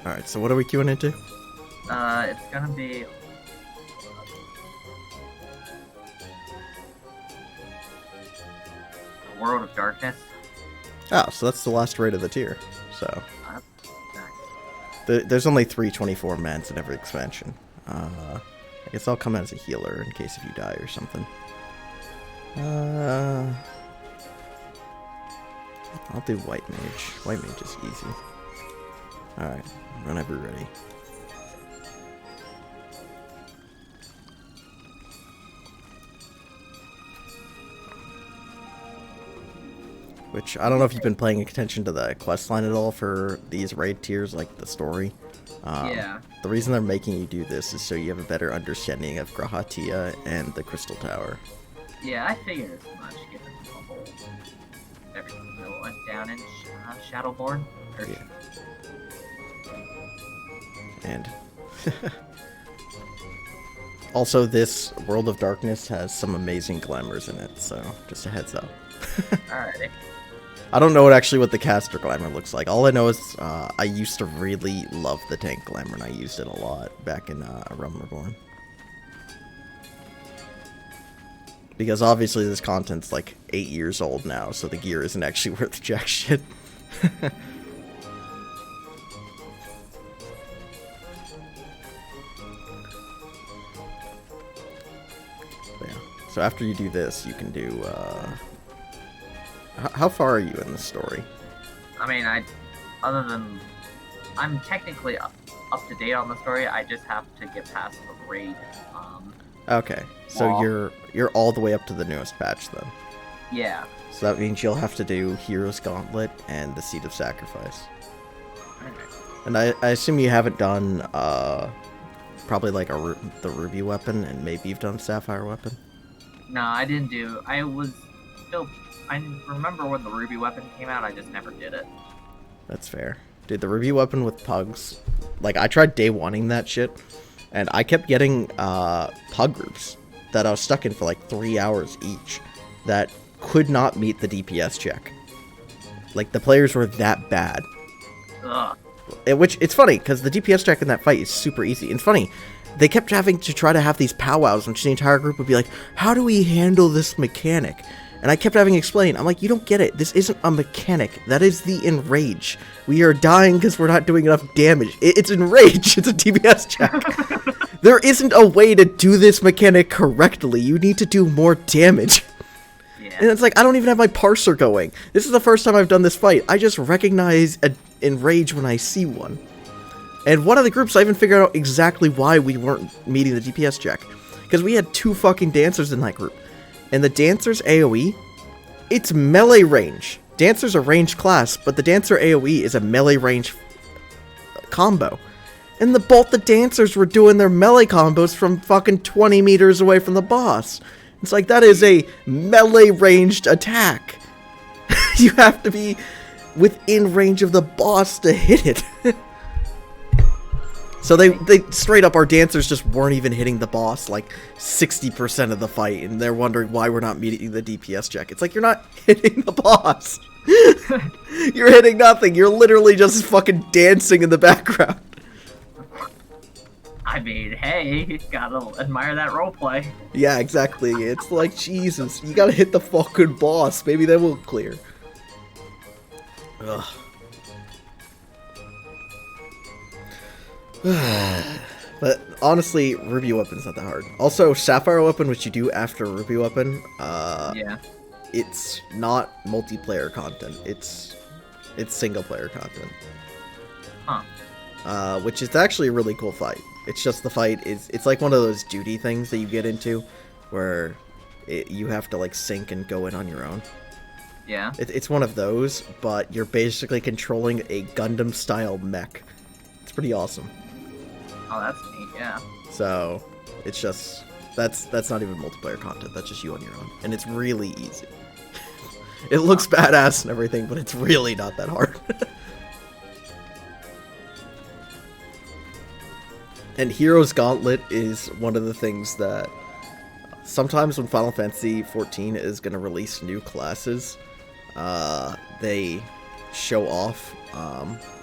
Alright, so what are we queuing into? It's gonna be World of Darkness. Oh, so that's the last raid of the tier. So, Uh, there's only 324 mans in every expansion. I guess I'll come as a healer in case if you die or something. I'll do White Mage. White Mage is easy. Alright, whenever you're ready. Which, I don't know if you've been paying attention to the quest line at all for these raid tiers, like the story. yeah, The reason they're making you do this is so you have a better understanding of Grahatia and the Crystal Tower. yeah, I figured as much given the whole everything that went down in Shadowborn. Or Yeah. And also, this World of Darkness has some amazing glamours in it, so just a heads up. Alrighty. I don't know what the caster glamour looks like. All I know is I used to really love the tank glamour, and I used it a lot back in Realm Reborn. Because obviously this content's like 8 years old now, so the gear isn't actually worth jack shit. But yeah. So after you do this, you can do how far are you in the story? I mean, other than I'm technically up to date on the story, I just have to get past the raid. Okay, so Wall. you're all the way up to the newest patch then. Yeah. So that means you'll have to do Hero's Gauntlet and the Seed of Sacrifice. Okay. And I assume you haven't done probably like the Ruby weapon, and maybe you've done Sapphire weapon. No, I didn't do. I was still. I remember when the Ruby weapon came out. I just never did it. That's fair. Dude, the Ruby weapon with pugs, like I tried day oneing that shit, and I kept getting pug groups that I was stuck in for like 3 hours each that could not meet the DPS check. Like the players were that bad. Ugh. Which, it's funny, because the DPS check in that fight is super easy. It's funny, they kept having to try to have these powwows, which the entire group would be like, how do we handle this mechanic? And I kept having to explain, I'm like, you don't get it. This isn't a mechanic. That is the enrage. We are dying because we're not doing enough damage. It's enrage. It's a DPS check. There isn't a way to do this mechanic correctly. You need to do more damage. Yeah. And it's like, I don't even have my parser going. This is the first time I've done this fight. I just recognize an enrage when I see one. And one of the groups, I even figured out exactly why we weren't meeting the DPS check. Because we had 2 fucking dancers in that group. And the dancer's AoE, it's melee range. Dancer's a ranged class, but the dancer AoE is a melee range combo. And both the dancers were doing their melee combos from fucking 20 meters away from the boss. It's like, that is a melee ranged attack. You have to be within range of the boss to hit it. So they straight up, our dancers just weren't even hitting the boss like 60% of the fight, and they're wondering why we're not meeting the DPS check. It's like, you're not hitting the boss. You're hitting nothing. You're literally just fucking dancing in the background. I mean, hey, gotta admire that roleplay. Yeah, exactly. It's like, Jesus, you gotta hit the fucking boss. Maybe they will clear. Ugh. But honestly, Ruby Weapon's not that hard. Also, Sapphire Weapon, which you do after Ruby Weapon, Yeah. it's not multiplayer content. It's single player content. Huh. Which is actually a really cool fight. It's just the fight is, it's like one of those duty things that you get into, where you have to like sync and go in on your own. Yeah. It's one of those, but you're basically controlling a Gundam style mech. It's pretty awesome. Oh, that's neat. Yeah. So it's just, that's not even multiplayer content. That's just you on your own, and it's really easy. It looks badass and everything, but it's really not that hard. And Hero's Gauntlet is one of the things that sometimes when Final Fantasy XIV is going to release new classes, they show off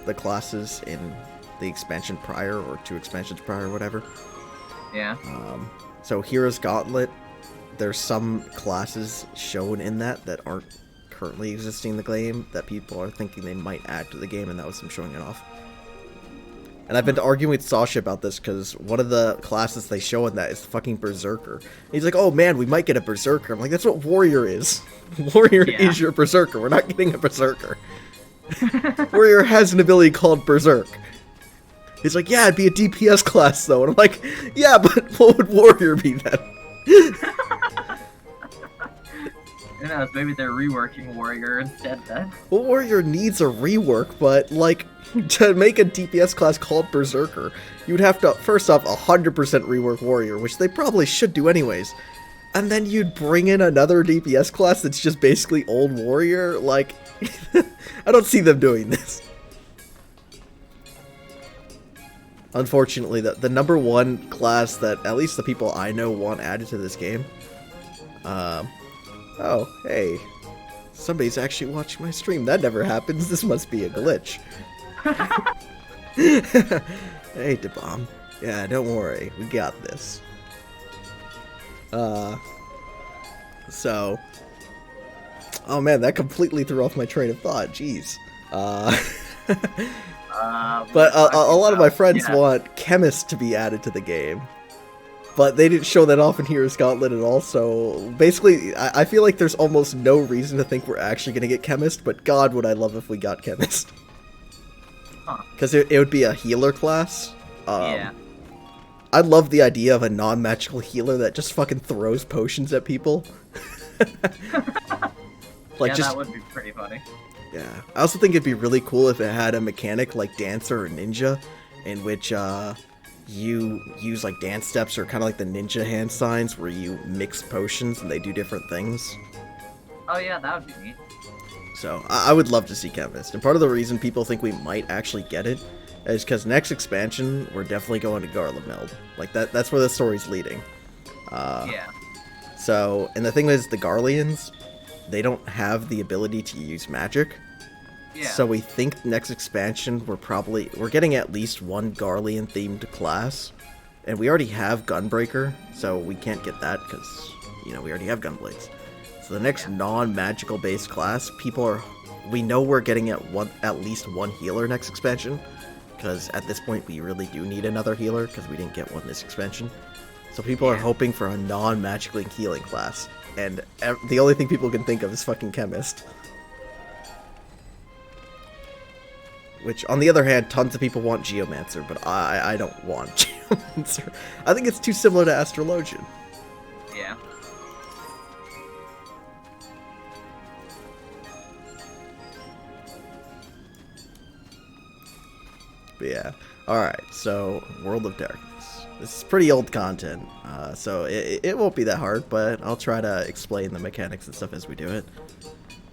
the classes in the expansion prior, or 2 expansions prior, or whatever. Yeah. So Hero's Gauntlet, there's some classes shown in that aren't currently existing in the game that people are thinking they might add to the game, and that was them showing it off. And I've been arguing with Sasha about this because one of the classes they show in that is fucking Berserker. And he's like, oh man, we might get a Berserker. I'm like, that's what Warrior is. Warrior is your Berserker. We're not getting a Berserker. Warrior has an ability called Berserk. He's like, yeah, it'd be a DPS class though. And I'm like, yeah, but what would Warrior be then? Who knows, maybe they're reworking Warrior instead then. Well, Warrior needs a rework, but, like, to make a DPS class called Berserker, you'd have to, first off, 100% rework Warrior, which they probably should do anyways. And then you'd bring in another DPS class that's just basically old Warrior. Like, I don't see them doing this. Unfortunately, the number one class that at least the people I know want added to this game, oh, hey. Somebody's actually watching my stream. That never happens. This must be a glitch. Hey, DeBomb. Yeah, don't worry. We got this. So... Oh man, that completely threw off my train of thought. Jeez. But a lot of my friends want Chemist to be added to the game. But they didn't show that off in Hero's Gauntlet at all, so basically, I feel like there's almost no reason to think we're actually going to get Chemist, but god would I love if we got Chemist. Because it would be a healer class. Yeah. I love the idea of a non-magical healer that just fucking throws potions at people. Like that would be pretty funny. Yeah. I also think it'd be really cool if it had a mechanic like Dancer or Ninja, in which, you use like dance steps or kind of like the ninja hand signs where you mix potions and they do different things. Oh yeah, that would be neat. So I would love to see Chemist, and part of the reason people think we might actually get it is because next expansion we're definitely going to Garlemald. Like that's where the story's leading. Yeah. So, and the thing is, the Garleans, they don't have the ability to use magic. Yeah. So we think next expansion we're getting at least one Garlean themed class, and we already have Gunbreaker, so we can't get that because we already have Gunblades. So the next non-magical based class, we know we're getting at least one healer next expansion, because at this point we really do need another healer because we didn't get one this expansion. So people are hoping for a non-magically healing class, and the only thing people can think of is fucking Chemist. Which, on the other hand, tons of people want Geomancer, but I don't want Geomancer. I think it's too similar to Astrologian. Yeah. But yeah. Alright, so, World of Darkness. This is pretty old content, so it won't be that hard, but I'll try to explain the mechanics and stuff as we do it.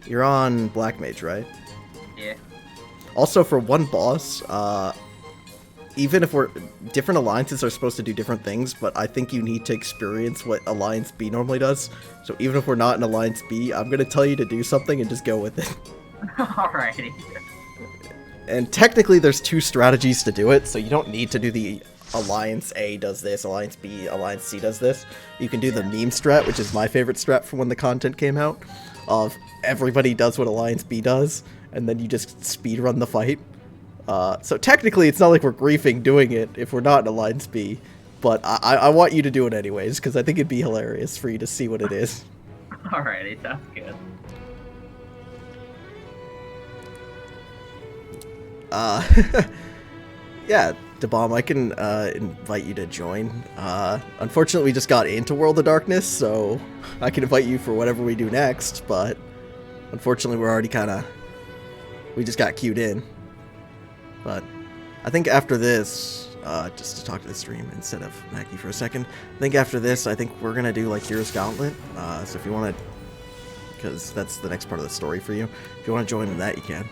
You're on Black Mage, right? Yeah. Also, for one boss, even if different alliances are supposed to do different things, but I think you need to experience what Alliance B normally does. So even if we're not in Alliance B, I'm going to tell you to do something and just go with it. Alrighty. And technically there's 2 strategies to do it, so you don't need to do the Alliance A does this, Alliance B, Alliance C does this. You can do the meme strat, which is my favorite strat from when the content came out, of everybody does what Alliance B does, and then you just speedrun the fight. So technically, it's not like we're griefing doing it if we're not in Alliance B, but I want you to do it anyways, because I think it'd be hilarious for you to see what it is. Alrighty, sounds good. Yeah, DeBomb, I can invite you to join. Unfortunately, we just got into World of Darkness, so I can invite you for whatever we do next, but unfortunately, we're already we just got queued in. But I think after this, just to talk to the stream instead of Mackie for a second, I think after this, I think we're going to do like Hero's Gauntlet. So if you want to, because that's the next part of the story for you, if you want to join in that, you can.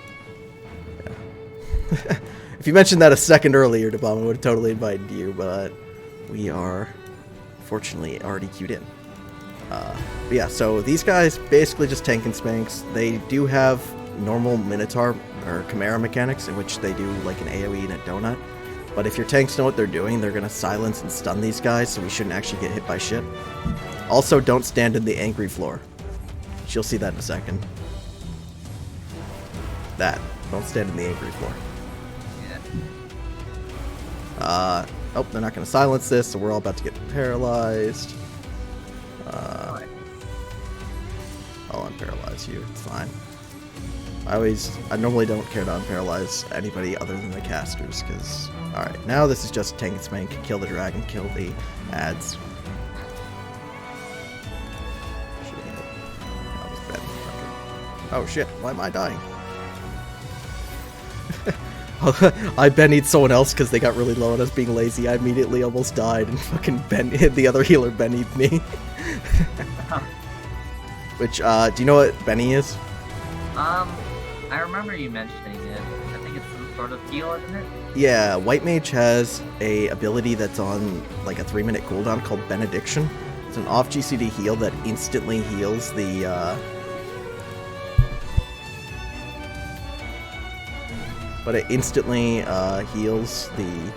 Yeah. If you mentioned that a second earlier, DeBomb, I would have totally invited you, but we are fortunately already queued in. But yeah, so these guys basically just tank and spanks. They do have normal Minotaur or Chimera mechanics in which they do like an AoE and a donut. But if your tanks know what they're doing, they're going to silence and stun these guys, so we shouldn't actually get hit by shit. Also, don't stand in the angry floor. You'll see that in a second. That. Don't stand in the angry floor. Yeah. Oh, they're not going to silence this, so we're all about to get paralyzed. I'll unparalyze you. It's fine. I normally don't care to unparalyze anybody other than the casters, because... Alright, now this is just tank and spank. Kill the dragon, kill the ads. Oh shit, why am I dying? I Ben-eat someone else because they got really low on us being lazy. I immediately almost died and fucking the other healer Ben-eat me. Which, do you know what Benny is? I remember you mentioning it. I think it's some sort of heal, isn't it? Yeah, White Mage has a ability that's on like a 3-minute cooldown called Benediction. It's an off GCD heal that instantly heals the, but it instantly heals the,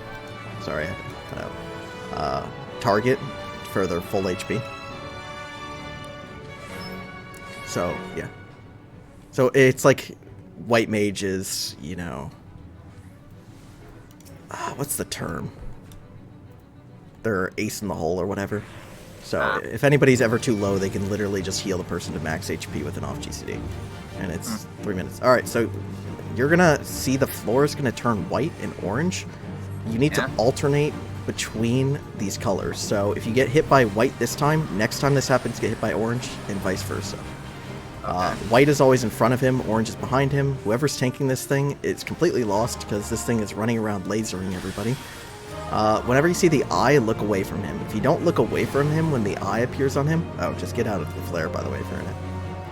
sorry, target for their full HP. So, yeah. So it's like White Mage is, you know, what's the term? They're ace in the hole or whatever. So if anybody's ever too low, they can literally just heal the person to max HP with an off GCD. And it's 3 minutes. Alright, so you're gonna see the floor is gonna turn white and orange. You need to alternate between these colors. So if you get hit by white this time, next time this happens, get hit by orange, and vice versa. White is always in front of him, orange is behind him. Whoever's tanking this thing is completely lost because this thing is running around lasering everybody. Whenever you see the eye, look away from him. If you don't look away from him when the eye appears on him... Oh, just get out of the flare, by the way, for a minute.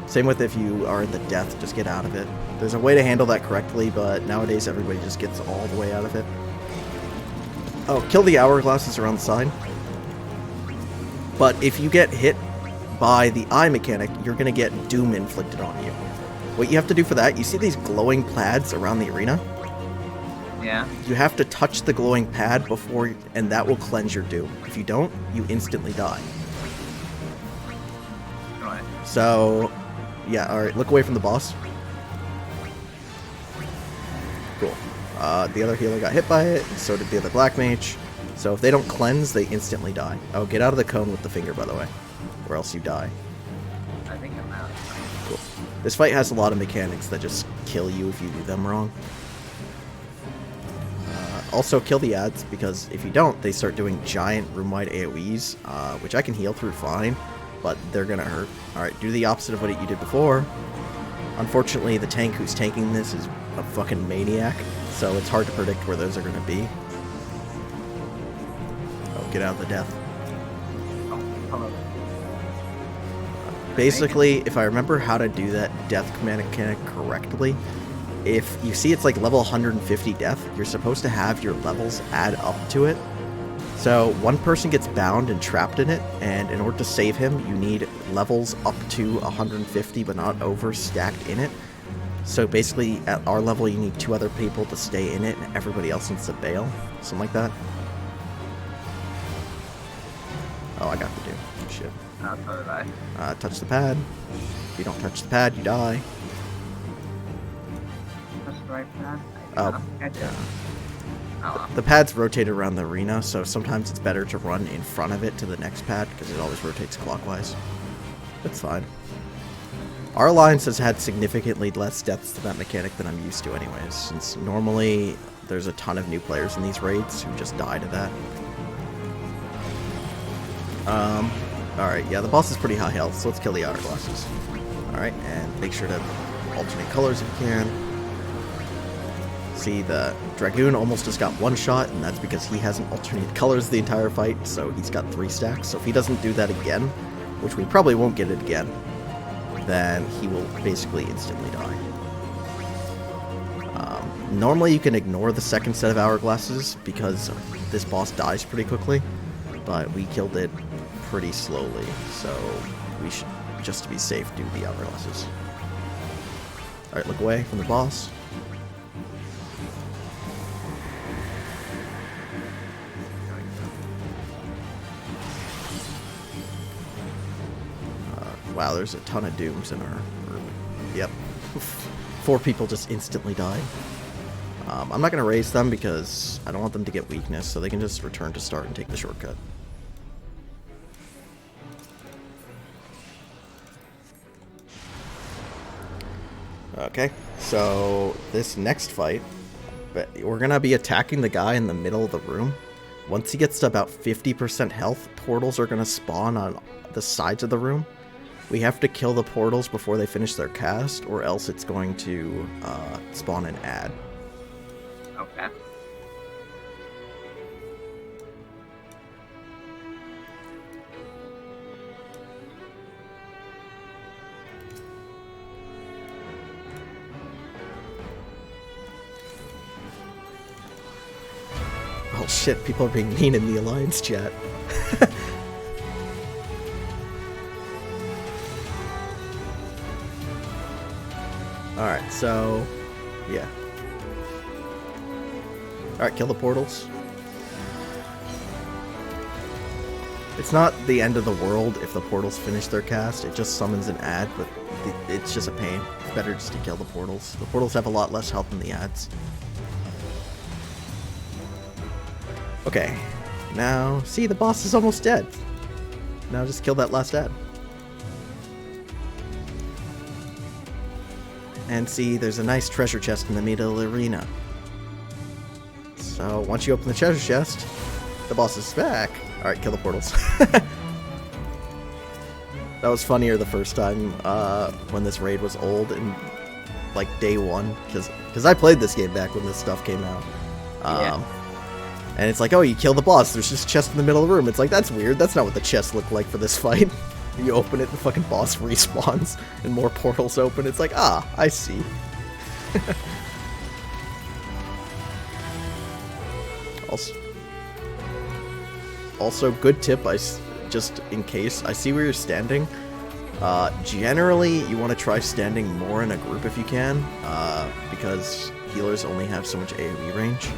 Same with if you are in the death, just get out of it. There's a way to handle that correctly, but nowadays everybody just gets all the way out of it. Oh, kill the hourglasses around the side. But if you get hit by the eye mechanic, you're going to get doom inflicted on you. What you have to do for that, you see these glowing plaids around the arena? Yeah. You have to touch the glowing pad before, and that will cleanse your doom. If you don't, you instantly die. Right. So, yeah, alright, look away from the boss. Cool. The other healer got hit by it, so did the other black mage. So if they don't cleanse, they instantly die. Oh, get out of the cone with the finger, by the way, or else you die. I think I'm out. Cool. This fight has a lot of mechanics that just kill you if you do them wrong. Also, kill the ads, because if you don't, they start doing giant room-wide AoEs, which I can heal through fine, but they're gonna hurt. Alright, do the opposite of what you did before. Unfortunately, the tank who's tanking this is a fucking maniac, so it's hard to predict where those are gonna be. Oh, get out of the death. Oh, hello. Basically, if I remember how to do that death mechanic correctly, if you see it's like level 150 death, you're supposed to have your levels add up to it. So one person gets bound and trapped in it, and in order to save him, you need levels up to 150 but not over stacked in it. So basically, at our level, you need 2 other people to stay in it, and everybody else needs to bail. Something like that. Oh, I got the doom. Shit. So did I. Touch the pad. If you don't touch the pad, you die. That's the right pad. Oh, Gotcha. Oh, The pad's rotated around the arena, so sometimes it's better to run in front of it to the next pad, because it always rotates clockwise. That's fine. Our alliance has had significantly less deaths to that mechanic than I'm used to anyways, since normally there's a ton of new players in these raids who just die to that. Alright, yeah, the boss is pretty high health, so let's kill the hourglasses. Alright, and make sure to alternate colors if you can. See, the Dragoon almost just got 1 shot, and that's because he hasn't alternated colors the entire fight, so he's got 3 stacks. So if he doesn't do that again, which we probably won't get it again, then he will basically instantly die. Normally you can ignore the second set of hourglasses, because this boss dies pretty quickly, but we killed it pretty slowly, so we should, just to be safe, do the hourglasses. Alright, look away from the boss. Wow, there's a ton of dooms in our group. Yep. 4 people just instantly died. I'm not going to raise them because I don't want them to get weakness, so they can just return to start and take the shortcut. Okay, so this next fight, we're going to be attacking the guy in the middle of the room. Once he gets to about 50% health, portals are going to spawn on the sides of the room. We have to kill the portals before they finish their cast, or else it's going to spawn an ad. Okay. Oh shit, people are being mean in the Alliance chat. Alright, so... yeah. Alright, kill the portals. It's not the end of the world if the portals finish their cast, it just summons an ad, but it's just a pain. It's better just to kill the portals. The portals have a lot less health than the ads. Okay, now, see, the boss is almost dead. Now just kill that last ad. And see, there's a nice treasure chest in the middle of the arena. So, once you open the treasure chest, the boss is back. Alright, kill the portals. That was funnier the first time when this raid was old and like day 1, because I played this game back when this stuff came out. Yeah. And it's like, oh, you kill the boss, there's just a chest in the middle of the room. It's like, that's weird, that's not what the chest looked like for this fight. You open it, the fucking boss respawns, and more portals open. It's like, ah, I see. Also, good tip, just in case, I see where you're standing. Generally, you want to try standing more in a group if you can, because healers only have so much AoE range.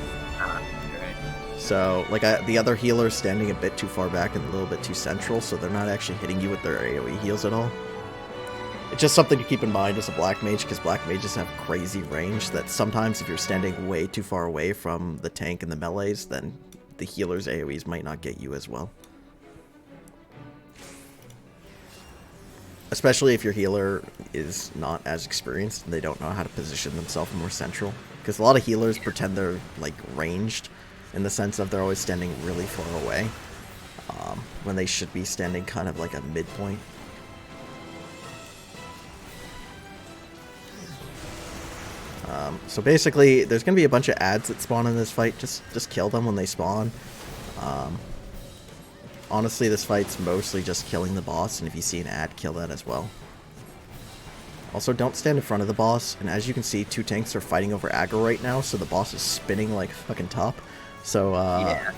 So, like, the other healer is standing a bit too far back and a little bit too central, so they're not actually hitting you with their AoE heals at all. It's just something to keep in mind as a black mage, because black mages have crazy range that sometimes if you're standing way too far away from the tank and the melees, then the healer's AoEs might not get you as well. Especially if your healer is not as experienced and they don't know how to position themselves more central. Because a lot of healers pretend they're, like, ranged, in the sense of they're always standing really far away, when they should be standing kind of like a midpoint. So basically, there's going to be a bunch of ads that spawn in this fight. Just kill them when they spawn. Honestly, this fight's mostly just killing the boss, and if you see an ad, kill that as well. Also, don't stand in front of the boss, and as you can see, 2 tanks are fighting over aggro right now, so the boss is spinning like fucking top. So, yeah.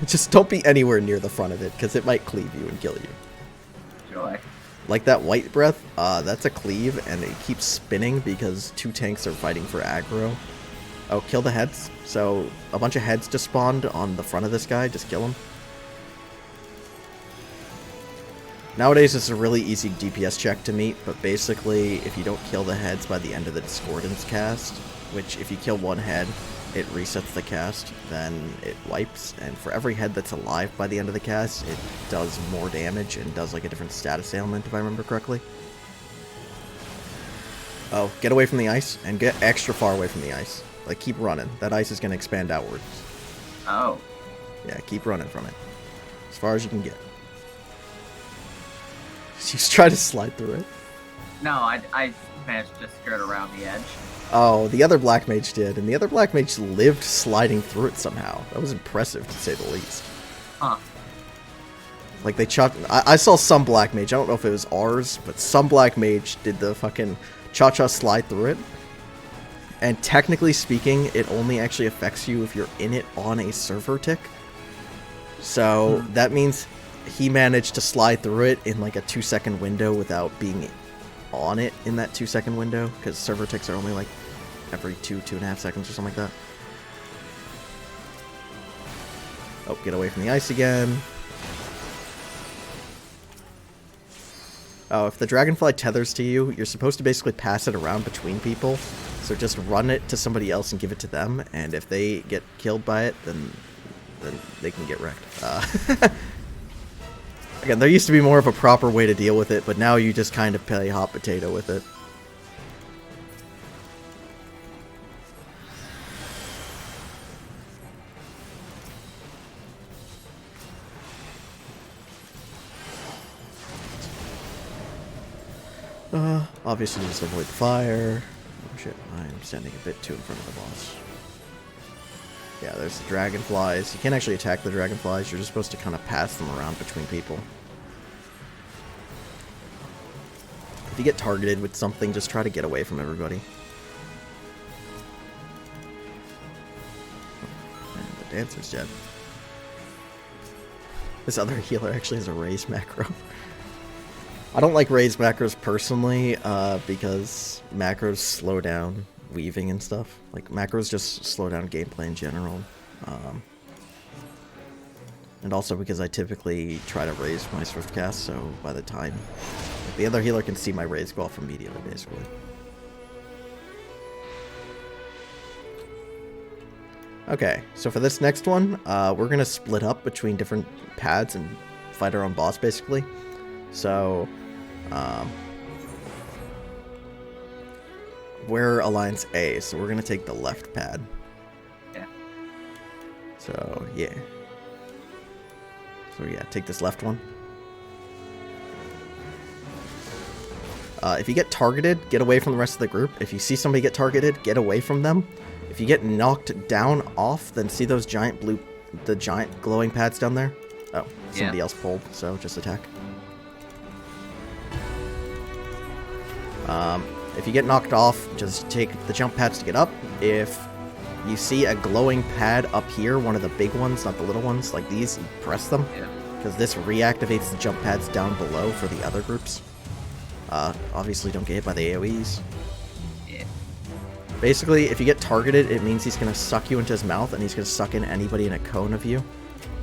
Just don't be anywhere near the front of it, because it might cleave you and kill you. Joy. Like that white breath, that's a cleave, and it keeps spinning because 2 tanks are fighting for aggro. Oh, kill the heads. So, a bunch of heads just spawned on the front of this guy, just kill him. Nowadays, it's a really easy DPS check to meet, but basically, if you don't kill the heads by the end of the Discordance cast, which if you kill 1 head, it resets the cast, then it wipes, and for every head that's alive by the end of the cast, it does more damage and does like a different status ailment, if I remember correctly. Oh, get away from the ice, and get extra far away from the ice. Like, keep running. That ice is going to expand outwards. Oh. Yeah, keep running from it. As far as you can get. Just try to slide through it. No, I managed to skirt around the edge. Oh, the other black mage did, and the other black mage lived sliding through it somehow. That was impressive, to say the least. Huh. Like, they chopped... I saw some black mage, I don't know if it was ours, but some black mage did the fucking cha-cha slide through it. And technically speaking, it only actually affects you if you're in it on a server tick. So, that means he managed to slide through it in like a 2-second window without being on it in that 2-second window, because server ticks are only like every 2.5 seconds or something like that. Oh, get away from the ice again. Oh, if the dragonfly tethers to you, you're supposed to basically pass it around between people. So just run it to somebody else and give it to them, and if they get killed by it, then they can get wrecked. Again, there used to be more of a proper way to deal with it, but now you just kind of play hot potato with it. Obviously just avoid the fire. Oh shit, I'm standing a bit too in front of the boss. Yeah, there's the dragonflies. You can't actually attack the dragonflies, you're just supposed to kind of pass them around between people. If you get targeted with something, just try to get away from everybody. And the dancer's dead. This other healer actually has a raise macro. I don't like raised macros personally, because macros slow down weaving and stuff. Like, macros just slow down gameplay in general. And also because I typically try to raise my swift cast, so by the time like, the other healer can see my raise go off immediately, basically. Okay, so for this next one, we're gonna split up between different pads and fight our own boss, basically. So, we're Alliance A, so we're gonna take the left pad. Yeah. So, yeah. So, yeah, take this left one. If you get targeted, get away from the rest of the group. If you see somebody get targeted, get away from them. If you get knocked down off, then see those giant the giant glowing pads down there? Oh, somebody else pulled, so just attack. If you get knocked off, just take the jump pads to get up. If you see a glowing pad up here, one of the big ones, not the little ones, like these, you press them. Yeah. Because this reactivates the jump pads down below for the other groups. Obviously don't get hit by the AoEs. Yeah. Basically, if you get targeted, it means he's going to suck you into his mouth, and he's going to suck in anybody in a cone of you.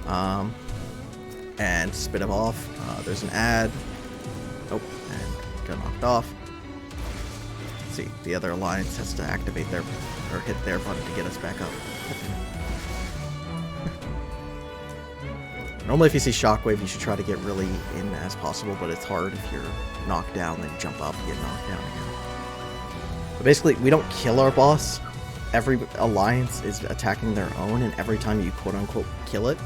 And spit him off. There's an ad. Oh, and got knocked off. See, the other alliance has to activate their, or hit their button to get us back up. Normally if you see Shockwave, you should try to get really in as possible, but it's hard if you're knocked down, then jump up and get knocked down again. But basically, we don't kill our boss. Every alliance is attacking their own, and every time you quote-unquote kill it,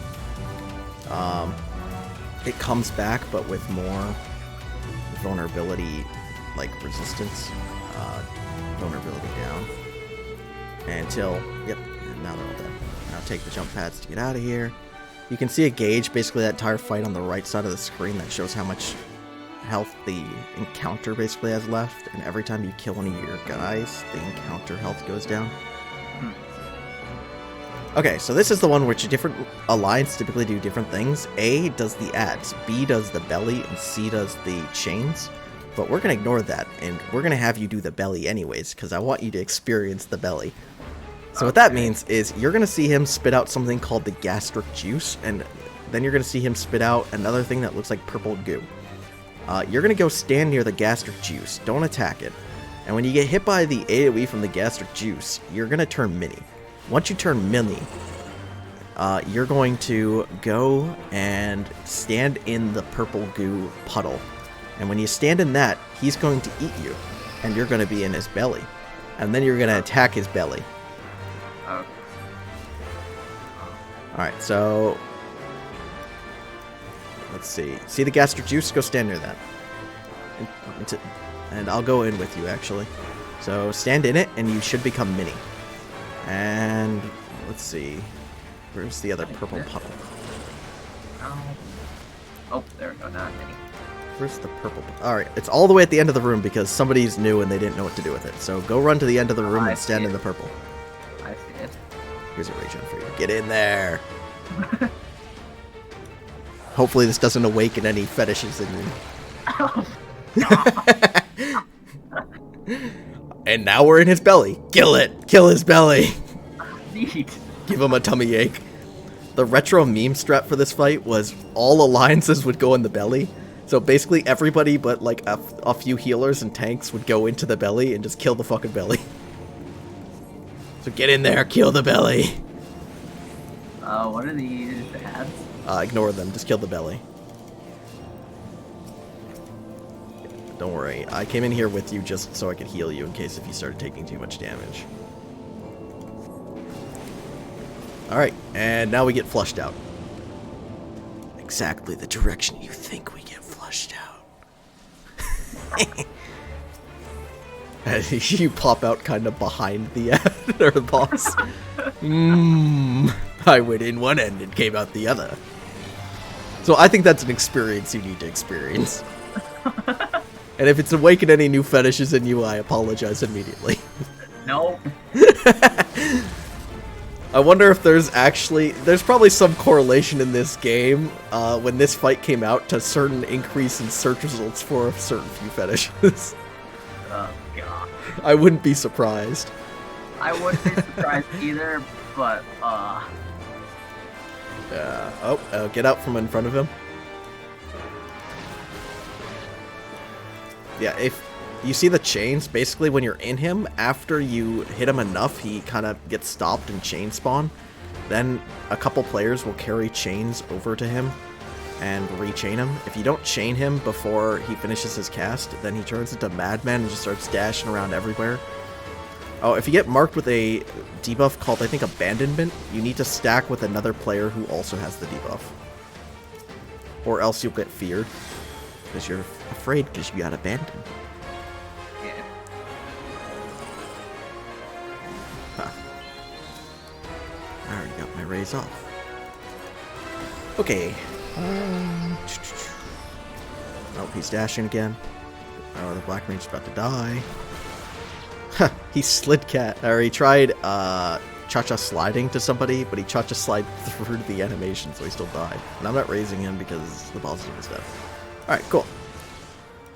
it comes back, but with more vulnerability, like resistance. Vulnerability down until, yep, and now they're all dead. Now take the jump pads to get out of here. You can see a gauge, basically that entire fight on the right side of the screen, that shows how much health the encounter basically has left, and every time you kill one of your guys, the encounter health goes down. Okay, so this is the one which different alliance typically do different things. A does the ads, B does the belly, and C does the chains. But we're going to ignore that, and we're going to have you do the belly anyways, because I want you to experience the belly. So what that means is you're going to see him spit out something called the gastric juice, and then you're going to see him spit out another thing that looks like purple goo. You're going to go stand near the gastric juice. Don't attack it. And when you get hit by the AoE from the gastric juice, you're going to turn mini. Once you turn mini, you're going to go and stand in the purple goo puddle. And when you stand in that, he's going to eat you, and you're going to be in his belly. And then you're going to attack his belly. Okay. Alright, so... let's see. See the gastric juice? Go stand near that. And I'll go in with you, actually. So stand in it, and you should become mini. And let's see. Where's the other purple puddle? Oh, there we go. Now I'm mini. Where's the purple? Alright, it's all the way at the end of the room because somebody's new and they didn't know what to do with it. So go run to the end of the room and stand in the purple. I see it. Here's a regen for you. Get in there! Hopefully this doesn't awaken any fetishes in you. And now we're in his belly. Kill it! Kill his belly! Neat. Give him a tummy ache. The retro meme strat for this fight was all alliances would go in the belly, So basically everybody but like a few healers and tanks would go into the belly and just kill the fucking belly. So get in there, kill the belly. What are these ads? Ignore them, just kill the belly. Don't worry, I came in here with you just so I could heal you in case if you started taking too much damage. Alright, and now we get flushed out. Exactly the direction you think we get flushed out. You pop out kind of behind the ad, or the boss. I went in one end and came out the other. So I think that's an experience you need to experience. And if it's awakened any new fetishes in you, I apologize immediately. No. I wonder if there's probably some correlation in this game when this fight came out to certain increase in search results for certain few fetishes. Oh, God. I wouldn't be surprised. I wouldn't be surprised either, but, get out from in front of him. Yeah, if you see the chains, basically when you're in him, after you hit him enough, he kind of gets stopped and chain spawn. Then a couple players will carry chains over to him and rechain him. If you don't chain him before he finishes his cast, then he turns into Madman and just starts dashing around everywhere. Oh, if you get marked with a debuff called, I think, Abandonment, you need to stack with another player who also has the debuff. Or else you'll get feared. Because you're afraid because you got abandoned. yeah. Huh. I already got my raise off. Okay. Oh, he's dashing again. Oh, the Black Mage's about to die. Huh, he slid cat. Or he tried cha-cha sliding to somebody, but he cha-cha slid through the animation, so he still died. And I'm not raising him because the boss is almost dead. Alright, cool.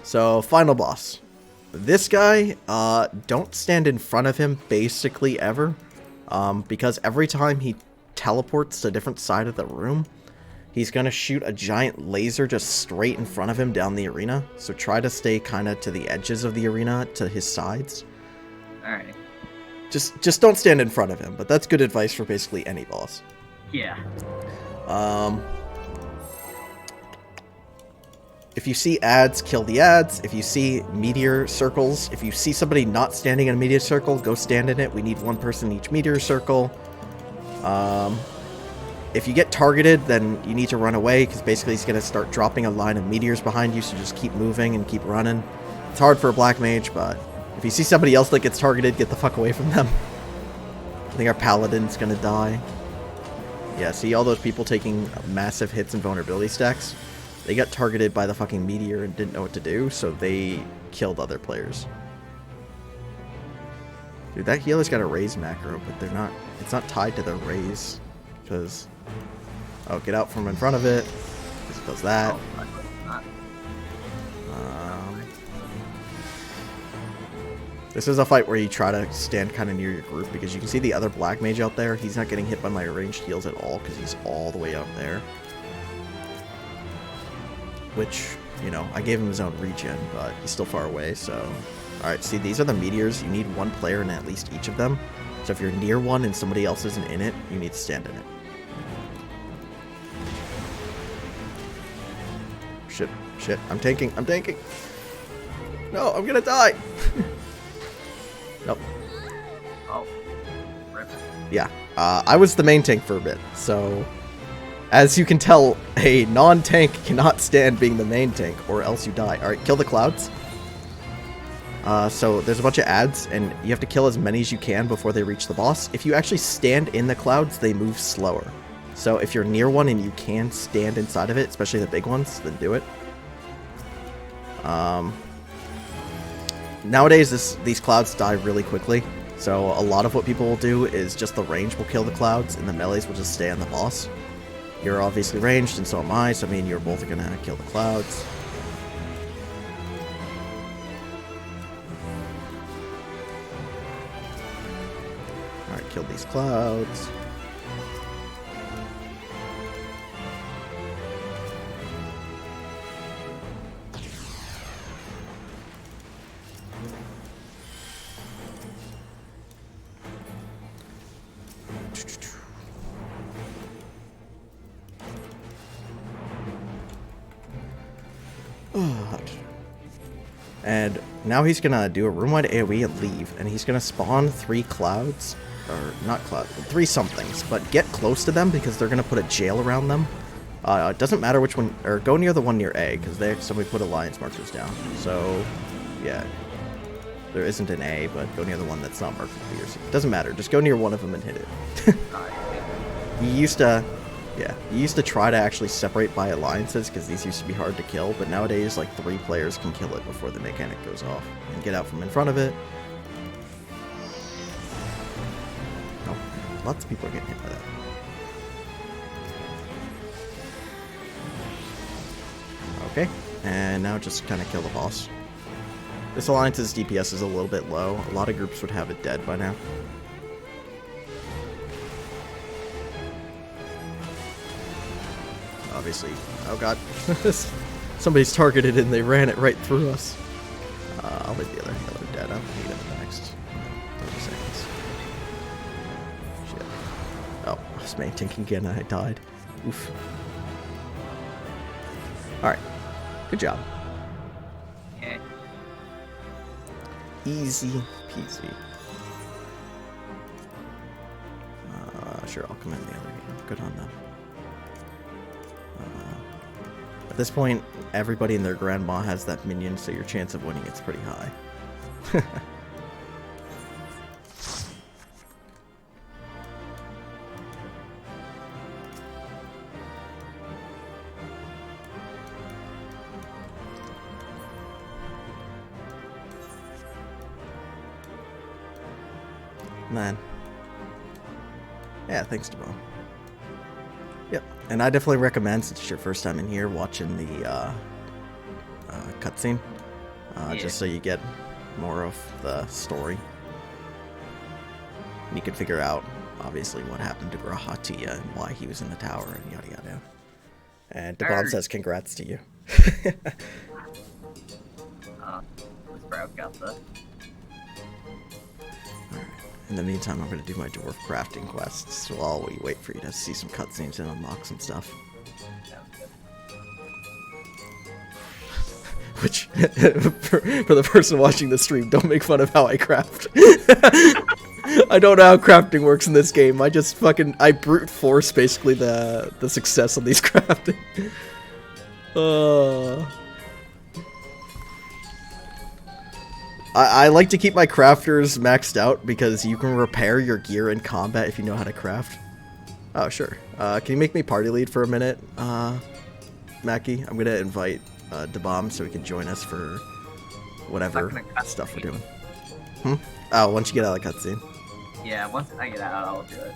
So, final boss. This guy, don't stand in front of him basically ever. Because every time he teleports to a different side of the room, he's going to shoot a giant laser just straight in front of him down the arena. So try to stay kind of to the edges of the arena, to his sides. Alright. Just don't stand in front of him, but that's good advice for basically any boss. Yeah. If you see ads, kill the ads. If you see meteor circles, if you see somebody not standing in a meteor circle, go stand in it. We need one person in each meteor circle. If you get targeted, then you need to run away, because basically he's going to start dropping a line of meteors behind you, so just keep moving and keep running. It's hard for a Black Mage, but if you see somebody else that gets targeted, get the fuck away from them. I think our Paladin's going to die. Yeah, see all those people taking massive hits and vulnerability stacks? They got targeted by the fucking meteor and didn't know what to do, so they killed other players. Dude, that healer's got a raise macro, but they're not. It's not tied to the raise, because get out from in front of it, because it does that. This is a fight where you try to stand kind of near your group, because you can see the other Black Mage out there. He's not getting hit by my ranged heals at all, because he's all the way out there. Which, you know, I gave him his own regen, but he's still far away, so... Alright, see, these are the meteors. You need one player in at least each of them. So if you're near one and somebody else isn't in it, you need to stand in it. Shit, I'm tanking. No, I'm gonna die! Nope. Oh. Rip. Yeah, I was the main tank for a bit, so... As you can tell, a non-tank cannot stand being the main tank, or else you die. Alright, kill the clouds. So there's a bunch of ads, and you have to kill as many as you can before they reach the boss. If you actually stand in the clouds, they move slower. So if you're near one and you can stand inside of it, especially the big ones, then do it. Nowadays, these clouds die really quickly. So a lot of what people will do is just the range will kill the clouds, and the melees will just stay on the boss. You're obviously ranged, and so am I, so I mean, you're both gonna kill the clouds. Alright, kill these clouds. And now he's gonna do a room-wide AoE and leave, and he's gonna spawn 3 clouds, or not clouds, 3 somethings, but get close to them because they're gonna put a jail around them. It doesn't matter which one, or go near the one near A, because somebody put alliance markers down. So, yeah. There isn't an A, but go near the one that's not marked with B or C. Doesn't matter, just go near one of them and hit it. You used to try to actually separate by alliances, because these used to be hard to kill, but nowadays, like, 3 players can kill it before the mechanic goes off, and get out from in front of it. Oh, lots of people are getting hit by that. Okay, and now just kind of kill the boss. This alliance's DPS is a little bit low. A lot of groups would have it dead by now. Obviously, oh god, somebody's targeted and they ran it right through us. I'll leave the other healer dead. I'll need him in the next 30 seconds. Shit. Oh, I was main tanking again and I died. Oof. Alright. Good job. Okay. Easy peasy. Sure, I'll come in the other game. Good on them. At this point, everybody and their grandma has that minion, so your chance of winning is pretty high. Man. Yeah, thanks to Bo. Yep, and I definitely recommend, since it's your first time in here, watching the cutscene, just so you get more of the story. And you can figure out, obviously, what happened to Grahatia and why he was in the tower and yada yada. And DeBomb says congrats to you. Sprout got the... In the meantime, I'm going to do my dwarf crafting quests while we wait for you to see some cutscenes and unlock some stuff. Which, for the person watching the stream, don't make fun of how I craft. I don't know how crafting works in this game. I just I brute force basically the success on these crafting. I like to keep my crafters maxed out because you can repair your gear in combat if you know how to craft. Oh, sure. Can you make me party lead for a minute, Mackie? I'm going to invite DeBomb so he can join us for whatever stuff we're doing. Oh, once you get out of the cutscene. Yeah, once I get out, I'll do it.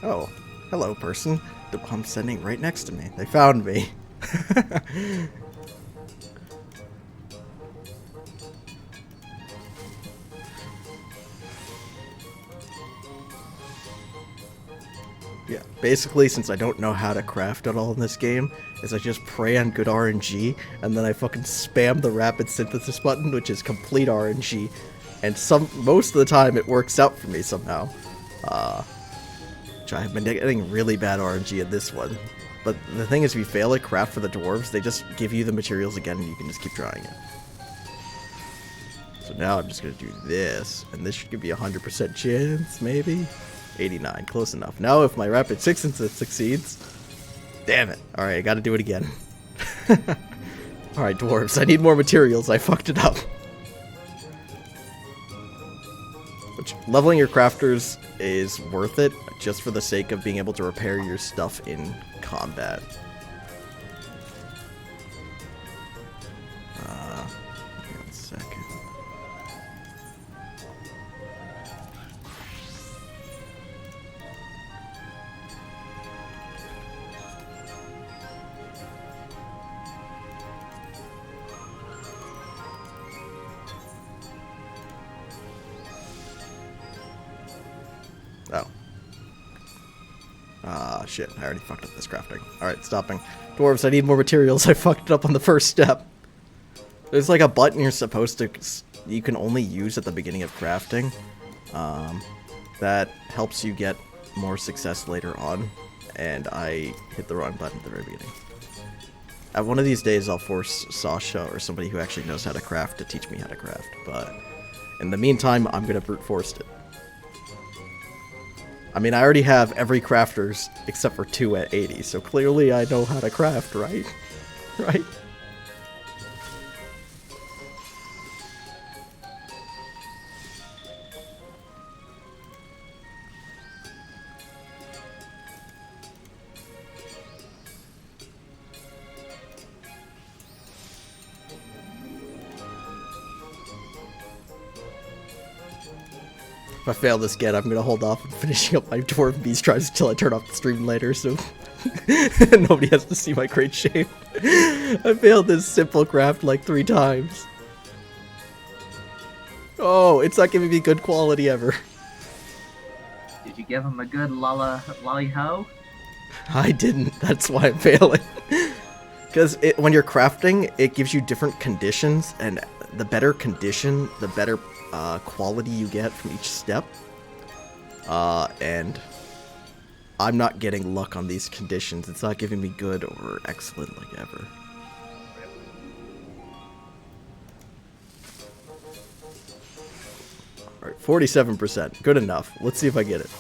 Oh, hello, person. The bomb's sitting right next to me. They found me. Yeah, basically, since I don't know how to craft at all in this game, is I just pray on good RNG, and then I fucking spam the rapid synthesis button, which is complete RNG, and most of the time it works out for me somehow. I have been getting really bad RNG in this one. But the thing is, if you fail at craft for the dwarves, they just give you the materials again and you can just keep trying it. So now I'm just going to do this, and this should give you a 100% chance, maybe? 89, close enough. Now if my rapid synthesis succeeds... Damn it. Alright, I gotta do it again. Alright, dwarves, I need more materials. I fucked it up. Which, leveling your crafters is worth it, just for the sake of being able to repair your stuff in combat. One second. Ah, shit. I already fucked up this crafting. Alright, stopping. Dwarves, I need more materials. I fucked it up on the first step. There's like a button you're supposed to... You can only use at the beginning of crafting. That helps you get more success later on. And I hit the wrong button at the very beginning. At one of these days, I'll force Sasha or somebody who actually knows how to craft to teach me how to craft. But in the meantime, I'm going to brute force it. I mean, I already have every crafters except for 2 at 80, so clearly I know how to craft, right? Right? If I fail this again, I'm gonna hold off on finishing up my Dwarven Beast tries until I turn off the stream later, so nobody has to see my great shape. I failed this simple craft like 3 times. Oh, it's not giving me good quality ever. Did you give him a good lolly-ho? I didn't, that's why I'm failing. Because when you're crafting, it gives you different conditions, and the better condition, the better quality you get from each step. And I'm not getting luck on these conditions. It's not giving me good or excellent like ever. Alright, 47%. Good enough. Let's see if I get it.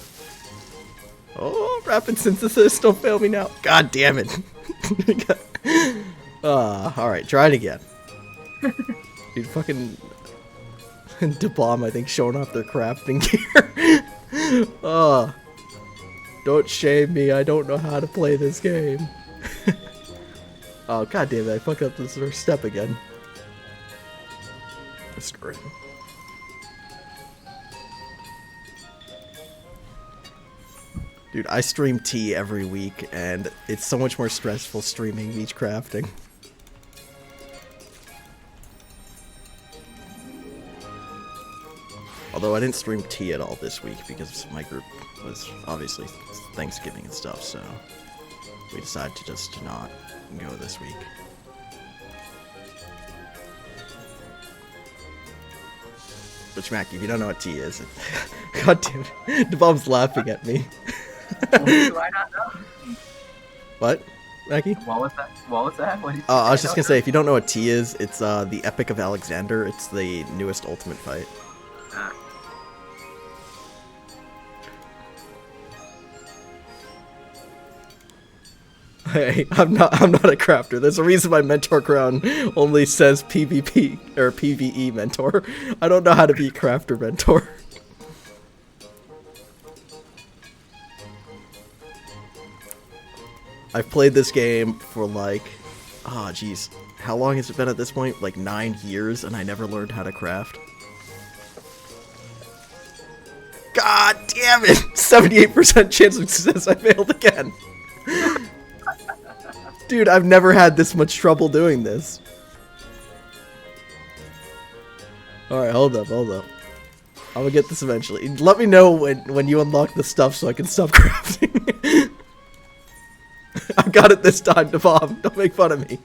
Oh, rapid synthesis. Don't fail me now. God damn it. Alright, try it again. Dude, fucking... DeBomb, I think, showing off their crafting gear. Don't shame me, I don't know how to play this game. Oh, god damn it, I fucked up this first step again. Screw it. Dude, I stream tea every week, and it's so much more stressful streaming each crafting. Although I didn't stream tea at all this week because my group was obviously Thanksgiving and stuff, so we decided to just not go this week. Which, Mackie, if you don't know what tea is, god damn it, DeBomb's laughing at me. Well, do I not know? What, Mackie? What was that? What was that? What did you say? I was just gonna say, if you don't know what tea is, it's the Epic of Alexander. It's the newest Ultimate fight. Hey, I'm not a crafter. There's a reason my mentor crown only says PvP or PvE mentor. I don't know how to be a crafter mentor. I've played this game for like, oh jeez, how long has it been at this point? Like 9 years, and I never learned how to craft. God damn it! 78% chance of success. I failed again. Dude, I've never had this much trouble doing this. Alright, hold up. I'm gonna get this eventually. Let me know when you unlock the stuff so I can stop crafting. I got it this time, DeBomb. Don't make fun of me.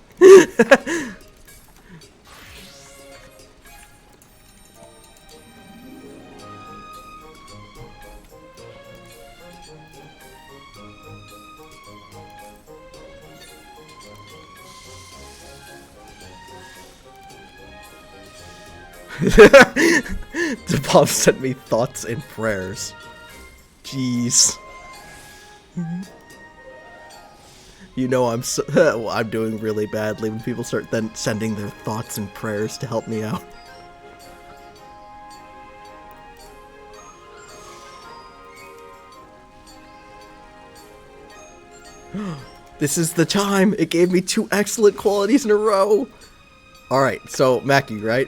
DeBomb sent me thoughts and prayers. Jeez. You know I'm doing really badly when people start then sending their thoughts and prayers to help me out. This is the time! It gave me 2 excellent qualities in a row! Alright, so Mackie, right?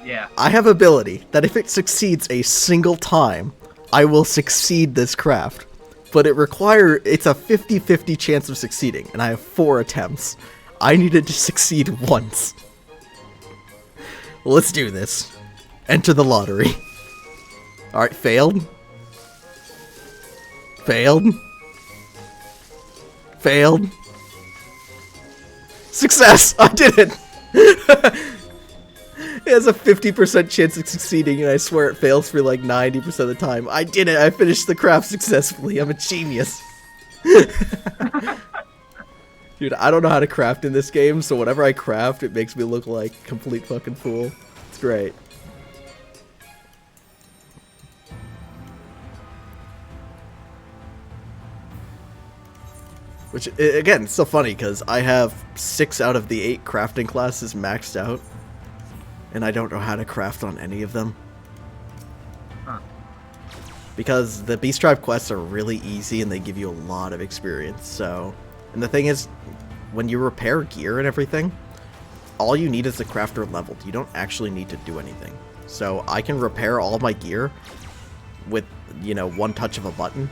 Yeah. I have ability that if it succeeds a single time, I will succeed this craft. But it's a 50-50 chance of succeeding, and I have 4 attempts. I needed to succeed once. Let's do this. Enter the lottery. Alright, failed. Failed. Failed. Success! I did it! It has a 50% chance of succeeding, and I swear it fails for like 90% of the time. I did it! I finished the craft successfully. I'm a genius. Dude, I don't know how to craft in this game, so whenever I craft, it makes me look like a complete fucking fool. It's great. Which, again, it's so funny, because I have 6 out of the 8 crafting classes maxed out, and I don't know how to craft on any of them. Huh. Because the Beast Tribe quests are really easy, and they give you a lot of experience, so... And the thing is, when you repair gear and everything, all you need is the crafter leveled. You don't actually need to do anything. So I can repair all my gear with, you know, one touch of a button.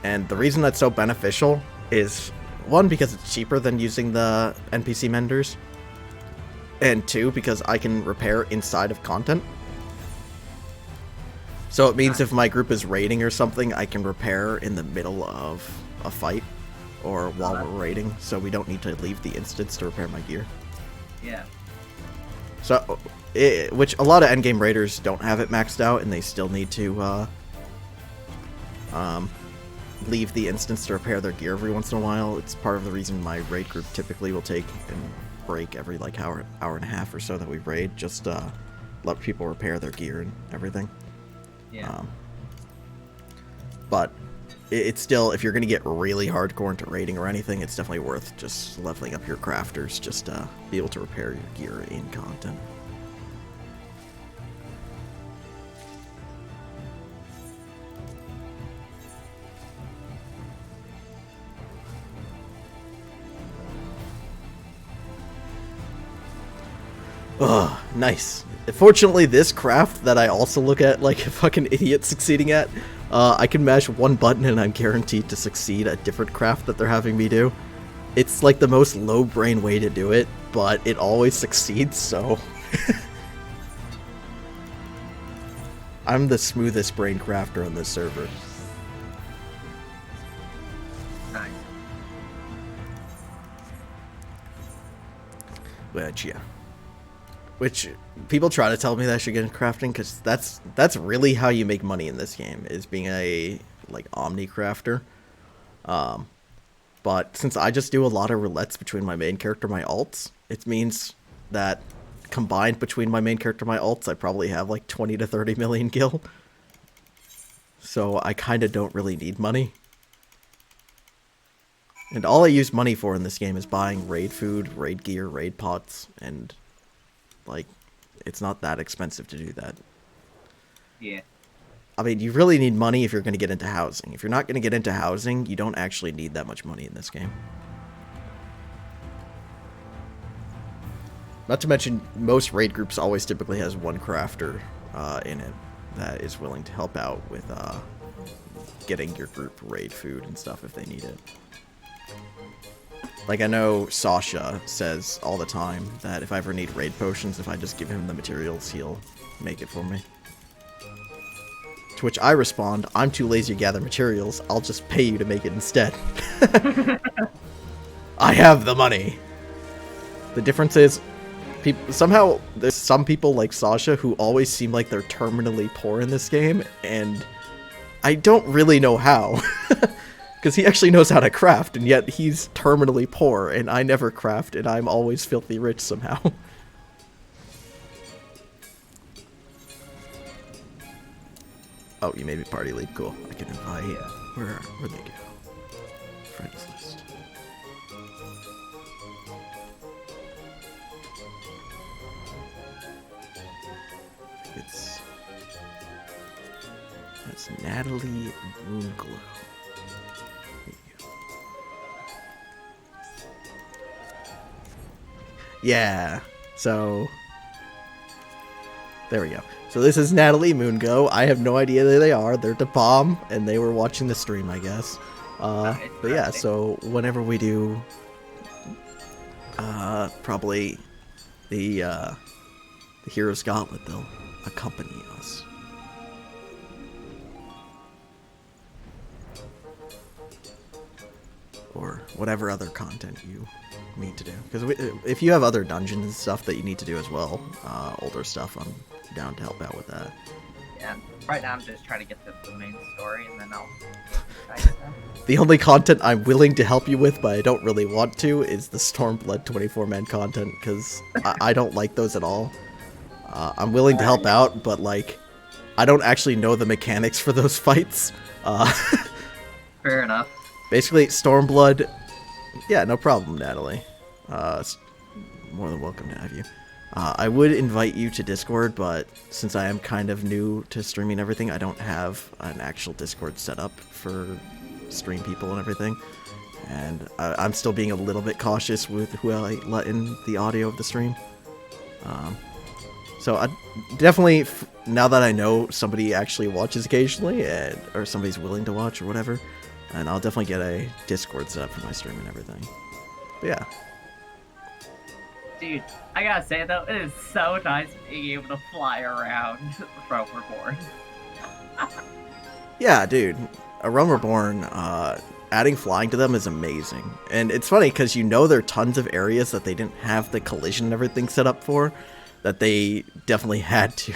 And the reason that's so beneficial is, 1, because it's cheaper than using the NPC menders. And 2, because I can repair inside of content. So it means if my group is raiding or something, I can repair in the middle of a fight. Or while we're raiding, so we don't need to leave the instance to repair my gear. Yeah. So, which a lot of endgame raiders don't have it maxed out, and they still need to leave the instance to repair their gear every once in a while. It's part of the reason my raid group typically will take and break every like hour and a half or so that we raid, just let people repair their gear and everything. Yeah. But it's still, if you're going to get really hardcore into raiding or anything, it's definitely worth just leveling up your crafters just to be able to repair your gear in content. Ugh, nice. Fortunately, this craft that I also look at like a fucking idiot succeeding at, I can mash one button and I'm guaranteed to succeed at different craft that they're having me do. It's like the most low brain way to do it, but it always succeeds, so... I'm the smoothest brain crafter on this server. Nice. Which, yeah. Which, people try to tell me that I should get into crafting, because that's really how you make money in this game, is being a, like, omni crafter. But since I just do a lot of roulettes between my main character and my alts, it means that combined between my main character and my alts, I probably have like 20 to 30 million gil. So I kind of don't really need money. And all I use money for in this game is buying raid food, raid gear, raid pots, and... like, it's not that expensive to do that. Yeah. I mean, you really need money if you're going to get into housing. If you're not going to get into housing, you don't actually need that much money in this game. Not to mention, most raid groups always typically has one crafter in it that is willing to help out with getting your group raid food and stuff if they need it. Like, I know Sasha says all the time that if I ever need raid potions, if I just give him the materials, he'll make it for me. To which I respond, I'm too lazy to gather materials, I'll just pay you to make it instead. I have the money! The difference is, somehow, there's some people like Sasha who always seem like they're terminally poor in this game, and I don't really know how. Because he actually knows how to craft, and yet he's terminally poor, and I never craft, and I'm always filthy rich somehow. Oh, you made me party lead. Cool. I can invite. Where'd they go? Friends list. It's Natalie Moonglow. Yeah, so there we go. So this is Natalie Moonglow. I have no idea who they are. They're Depom, and they were watching the stream, I guess. But yeah, so whenever we do, probably the Heroes Gauntlet, they'll accompany us. or whatever other content you need to do. Because if you have other dungeons and stuff that you need to do as well, older stuff, I'm down to help out with that. Yeah, right now I'm just trying to get the main story, and then I'll try to. The only content I'm willing to help you with, but I don't really want to, is the Stormblood 24-man content, because I don't like those at all. I'm willing to help out, but, like, I don't actually know the mechanics for those fights. Fair enough. Basically, Stormblood... Yeah, no problem, Natalie. More than welcome to have you. I would invite you to Discord, but since I am kind of new to streaming everything, I don't have an actual Discord set up for stream people and everything. And I'm still being a little bit cautious with who I let in the audio of the stream. So I definitely, now that I know somebody actually watches occasionally, or somebody's willing to watch or whatever, and I'll definitely get a Discord set up for my stream and everything. But yeah. Dude, I gotta say though, it is so nice being able to fly around from Reborn. Yeah, dude. A Realm Reborn, adding flying to them is amazing. And it's funny, because you know there are tons of areas that they didn't have the collision and everything set up for, that they definitely had to.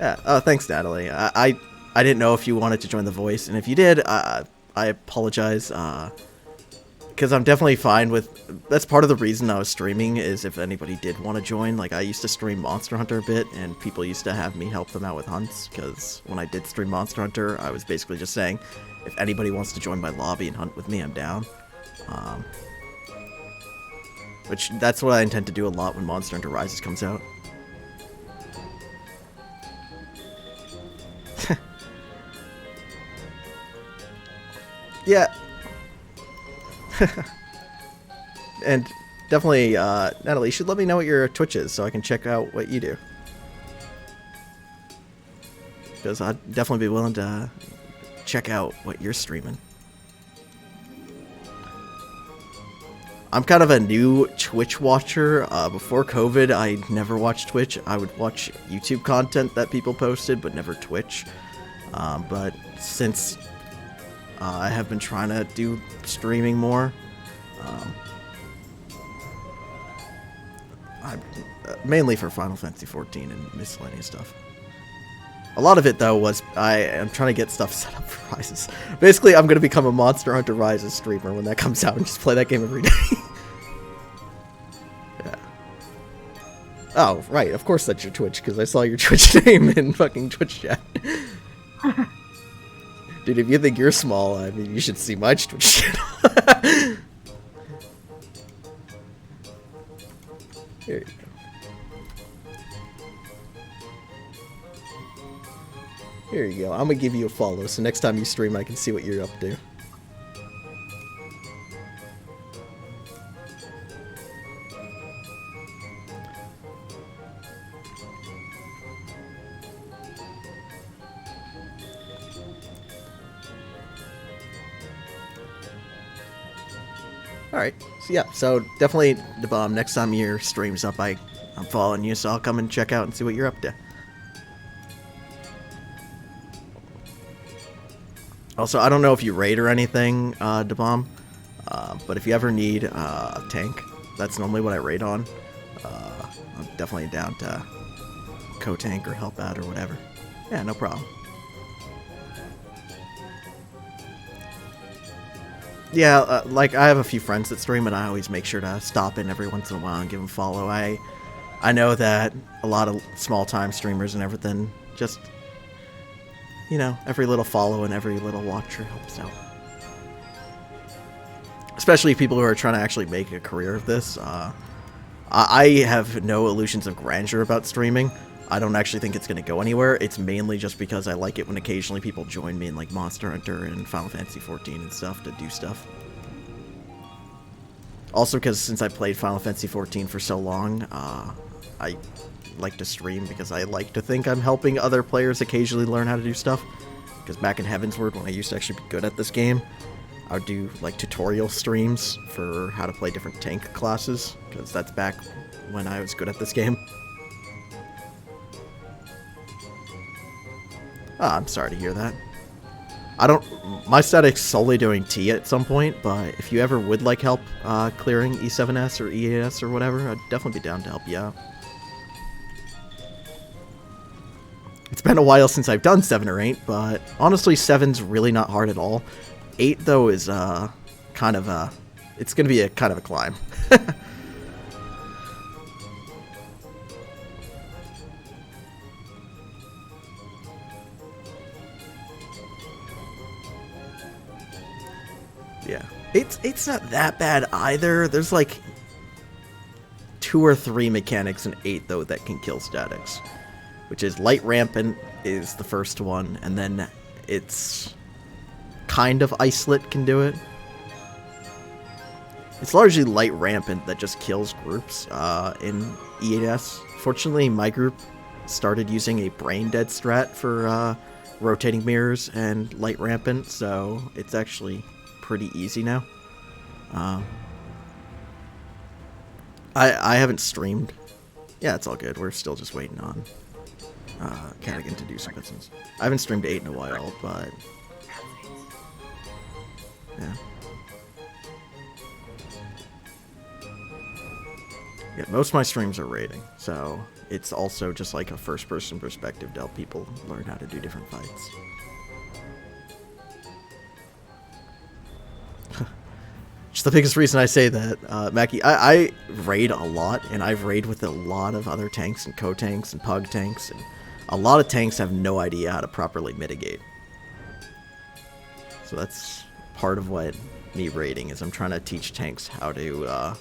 Yeah, oh, thanks, Natalie. I didn't know if you wanted to join the voice, and if you did, I apologize, because I'm definitely fine with... That's part of the reason I was streaming, is if anybody did want to join. Like, I used to stream Monster Hunter a bit, and people used to have me help them out with hunts, because when I did stream Monster Hunter, I was basically just saying, if anybody wants to join my lobby and hunt with me, I'm down. Which, that's what I intend to do a lot when Monster Hunter Rises comes out. Yeah. And definitely, Natalie, you should let me know what your Twitch is so I can check out what you do. Because I'd definitely be willing to check out what you're streaming. I'm kind of a new Twitch watcher. Before COVID, I never watched Twitch. I would watch YouTube content that people posted, but never Twitch. But since I have been trying to do streaming more, mainly for Final Fantasy XIV and miscellaneous stuff. A lot of it, though, was I am trying to get stuff set up for Rises. Basically, I'm going to become a Monster Hunter Rises streamer when that comes out and just play that game every day. Yeah. Oh, right. Of course that's your Twitch, because I saw your Twitch name in fucking Twitch chat. Dude, if you think you're small, I mean, you should see my Twitch channel. Here you go. Here you go. I'm gonna give you a follow, so next time you stream, I can see what you're up to. Alright, so yeah, so definitely, the bomb. Next time your stream's up, I'm following you, so I'll come and check out and see what you're up to. Also, I don't know if you raid or anything, DeBomb, but if you ever need a tank, that's normally what I raid on. I'm definitely down to co-tank or help out or whatever. Yeah, no problem. Yeah, like, I have a few friends that stream, and I always make sure to stop in every once in a while and give them a follow. I know that a lot of small-time streamers and everything just... You know, every little follow and every little watcher helps out. Especially people who are trying to actually make a career of this. I have no illusions of grandeur about streaming. I don't actually think it's going to go anywhere. It's mainly just because I like it when occasionally people join me in like Monster Hunter and Final Fantasy XIV and stuff to do stuff. Also because since I played Final Fantasy XIV for so long, I like to stream because I like to think I'm helping other players occasionally learn how to do stuff. Because back in Heavensward, when I used to actually be good at this game, I would do like tutorial streams for how to play different tank classes, because that's back when I was good at this game. I'm sorry to hear that. My static's solely doing T at some point, but if you ever would like help clearing E7S or E8S or whatever, I'd definitely be down to help you out. It's been a while since I've done 7 or 8, but honestly 7's really not hard at all. 8 though is kind of a... It's going to be a kind of a climb. Yeah. It's not that bad either. There's like 2 or 3 mechanics in 8 though that can kill statics. Which is Light Rampant is the first one, and then it's kind of Icelet can do it. It's largely Light Rampant that just kills groups in E8S. Fortunately, my group started using a Brain Dead strat for rotating mirrors and Light Rampant, so it's actually pretty easy now. I haven't streamed. Yeah, it's all good. We're still just waiting on Cadigan to do some business. I haven't streamed 8 in a while, but yeah. Yeah, most of my streams are raiding, so it's also just like a first-person perspective to help people learn how to do different fights. Just the biggest reason I say that, Mackie, I raid a lot, and I've raid with a lot of other tanks and co-tanks and pug tanks, and a lot of tanks have no idea how to properly mitigate. So that's part of what me raiding is. I'm trying to teach tanks how to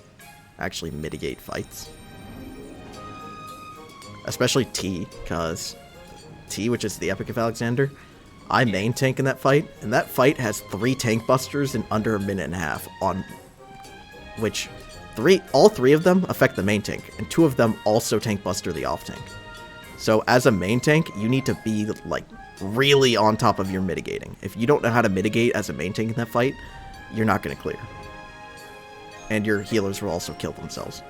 actually mitigate fights. Especially T, because T, which is the Epic of Alexander, I main tank in that fight, and that fight has 3 tank busters in under a minute and a half, on which all 3 of them affect the main tank, and 2 of them also tank buster the off tank. So as a main tank, you need to be like really on top of your mitigating. If you don't know how to mitigate as a main tank in that fight, you're not going to clear. And your healers will also kill themselves.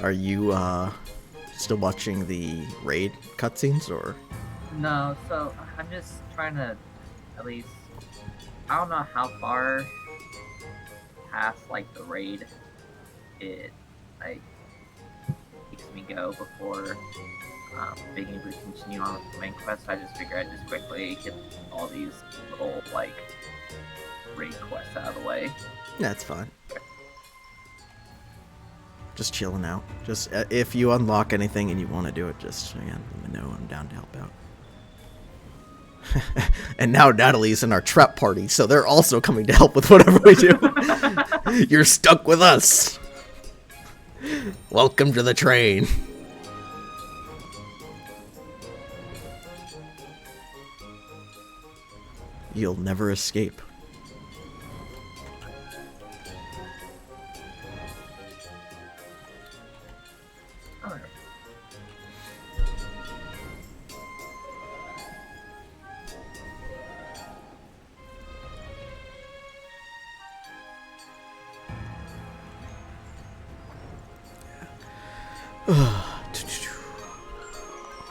Are you still watching the raid cutscenes, or? No, so I'm just trying to, at least, I don't know how far past like the raid it like makes me go before being able to continue on with the main quest. I just figured I'd just quickly get all these little like raid quests out of the way. Yeah, it's fine. Just chilling out. Just if you unlock anything and you want to do it, just again, let me know. I'm down to help out. And now Natalie's in our trap party, so they're also coming to help with whatever we do. You're stuck with us. Welcome to the train. You'll never escape.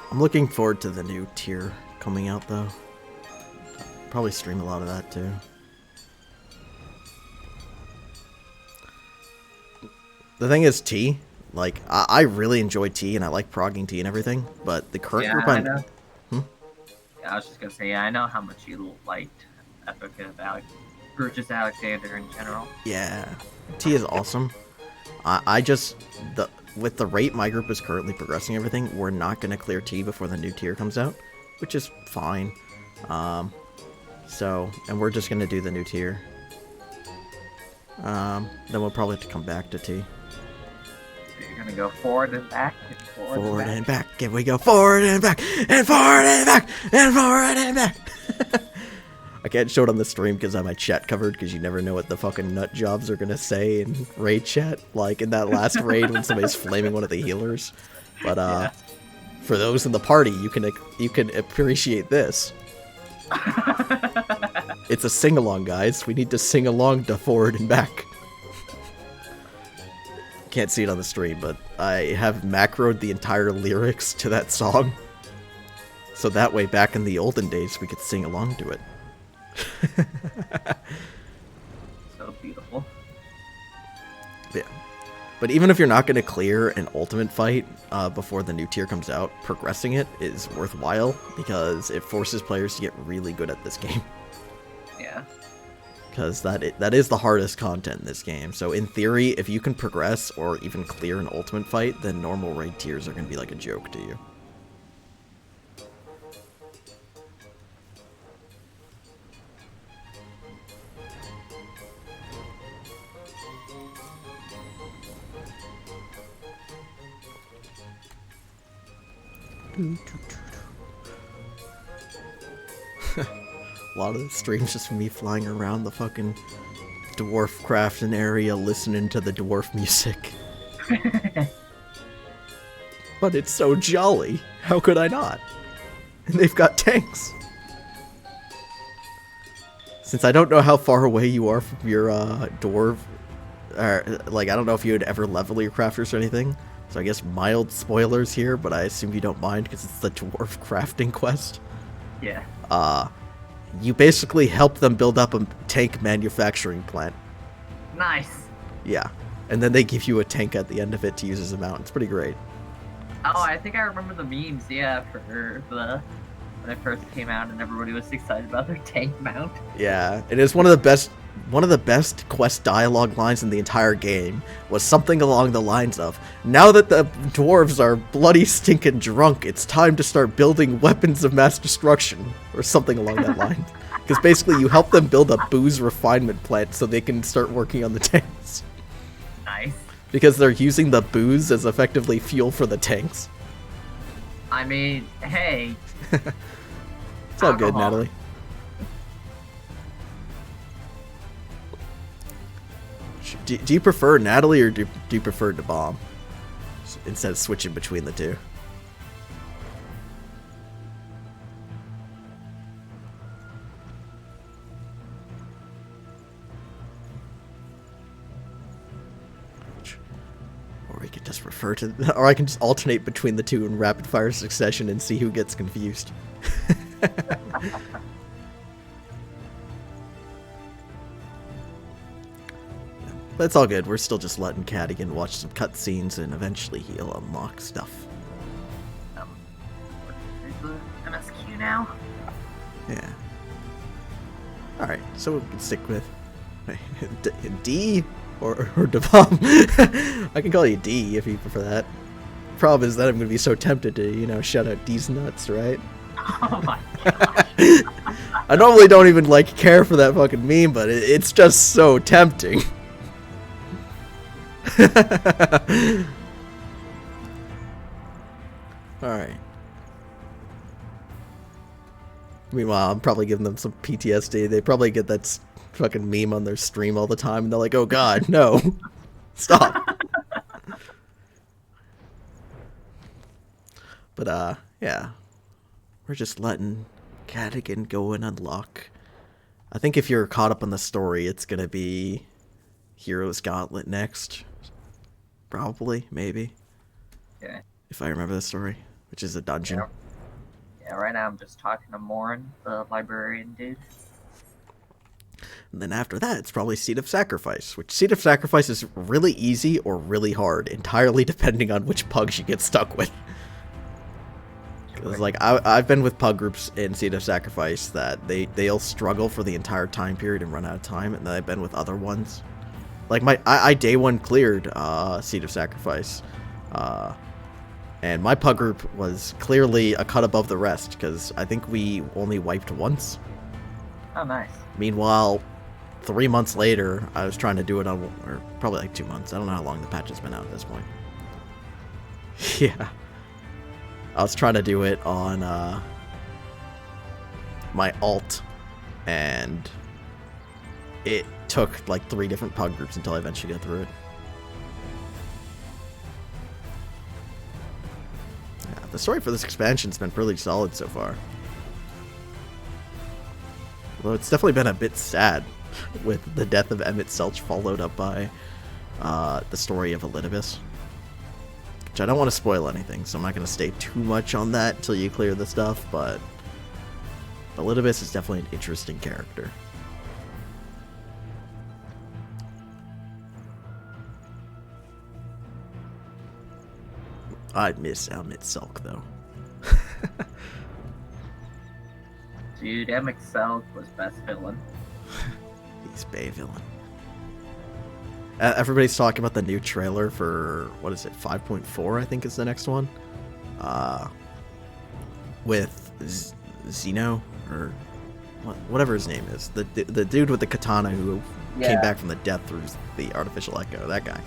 I'm looking forward to the new tier coming out, though. Probably stream a lot of that, too. The thing is, T, like, I really enjoy T, and I like progging T and everything, but the current group I know. Yeah, I was just gonna say, yeah, I know how much you liked Epic of Brutus Alexander in general. Yeah, T is awesome. With the rate my group is currently progressing everything, we're not going to clear T before the new tier comes out, which is fine. And we're just going to do the new tier. Then we'll probably have to come back to T. You're going to go forward and back, and forward and back. If we go forward and back, and forward and back, and forward and back. I can't show it on the stream because I have my chat covered, because you never know what the fucking nut jobs are gonna say in raid chat, like in that last raid when somebody's flaming one of the healers. But For those in the party, you can appreciate this. It's a sing-along, guys. We need to sing along to Forward and Back. Can't see it on the stream, but I have macroed the entire lyrics to that song. So that way, back in the olden days, we could sing along to it. So beautiful. Yeah. But even if you're not going to clear an ultimate fight before the new tier comes out, progressing it is worthwhile because it forces players to get really good at this game. Yeah. Because that is the hardest content in this game. So in theory, if you can progress or even clear an ultimate fight, then normal raid tiers are going to be like a joke to you. A lot of the streams just me flying around the fucking dwarf crafting area listening to the dwarf music. But it's so jolly. How could I not? And they've got tanks. Since I don't know how far away you are from your dwarf, like I don't know if you would ever level your crafters or anything. So I guess mild spoilers here, but I assume you don't mind because it's the dwarf crafting quest. Yeah. You basically help them build up a tank manufacturing plant. Nice. Yeah. And then they give you a tank at the end of it to use as a mount. It's pretty great. Oh, I think I remember the memes, yeah, for the when it first came out and everybody was excited about their tank mount. Yeah, it is one of the best quest dialogue lines in the entire game was something along the lines of, now that the dwarves are bloody stinking drunk, it's time to start building weapons of mass destruction, or something along that line. Because basically you help them build a booze refinement plant so they can start working on the tanks. Nice. Because they're using the booze as effectively fuel for the tanks. I mean, hey. It's all good, Alcohol. Natalie. Do you prefer Natalie or do you prefer to bomb instead of switching between the two? Or we could just refer to, or I can just alternate between the two in rapid fire succession and see who gets confused. But it's all good. We're still just letting Cadigan watch some cutscenes, and eventually he'll unlock stuff. There's the MSQ now. Yeah. Alright, so we can stick with D or Devon. I can call you D if you prefer that. Problem is that I'm going to be so tempted to, shout out D's nuts, right? Oh my gosh. I normally don't even, care for that fucking meme, but it's just so tempting. Alright. Meanwhile, I'm probably giving them some PTSD. They probably get that fucking meme on their stream all the time, and they're like, oh god, no. Stop. But, yeah. We're just letting Cadigan go and unlock. I think if you're caught up on the story, it's gonna be Heroes Gauntlet next. Probably, maybe. Okay. If I remember the story, which is a dungeon. Yeah, right now I'm just talking to Morin, the librarian dude. And then after that, it's probably Seed of Sacrifice, which Seed of Sacrifice is really easy or really hard, entirely depending on which pugs you get stuck with. Because, I've been with pug groups in Seed of Sacrifice that they'll struggle for the entire time period and run out of time, and then I've been with other ones. I day one cleared Seed of Sacrifice, and my pug group was clearly a cut above the rest, because I think we only wiped once. Oh, nice. Meanwhile, 3 months later, I was trying to do it on, or probably 2 months. I don't know how long the patch has been out at this point. Yeah. I was trying to do it on my alt, and it took 3 different pug groups until I eventually got through it. Yeah, the story for this expansion's been pretty solid so far. Although it's definitely been a bit sad with the death of Emmett Selch followed up by the story of Elidibus. Which I don't want to spoil anything, so I'm not going to stay too much on that until you clear the stuff, but Elidibus is definitely an interesting character. I'd miss Emmett Selch, though. Dude, Emmett Selch was best villain. He's Bay villain. Everybody's talking about the new trailer for, what is it, 5.4, I think is the next one. With Xeno, or whatever his name is. The dude with the katana who came back from the death through the artificial echo, that guy.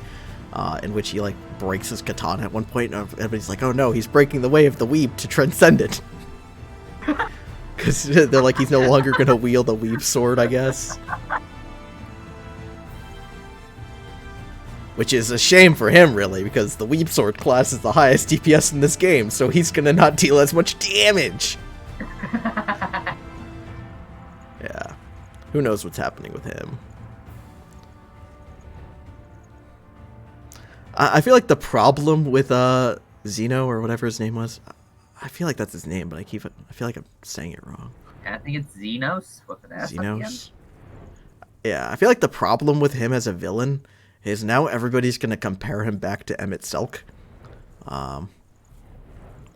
In which he, like, breaks his katana at one point, and everybody's like, oh no, he's breaking the way of the weeb to transcend it. Because they're like, he's no longer going to wield a weeb sword, I guess. Which is a shame for him, really, because the weeb sword class is the highest DPS in this game, so he's going to not deal as much damage. Yeah. Who knows what's happening with him. I feel like the problem with Xeno, or whatever his name was, I feel like that's his name, but I feel like I'm saying it wrong. I think it's Xenos with an S at the end. Xenos? Yeah, I feel like the problem with him as a villain is now everybody's going to compare him back to Emmett Selch.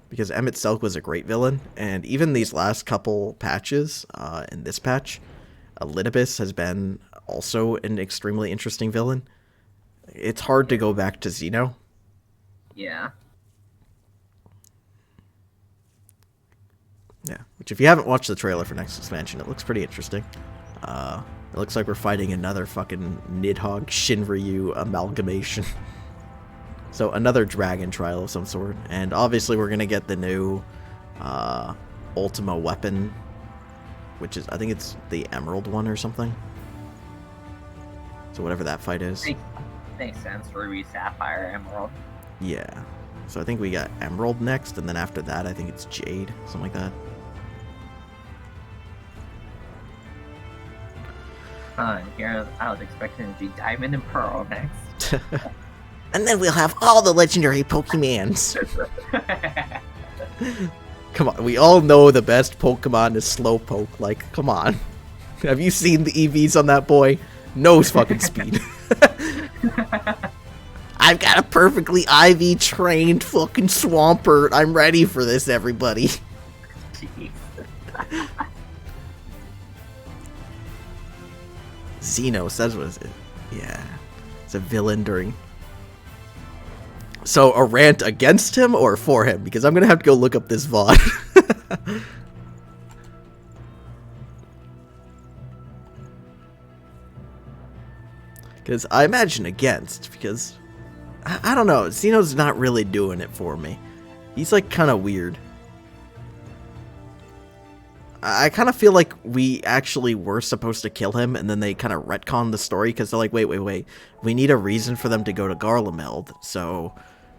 Because Emmett Selch was a great villain, and even these last couple patches, in this patch, Elidibus has been also an extremely interesting villain. It's hard to go back to Xeno. Yeah. Yeah, which if you haven't watched the trailer for next expansion, it looks pretty interesting. It looks like we're fighting another fucking Nidhogg Shinryu amalgamation. So another dragon trial of some sort. And obviously we're going to get the new Ultima weapon, which is, I think it's the Emerald one or something. So whatever that fight is. Makes sense. Ruby, Sapphire, Emerald. Yeah. So I think we got Emerald next, and then after that I think it's Jade, something like that. Here I was expecting it to be Diamond and Pearl next. And then we'll have all the legendary Pokemons. Come on, we all know the best Pokemon is Slowpoke. Like, come on. Have you seen the EVs on that boy? No fucking speed. I've got a perfectly IV trained fucking Swampert. I'm ready for this, everybody. Jeez. Xenos, that's what it is. Yeah. It's a villain during... So, a rant against him or for him? Because I'm gonna have to go look up this VOD. Because I imagine against, because... I don't know, Xeno's not really doing it for me. He's, like, kind of weird. I kind of feel like we actually were supposed to kill him, and then they kind of retconned the story, because they're like, wait, we need a reason for them to go to Garlemald, so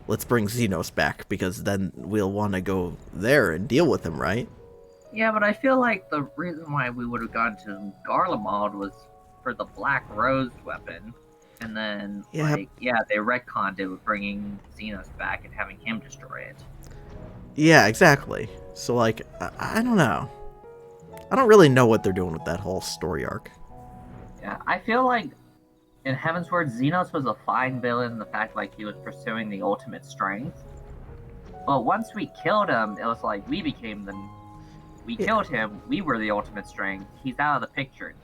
let's bring Xenos back, because then we'll want to go there and deal with him, right? Yeah, but I feel like the reason why we would have gone to Garlemald was for the Black Rose weapon, and then, they retconned it with bringing Xenos back and having him destroy it. Yeah, exactly. So, like, I don't know. I don't really know what they're doing with that whole story arc. Yeah, I feel like in Heavensward, Xenos was a fine villain in the fact like he was pursuing the ultimate strength. But once we killed him, it was like we became the... We killed him, we were the ultimate strength. He's out of the picture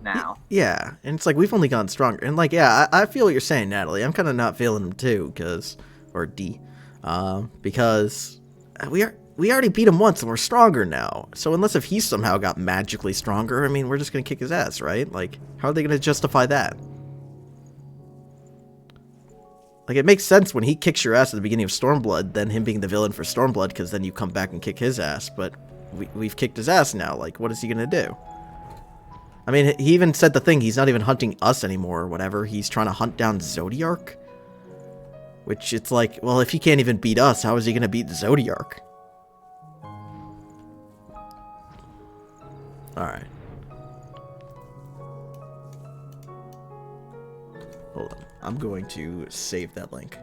now. Yeah, and it's like we've only gotten stronger. And like, yeah, I feel what you're saying, Natalie. I'm kind of not feeling him too, because... Or D. Because we already beat him once and we're stronger now. So unless if he somehow got magically stronger, I mean, we're just going to kick his ass, right? Like, how are they going to justify that? Like, it makes sense when he kicks your ass at the beginning of Stormblood, then him being the villain for Stormblood, because then you come back and kick his ass. But we've kicked his ass now. Like, what is he going to do? I mean, he even said the thing, he's not even hunting us anymore or whatever. He's trying to hunt down Zodiark. Which it's like, well, if he can't even beat us, how is he going to beat Zodiark? Alright. Hold on. I'm going to save that link.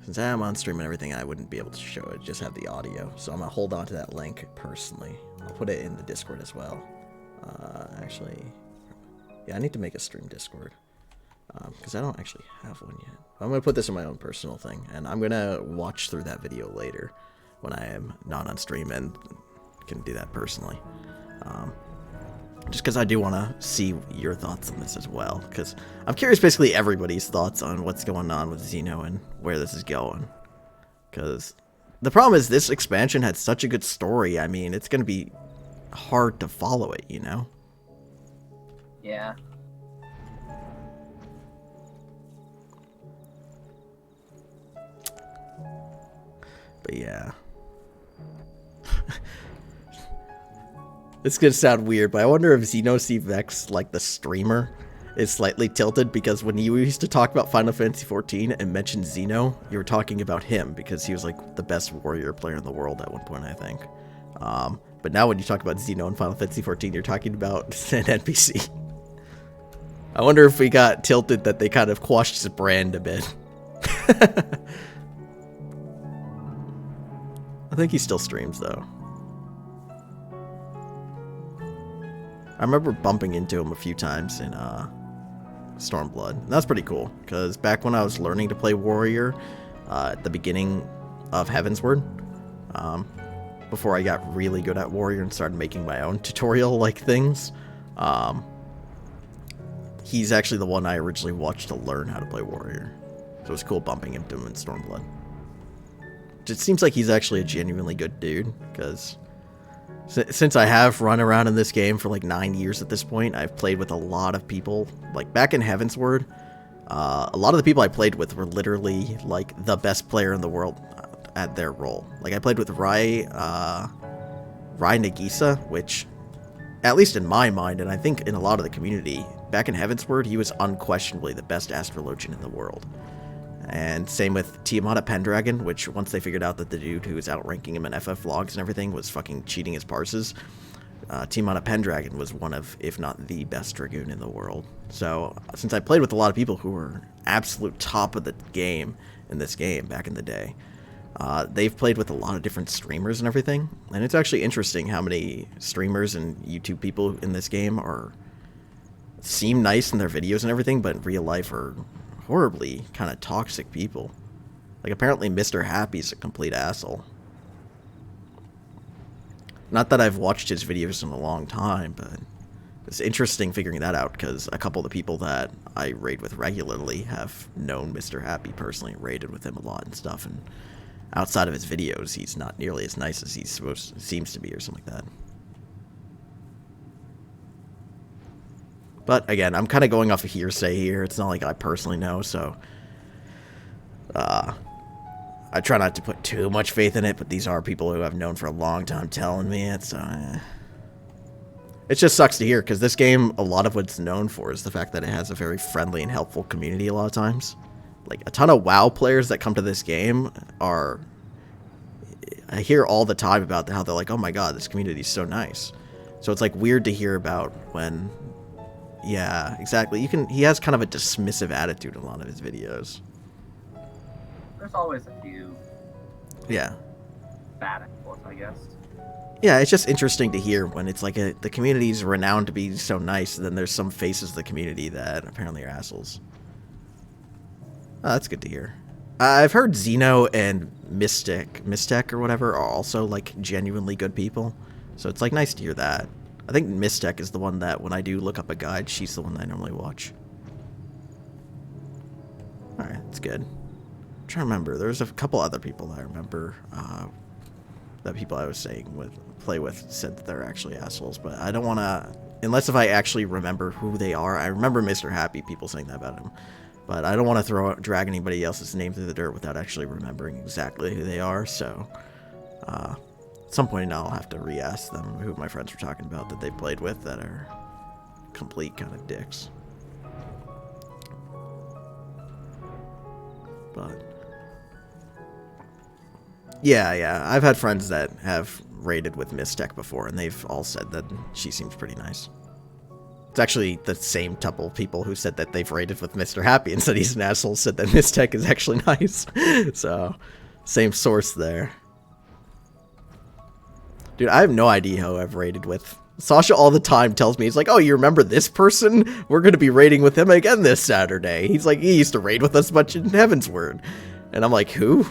Since I am on stream and everything, I wouldn't be able to show it, just have the audio. So I'm going to hold on to that link personally. I'll put it in the Discord as well. Actually, yeah, I need to make a stream Discord. Because I don't actually have one yet. I'm going to put this in my own personal thing, and I'm going to watch through that video later when I am not on stream and can do that personally. Just because I do want to see your thoughts on this as well, because I'm curious basically everybody's thoughts on what's going on with Xeno and where this is going. Because the problem is this expansion had such a good story, I mean, it's going to be hard to follow it, you know? Yeah. But yeah. It's gonna sound weird, but I wonder if Xeno Vex, like the streamer, is slightly tilted because when you used to talk about Final Fantasy XIV and mention Xeno, you were talking about him because he was like the best warrior player in the world at one point, I think. But now when you talk about Xeno in Final Fantasy XIV, you're talking about an NPC. I wonder if we got tilted that they kind of quashed his brand a bit. I think he still streams, though. I remember bumping into him a few times in Stormblood. And that's pretty cool, because back when I was learning to play Warrior, at the beginning of Heavensward, before I got really good at Warrior and started making my own tutorial-like things, he's actually the one I originally watched to learn how to play Warrior. So it was cool bumping into him in Stormblood. It seems like he's actually a genuinely good dude, because since I have run around in this game for like 9 years at this point, I've played with a lot of people. Like back in Heavensward, a lot of the people I played with were literally like the best player in the world at their role. Like I played with Rai Nagisa, which, at least in my mind, and I think in a lot of the community, back in Heavensward, he was unquestionably the best Astrologian in the world. And same with Tiamat Pendragon, which once they figured out that the dude who was outranking him in FF logs and everything was fucking cheating his parses, Tiamat Pendragon was one of, if not the best Dragoon in the world. So, since I played with a lot of people who were absolute top of the game in this game back in the day, they've played with a lot of different streamers and everything. And it's actually interesting how many streamers and YouTube people in this game seem nice in their videos and everything, but in real life are horribly kind of toxic people. Like apparently Mr. Happy's a complete asshole. Not that I've watched his videos in a long time, but it's interesting figuring that out because a couple of the people that I raid with regularly have known Mr. Happy personally, raided with him a lot and stuff, and outside of his videos he's not nearly as nice as he seems to be or something like that. But again, I'm kind of going off of hearsay here. It's not like I personally know, so I try not to put too much faith in it, but these are people who I've known for a long time telling me it, so it just sucks to hear, because this game, a lot of what it's known for is the fact that it has a very friendly and helpful community a lot of times. Like, a ton of WoW players that come to this game I hear all the time about how they're like, oh my god, this community is so nice. So it's like weird to hear about when... Yeah, exactly. He has kind of a dismissive attitude in a lot of his videos. There's always a few. Yeah. Bad apples, I guess. Yeah, it's just interesting to hear when it's like the community's renowned to be so nice, and then there's some faces of the community that apparently are assholes. Oh, that's good to hear. I've heard Xeno and Mystek or whatever are also like genuinely good people, so it's like nice to hear that. I think Mystek is the one that, when I do look up a guide, she's the one that I normally watch. Alright, that's good. I'm trying to remember. There's a couple other people that I remember, that people I was saying play with said that they're actually assholes, but I don't want to, unless if I actually remember who they are. I remember Mr. Happy, people saying that about him, but I don't want to drag anybody else's name through the dirt without actually remembering exactly who they are, so, at some point I'll have to re-ask them who my friends were talking about that they played with that are complete kind of dicks. But yeah, I've had friends that have raided with Mystech before, and they've all said that she seems pretty nice. It's actually the same couple people who said that they've raided with Mr. Happy and said he's an asshole, said that Mystech is actually nice. So, same source there. Dude, I have no idea who I've raided with. Sasha all the time tells me, he's like, oh, you remember this person? We're going to be raiding with him again this Saturday. He's like, he used to raid with us much in Heavensward. And I'm like, who?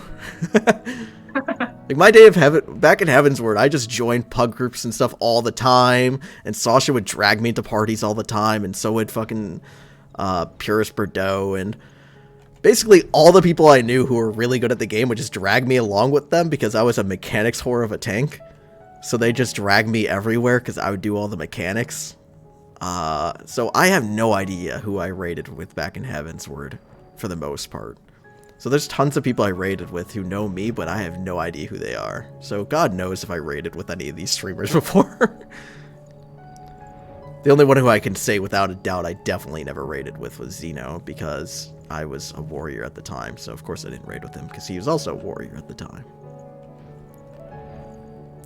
Like, my day of heaven, back in Heavensward, I just joined pug groups and stuff all the time, and Sasha would drag me into parties all the time, and so would fucking Purist Bordeaux, and basically all the people I knew who were really good at the game would just drag me along with them because I was a mechanics whore of a tank. So they just drag me everywhere because I would do all the mechanics. So I have no idea who I raided with back in Heavensward, for the most part. So there's tons of people I raided with who know me, but I have no idea who they are. So God knows if I raided with any of these streamers before. The only one who I can say without a doubt I definitely never raided with was Zeno, because I was a warrior at the time. So of course I didn't raid with him, because he was also a warrior at the time.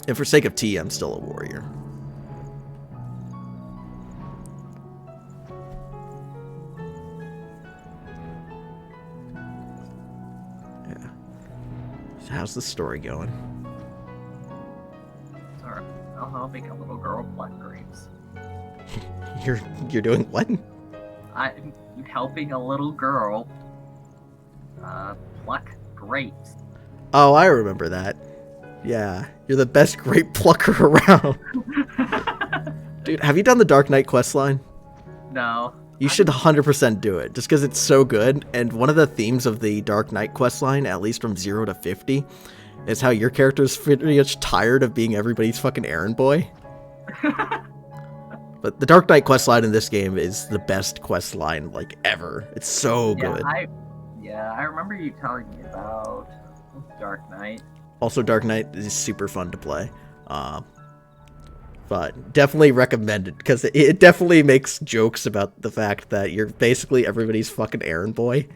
And for sake of tea, I'm still a warrior. Yeah. So how's the story going? Alright, I'm helping a little girl pluck grapes. You're doing what? I'm helping a little girl pluck grapes. Oh, I remember that. Yeah, you're the best grape plucker around. Dude, have you done the Dark Knight questline? No. You should 100% do it, just because it's so good. And one of the themes of the Dark Knight questline, at least from 0 to 50, is how your character's pretty much tired of being everybody's fucking errand boy. But the Dark Knight questline in this game is the best questline, like, ever. It's so good. I remember you telling me about Dark Knight. Also, Dark Knight is super fun to play. But definitely recommend it, because it definitely makes jokes about the fact that you're basically everybody's fucking errand boy.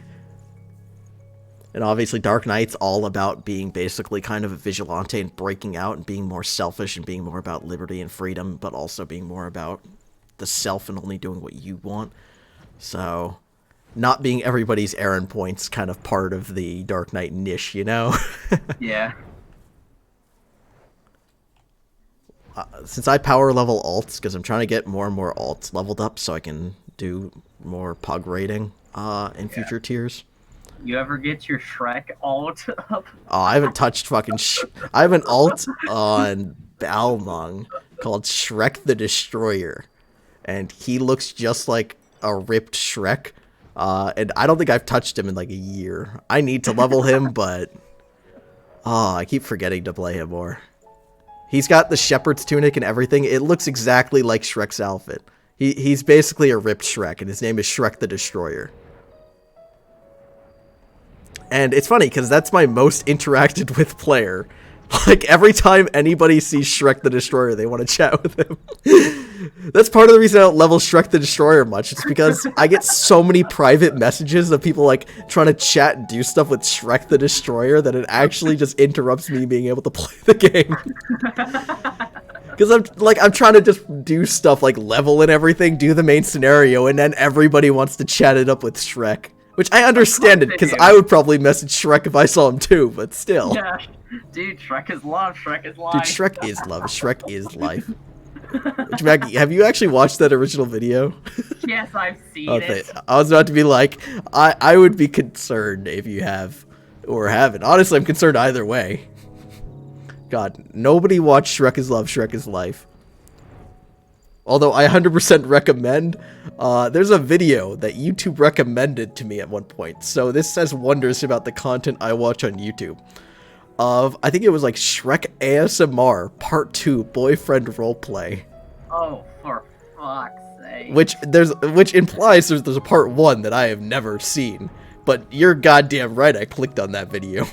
And obviously Dark Knight's all about being basically kind of a vigilante and breaking out and being more selfish and being more about liberty and freedom, but also being more about the self and only doing what you want. So, not being everybody's errand point's kind of part of the Dark Knight niche, you know? Yeah. Since I power level alts, because I'm trying to get more and more alts leveled up so I can do more pug raiding in future tiers. You ever get your Shrek alt up? Oh, I haven't touched fucking I have an alt on Balmung called Shrek the Destroyer. And he looks just like a ripped Shrek. And I don't think I've touched him in like a year. I need to level him, but I keep forgetting to play him more. He's got the shepherd's tunic and everything. It looks exactly like Shrek's outfit. He's basically a ripped Shrek, and his name is Shrek the Destroyer. And it's funny, because that's my most interacted with player. Like, every time anybody sees Shrek the Destroyer, they want to chat with him. That's part of the reason I don't level Shrek the Destroyer much. It's because I get so many private messages of people, like, trying to chat and do stuff with Shrek the Destroyer that it actually just interrupts me being able to play the game. Because I'm trying to just do stuff like level and everything, do the main scenario, and then everybody wants to chat it up with Shrek. Which I understand it, because I would probably message Shrek if I saw him too, but still. Yeah. Dude, Shrek is love, Shrek is life. Dude, Shrek is love, Shrek is life. Which, Maggie, have you actually watched that original video? Yes, I've seen it. I was about to be like, I would be concerned if you have or haven't. Honestly, I'm concerned either way. God, nobody watched Shrek is love, Shrek is life. Although I 100% recommend, there's a video that YouTube recommended to me at one point. So this says wonders about the content I watch on YouTube. I think it was like Shrek ASMR Part 2 Boyfriend Roleplay. Oh, for fuck's sake. Which implies there's a Part 1 that I have never seen. But you're goddamn right, I clicked on that video.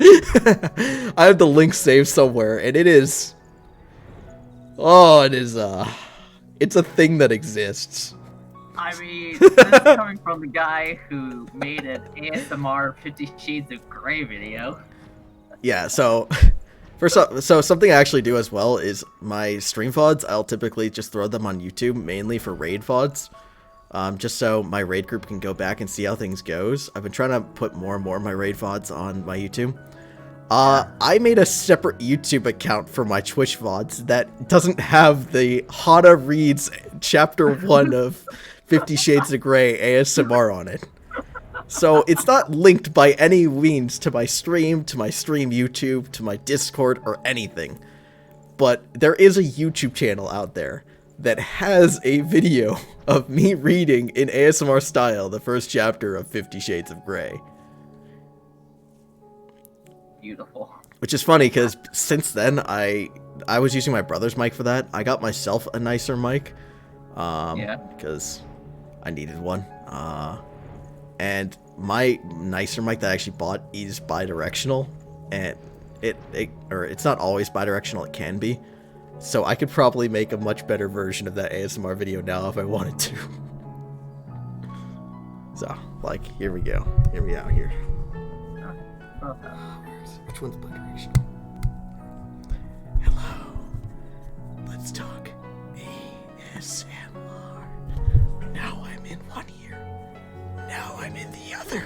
I have the link saved somewhere, and it is... Oh, it is, it's a thing that exists. I mean, this is coming from the guy who made an ASMR 50 Shades of Grey video. Yeah, so so something I actually do as well is my stream VODs, I'll typically just throw them on YouTube, mainly for raid VODs. Just so my raid group can go back and see how things goes. I've been trying to put more and more of my raid VODs on my YouTube. I made a separate YouTube account for my Twitch VODs that doesn't have the Hana Reads Chapter 1 of 50 Shades of Grey ASMR on it. So it's not linked by any means to my stream YouTube, to my Discord, or anything. But there is a YouTube channel out there that has a video of me reading in ASMR style the first chapter of 50 Shades of Grey. Beautiful. Which is funny, because since then, I was using my brother's mic for that. I got myself a nicer mic. Because I needed one. And my nicer mic that I actually bought is bidirectional. And it's not always bidirectional, it can be. So I could probably make a much better version of that ASMR video now if I wanted to. So, like, here we go. Here we are here. Which one's bidirectional? Hello. Let's talk ASMR. Now I'm in one ear. Now I'm in the other.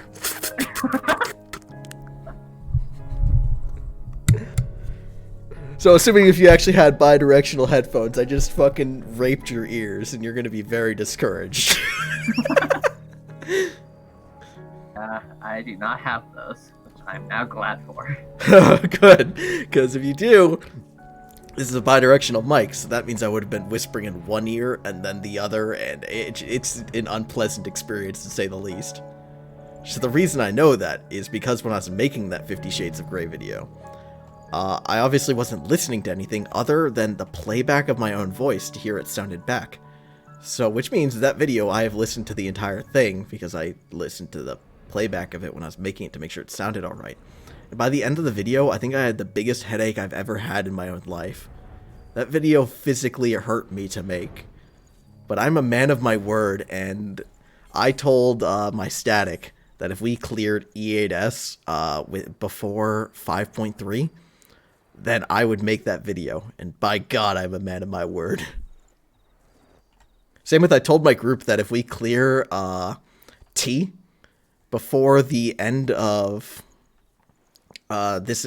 So assuming if you actually had bidirectional headphones, I just fucking raped your ears and you're gonna be very discouraged. I do not have those, which I'm now glad for. Good, because if you do, this is a bidirectional mic, so that means I would have been whispering in one ear and then the other, and it's an unpleasant experience to say the least. So the reason I know that is because when I was making that 50 Shades of Grey video, I obviously wasn't listening to anything other than the playback of my own voice to hear it sounded back. So, which means that video I have listened to the entire thing because I listened to the playback of it when I was making it to make sure it sounded alright. And by the end of the video, I think I had the biggest headache I've ever had in my own life. That video physically hurt me to make. But I'm a man of my word, and I told my static that if we cleared E8S before 5.3, then I would make that video. And by God, I'm a man of my word. Same with I told my group that if we clear T before the end of this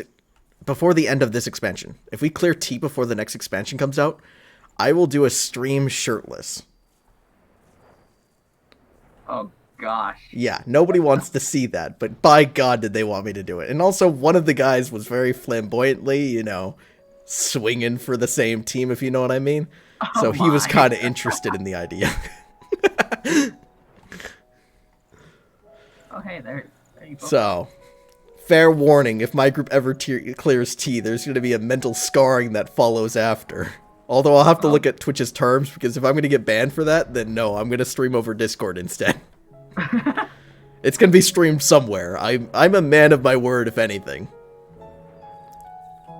expansion, if we clear T before the next expansion comes out, I will do a stream shirtless. Oh gosh. Yeah, nobody wants to see that, but by God did they want me to do it. And also, one of the guys was very flamboyantly, you know, swinging for the same team, if you know what I mean. Oh so he was my. kind of interested in the idea. Oh hey, there you go. So, fair warning, if my group ever clears T, there's going to be a mental scarring that follows after. Although I'll have to look at Twitch's terms, because if I'm going to get banned for that, then no, I'm going to stream over Discord instead. It's going to be streamed somewhere. I'm a man of my word, if anything.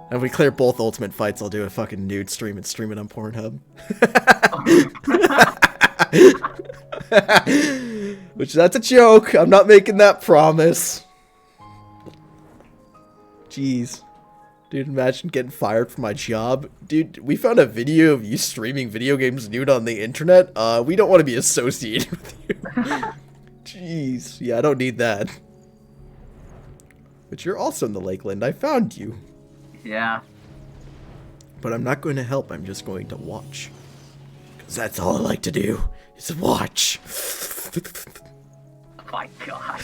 And if we clear both Ultimate Fights, I'll do a fucking nude stream and stream it on Pornhub. Which, that's a joke. I'm not making that promise. Jeez. Dude, imagine getting fired from my job. Dude, we found a video of you streaming video games nude on the internet. We don't want to be associated with you. Jeez. Yeah, I don't need that. But you're also in the Lakeland. I found you. Yeah. But I'm not going to help. I'm just going to watch. Because that's all I like to do, is watch. Oh my god.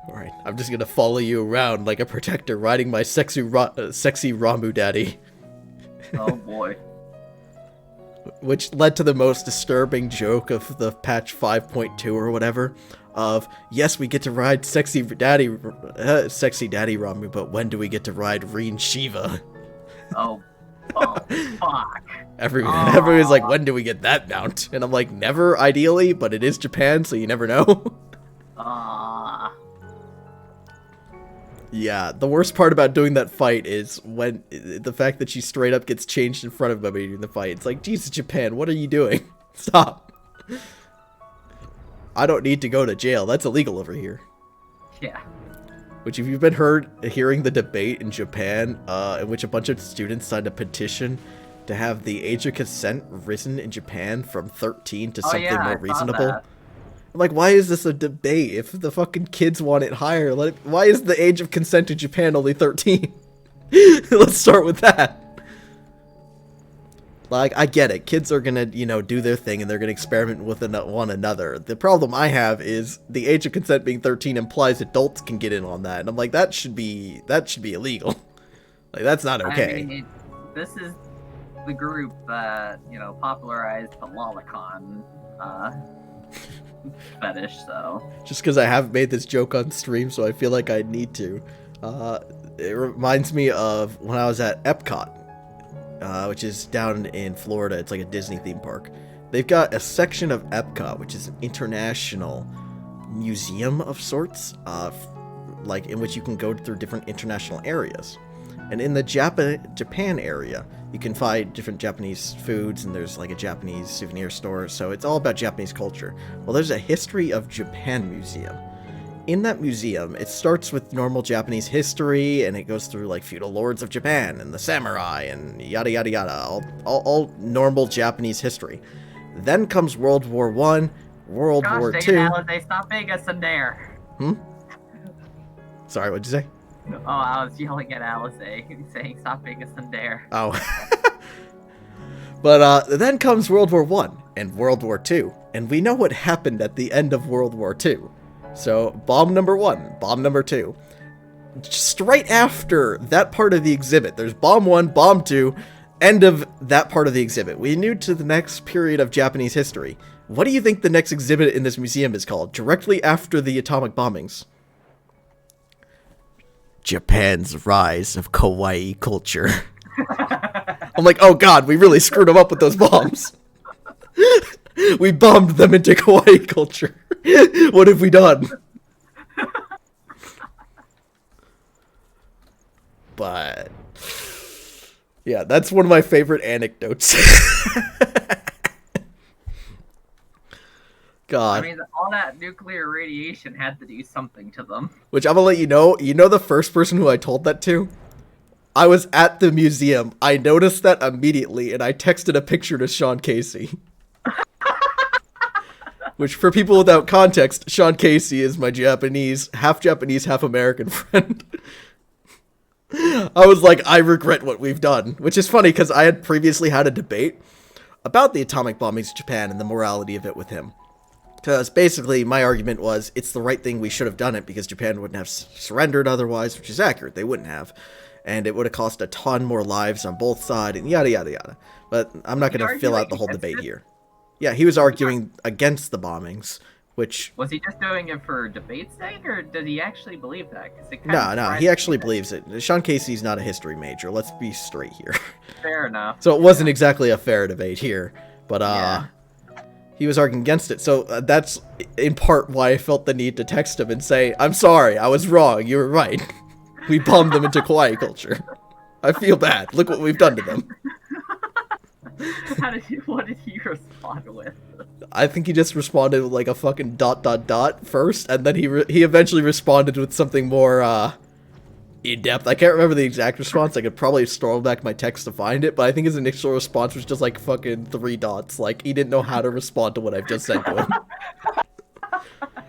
Alright, I'm just going to follow you around like a protector riding my sexy Ramu daddy. Oh boy. Which led to the most disturbing joke of the patch 5.2 or whatever. Of, yes, we get to ride sexy daddy Ramu, but when do we get to ride Reen Shiva? Oh fuck. Everyone's like, when do we get that mount? And I'm like, never, ideally, but it is Japan, so you never know. Yeah, the worst part about doing that fight is when the fact that she straight up gets changed in front of me during the fight. It's like, Jesus, Japan, what are you doing? Stop. I don't need to go to jail. That's illegal over here. Yeah. Which, if you've been hearing the debate in Japan, in which a bunch of students signed a petition to have the age of consent risen in Japan from 13 to something more reasonable. I'm like, why is this a debate? If the fucking kids want it higher, why is the age of consent in Japan only 13? Let's start with that. Like, I get it. Kids are gonna, do their thing and they're gonna experiment with one another. The problem I have is the age of consent being 13 implies adults can get in on that. And I'm like, that should be illegal. Like, that's not okay. I mean, this is the group that, popularized the lolicon, fetish, so. Just because I haven't made this joke on stream, so I feel like I need to. It reminds me of when I was at Epcot. Which is down in Florida. It's like a Disney theme park. They've got a section of Epcot, which is an international museum of sorts, like in which you can go through different international areas. And in the Japan area, you can find different Japanese foods, and there's like a Japanese souvenir store, so it's all about Japanese culture. Well, there's a History of Japan museum. In that museum, it starts with normal Japanese history, and it goes through like feudal lords of Japan and the samurai and yada yada yada, all normal Japanese history. Then comes World War I, World War II. They stop being a tsundere. Sorry, what'd you say? Oh, I was yelling at Alice, saying stop being a tsundere. Oh. But then comes World War I and World War II, and we know what happened at the end of World War II. So, bomb number 1, bomb number 2. Just right after that part of the exhibit, there's bomb 1, bomb 2, end of that part of the exhibit. We knew to the next period of Japanese history. What do you think the next exhibit in this museum is called? Directly after the atomic bombings. Japan's Rise of Kawaii Culture. I'm like, oh god, we really screwed them up with those bombs. We bombed them into kawaii culture. What have we done? But yeah, that's one of my favorite anecdotes. God. I mean, all that nuclear radiation had to do something to them. Which I'm gonna let you know the first person who I told that to? I was at the museum. I noticed that immediately, and I texted a picture to Sean Casey. Which, for people without context, Sean Casey is my half Japanese, half American friend. I was like, I regret what we've done. Which is funny, because I had previously had a debate about the atomic bombings of Japan and the morality of it with him. Because basically, my argument was, it's the right thing, we should have done it, because Japan wouldn't have surrendered otherwise, which is accurate, they wouldn't have. And it would have cost a ton more lives on both sides, and yada yada yada. But I'm not going to fill out the whole debate here. Yeah, he was arguing against the bombings, which... Was he just doing it for debate's sake, or did he actually believe that? No, he actually believes it. Sean Casey's not a history major, let's be straight here. Fair enough. So it wasn't exactly a fair debate here, but yeah. He was arguing against it, so that's in part why I felt the need to text him and say, I'm sorry, I was wrong, you were right. We bombed them into kawaii culture. I feel bad, look what we've done to them. What did he respond with? I think he just responded with like a fucking ... first, and then he eventually responded with something more in-depth. I can't remember the exact response. I could probably scroll back my text to find it, but I think his initial response was just like fucking 3 dots. Like, he didn't know how to respond to what I've just said to him.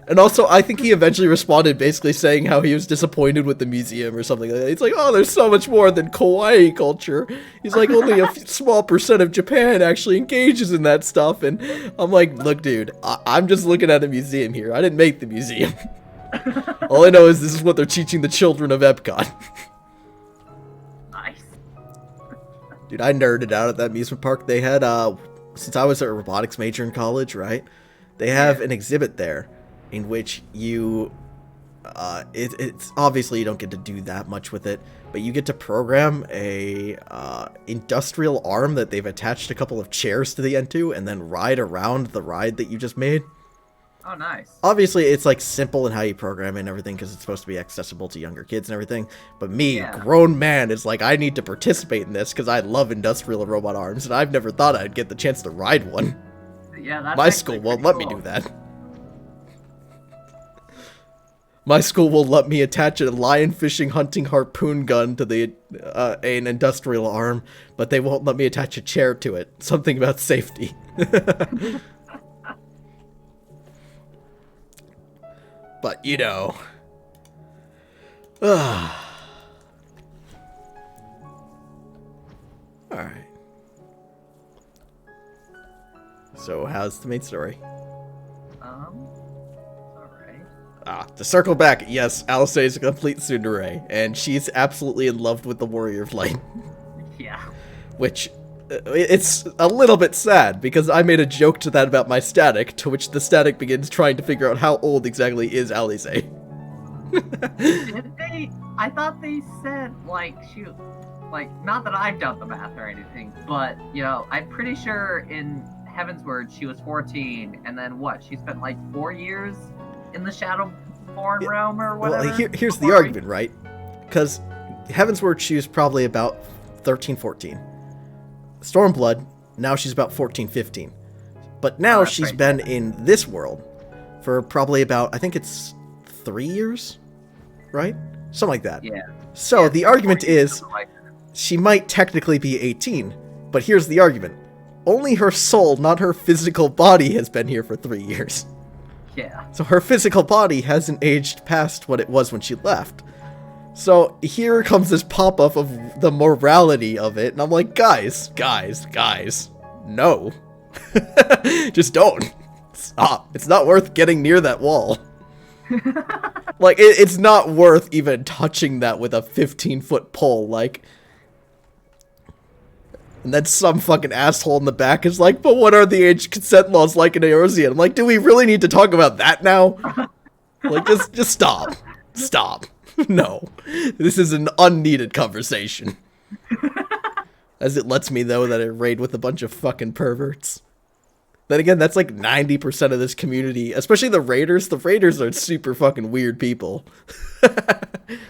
And also, I think he eventually responded basically saying how he was disappointed with the museum or something like that. He's like, oh, there's so much more than kawaii culture. He's like, only a small percent of Japan actually engages in that stuff. And I'm like, look, dude, I'm just looking at a museum here. I didn't make the museum. All I know is this is what they're teaching the children of Epcot. Nice. Dude, I nerded out at that amusement park. They had, since I was a robotics major in college, right? They have an exhibit there in which you, it's obviously you don't get to do that much with it, but you get to program a industrial arm that they've attached a couple of chairs to the end to, and then ride around the ride that you just made. Oh, nice. Obviously, it's like simple in how you program it and everything because it's supposed to be accessible to younger kids and everything. But me, Yeah. grown man, is like, I need to participate in this because I love industrial robot arms, and I've never thought I'd get the chance to ride one. Yeah, that's My actually school won't pretty let me cool. do that. My school will let me attach a lion fishing hunting harpoon gun to the an industrial arm, but they won't let me attach a chair to it. Something about safety. But, you know. Alright. So, how's the main story? Alright. To circle back, yes, Alice is a complete tsundere, and she's absolutely in love with the Warrior of Light. Yeah. Which, it's a little bit sad, because I made a joke to that about my static, to which the static begins trying to figure out how old exactly is Alice. Did they? I thought they said, like, shoot. Like, not that I've done the math or anything, but, you know, I'm pretty sure in Heavensward she was 14, and then what? She spent, like, 4 years in the Shadowborn realm or whatever? Well, here's the argument, right? Because Heavensward, she was probably about 13, 14. Stormblood, now she's about 14, 15. But now that's she's right. been in this world for probably about, I think it's 3 years, right? Something like that. Yeah. So Yeah, the argument 4 years, is like, she might technically be 18, but here's the argument. Only her soul, not her physical body, has been here for 3 years. yeah. So her physical body hasn't aged past what it was when she left. So here comes this pop-up of the morality of it, and I'm like, guys, no. Just don't. Stop. It's not worth getting near that wall. Like, it's not worth even touching that with a 15-foot pole, like... And then some fucking asshole in the back is like, but what are the age consent laws like in Eorzea? I'm like, do we really need to talk about that now? Like, just stop. Stop. No. This is an unneeded conversation. As it lets me know that I raid with a bunch of fucking perverts. Then again, that's like 90% of this community, especially the raiders. The raiders are super fucking weird people.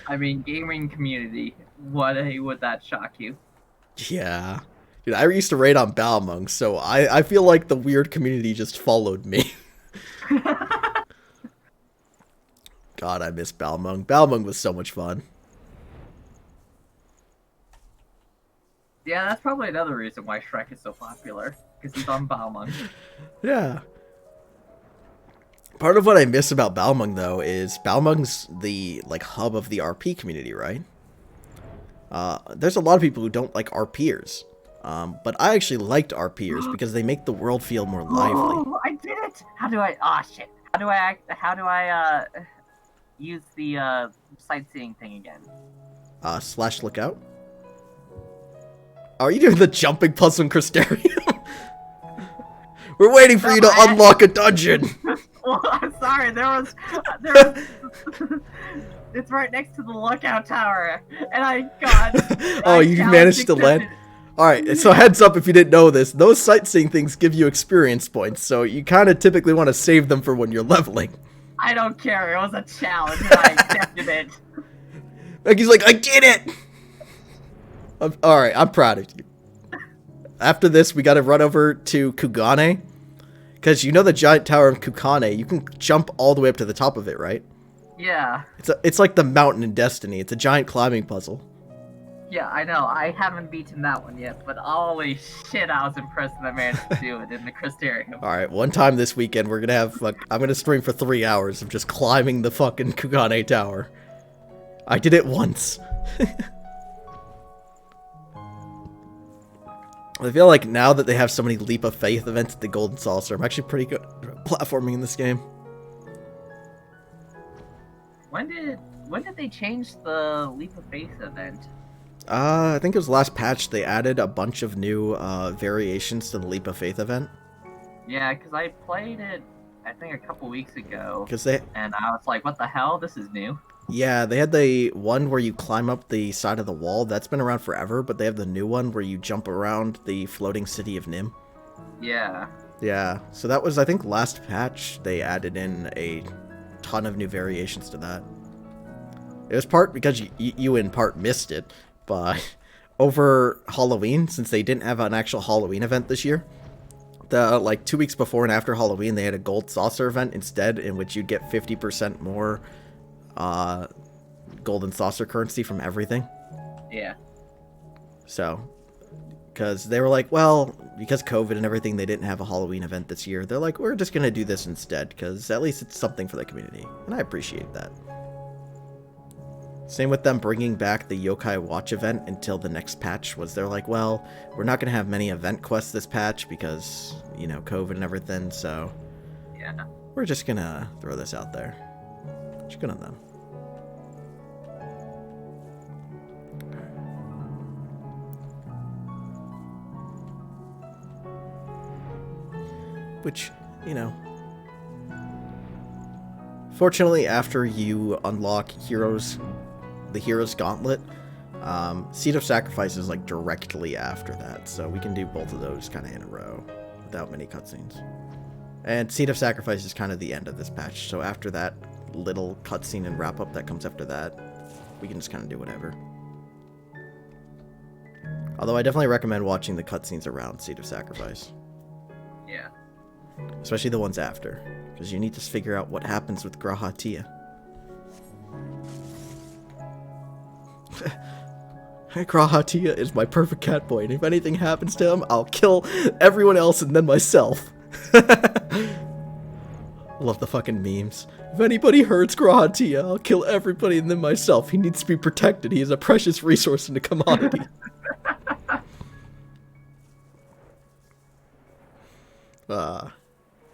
I mean, gaming community. Would that shock you? Yeah. Dude, I used to raid on Balmung, so I feel like the weird community just followed me. God, I miss Balmung. Balmung was so much fun. Yeah, that's probably another reason why Shrek is so popular. Because he's on Balmung. Yeah. Part of what I miss about Balmung, though, is Balmung's the, like, hub of the RP community, right? There's a lot of people who don't like RPers. But I actually liked RPers because they make the world feel more lively. Oh, I did it! How do I... Aw, shit. How do I use the, sightseeing thing again? Slash lookout? Are you doing the jumping puzzle in Crystarium? We're waiting for you to unlock a dungeon! Well, I'm sorry, there was... It's right next to the lookout tower, and I got... Oh, you managed to land? Alright, so heads up if you didn't know this, those sightseeing things give you experience points, so you kind of typically want to save them for when you're leveling. I don't care, it was a challenge, and I accepted it. Like, he's like, I did it! Alright, I'm proud of you. After this, we gotta run over to Kugane. Because you know the giant tower of Kugane, you can jump all the way up to the top of it, right? Yeah. It's like the mountain in Destiny. It's a giant climbing puzzle. Yeah, I know. I haven't beaten that one yet, but holy shit, I was impressed that I managed to do it in the Crystarium. Alright, one time this weekend, we're gonna have, I'm gonna stream for 3 hours of just climbing the fucking Kugane Tower. I did it once. I feel like now that they have so many Leap of Faith events at the Golden Saucer, I'm actually pretty good at platforming in this game. When did they change the Leap of Faith event? I think it was last patch they added a bunch of new variations to the Leap of Faith event. Yeah, because I played it, I think a couple weeks ago, And I was like, what the hell? This is new. Yeah, they had the one where you climb up the side of the wall. That's been around forever, but they have the new one where you jump around the floating city of Nim. Yeah. Yeah, so that was, I think, last patch they added in a ton of new variations to that. It was part because you in part missed it, but over Halloween, since they didn't have an actual Halloween event this year, like 2 weeks before and after Halloween, they had a gold saucer event instead, in which you'd get 50% more golden saucer currency from everything. Yeah. So, because they were like, well, because COVID and everything, they didn't have a Halloween event this year. They're like, we're just gonna do this instead, because at least it's something for the community, and I appreciate that. Same with them bringing back the Yokai Watch event until the next patch. Was they're like, well, we're not gonna have many event quests this patch because, you know, COVID and everything. So Yeah. we're just gonna throw this out there. Just good on them. Which, you know, fortunately, after you unlock the Hero's Gauntlet, Seed of Sacrifice is like directly after that, so we can do both of those kind of in a row without many cutscenes. And Seed of Sacrifice is kind of the end of this patch, so after that little cutscene and wrap up that comes after that, we can just kind of do whatever. Although I definitely recommend watching the cutscenes around Seed of Sacrifice. Yeah. Especially the ones after, because you need to figure out what happens with Grahatia. Grahatia is my perfect cat boy, and if anything happens to him, I'll kill everyone else and then myself. Love the fucking memes. If anybody hurts Grahatia, I'll kill everybody and then myself. He needs to be protected. He is a precious resource and a commodity.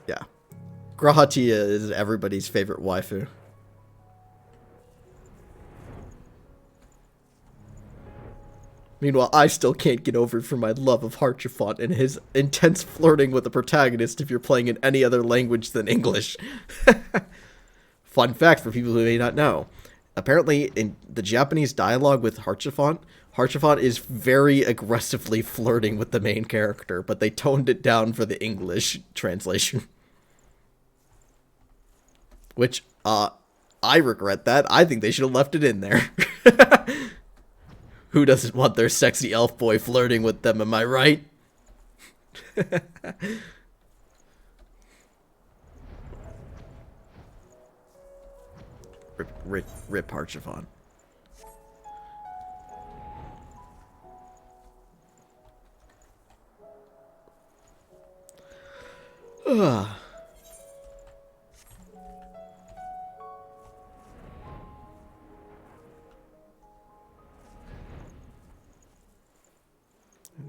Yeah. Grahatia is everybody's favorite waifu. Meanwhile, I still can't get over it for my love of Harchifont and his intense flirting with the protagonist if you're playing in any other language than English. Fun fact for people who may not know. Apparently, in the Japanese dialogue with Harchifont, Harchifont is very aggressively flirting with the main character, but they toned it down for the English translation. Which, I regret that. I think they should have left it in there. Who doesn't want their sexy elf boy flirting with them, am I right? Rip Harchifont.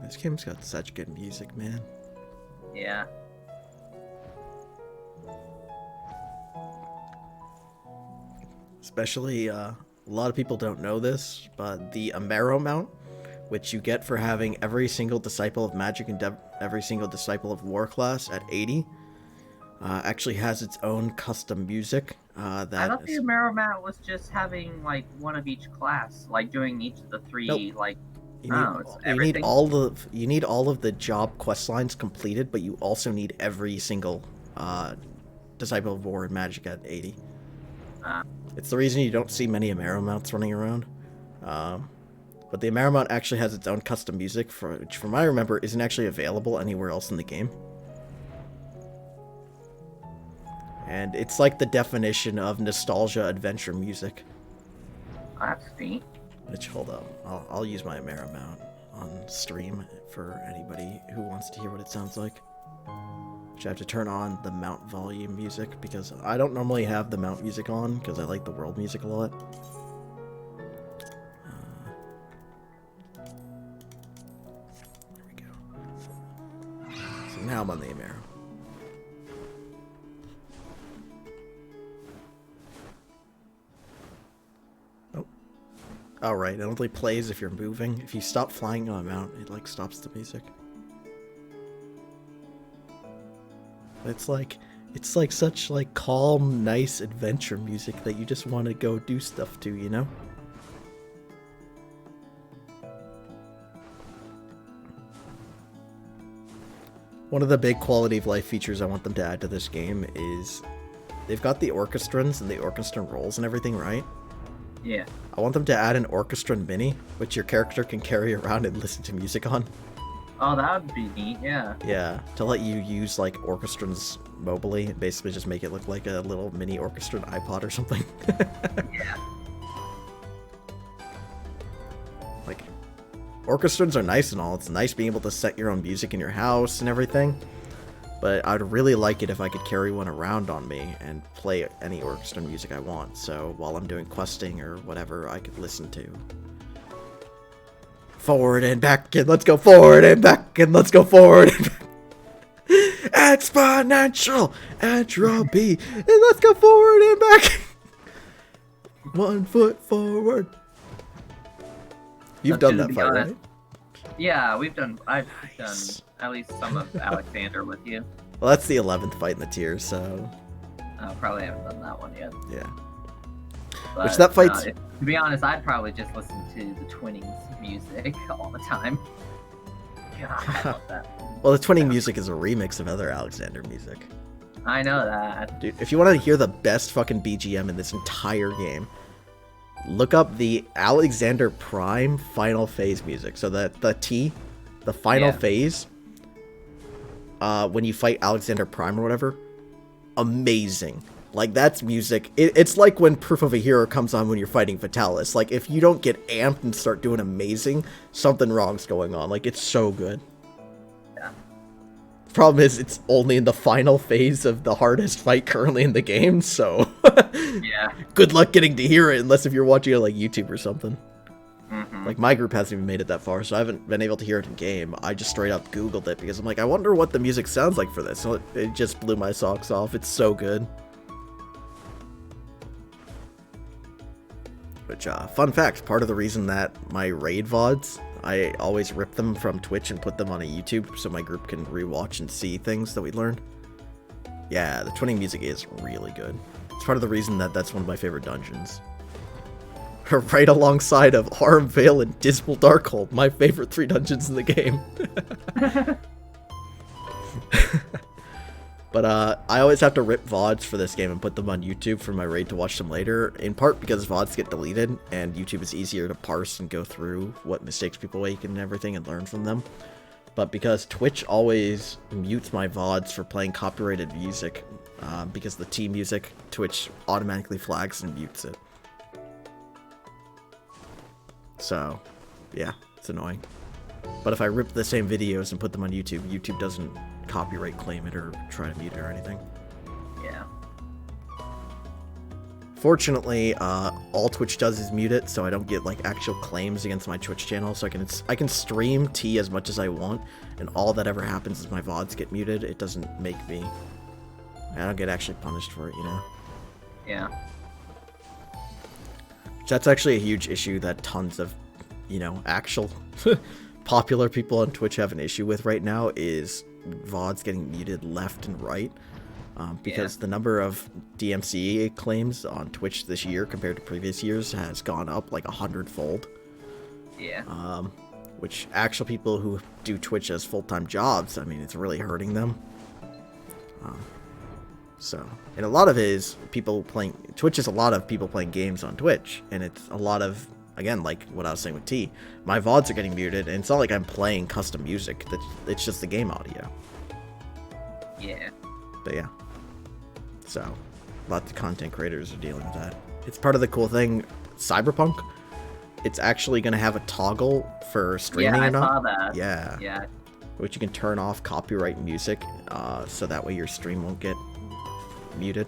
This game's got such good music, man. Yeah. Especially, a lot of people don't know this, but the Amaro mount, which you get for having every single Disciple of Magic and every single Disciple of War class at 80, actually has its own custom music. I thought the Amaro mount was just having, like, one of each class, like, doing each of the three, Nope. like... You need all of the job quest lines completed, but you also need every single Disciple of War and Magic at 80. It's the reason you don't see many Amaro mounts running around. But the Amaro mount actually has its own custom music, which from what I remember isn't actually available anywhere else in the game. And it's like the definition of nostalgia adventure music. That's neat. Which, hold up, I'll use my Amaro mount on stream for anybody who wants to hear what it sounds like. Which I have to turn on the mount volume music, because I don't normally have the mount music on, because I like the world music a lot. There we go. So now I'm on the Amaro. Oh, right, it only plays if you're moving. If you stop flying on a mount, it, like, stops the music. It's like such, like, calm, nice adventure music that you just want to go do stuff to, you know? One of the big quality of life features I want them to add to this game is they've got the orchestrons and the orchestron rolls and everything, right? Yeah. I want them to add an orchestron mini, which your character can carry around and listen to music on. Oh, that would be neat, yeah. Yeah, to let you use like orchestrons mobily, and basically just make it look like a little mini orchestron iPod or something. Yeah. Like, orchestrons are nice and all. It's nice being able to set your own music in your house and everything. But I'd really like it if I could carry one around on me and play any orchestron music I want. So while I'm doing questing or whatever, I could listen to. Forward and back and let's go forward and back and let's go forward and back. Exponential entropy and let's go forward and back. 1 foot forward. You've done that fight, right? Yeah, I've done Nice. at least some of Alexander with you. Well, that's the 11th fight in the tier, so Probably haven't done that one yet. yeah. But, Which that fight's... to be honest, I'd probably just listen to the Twinnings music all the time. God, I love that. Well, the Twinning music is a remix of other Alexander music. I know that. Dude, if you want to hear the best fucking BGM in this entire game, look up the Alexander Prime final phase music. So the final phase, when you fight Alexander Prime or whatever, amazing. Like, that's music. It's like when Proof of a Hero comes on when you're fighting Fatalis. Like, if you don't get amped and start doing amazing, something wrong's going on. Like, it's so good. Yeah. Problem is, it's only in the final phase of the hardest fight currently in the game, so... Yeah. Good luck getting to hear it, unless if you're watching it like YouTube or something. Mm-hmm. Like, my group hasn't even made it that far, so I haven't been able to hear it in game. I just straight up Googled it, because I'm like, I wonder what the music sounds like for this. So it just blew my socks off. It's so good. Which, fun fact, part of the reason that my raid VODs, I always rip them from Twitch and put them on a YouTube so my group can rewatch and see things that we learned. Yeah, the Twinning music is really good. It's part of the reason that that's one of my favorite dungeons. Right alongside of Harm Vale and Dismal Darkhold, my favorite 3 dungeons in the game. But I always have to rip VODs for this game and put them on YouTube for my raid to watch them later, in part because VODs get deleted, and YouTube is easier to parse and go through what mistakes people make and everything and learn from them. But because Twitch always mutes my VODs for playing copyrighted music, because the T music, Twitch automatically flags and mutes it. So, yeah, it's annoying. But if I rip the same videos and put them on YouTube, YouTube doesn't copyright claim it or try to mute it or anything. Yeah. Fortunately, all Twitch does is mute it, so I don't get like actual claims against my Twitch channel. So I can stream T as much as I want, and all that ever happens is my VODs get muted. It doesn't make me. I don't get actually punished for it, you know. Yeah. That's actually a huge issue that tons of, you know, actual popular people on Twitch have an issue with right now is VODs getting muted left and right. Because the number of DMCA claims on Twitch this year compared to previous years has gone up like 100-fold. Yeah. Which actual people who do Twitch as full-time jobs, I mean, it's really hurting them. And a lot of it is people playing... Twitch is a lot of people playing games on Twitch, and it's a lot of, again, like what I was saying with T, my VODs are getting muted, and it's not like I'm playing custom music, it's just the game audio. Yeah. But yeah. So, lots of content creators are dealing with that. It's part of the cool thing, Cyberpunk, it's actually going to have a toggle for streaming I or not. saw that. Yeah. Yeah. Which you can turn off copyright music, so that way your stream won't get muted.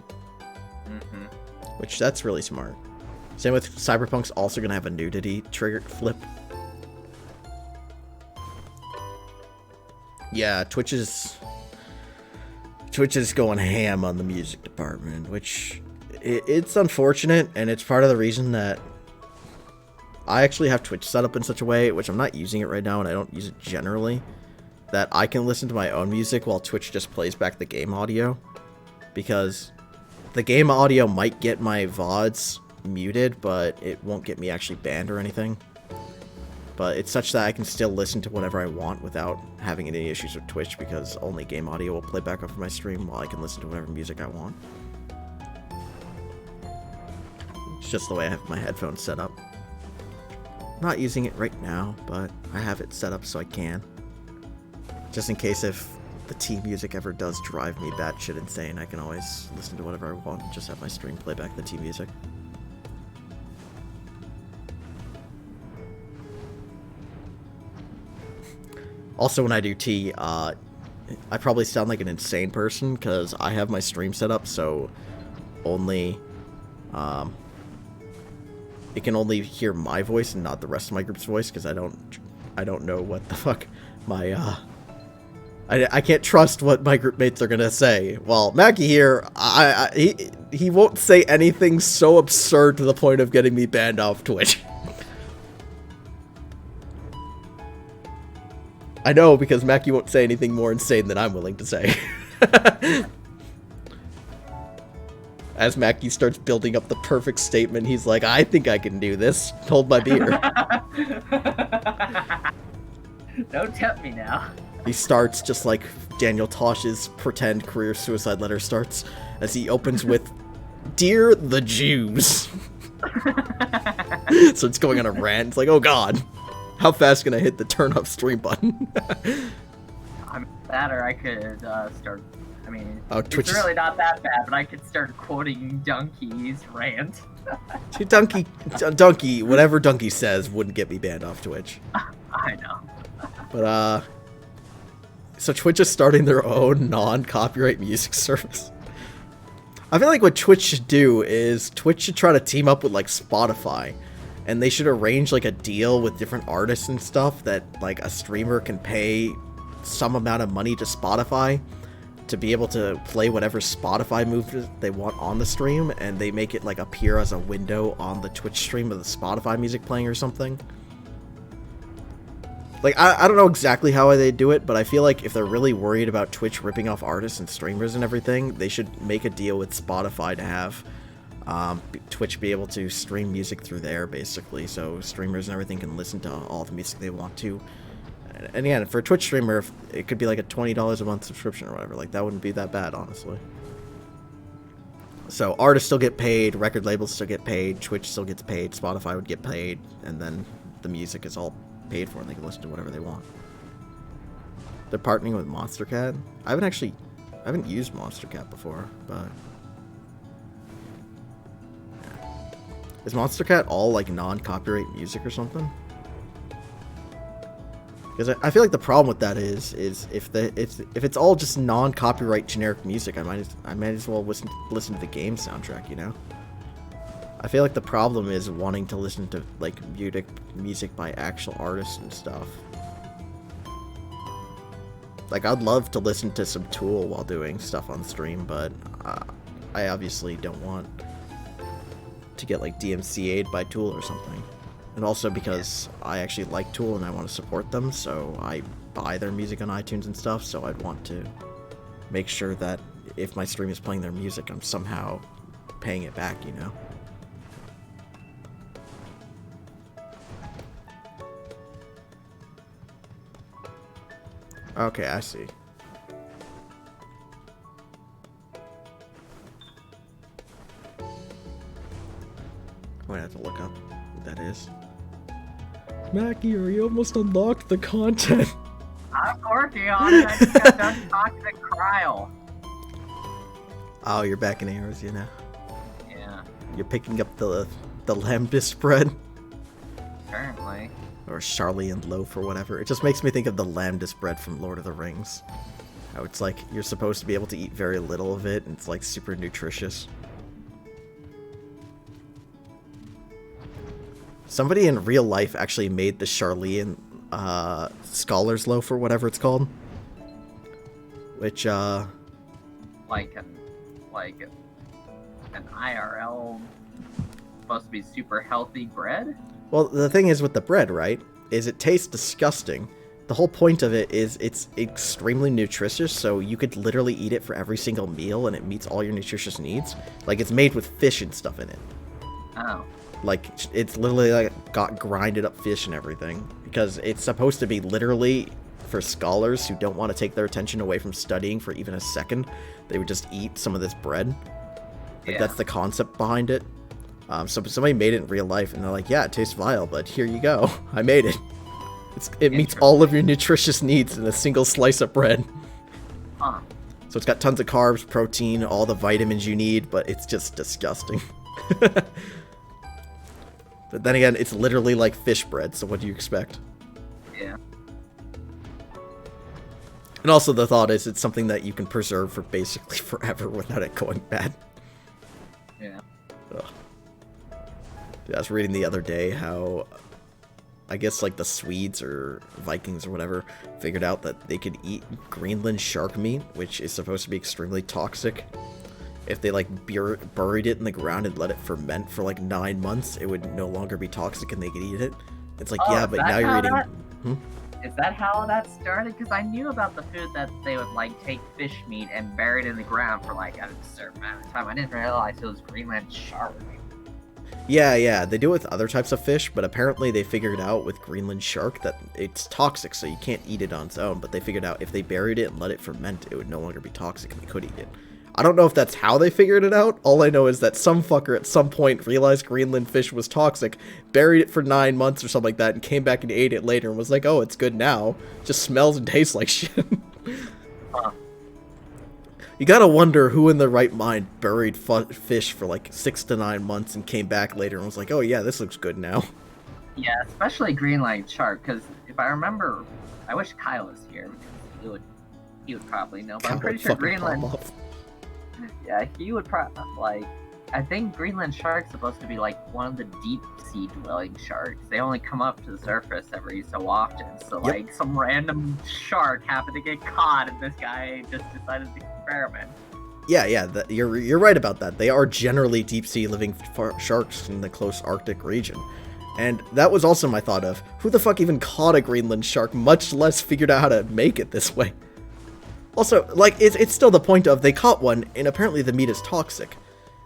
Mm-hmm. Which, that's really smart. Same with Cyberpunk's also going to have a nudity trigger flip. Yeah, Twitch is going ham on the music department, which it's unfortunate, and it's part of the reason that I actually have Twitch set up in such a way, which I'm not using it right now, and I don't use it generally, that I can listen to my own music while Twitch just plays back the game audio, because the game audio might get my VODs muted, but it won't get me actually banned or anything. But it's such that I can still listen to whatever I want without having any issues with Twitch, because only game audio will play back off of my stream while I can listen to whatever music I want. It's just the way I have my headphones set up. I'm not using it right now, but I have it set up so I can. Just in case if the T music ever does drive me batshit insane, I can always listen to whatever I want and just have my stream play back the T music. Also, when I do T, I probably sound like an insane person because I have my stream set up so only, it can only hear my voice and not the rest of my group's voice, because I don't know what the fuck my, I can't trust what my group mates are gonna say. Well, Mackie here, he won't say anything so absurd to the point of getting me banned off Twitch. I know, because Mackie won't say anything more insane than I'm willing to say. As Mackie starts building up the perfect statement, he's like, I think I can do this. Hold my beer. Don't tempt me now. He starts just like Daniel Tosh's pretend career suicide letter starts, as he opens with, Dear the Jews. So it's going on a rant. It's like, oh god. How fast can I hit the turn up stream button? I'm that, or I could start. I mean, Twitch it's really not that bad, but I could start quoting Donkey's rant. Donkey, whatever Donkey says wouldn't get me banned off Twitch. I know. But so Twitch is starting their own non-copyright music service. I feel like what Twitch should do is Twitch should try to team up with like Spotify. And they should arrange like a deal with different artists and stuff that like a streamer can pay some amount of money to Spotify to be able to play whatever Spotify movie they want on the stream, and they make it like appear as a window on the Twitch stream of the Spotify music playing or something. Like, I don't know exactly how they do it, but I feel like if they're really worried about Twitch ripping off artists and streamers and everything, they should make a deal with Spotify to have Twitch be able to stream music through there, basically, so streamers and everything can listen to all the music they want to. And again, for a Twitch streamer, it could be like a $20 a month subscription or whatever. Like, that wouldn't be that bad, honestly. So artists still get paid, record labels still get paid, Twitch still gets paid, Spotify would get paid, and then the music is all paid for and they can listen to whatever they want. They're partnering with Monstercat. I haven't used Monstercat before, but is Monstercat all like non-copyright music or something? Because I feel like the problem with that is if it's all just non-copyright generic music, I might as well listen to the game soundtrack, you know? I feel like the problem is wanting to listen to like music by actual artists and stuff. Like, I'd love to listen to some Tool while doing stuff on stream, but I obviously don't want to get like DMCA'd by Tool or something. And also because I actually like Tool and I want to support them, so I buy their music on iTunes and stuff, so I'd want to make sure that if my stream is playing their music, I'm somehow paying it back, you know? Okay, I see. I'm gonna have to look up what that is. Mackie, are you almost unlocked the content? I'm working on it. I just got done talking to Kryle. Oh, you're back in Arrows, you know. Yeah. You're picking up the lambda spread. Apparently. Or Charlie and Loaf or whatever. It just makes me think of the lambda spread from Lord of the Rings. How it's like you're supposed to be able to eat very little of it, and it's like super nutritious. Somebody in real life actually made the Charlean Scholar's Loaf or whatever it's called. Which, Like an IRL supposed to be super healthy bread? Well, the thing is with the bread, right, is it tastes disgusting. The whole point of it is it's extremely nutritious, so you could literally eat it for every single meal and it meets all your nutritious needs. Like, it's made with fish and stuff in it. Oh. Like, it's literally like got grinded up fish and everything. because it's supposed to be literally for scholars who don't want to take their attention away from studying for even a second. They would just eat some of this bread. Like, that's the concept behind it. So somebody made it in real life, and they're like, yeah, it tastes vile, but here you go. I made it. It meets all of your nutritious needs in a single slice of bread. Huh. So it's got tons of carbs, protein, all the vitamins you need, but it's just disgusting. But then again, it's literally like fish bread, so what do you expect? Yeah. And also the thought is it's something that you can preserve for basically forever without it going bad. Yeah. Ugh. Dude, I was reading the other day how, I guess like the Swedes or Vikings or whatever, figured out that they could eat Greenland shark meat, which is supposed to be extremely toxic. If they like buried it in the ground and let it ferment for like 9 months, it would no longer be toxic and they could eat it. It's like, yeah, but now you're eating... Is that how that started? Because I knew about the food that they would like take fish meat and bury it in the ground for like a certain amount of time. I didn't realize it was Greenland shark meat. Yeah, they do it with other types of fish, but apparently they figured out with Greenland shark that it's toxic, so you can't eat it on its own, but they figured out if they buried it and let it ferment, it would no longer be toxic and they could eat it. I don't know if that's how they figured it out. All I know is that some fucker at some point realized Greenland fish was toxic, buried it for 9 months or something like that, and came back and ate it later and was like, oh, it's good now. Just smells and tastes like shit. Huh. You gotta wonder who in their right mind buried fish for like 6 to 9 months and came back later and was like, oh yeah, this looks good now. Yeah, especially Greenland shark, because if I remember, I wish Kyle was here, because he would probably know, but I'm pretty sure Greenland... Yeah, he would probably, like, I think Greenland shark's supposed to be, like, one of the deep-sea dwelling sharks. They only come up to the surface every so often, so, like, some random shark happened to get caught, and this guy just decided to experiment. Yeah, you're right about that. They are generally deep-sea living sharks in the close Arctic region. And that was also my thought of, who the fuck even caught a Greenland shark, much less figured out how to make it this way? Also, like, it's still the point of they caught one, and apparently the meat is toxic.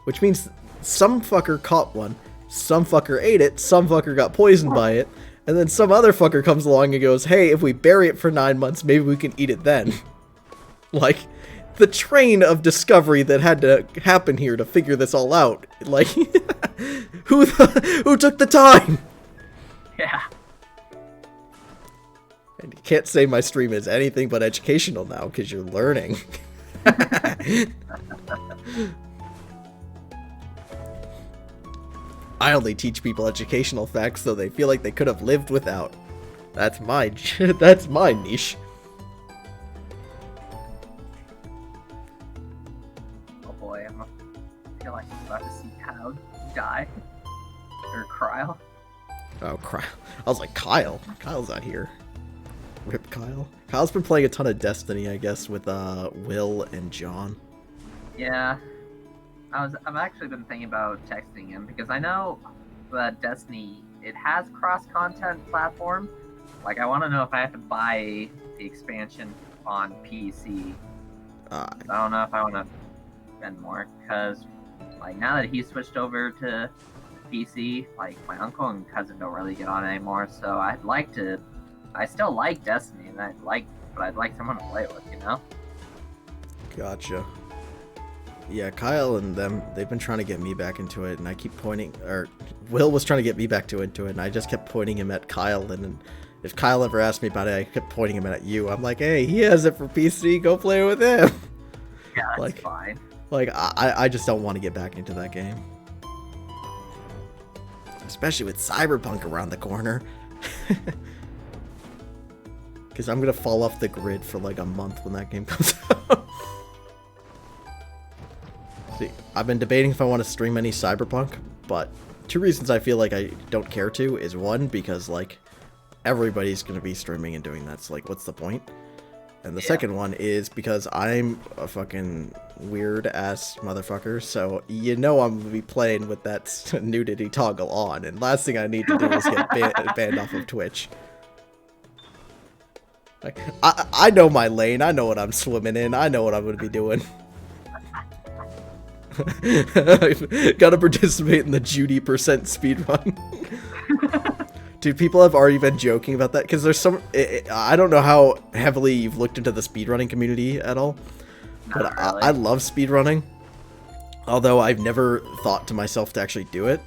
Which means some fucker caught one, some fucker ate it, some fucker got poisoned by it, and then some other fucker comes along and goes, hey, if we bury it for 9 months, maybe we can eat it then. Like, the train of discovery that had to happen here to figure this all out. Like, who took the time? Yeah. And you can't say my stream is anything but educational now, because you're learning. I only teach people educational facts so they feel like they could have lived without. That's my niche. Oh boy, I feel like I'm about to see Kyle die. Or Kyle. Oh, Kyle. I was like, Kyle? Kyle's not here. Rip Kyle. Kyle's been playing a ton of Destiny, I guess, with Will and John. Yeah. I've actually been thinking about texting him because I know that Destiny, it has cross-content platform. Like, I want to know if I have to buy the expansion on PC. I don't know if I want to spend more because, like, now that he's switched over to PC, like, my uncle and cousin don't really get on anymore, so I'd like to... I still like Destiny, and but I'd like someone to play with, you know? Gotcha. Yeah, Kyle and them, they've been trying to get me back into it, and I keep pointing, or Will was trying to get me back into it, and I just kept pointing him at Kyle, and if Kyle ever asked me about it, I kept pointing him at you. I'm like, hey, he has it for PC, go play with him. Yeah, that's like, fine. Like, I just don't want to get back into that game. Especially with Cyberpunk around the corner. Because I'm going to fall off the grid for like a month when that game comes out. See, I've been debating if I want to stream any Cyberpunk, but 2 reasons I feel like I don't care to is 1, because like everybody's going to be streaming and doing that, so like what's the point? And the second one is because I'm a fucking weird ass motherfucker, so you know I'm going to be playing with that nudity toggle on, and last thing I need to do is get banned off of Twitch. Like, I know my lane, I know what I'm swimming in, I know what I'm going to be doing. Gotta participate in the Judy% speedrun. Dude, people have already been joking about that because there's some. I don't know how heavily you've looked into the speedrunning community at all, but Not really. I love speedrunning. Although I've never thought to myself to actually do it.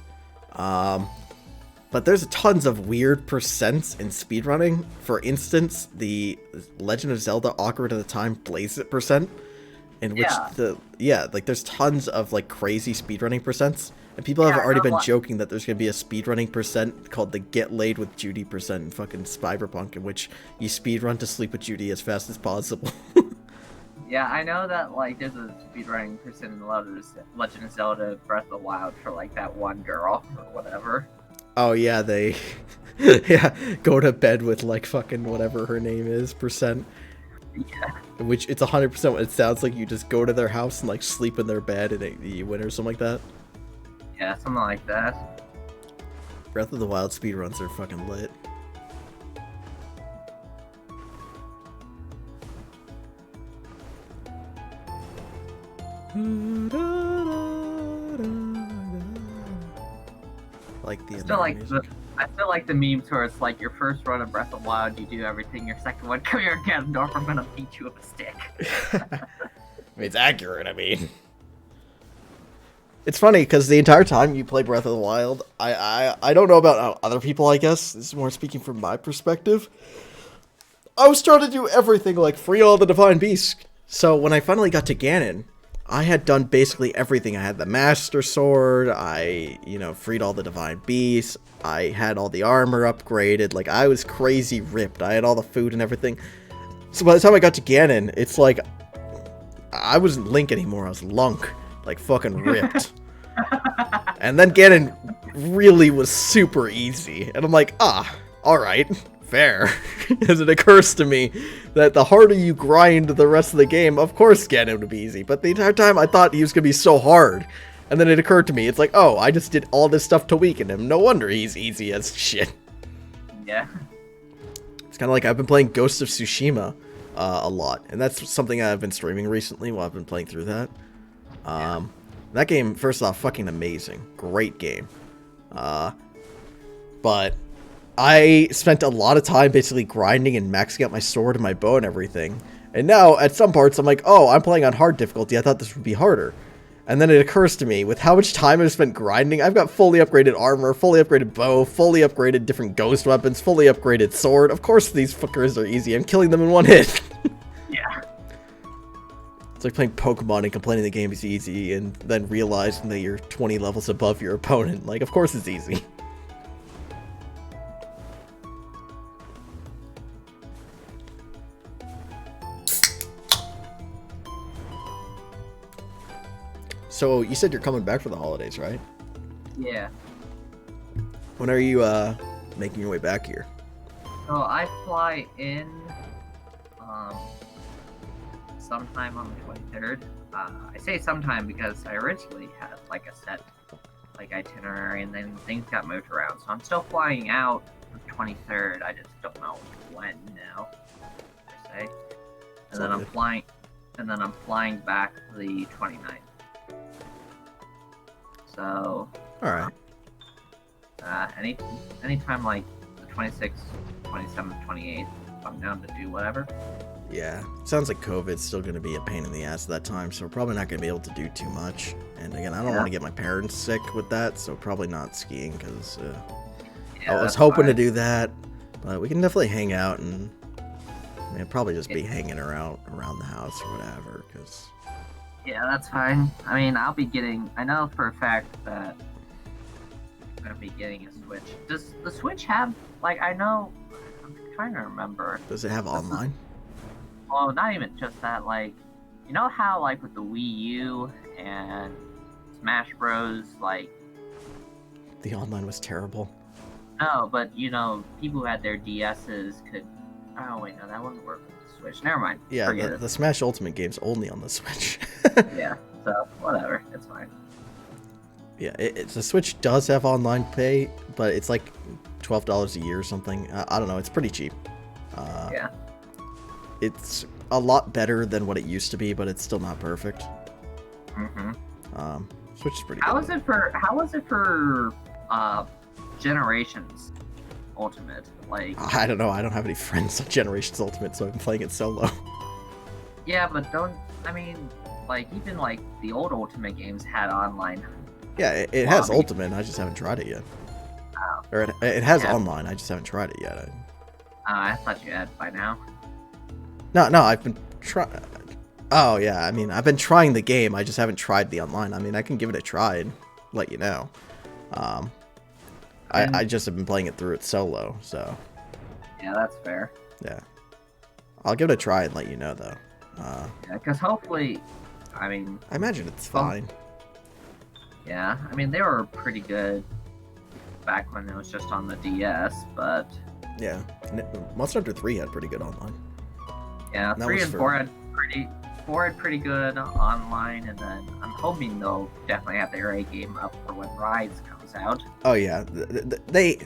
But there's tons of weird percents in speedrunning. For instance, the Legend of Zelda Ocarina of Time Blaze It percent, in which there's tons of like crazy speedrunning percents. And people have already been joking that there's going to be a speedrunning percent called the Get Laid with Judy percent in fucking Cyberpunk, in which you speedrun to sleep with Judy as fast as possible. Yeah, I know that like there's a speedrunning percent in Legend of Zelda Breath of the Wild for like that one girl or whatever. Oh yeah, they go to bed with like fucking whatever her name is percent. Yeah. Which it's 100% what it sounds like. You just go to their house and like sleep in their bed and you win or something like that. Yeah, something like that. Breath of the Wild speedruns are fucking lit. Like the I feel like the memes where it's like your first run of Breath of the Wild, you do everything. Your second one, come here, Ganondorf, I'm gonna beat you with a stick. I mean, it's accurate. I mean, it's funny because the entire time you play Breath of the Wild, I don't know about other people. I guess this is more speaking from my perspective. I was trying to do everything, like free all the divine beasts. So when I finally got to Ganon, I had done basically everything. I had the Master Sword, I, freed all the divine beasts, I had all the armor upgraded, like, I was crazy ripped, I had all the food and everything. So by the time I got to Ganon, it's like, I wasn't Link anymore, I was Lunk, like, fucking ripped. And then Ganon really was super easy, and I'm like, alright. Fair. As it occurs to me that the harder you grind the rest of the game, of course Ganon would be easy. But the entire time I thought he was going to be so hard. And then it occurred to me, it's like, oh, I just did all this stuff to weaken him. No wonder he's easy as shit. Yeah. It's kind of like I've been playing Ghost of Tsushima a lot. And that's something I've been streaming recently while I've been playing through that. That game, first off, fucking amazing. Great game. But I spent a lot of time basically grinding and maxing out my sword and my bow and everything. And now, at some parts, I'm like, oh, I'm playing on hard difficulty. I thought this would be harder. And then it occurs to me, with how much time I've spent grinding, I've got fully upgraded armor, fully upgraded bow, fully upgraded different ghost weapons, fully upgraded sword. Of course these fuckers are easy. I'm killing them in one hit. Yeah. It's like playing Pokemon and complaining the game is easy, and then realizing that you're 20 levels above your opponent. Like, of course it's easy. So, you said you're coming back for the holidays, right? Yeah. When are you, making your way back here? So I fly in, sometime on the 23rd. I say sometime because I originally had, like, a set, like, itinerary, and then things got moved around. So I'm still flying out the 23rd. I just don't know when now, per se. And then I'm flying back the 29th. So, Alright. anytime like the 26th, 27th, 28th, I'm down to do whatever. Yeah, sounds like COVID's still going to be a pain in the ass at that time, so we're probably not going to be able to do too much. And again, I don't want to get my parents sick with that, so probably not skiing, because I was hoping to do that, but we can definitely hang out and probably just be hanging around the house or whatever, because... Yeah, that's fine. I mean, I know for a fact that I'm going to be getting a Switch. Does the Switch have, like, I'm trying to remember. Does it have online? Well, not even just that, like, you know how, like, with the Wii U and Smash Bros, like... The online was terrible. No, but, people who had their DSs could... Oh, wait, no, that wouldn't work with the Switch. Never mind. Yeah, the Smash Ultimate game's only on the Switch. Yeah, so, whatever. It's fine. Yeah, the Switch does have online pay, but it's like $12 a year or something. I don't know, it's pretty cheap. Yeah. It's a lot better than what it used to be, but it's still not perfect. Mm-hmm. Switch is pretty How good. was it for Generations? Ultimate? Like, I don't know. I don't have any friends on Generations Ultimate, so I've been playing it solo. yeah, but I mean, like, even, like, the old Ultimate games had online. Yeah, it has Lobby. Ultimate. I just haven't tried it yet. Or it has Yeah. online. I just haven't tried it yet. I thought you had by now. No, I've been trying. Oh yeah, I mean, I've been trying the game. I just haven't tried the online. I mean, I can give it a try and let you know. I just have been playing it through it solo, so Yeah, that's fair. yeah. I'll give it a try and let you know though. Yeah, because hopefully, I mean, I imagine it's fine. yeah, I mean, they were pretty good back when it was just on the DS, but Yeah, Monster Hunter 3 had pretty good online. yeah, That 3 was and for- 4 had pretty good online, and then I'm hoping they'll definitely have their A game up for when Rise comes out. Oh yeah, they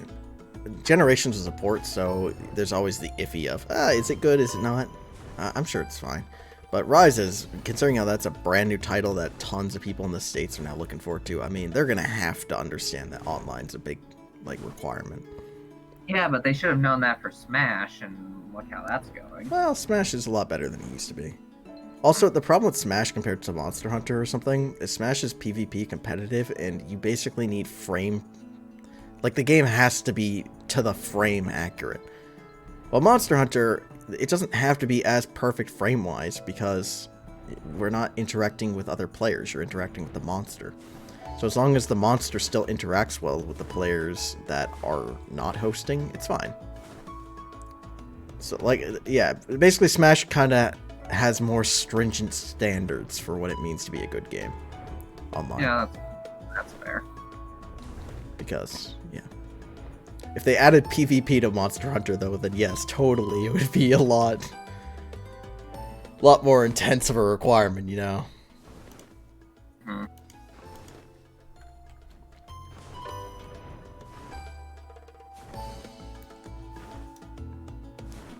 Generations was a port, so there's always the iffy of, is it good, is it not? I'm sure it's fine. But Rise is, considering how that's a brand new title that tons of people in the States are now looking forward to, I mean, they're going to have to understand that online's a big, like, requirement. Yeah, but they should have known that for Smash, and look how that's going. Well, Smash is a lot better than it used to be. Also, the problem with Smash compared to Monster Hunter or something is Smash is PvP competitive, and you basically need frame... Like, the game has to be to the frame accurate. While Monster Hunter, it doesn't have to be as perfect frame-wise, because we're not interacting with other players, you're interacting with the monster. So as long as the monster still interacts well with the players that are not hosting, it's fine. So, like, yeah, basically Smash kind of has more stringent standards for what it means to be a good game online. Yeah, that's fair. Because, yeah. If they added PvP to Monster Hunter, though, then yes, totally, it would be a lot more intense of a requirement, you know? Hmm.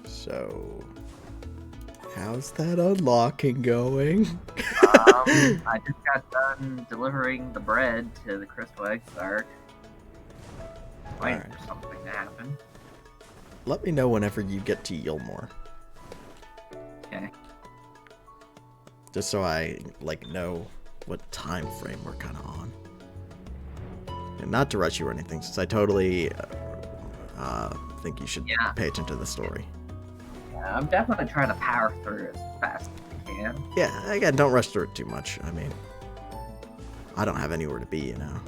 So, how's that unlocking going? I just got done delivering the bread to the Crystal Exarch. Waiting Alright. for something to happen. Let me know whenever you get to Yilmore. Okay. Just so I, like, know what time frame we're kind of on. And not to rush you or anything, since I totally think you should Yeah. pay attention to the story. Yeah, I'm definitely trying to power through as fast as I can. Yeah, again, don't rush through it too much. I mean, I don't have anywhere to be, you know.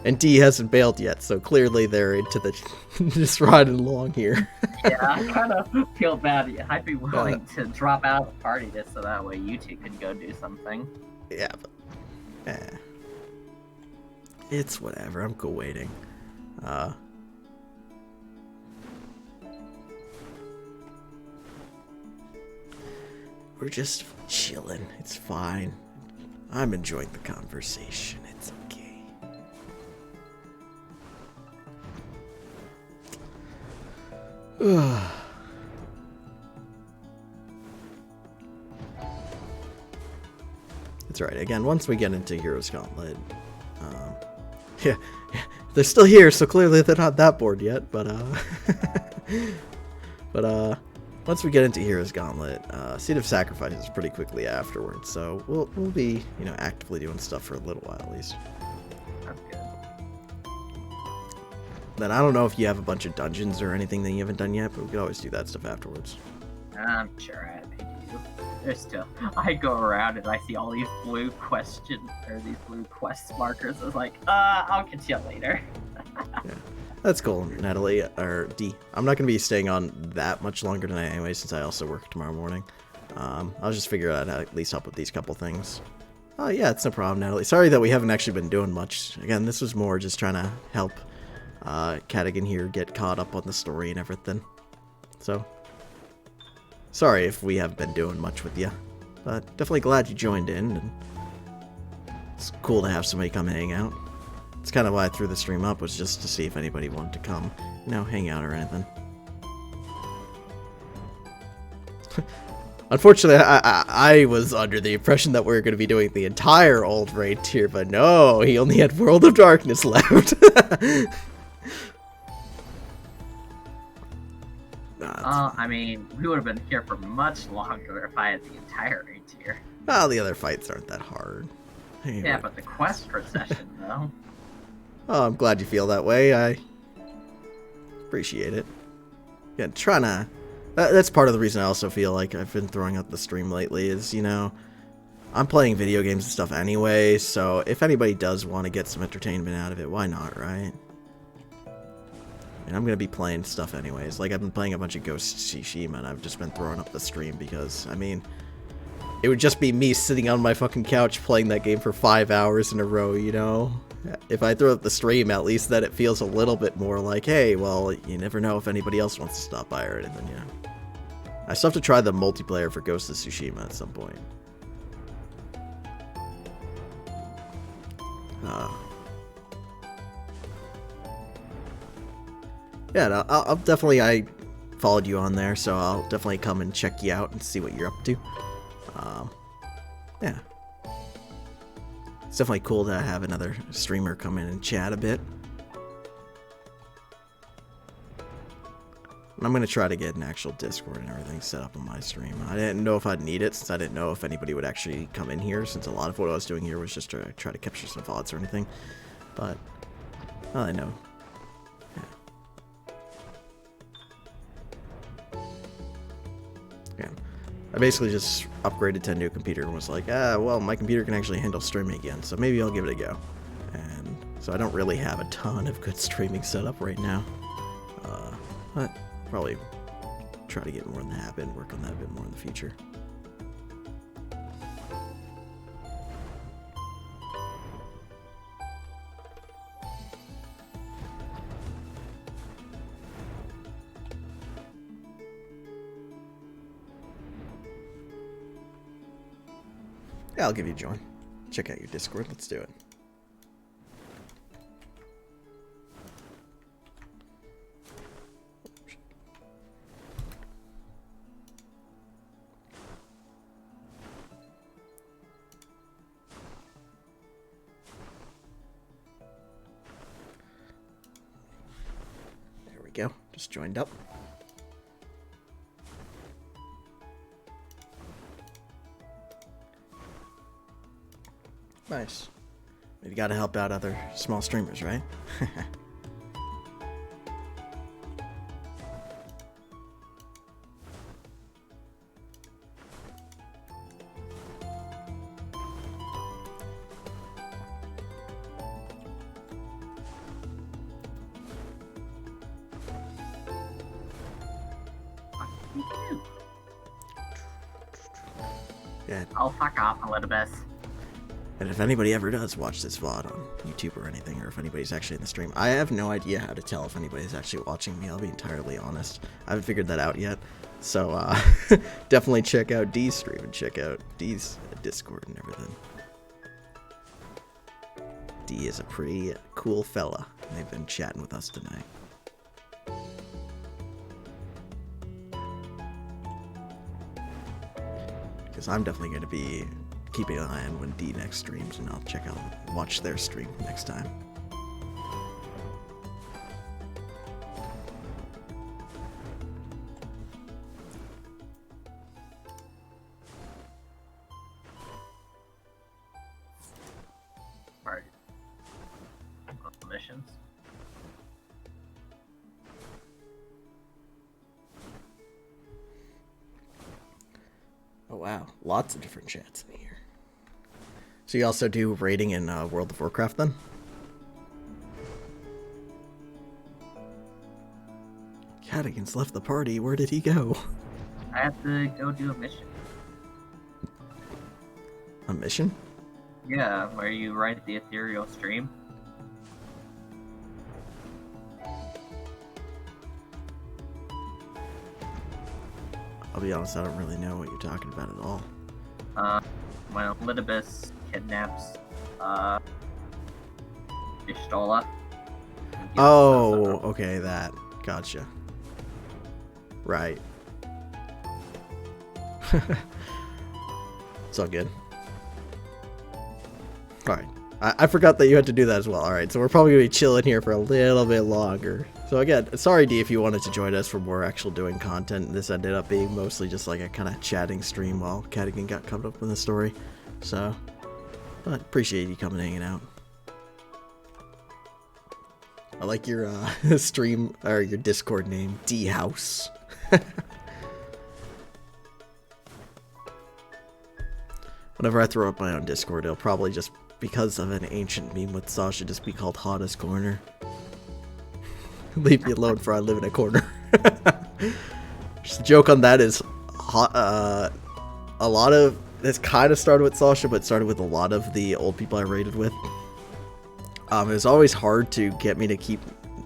And D hasn't bailed yet, so clearly they're into the just riding along here. Yeah, I kind of feel bad. I'd be willing to drop out of the party just so that way you two could go do something. Yeah, but it's whatever. I'm cool waiting. We're just chilling. It's fine. I'm enjoying the conversation. It's okay. That's right. Again, once we get into Heroes Gauntlet, yeah, they're still here, so clearly they're not that bored yet. But once we get into Heroes Gauntlet, Seed of Sacrifice is pretty quickly afterwards. So we'll be, you know, actively doing stuff for a little while at least. That's good. Then I don't know if you have a bunch of dungeons or anything that you haven't done yet, but we could always do that stuff afterwards. I'm sure I do. There's still. I go around and I see all these blue quest markers. I was like, I'll get you later. Yeah. That's cool, Natalie, or D. I'm not going to be staying on that much longer tonight anyway, since I also work tomorrow morning. I'll just figure out how to at least help with these couple things. Oh yeah, it's no problem, Natalie. Sorry that we haven't actually been doing much. Again, this was more just trying to help Cadigan here get caught up on the story and everything. So, sorry if we haven't been doing much with you. But definitely glad you joined in, and it's cool to have somebody come hang out. It's kind of why I threw the stream up, was just to see if anybody wanted to come, you know, hang out or anything. Unfortunately, I was under the impression that we were going to be doing the entire old raid tier, but no, he only had World of Darkness left. I mean, we would have been here for much longer if I had the entire raid tier. Well, the other fights aren't that hard. Anyway. Yeah, but the quest procession, though. Oh, I'm glad you feel that way. I appreciate it. Yeah, trying to... That's part of the reason I also feel like I've been throwing out the stream lately is, you know, I'm playing video games and stuff anyway, so if anybody does want to get some entertainment out of it, why not, right? And I'm going to be playing stuff anyways. Like, I've been playing a bunch of Ghost of Tsushima, and I've just been throwing up the stream because, I mean, it would just be me sitting on my fucking couch playing that game for 5 hours in a row, you know? If I throw up the stream, at least then it feels a little bit more like, hey, well, you never know if anybody else wants to stop by or anything, you know? I still have to try the multiplayer for Ghost of Tsushima at some point. Yeah, no, I'll definitely, I followed you on there, so I'll definitely come and check you out and see what you're up to. Yeah. It's definitely cool to have another streamer come in and chat a bit. And I'm going to try to get an actual Discord and everything set up on my stream. I didn't know if I'd need it, since I didn't know if anybody would actually come in here, since a lot of what I was doing here was just to try to capture some VODs or anything. But, well, I know. Yeah. I basically just upgraded to a new computer and was like, well, my computer can actually handle streaming again, so maybe I'll give it a go. And so I don't really have a ton of good streaming set up right now. But probably try to get more in the habit and work on that a bit more in the future. Yeah, I'll give you a join. Check out your Discord. Let's do it. There we go. Just joined up. Nice. You gotta help out other small streamers, right? Yeah. I'll fuck off a little bit. And if anybody ever does watch this VOD on YouTube or anything, or if anybody's actually in the stream, I have no idea how to tell if anybody's actually watching me, I'll be entirely honest. I haven't figured that out yet. So, definitely check out D's stream and check out D's Discord and everything. D is a pretty cool fella, and they've been chatting with us tonight. Because I'm definitely going to be keeping an eye on when D next streams, and I'll check out, watch their stream next time. Right. Missions. Oh wow, lots of different chats in here. So you also do raiding in World of Warcraft then? Cadigan's left the party. Where did he go? I have to go do a mission. A mission? Yeah, where you ride the ethereal stream. I'll be honest, I don't really know what you're talking about at all. When Elidibus kidnaps, Y'shtola. Oh, okay, that. Gotcha. Right. It's all good. Alright. I forgot that you had to do that as well. Alright, so we're probably going to be chilling here for a little bit longer. So again, sorry D if you wanted to join us for more actual doing content. This ended up being mostly just like a kind of chatting stream while Cadigan got caught up in the story. So, but appreciate you coming and hanging out. I like your stream, or your Discord name, D-House. Whenever I throw up my own Discord, it'll probably just, because of an ancient meme with Sasha, just be called Hottest Corner. Leave me alone for I live in a corner. Just a joke on that is, a lot of, this kind of started with Sasha, but started with a lot of the old people I raided with. It was always hard to get me to keep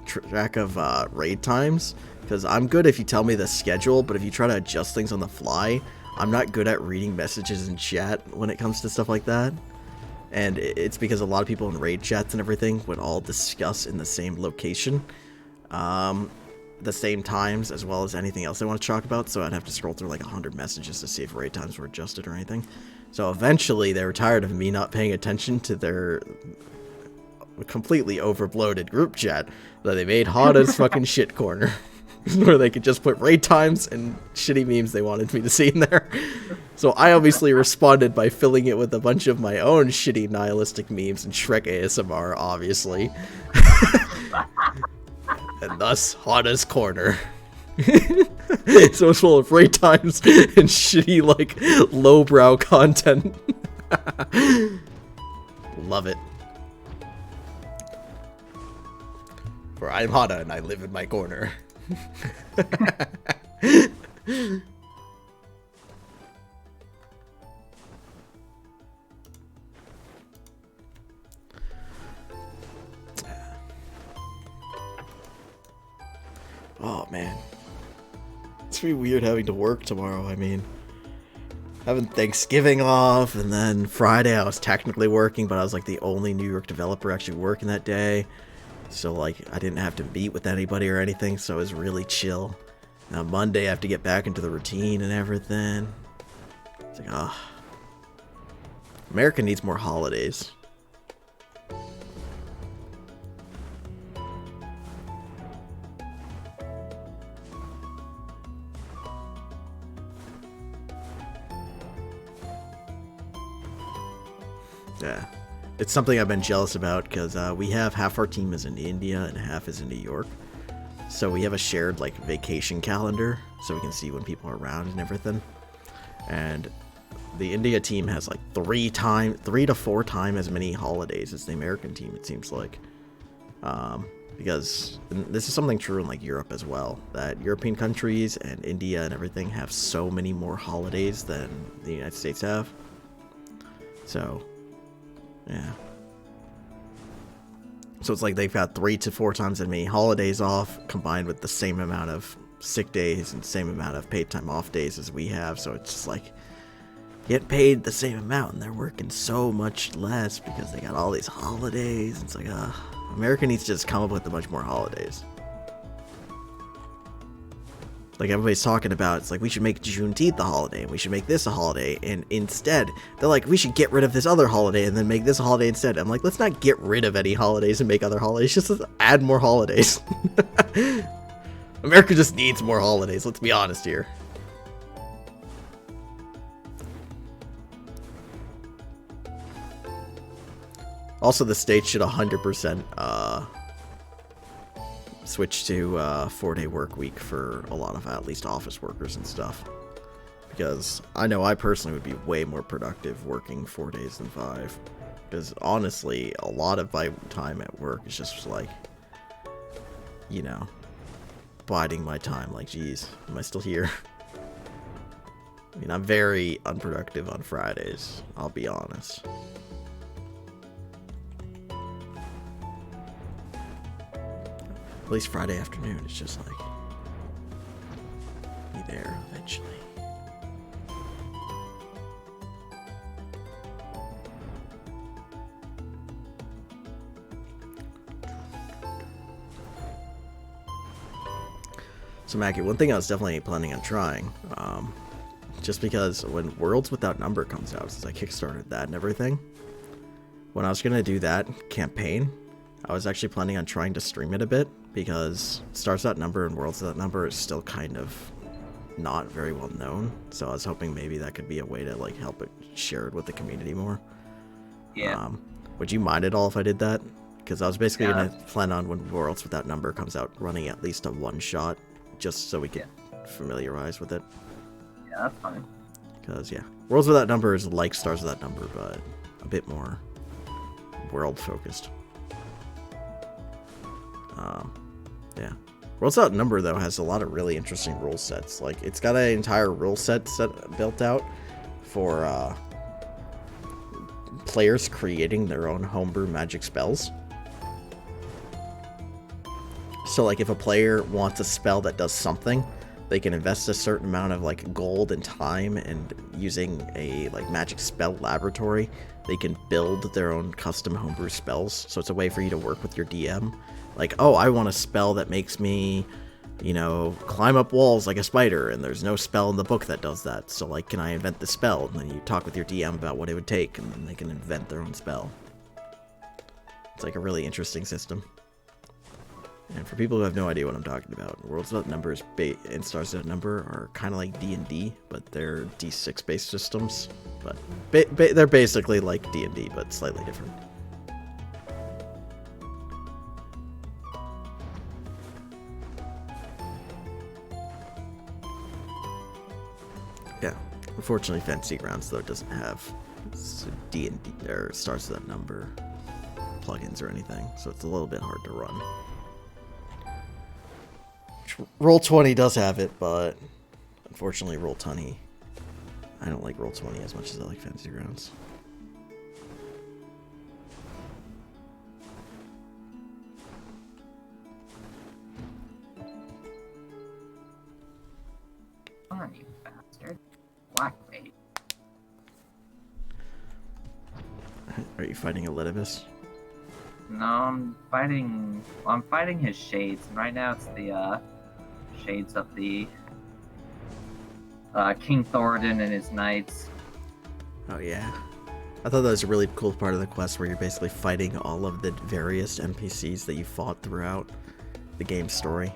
track of raid times, because I'm good if you tell me the schedule, but if you try to adjust things on the fly, I'm not good at reading messages in chat when it comes to stuff like that. And it's because a lot of people in raid chats and everything would all discuss in the same location, the same times, as well as anything else they want to talk about, so I'd have to scroll through like 100 messages to see if raid times were adjusted or anything. So eventually they were tired of me not paying attention to their completely overbloated group chat, that they made Hottest fucking shit corner. Where they could just put raid times and shitty memes they wanted me to see in there. So I obviously responded by filling it with a bunch of my own shitty nihilistic memes and Shrek ASMR, obviously. And thus, Hottest Corner. So it's full of raid times and shitty, like, lowbrow content. Love it. For I'm Hada and I live in my corner. Oh man, it's gonna be weird having to work tomorrow. I mean, having Thanksgiving off, and then Friday I was technically working, but I was like the only New York developer actually working that day. So, like, I didn't have to meet with anybody or anything, so it was really chill. Now, Monday, I have to get back into the routine and everything. It's like, ah. America needs more holidays. Yeah. It's something I've been jealous about, because we have half our team is in India and half is in New York. So we have a shared, like, vacation calendar, so we can see when people are around and everything. And the India team has, like, 3 to 4 times as many holidays as the American team, it seems like. Because this is something true in, like, Europe as well, that European countries and India and everything have so many more holidays than the United States have. So... yeah. So it's like they've got 3 to 4 times as many holidays off, combined with the same amount of sick days and same amount of paid time off days as we have. So it's just like, get paid the same amount, and they're working so much less because they got all these holidays. It's like, America needs to just come up with a bunch more holidays. Like everybody's talking about, it's like we should make Juneteenth a holiday, and we should make this a holiday, and instead, they're like, we should get rid of this other holiday and then make this a holiday instead. I'm like, let's not get rid of any holidays and make other holidays, just add more holidays. America just needs more holidays, let's be honest here. Also, the states should 100% switch to 4-day work week for a lot of at least office workers and stuff. Because I know I personally would be way more productive working 4 days than 5. Because honestly, a lot of my time at work is just like, you know, biding my time. Like, geez, am I still here? I mean, I'm very unproductive on Fridays, I'll be honest. At least Friday afternoon, it's just like, be there eventually. So Mackie, one thing I was definitely planning on trying, just because when Worlds Without Number comes out, since I kickstarted that and everything, when I was going to do that campaign, I was actually planning on trying to stream it a bit, because Stars Without Number and Worlds Without Number is still kind of not very well known, so I was hoping maybe that could be a way to like help it share it with the community more. Yeah. Would you mind at all if I did that? Because I was basically going to plan on when Worlds Without Number comes out, running at least a one-shot, just so we could familiarize with it. Yeah, that's fine. Because, yeah, Worlds Without Number is like Stars Without Number, but a bit more world-focused. Yeah. Worlds Without Number, though, has a lot of really interesting rule sets. Like, it's got an entire rule set built out for players creating their own homebrew magic spells. So, like, if a player wants a spell that does something, they can invest a certain amount of, like, gold and time, and using a, like, magic spell laboratory, they can build their own custom homebrew spells. So it's a way for you to work with your DM. Like, oh, I want a spell that makes me, you know, climb up walls like a spider, and there's no spell in the book that does that. So, like, can I invent the spell? And then you talk with your DM about what it would take, and then they can invent their own spell. It's, like, a really interesting system. And for people who have no idea what I'm talking about, Worlds Without Number and Stars Without Number are kind of like D&D, but they're D6 based systems. But they're basically like D&D, but slightly different. Yeah, unfortunately, Fantasy Grounds though doesn't have D&D or Stars Without Number plugins or anything, so it's a little bit hard to run. Roll20 does have it, but unfortunately Roll20, I don't like Roll20 as much as I like Fantasy Grounds. Come on, you bastard. Blackbait. Are you fighting Elidibus? No, I'm fighting his shades, and right now it's the shades of the King Thoradin and his knights. Oh yeah. I thought that was a really cool part of the quest where you're basically fighting all of the various NPCs that you fought throughout the game's story.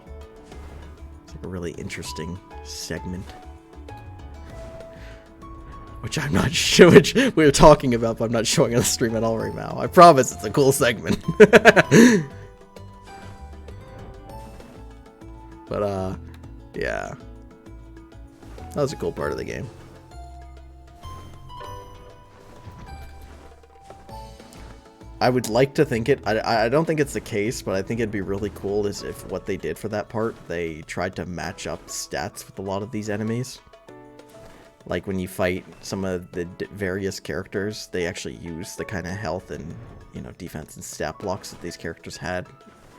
It's like a really interesting segment. Which I'm not sure, which we were talking about, but I'm not showing on the stream at all right now. I promise it's a cool segment. But, yeah. That was a cool part of the game. I would like to think it, I don't think it's the case, but I think it'd be really cool is if what they did for that part, they tried to match up stats with a lot of these enemies. Like when you fight some of the various characters, they actually use the kind of health and, you know, defense and stat blocks that these characters had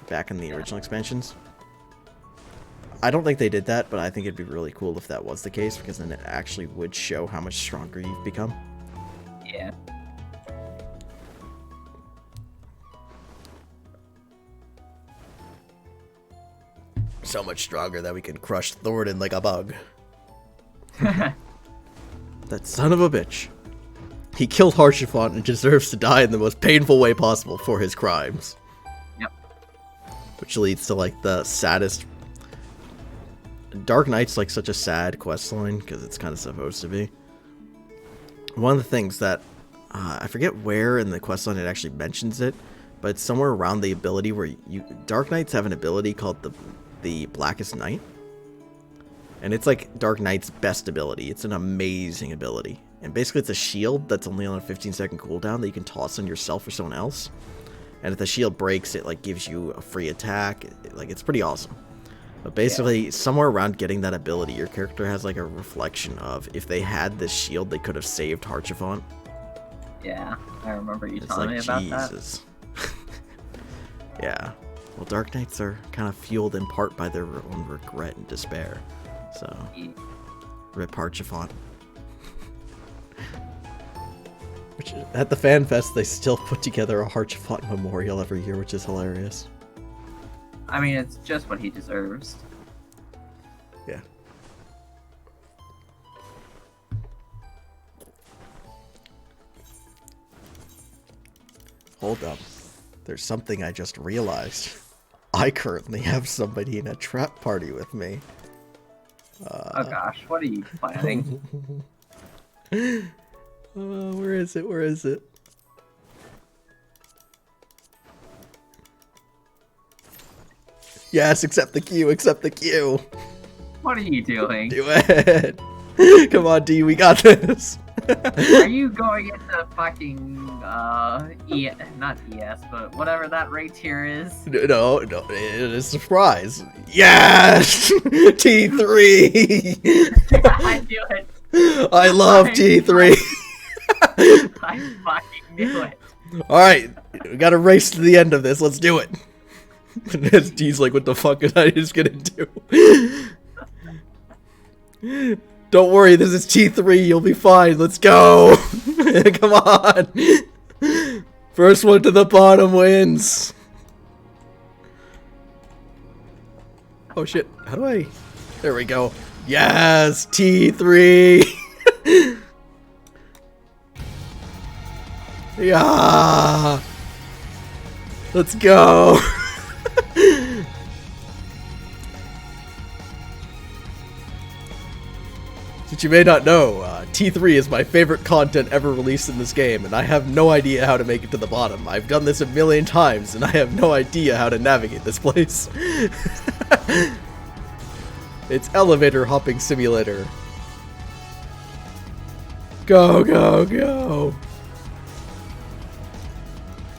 back in the original expansions. I don't think they did that, but I think it'd be really cool if that was the case, because then it actually would show how much stronger you've become. Yeah. So much stronger that we can crush Thoradin like a bug. That son of a bitch. He killed Haurchefant and deserves to die in the most painful way possible for his crimes. Yep. Which leads to, like, the saddest... Dark Knight's, like, such a sad questline, because it's kind of supposed to be. One of the things that... I forget where in the questline it actually mentions it, but it's somewhere around the ability where you... Dark Knights have an ability called the Blackest Night. And it's like Dark Knight's best ability. It's an amazing ability. And basically it's a shield that's only on a 15-second cooldown that you can toss on yourself or someone else. And if the shield breaks, it like gives you a free attack. Like, it's pretty awesome. But basically, somewhere around getting that ability, your character has like a reflection of if they had this shield, they could have saved Haurchefant. Yeah, I remember you telling me about Jesus. Yeah. Well, Dark Knights are kind of fueled in part by their own regret and despair. So, rip Haurchefant. Which, at the Fan Fest, they still put together a Haurchefant memorial every year, which is hilarious. I mean, it's just what he deserves. Yeah. Hold up. There's something I just realized. I currently have somebody in a trap party with me. Oh gosh, what are you planning? Where is it? Where is it? Yes, accept the queue, accept the queue. What are you doing? Do it. Come on, D, we got this. Are you going into fucking, not ES, but whatever that raid tier is? No, it is a surprise. Yes! T3! I knew it! I love T3! I fucking knew it! Alright, we gotta race to the end of this, let's do it! And D's like, what the fuck is I just gonna do? Don't worry, this is T3, you'll be fine, let's go! Come on! First one to the bottom wins! Oh shit, how do I... There we go. Yes! T3! Yeah! Let's go! Since you may not know, T3 is my favorite content ever released in this game, and I have no idea how to make it to the bottom. I've done this a million times, and I have no idea how to navigate this place. It's elevator hopping simulator. Go, go, go!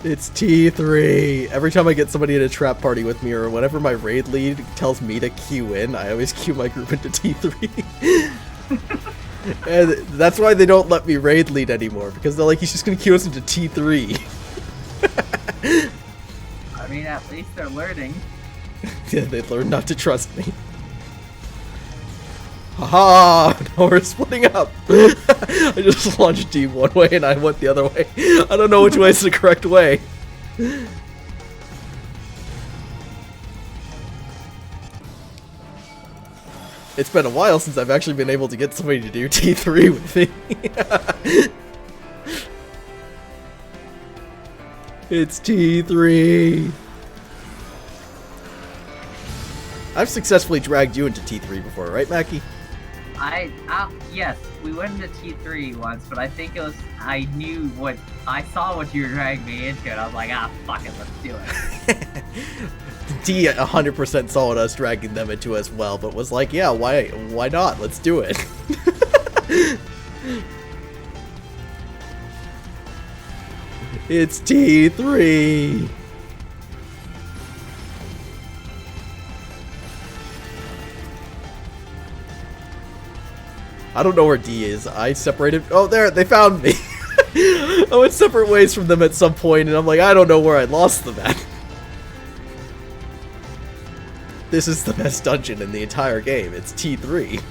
It's T3. Every time I get somebody in a trap party with me, or whenever my raid lead tells me to queue in, I always queue my group into T3. And that's why they don't let me raid lead anymore, because they're like, he's just gonna queue us into T3. I mean, at least they're learning. Yeah, they learn not to trust me. Haha! Now we're splitting up! I just launched D one way and I went the other way. I don't know which way is the correct way. It's been a while since I've actually been able to get somebody to do T3 with me. It's T3. I've successfully dragged you into T3 before, right, Mackie? Yes, we went into T3 once, but I think it was, I saw what you were dragging me into, and I was like, fuck it, let's do it. D 100% saw us dragging them into as well, but was like, yeah, why not? Let's do it. It's T3. I don't know where D is. I separated. Oh, there, they found me. I went separate ways from them at some point, and I'm like, I don't know where I lost them at. This is the best dungeon in the entire game. It's T3.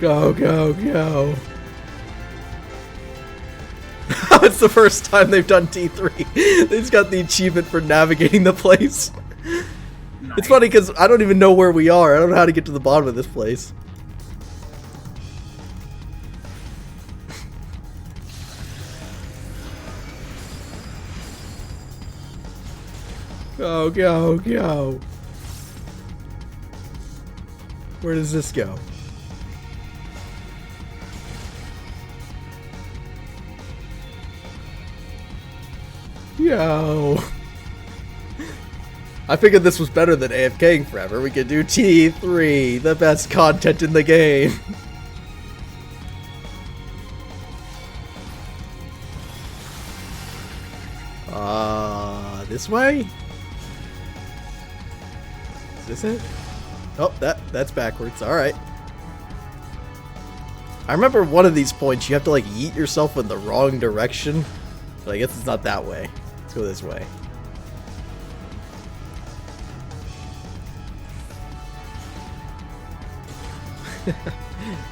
Go, go, go. It's the first time they've done T3. They just got the achievement for navigating the place. Nice. It's funny because I don't even know where we are. I don't know how to get to the bottom of this place. Go, go, go. Where does this go? Yo. I figured this was better than AFKing forever. We could do T3, the best content in the game. This way? Is this it? Oh, that's backwards. Alright. I remember one of these points you have to like yeet yourself in the wrong direction. But I guess it's not that way. Let's go this way.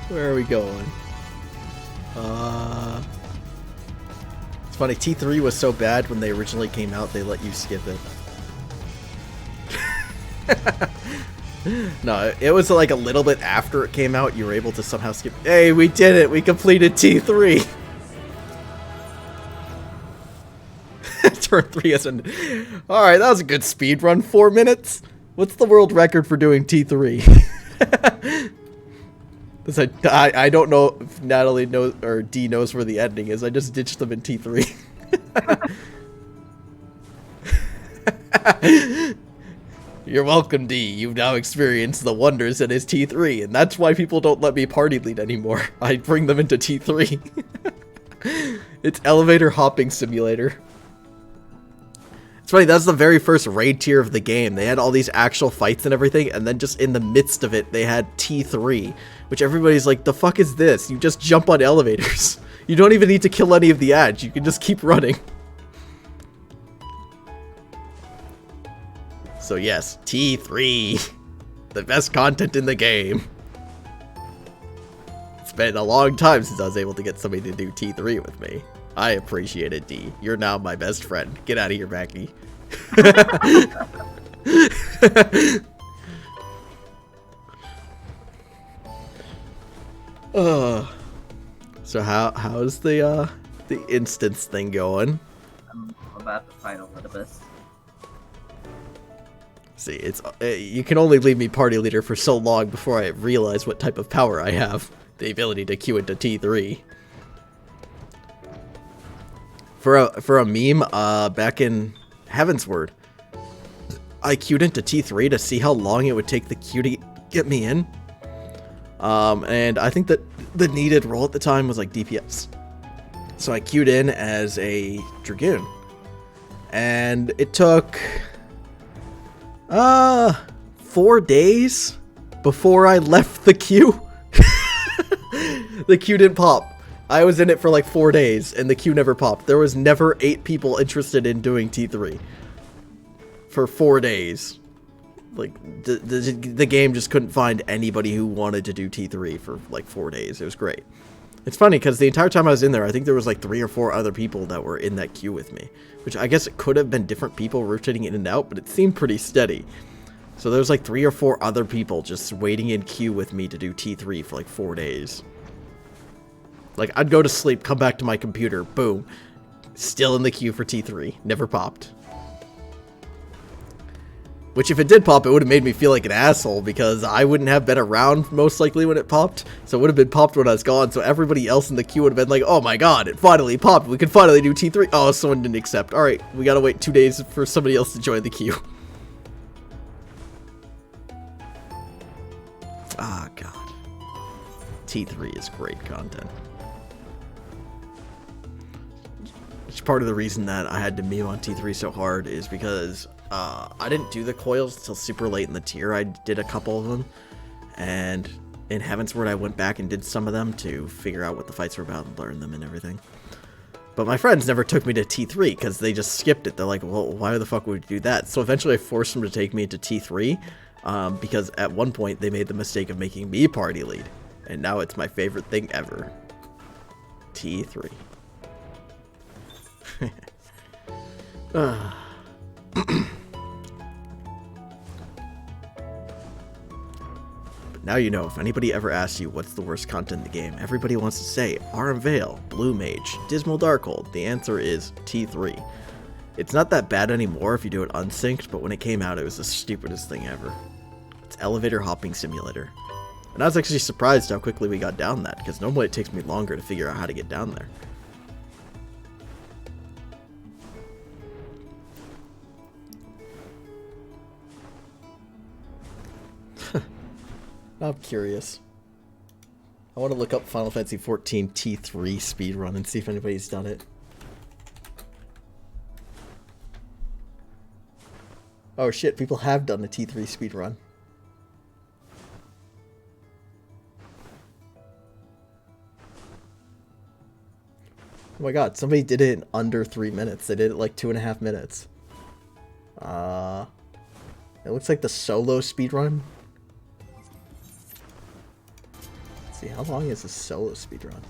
Where are we going? It's funny, T3 was so bad when they originally came out, they let you skip it. No, it was like a little bit after it came out, you were able to somehow skip. Hey, we did it! We completed T3! Turn 3 as an... Alright, that was a good speed run. 4 minutes? What's the world record for doing T3? I don't know if Natalie knows, or D knows where the ending is. I just ditched them in T3. You're welcome, D. You've now experienced the wonders that is T3, and that's why people don't let me party lead anymore. I bring them into T3. It's elevator hopping simulator. It's funny, that's the very first raid tier of the game. They had all these actual fights and everything, and then just in the midst of it, they had T3, which everybody's like, the fuck is this? You just jump on elevators. You don't even need to kill any of the ads. You can just keep running. So yes, T3, the best content in the game. It's been a long time since I was able to get somebody to do T3 with me. I appreciate it, D. You're now my best friend. Get out of here, Mackie. So how's the instance thing going? I'm about to fight Olympus. See, it's you can only leave me party leader for so long before I realize what type of power I have. The ability to queue into T3. For a meme, back in Heavensward, I queued into T3 to see how long it would take the queue to get me in. And I think that the needed role at the time was like DPS. So I queued in as a Dragoon. And it took 4 days before I left the queue. The queue didn't pop. I was in it for like 4 days and the queue never popped. There was never 8 people interested in doing T3 for 4 days. Like the game just couldn't find anybody who wanted to do T3 for like 4 days. It was great. It's funny because the entire time I was in there, I think there was like 3 or 4 other people that were in that queue with me, which I guess it could have been different people rotating in and out, but it seemed pretty steady. So there was like 3 or 4 other people just waiting in queue with me to do T3 for like 4 days. Like, I'd go to sleep, come back to my computer, boom, still in the queue for T3, never popped. Which, if it did pop, it would have made me feel like an asshole, because I wouldn't have been around, most likely, when it popped, so it would have been popped when I was gone, so everybody else in the queue would have been like, oh my god, it finally popped, we can finally do T3, oh, someone didn't accept, alright, we gotta wait 2 days for somebody else to join the queue. Ah, god. T3 is great content. Which part of the reason that I had to meme on T3 so hard is because I didn't do the coils until super late in the tier. I did a couple of them, and in Heavensward I went back and did some of them to figure out what the fights were about and learn them and everything. But my friends never took me to T3 because they just skipped it. They're like, well, why the fuck would we do that? So eventually I forced them to take me to T3 because at one point they made the mistake of making me party lead, and now it's my favorite thing ever. T3. But now you know, if anybody ever asks you what's the worst content in the game, everybody wants to say RM Vale, Blue Mage, Dismal Darkhold. The answer is T3. It's not that bad anymore if you do it unsynced, but when it came out it was the stupidest thing ever. It's elevator hopping simulator. And I was actually surprised how quickly we got down that, because normally it takes me longer to figure out how to get down there. I'm curious. I want to look up Final Fantasy XIV T3 speedrun and see if anybody's done it. Oh shit, people have done a T3 speedrun. Oh my god, somebody did it in under 3 minutes. They did it like 2.5 minutes. It looks like the solo speedrun. See, how long is a solo speedrun?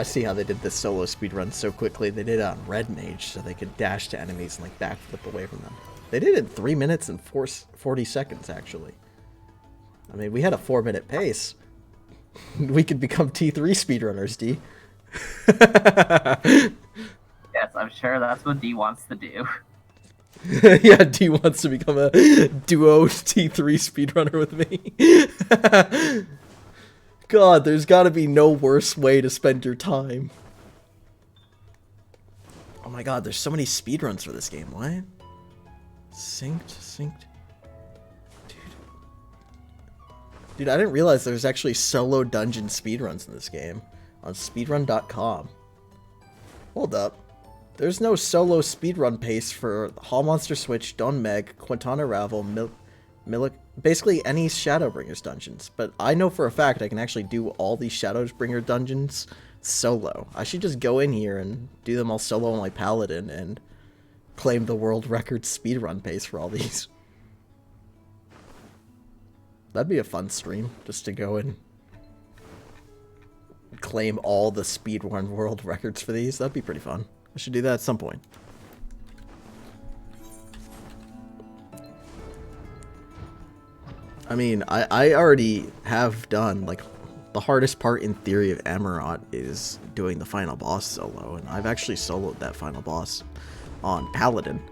I see how they did this solo speedrun so quickly. They did it on Red Mage, so they could dash to enemies and like backflip away from them. They did it in 3 minutes and 40 seconds, actually. I mean, we had a 4-minute pace. We could become T3 speedrunners, D. Yes, I'm sure that's what D wants to do. Yeah, D wants to become a duo T3 speedrunner with me. God, there's gotta be no worse way to spend your time. Oh my god, there's so many speedruns for this game. What? Synced. Dude, I didn't realize there's actually solo dungeon speedruns in this game on speedrun.com. Hold up. There's no solo speedrun pace for Hall Monster Switch, Don Meg, Quintana Ravel, basically any Shadowbringers dungeons. But I know for a fact I can actually do all these Shadowbringer dungeons solo. I should just go in here and do them all solo on my Paladin and claim the world record speedrun pace for all these. That'd be a fun stream, just to go and claim all the speedrun world records for these. That'd be pretty fun. I should do that at some point. I mean, I already have done, like, the hardest part in theory of Amarant is doing the final boss solo, and I've actually soloed that final boss on Paladin.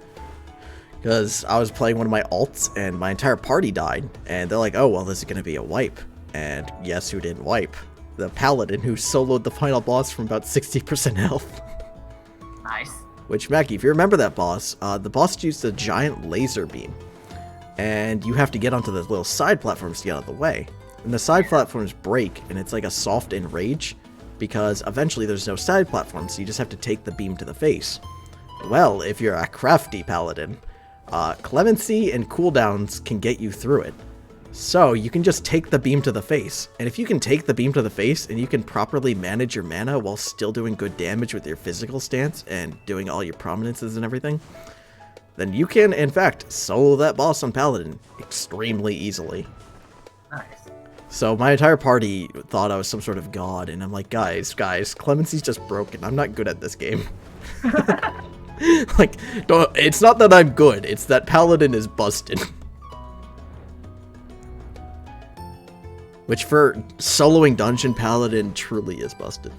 Because I was playing one of my alts, and my entire party died, and they're like, oh, well, this is going to be a wipe. And guess who didn't wipe? The Paladin, who soloed the final boss from about 60% health. Nice. Which, Mackie, if you remember that boss, the boss used a giant laser beam. And you have to get onto those little side platforms to get out of the way. And the side platforms break, and it's like a soft enrage, because eventually there's no side platforms, so you just have to take the beam to the face. Well, if you're a crafty Paladin, clemency and cooldowns can get you through it. So you can just take the beam to the face. And if you can take the beam to the face and you can properly manage your mana while still doing good damage with your physical stance and doing all your prominences and everything, then you can, in fact, solo that boss on Paladin extremely easily. Nice. So my entire party thought I was some sort of god, and I'm like, guys, clemency's just broken. I'm not good at this game. Like, it's not that I'm good, it's that Paladin is busted. Which, for soloing Dungeon Paladin, truly is busted.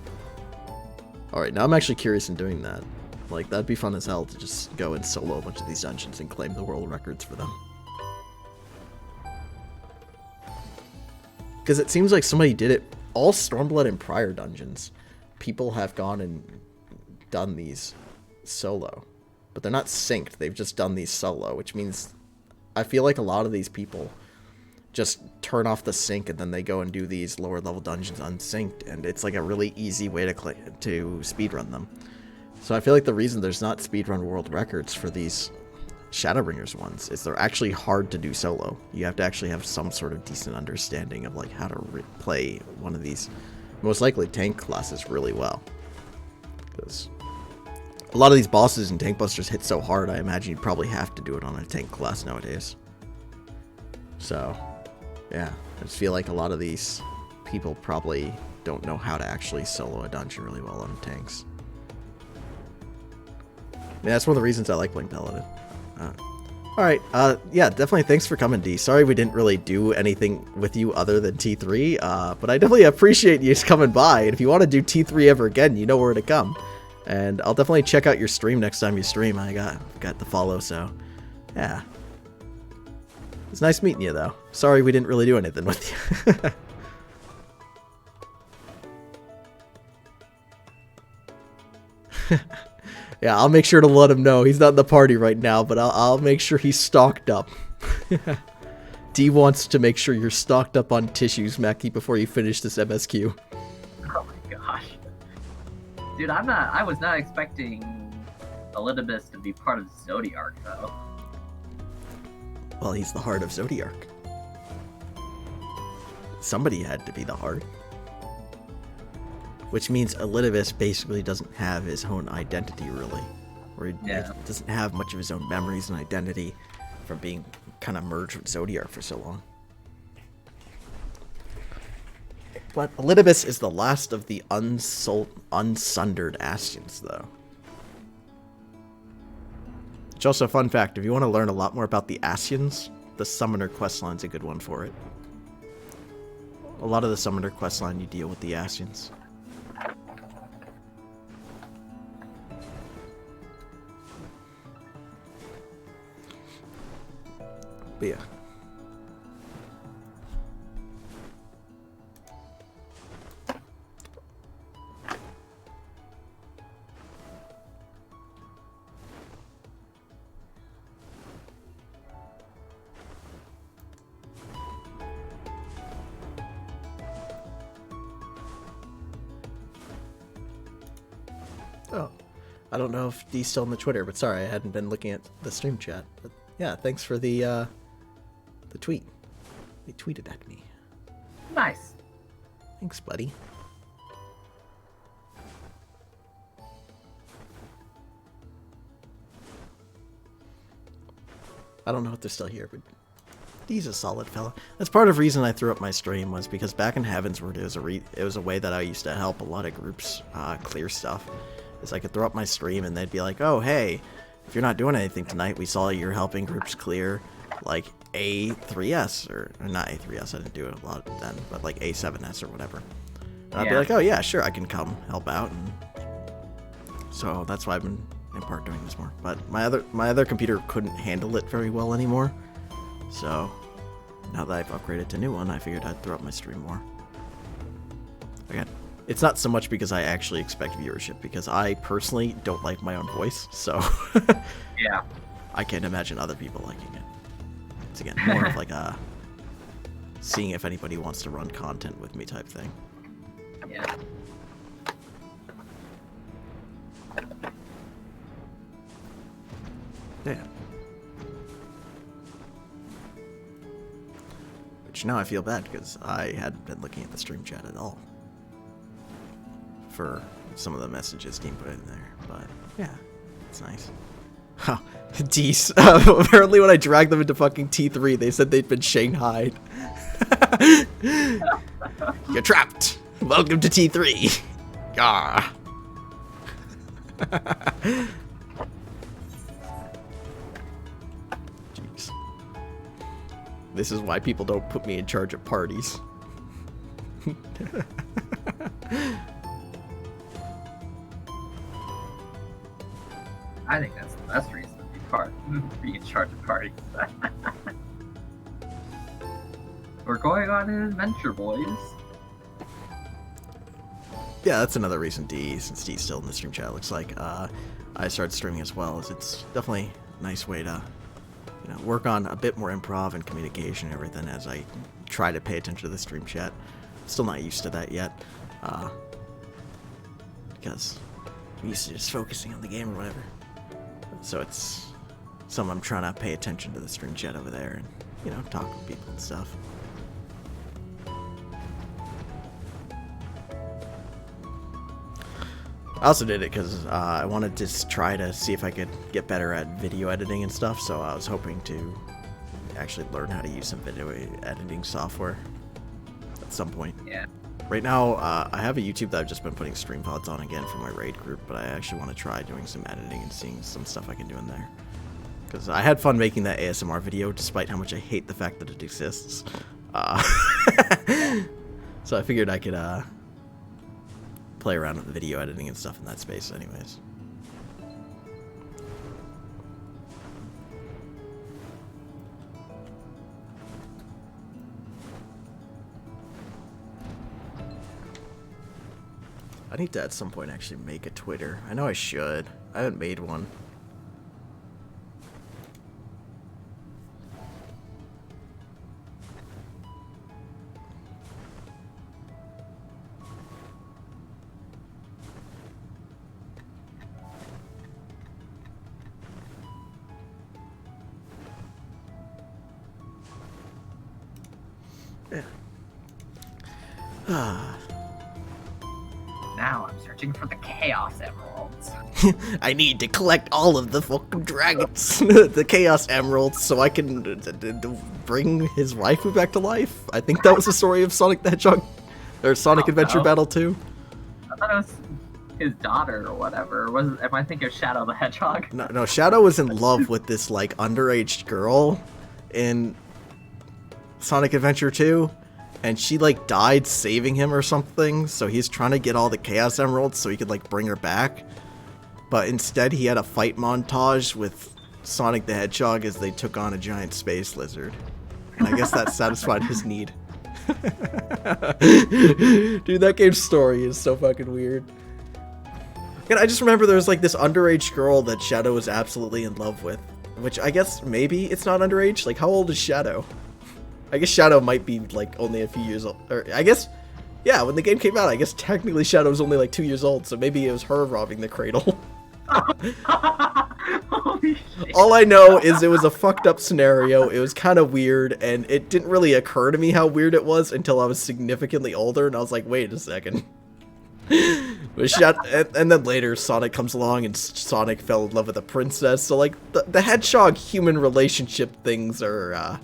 Alright, now I'm actually curious in doing that. Like, that'd be fun as hell to just go and solo a bunch of these dungeons and claim the world records for them. Because it seems like somebody did it, all Stormblood and prior dungeons, people have gone and done these solo. But they're not synced, they've just done these solo, which means I feel like a lot of these people just turn off the sync and then they go and do these lower level dungeons unsynced, and it's like a really easy way to speedrun them. So I feel like the reason there's not speedrun world records for these Shadowbringers ones is they're actually hard to do solo. You have to actually have some sort of decent understanding of like how to play one of these, most likely tank classes, really well. Because a lot of these bosses and tank busters hit so hard, I imagine you'd probably have to do it on a tank class nowadays. So, yeah, I just feel like a lot of these people probably don't know how to actually solo a dungeon really well on tanks. I mean, that's one of the reasons I like playing Paladin. Alright, yeah, definitely thanks for coming, D. Sorry we didn't really do anything with you other than T3, but I definitely appreciate you just coming by, and if you want to do T3 ever again, you know where to come. And I'll definitely check out your stream next time you stream. I got the follow, so yeah. It's nice meeting you, though. Sorry we didn't really do anything with you. Yeah, I'll make sure to let him know. He's not in the party right now, but I'll make sure he's stocked up. D wants to make sure you're stocked up on tissues, Mackie, before you finish this MSQ. Oh my gosh. Dude, I was not expecting Elidibus to be part of Zodiark, though. Well, he's the heart of Zodiark. Somebody had to be the heart. Which means Elidibus basically doesn't have his own identity, really. Or he doesn't have much of his own memories and identity from being kind of merged with Zodiark for so long. But Elidibus is the last of the unsundered Ascians, though. Which also, fun fact, if you want to learn a lot more about the Ascians, the Summoner questline's a good one for it. A lot of the Summoner questline, you deal with the Ascians. But yeah. Oh, I don't know if D's still on the Twitter, but sorry, I hadn't been looking at the stream chat. But yeah, thanks for the tweet. They tweeted at me. Nice. Thanks, buddy. I don't know if they're still here, but D's a solid fella. That's part of the reason I threw up my stream was because back in Heavensward, it was a way that I used to help a lot of groups clear stuff. Is I could throw up my stream and they'd be like, oh, hey, if you're not doing anything tonight, we saw you're helping groups clear, like, A3S, or not A3S, I didn't do it a lot then, but like A7S or whatever. And I'd be like, oh yeah, sure, I can come help out. And so that's why I've been in part doing this more. But my other computer couldn't handle it very well anymore. So now that I've upgraded to a new one, I figured I'd throw up my stream more. Again, it's not so much because I actually expect viewership, because I personally don't like my own voice, so Yeah. I can't imagine other people liking it. It's again more of like a seeing if anybody wants to run content with me type thing. Yeah. Yeah. Which now I feel bad because I hadn't been looking at the stream chat at all for some of the messages Dean put in there, but yeah, it's nice. Huh. D's. Apparently when I dragged them into fucking T3, they said they'd been shanghaied. You're trapped. Welcome to T3. Gah. Jeez. This is why people don't put me in charge of parties. I think that's the best reason to be in charge of parties. We're going on an adventure, boys. Yeah, that's another reason since D's still in the stream chat, it looks like I started streaming as well, as it's definitely a nice way to, you know, work on a bit more improv and communication and everything as I try to pay attention to the stream chat. Still not used to that yet, because I'm used to just focusing on the game or whatever. So it's something I'm trying to pay attention to the stream chat over there and, you know, talk with people and stuff. I also did it because I wanted to try to see if I could get better at video editing and stuff, so I was hoping to actually learn how to use some video editing software at some point. Yeah. Right now, I have a YouTube that I've just been putting stream VODs on again for my raid group, but I actually want to try doing some editing and seeing some stuff I can do in there. Because I had fun making that ASMR video, despite how much I hate the fact that it exists. So I figured I could play around with the video editing and stuff in that space anyways. I need to at some point actually make a Twitter. I know I should. I haven't made one. Yeah. Now I'm searching for the Chaos Emeralds. I need to collect all of the fucking dragons, the Chaos Emeralds, so I can bring his waifu back to life. I think that was the story of Sonic the Hedgehog Or Sonic Oh, Adventure no. Battle 2? I thought it was his daughter or whatever. Am I thinking of Shadow the Hedgehog? No, Shadow was in love with this, like, underage girl in Sonic Adventure 2, and she, like, died saving him or something, so he's trying to get all the Chaos Emeralds so he could, like, bring her back. But instead, he had a fight montage with Sonic the Hedgehog as they took on a giant space lizard. And I guess that satisfied his need. Dude, that game's story is so fucking weird. And I just remember there was like this underage girl that Shadow was absolutely in love with. Which I guess maybe it's not underage. Like, how old is Shadow? I guess Shadow might be like only a few years old. Or I guess, yeah, when the game came out, I guess technically Shadow was only like 2 years old. So maybe it was her robbing the cradle. Holy shit. All I know is it was a fucked up scenario. It was kind of weird, and it didn't really occur to me how weird it was until I was significantly older, and I was like, wait a second. And then later, Sonic comes along, and Sonic fell in love with a princess, so like, the hedgehog-human relationship things are,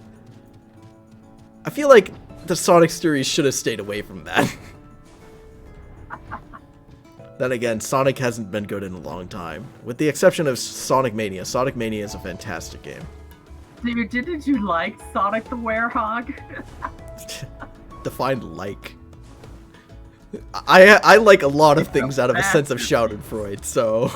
I feel like the Sonic series should have stayed away from that. Then again, Sonic hasn't been good in a long time. With the exception of Sonic Mania. Sonic Mania is a fantastic game. Dude, didn't you like Sonic the Werehog? Define like. I like a lot of things out of a sense of Schadenfreude, so...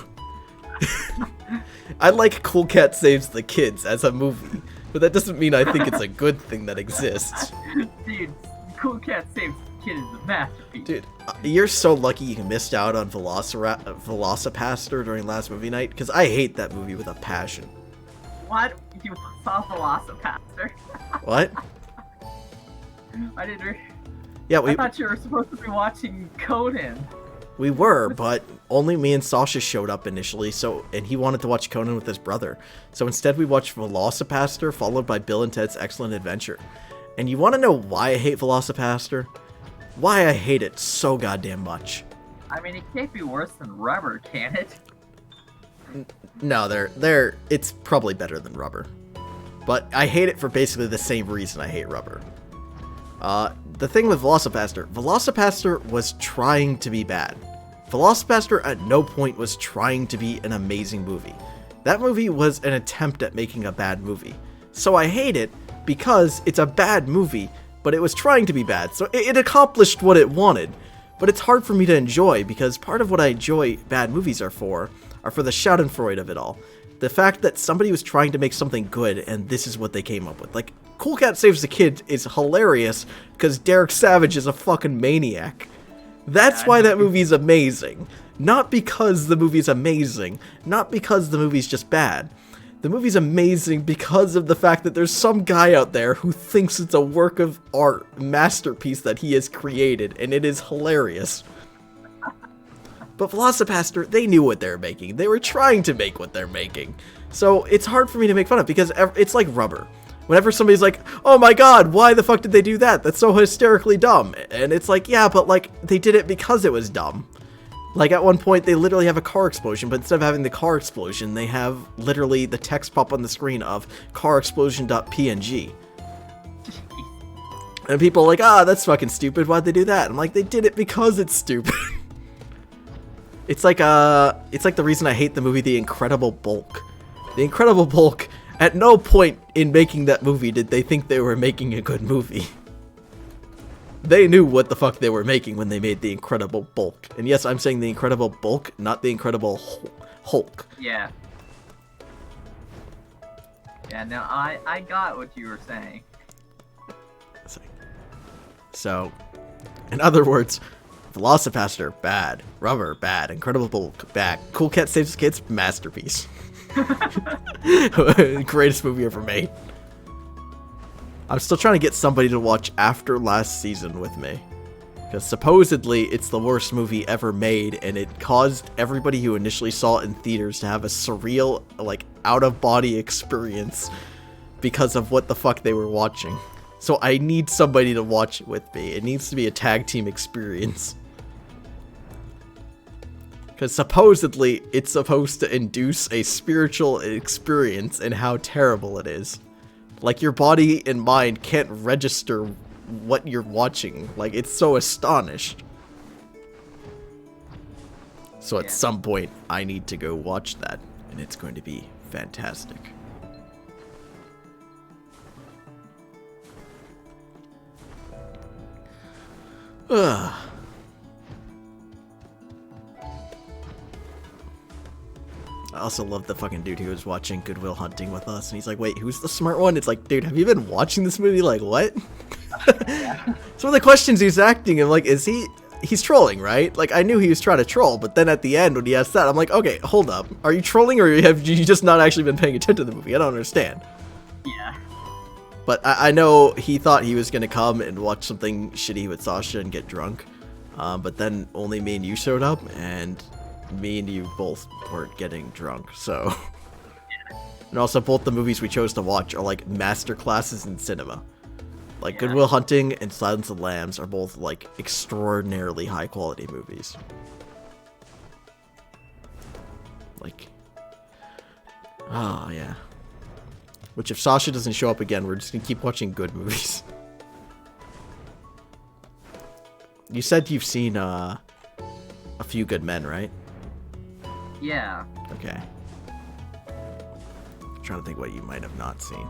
I like Cool Cat Saves the Kids as a movie, but that doesn't mean I think it's a good thing that exists. Dude, Cool Cat Saves the Kid is a masterpiece. Dude, you're so lucky you missed out on Velocipaster during last movie night, because I hate that movie with a passion. What? You saw Velocipaster? What? I didn't. Yeah, I thought you were supposed to be watching Conan. we were, but only me and Sasha showed up initially, and he wanted to watch Conan with his brother. So instead we watched Velocipaster, followed by Bill and Ted's Excellent Adventure. And you want to know why I hate Velocipaster? Why I hate it so goddamn much. I mean, it can't be worse than Rubber, can it? No, it's probably better than Rubber. But I hate it for basically the same reason I hate Rubber. The thing with Velocipaster was trying to be bad. Velocipaster at no point was trying to be an amazing movie. That movie was an attempt at making a bad movie. So I hate it because it's a bad movie, but it was trying to be bad, so it accomplished what it wanted. But it's hard for me to enjoy, because part of what I enjoy bad movies are for the schadenfreude of it all. The fact that somebody was trying to make something good, and this is what they came up with. Like, Cool Cat Saves the Kid is hilarious, because Derek Savage is a fucking maniac. That's why that movie's amazing. Not because the movie's amazing, not because the movie's just bad. The movie's amazing because of the fact that there's some guy out there who thinks it's a work of art, masterpiece that he has created, and it is hilarious. But Velocipaster, they knew what they were making. They were trying to make what they're making. So it's hard for me to make fun of, because it's like Rubber. Whenever somebody's like, oh my god, why the fuck did they do that? That's so hysterically dumb. And it's like, yeah, but like, they did it because it was dumb. Like, at one point, they literally have a car explosion, but instead of having the car explosion, they have literally the text pop on the screen of carexplosion.png. And people are like, that's fucking stupid, why'd they do that? I'm like, they did it because it's stupid. It's like the reason I hate the movie The Incredible Bulk. The Incredible Bulk, at no point in making that movie did they think they were making a good movie. They knew what the fuck they were making when they made The Incredible Bulk. And yes, I'm saying The Incredible Bulk, not The Incredible Hulk. Yeah. Yeah, no, I got what you were saying. So, in other words, Velocipaster, bad. Rubber, bad. Incredible Bulk, bad. Cool Cat Saves the Kids, masterpiece. Greatest movie ever made. I'm still trying to get somebody to watch After Last Season with me. Because supposedly it's the worst movie ever made, and it caused everybody who initially saw it in theaters to have a surreal, like, out-of-body experience because of what the fuck they were watching. So I need somebody to watch it with me. It needs to be a tag team experience. Because supposedly it's supposed to induce a spiritual experience in how terrible it is. Like, your body and mind can't register what you're watching. Like, it's so astonished. So at some point, I need to go watch that, and it's going to be fantastic. Ugh. I also love the fucking dude who was watching Good Will Hunting with us, and he's like, wait, who's the smart one? It's like, dude, have you been watching this movie? Like, what? Some of the questions he's acting, I'm like, he's trolling, right? Like, I knew he was trying to troll, but then at the end, when he asked that, I'm like, okay, hold up. Are you trolling, or have you just not actually been paying attention to the movie? I don't understand. Yeah. But I know he thought he was going to come and watch something shitty with Sasha and get drunk. But then only me and you showed up, and me and you both weren't getting drunk, so... And also, both the movies we chose to watch are, like, master classes in cinema. Like, Good Will Hunting and Silence of the Lambs are both, like, extraordinarily high-quality movies. Like... Oh, yeah. Which, if Sasha doesn't show up again, we're just gonna keep watching good movies. You said you've seen, A Few Good Men, right? Yeah. Okay. I'm trying to think what you might have not seen.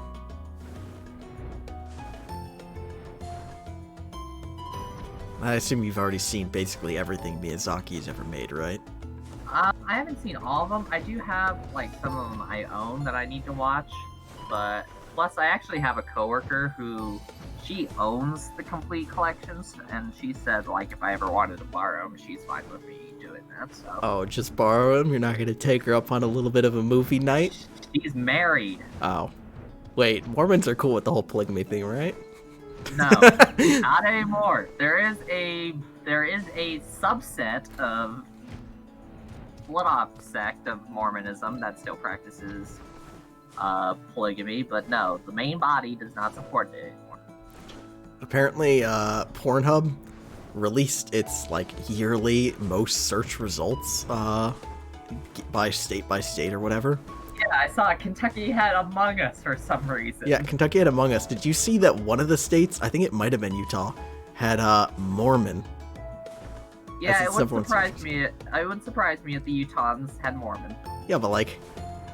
I assume you've already seen basically everything Miyazaki has ever made, right? I haven't seen all of them. I do have, like, some of them I own that I need to watch. But, plus, I actually have a coworker who, she owns the complete collections. And she said, like, if I ever wanted to borrow them, she's fine with me doing that, so. Oh, just borrow them? You're not going to take her up on a little bit of a movie night? She's married. Oh. Wait, Mormons are cool with the whole polygamy thing, right? No, not anymore. There is a subset of split-off sect of Mormonism that still practices polygamy, but no, the main body does not support it anymore. Apparently, Pornhub released its, like, yearly most search results, by state or whatever. Yeah, I saw Kentucky had Among Us for some reason. Yeah, Kentucky had Among Us. Did you see that one of the states, I think it might have been Utah, had Mormon? Yeah, it wouldn't surprise me. It wouldn't surprise me if the Utahns had Mormon. Yeah, but, like,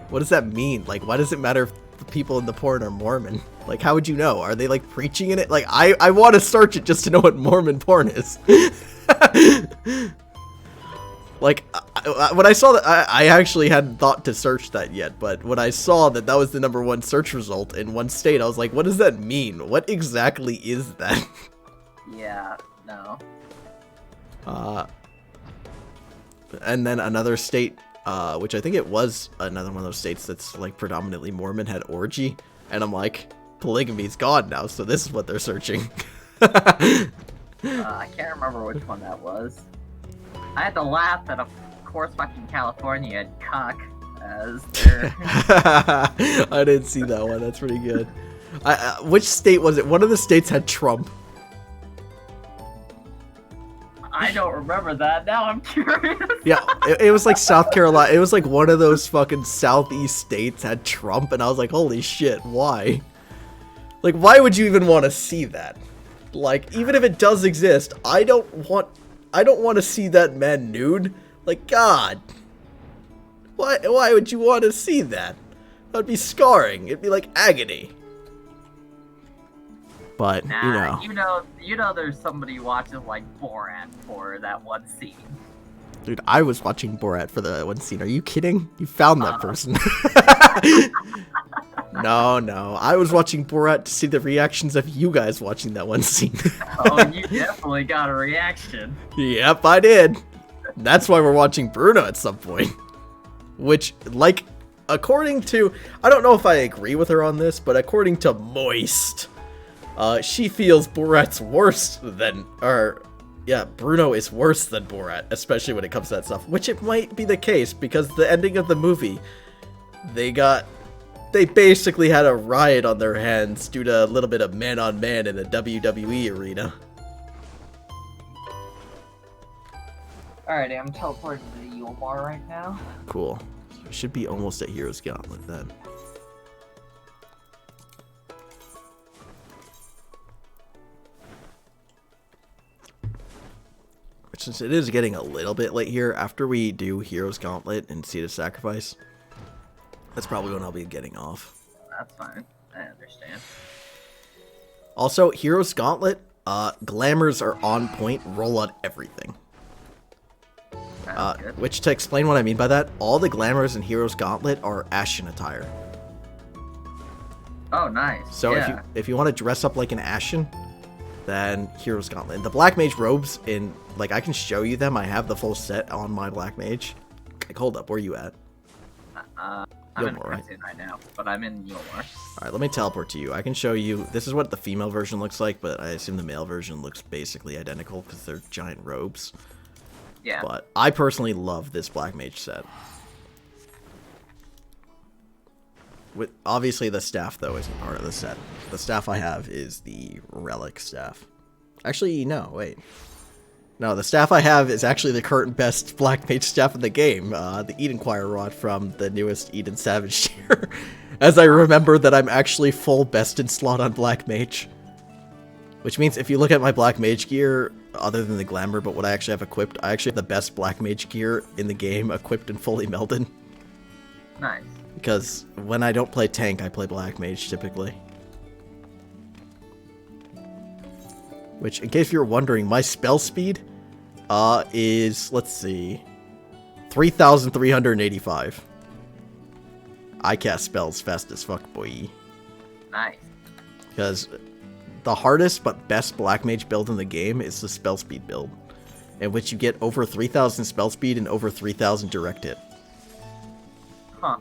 what does that mean? Like, why does it matter if the people in the porn are Mormon? Like, how would you know? Are they, like, preaching in it? Like, I want to search it just to know what Mormon porn is. Like, when I saw that, I actually hadn't thought to search that yet, but when I saw that that was the #1 search result in one state, I was like, what does that mean? What exactly is that? Yeah, no. And then another state, which I think it was another one of those states that's, like, predominantly Mormon, had orgy, and I'm like, polygamy's gone now, so this is what they're searching. I can't remember which one that was. I had to laugh that, of course, fucking California had cock as their... I didn't see that one. That's pretty good. Which state was it? One of the states had Trump. I don't remember that. Now I'm curious. Yeah, it was like South Carolina. It was like one of those fucking southeast states had Trump, and I was like, holy shit, why? Like, why would you even want to see that? Like, even if it does exist, I don't want to see that man nude. Like, God. Why would you want to see that? That would be scarring. It'd be like agony. But, nah, you know there's somebody watching, like, Borat for that one scene. Dude, I was watching Borat for the one scene. Are you kidding? You found that person. No. I was watching Borat to see the reactions of you guys watching that one scene. Oh, you definitely got a reaction. Yep, I did. That's why we're watching Bruno at some point. Which, like, according to... I don't know if I agree with her on this, but according to Moist, she feels Borat's worse than... Yeah, Bruno is worse than Borat, especially when it comes to that stuff. Which it might be the case, because the ending of the movie, they basically had a riot on their hands due to a little bit of man-on-man in the WWE arena. Alrighty, I'm teleporting to the Yule Bar right now. Cool. So should be almost at Hero's Gauntlet then. Since it is getting a little bit late here, after we do Hero's Gauntlet and Seed of Sacrifice, that's probably when I'll be getting off. That's fine. I understand. Also, Hero's Gauntlet, glamours are on point, roll on everything. Good. Which, to explain what I mean by that, all the glamours in Hero's Gauntlet are Ashen attire. Oh, nice. So yeah. if you want to dress up like an Ashen, then Hero's Gauntlet. The Black Mage robes, like, I can show you them. I have the full set on my Black Mage. Like, hold up, where are you at? I'm in Yulmore, right? Princeton right now, but I'm in Yulmore. Alright, let me teleport to you. I can show you. This is what the female version looks like, but I assume the male version looks basically identical because they're giant robes. Yeah. But I personally love this Black Mage set. Obviously, the staff, though, isn't part of the set. The staff I have is the Relic staff. Actually, no, wait. No, the staff I have is actually the current best Black Mage staff in the game. The Eden Choir Rod from the newest Eden Savage tier. As I remember that I'm actually full best in slot on Black Mage. Which means if you look at my Black Mage gear, other than the Glamour, but what I actually have equipped, I actually have the best Black Mage gear in the game equipped and fully melded. Nice. Because when I don't play tank, I play Black Mage typically. Which, in case you're wondering, my spell speed is, let's see, 3,385. I cast spells fast as fuck, boy. Nice. Because the hardest but best Black Mage build in the game is the spell speed build, in which you get over 3,000 spell speed and over 3,000 direct hit. Huh.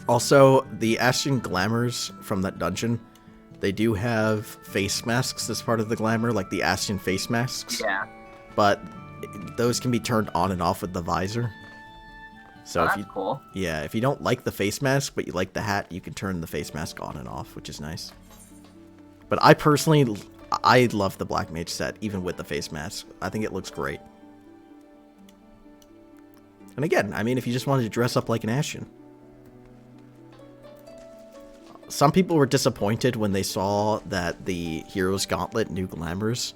Also, the Ashen Glamours from that dungeon, they do have face masks as part of the glamour, like the Ashen face masks. Yeah. But those can be turned on and off with the visor. So Oh, if that's you, cool. yeah, if you don't like the face mask but you like the hat, you can turn the face mask on and off, which is nice. But I personally, I love the Black Mage set, even with the face mask. I think it looks great. And again, I mean, if you just wanted to dress up like an Ashen. Some people were disappointed when they saw that the Hero's Gauntlet new glamours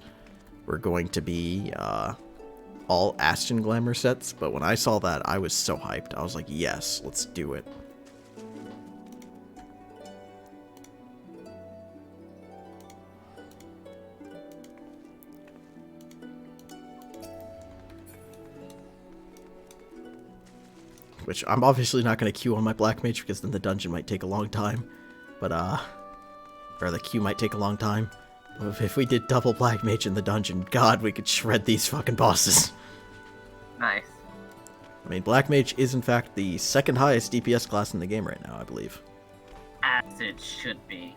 were going to be all Ashen glamour sets, but when I saw that, I was so hyped. I was like, yes, let's do it. Which I'm obviously not going to queue on my Black Mage because then the dungeon might take a long time. But, or the queue might take a long time. If we did double Black Mage in the dungeon, God, we could shred these fucking bosses. Nice. I mean, Black Mage is, in fact, the second highest DPS class in the game right now, I believe. As it should be.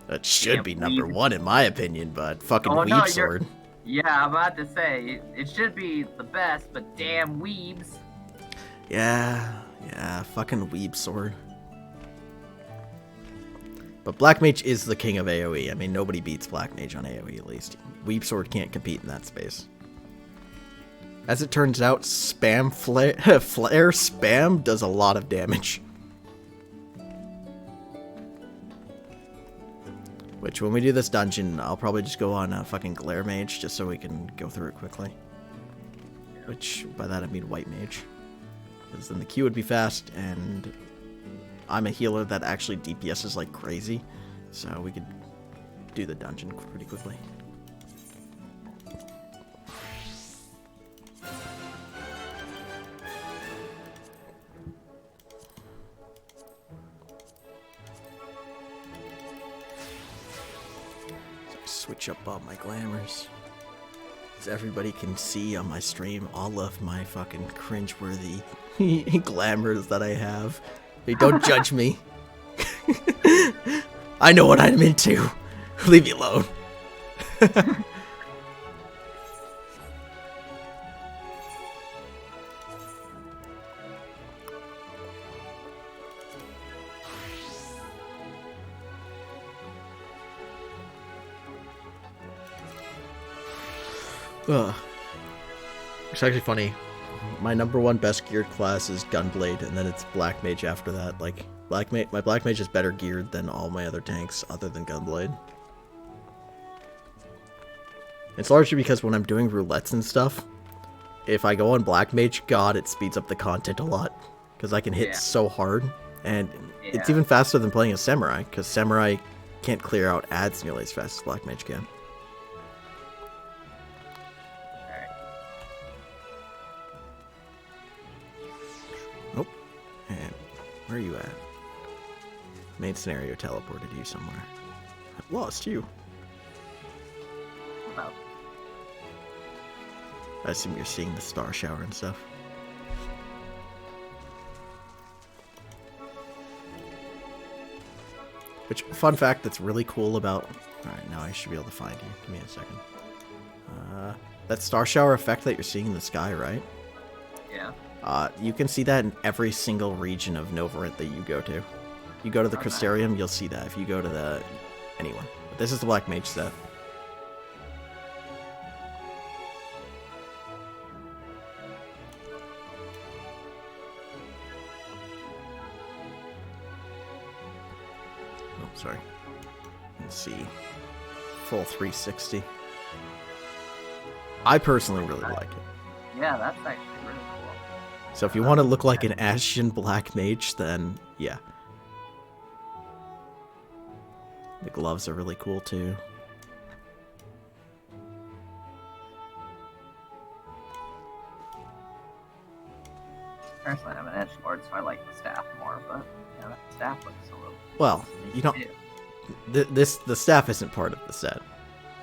That should Damn be number weeb. one in my opinion, but fucking Oh, Weeb no, Sword. Yeah, I'm about to say, it should be the best, but damn weebs. Yeah, fucking Weeb Sword. But Black Mage is the king of AoE. I mean, nobody beats Black Mage on AoE, at least. Weeb Sword can't compete in that space. As it turns out, spam flare spam does a lot of damage. Which, when we do this dungeon, I'll probably just go on a fucking Glare Mage, just so we can go through it quickly. Which, by that I mean White Mage. Because then the queue would be fast, and I'm a healer that actually DPSs like crazy, so we could do the dungeon pretty quickly. Switch up all my glamours. As everybody can see on my stream, all of my fucking cringeworthy glamours that I have. Hey, don't judge me. I know what I'm into. Leave me alone. It's actually funny. My number one best geared class is Gunblade, and then it's Black Mage after that. Like, my Black Mage is better geared than all my other tanks other than Gunblade. It's largely because when I'm doing roulettes and stuff, if I go on Black Mage, God, it speeds up the content a lot. Because I can hit so hard, and it's even faster than playing a Samurai, because Samurai can't clear out ads nearly as fast as Black Mage can. Nope. And where are you at? Main scenario teleported you somewhere. I've lost you. Well, I assume you're seeing the star shower and stuff. Which, fun fact that's really cool about... Alright, now I should be able to find you. Give me a second. That star shower effect that you're seeing in the sky, right? yeah. You can see that in every single region of Novarint that you go to. You go to the Crystarium, you'll see that. If you go to the... anyone. But this is the Black Mage set. Oh, sorry. Let's see. Full 360. I personally really like it. Yeah, that's actually really cool. So if you want to look like an Ashen Black Mage, then yeah. The gloves are really cool too. Personally, I'm an edgelord, so I like the staff more, but yeah, that staff looks a little... Well, you don't... the staff isn't part of the set.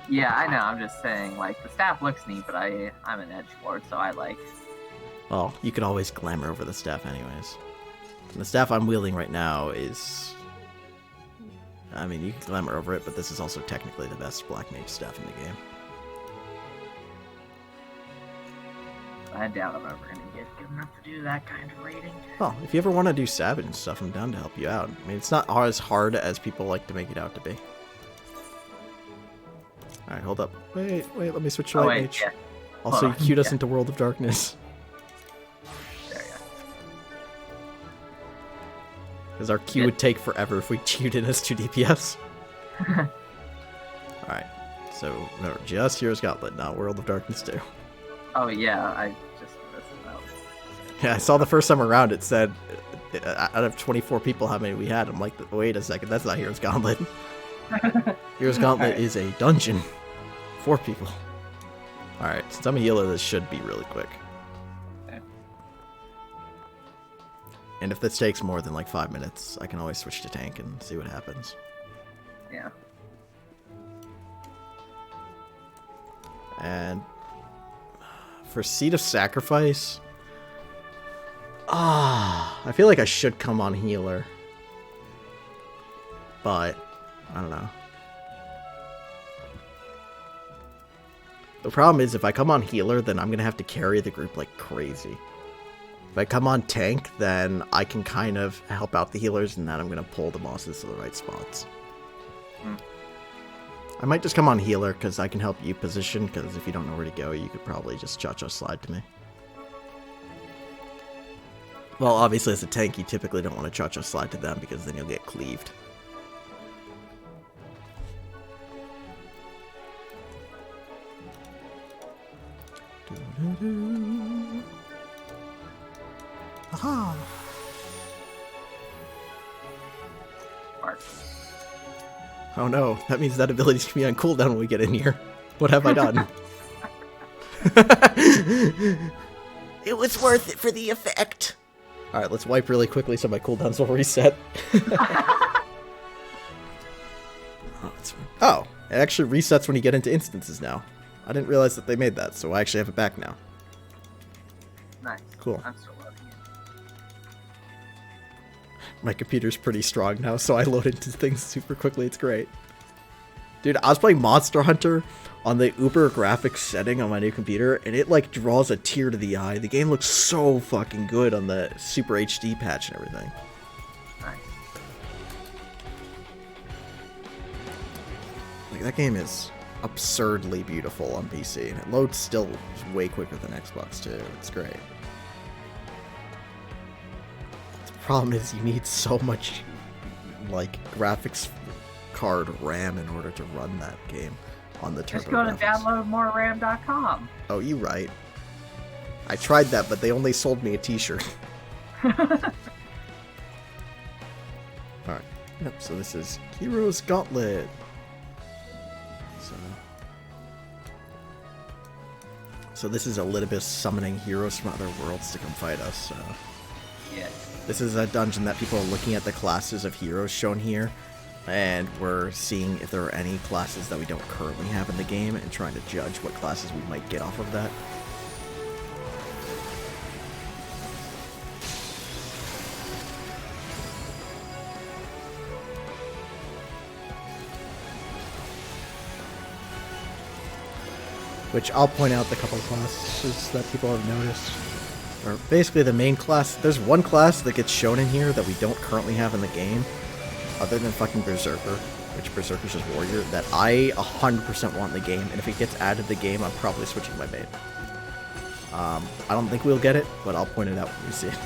Yeah, I know, I'm just saying, like, the staff looks neat, but I'm an edgelord, so I like... Well, you could always glamour over the staff anyways. And the staff I'm wielding right now is... I mean, you can glamour over it, but this is also technically the best Black Mage staff in the game. I doubt I'm ever going to get good enough to do that kind of rating. Well, if you ever want to do Savage and stuff, I'm down to help you out. I mean, it's not as hard as people like to make it out to be. Alright, hold up. Wait, let me switch to Light Mage. Yeah. Also, you Hold on, queued us yeah. into World of Darkness. There you go. Because our queue would take forever if we queued in as 2 DPS. Alright, so remember, just Heroes Gauntlet, not World of Darkness 2. Oh yeah, I just missed out. Yeah, I saw the first time around it said, out of 24 people, how many we had. I'm like, wait a second, that's not Heroes Gauntlet. Heroes Gauntlet is a dungeon. 4 people. Alright, since I'm a healer, this should be really quick. Okay. And if this takes more than like 5 minutes, I can always switch to tank and see what happens. Yeah. And for Seed of Sacrifice, I feel like I should come on healer. But, I don't know. The problem is, if I come on healer, then I'm going to have to carry the group like crazy. If I come on tank, then I can kind of help out the healers, and then I'm going to pull the bosses to the right spots. I might just come on healer, because I can help you position, because if you don't know where to go, you could probably just cha-cha slide to me. Well, obviously as a tank, you typically don't want to cha-cha slide to them, because then you'll get cleaved. Aha! Mark. Oh no, that means that ability's gonna be on cooldown when we get in here. What have I done? It was worth it for the effect. Alright, let's wipe really quickly so my cooldowns will reset. Oh, it actually resets when you get into instances now. I didn't realize that they made that, so I actually have it back now. Nice. Cool. I'm still loading it. My computer's pretty strong now, so I load into things super quickly. It's great. Dude, I was playing Monster Hunter on the Uber graphics setting on my new computer, and it like draws a tear to the eye. The game looks so fucking good on the Super HD patch and everything. Nice. Like, that game is absurdly beautiful on PC, and it loads still way quicker than Xbox too. It's great. The problem is you need so much, like, graphics card RAM in order to run that game on the Just TurboGrafx. go to downloadmoreram.com. Oh, you right. I tried that, but they only sold me a t-shirt. Alright. Yep, so this is Heroes Gauntlet. So this is Elidibus summoning heroes from other worlds to come fight us, so... Yeah. This is a dungeon that people are looking at the classes of heroes shown here, and we're seeing if there are any classes that we don't currently have in the game, and trying to judge what classes we might get off of that. Which I'll point out the couple of classes that people have noticed. Or basically the main class. There's one class that gets shown in here that we don't currently have in the game, other than fucking Berserker, which Berserker's just Warrior, that I 100% want in the game, and if it gets added to the game, I'm probably switching my main. I don't think we'll get it, but I'll point it out when we see it.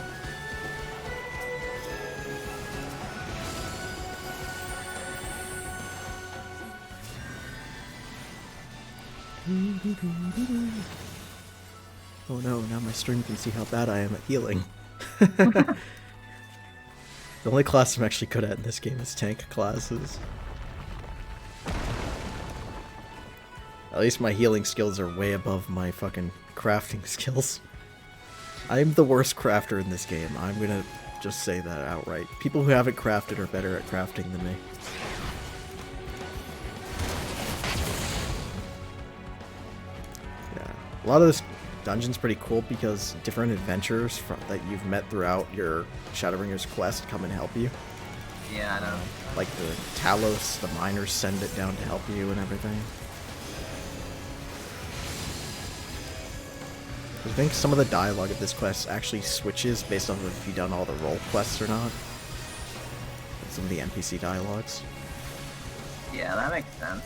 Oh no, now my stream can see how bad I am at healing. The only class I'm actually good at in this game is tank classes. At least my healing skills are way above my fucking crafting skills. I'm the worst crafter in this game. I'm gonna just say that outright. People who haven't crafted are better at crafting than me. Yeah, a lot of this dungeon's pretty cool because different adventures that you've met throughout your Shadowbringers quest come and help you. Yeah, I know. Like the Talos, the miners send it down to help you and everything. I think some of the dialogue of this quest actually switches based on if you've done all the role quests or not. Some of the NPC dialogues. Yeah, that makes sense.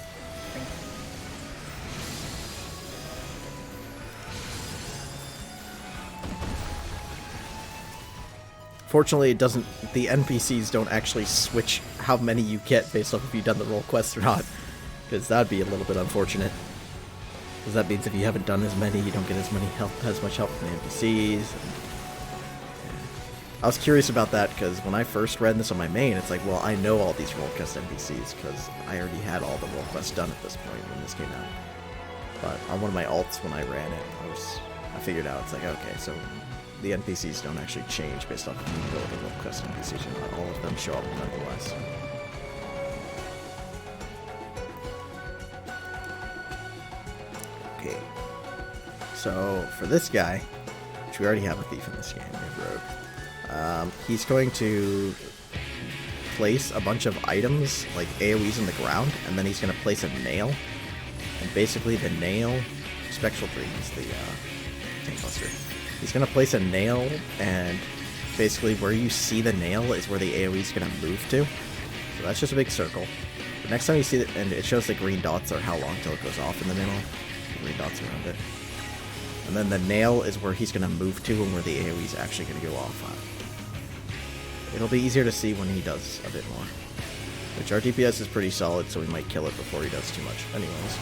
Fortunately, it doesn't. The NPCs don't actually switch how many you get based off if you've done the role quest or not, because that'd be a little bit unfortunate. Because that means if you haven't done as many, you don't get as much help from the NPCs. I was curious about that because when I first read this on my main, it's like, well, I know all these role quest NPCs because I already had all the role quests done at this point when this came out. But on one of my alts when I ran it, I figured out it's like, okay, so the NPCs don't actually change based off of the ability of role quest NPCs or not. All of them show up nonetheless. Okay. So for this guy, which we already have a thief in this game, we have Rogue. He's going to place a bunch of items, like AoEs in the ground, and then he's going to place a nail. And basically the nail... Spectral Dream is the tank buster. He's going to place a nail, and basically where you see the nail is where the AoE is going to move to. So that's just a big circle. But next time you see it, and it shows the green dots are how long till it goes off in the middle. The green dots around it. And then the nail is where he's going to move to and where the AoE is actually going to go off on. It'll be easier to see when he does a bit more. Which our DPS is pretty solid, so we might kill it before he does too much. Anyways.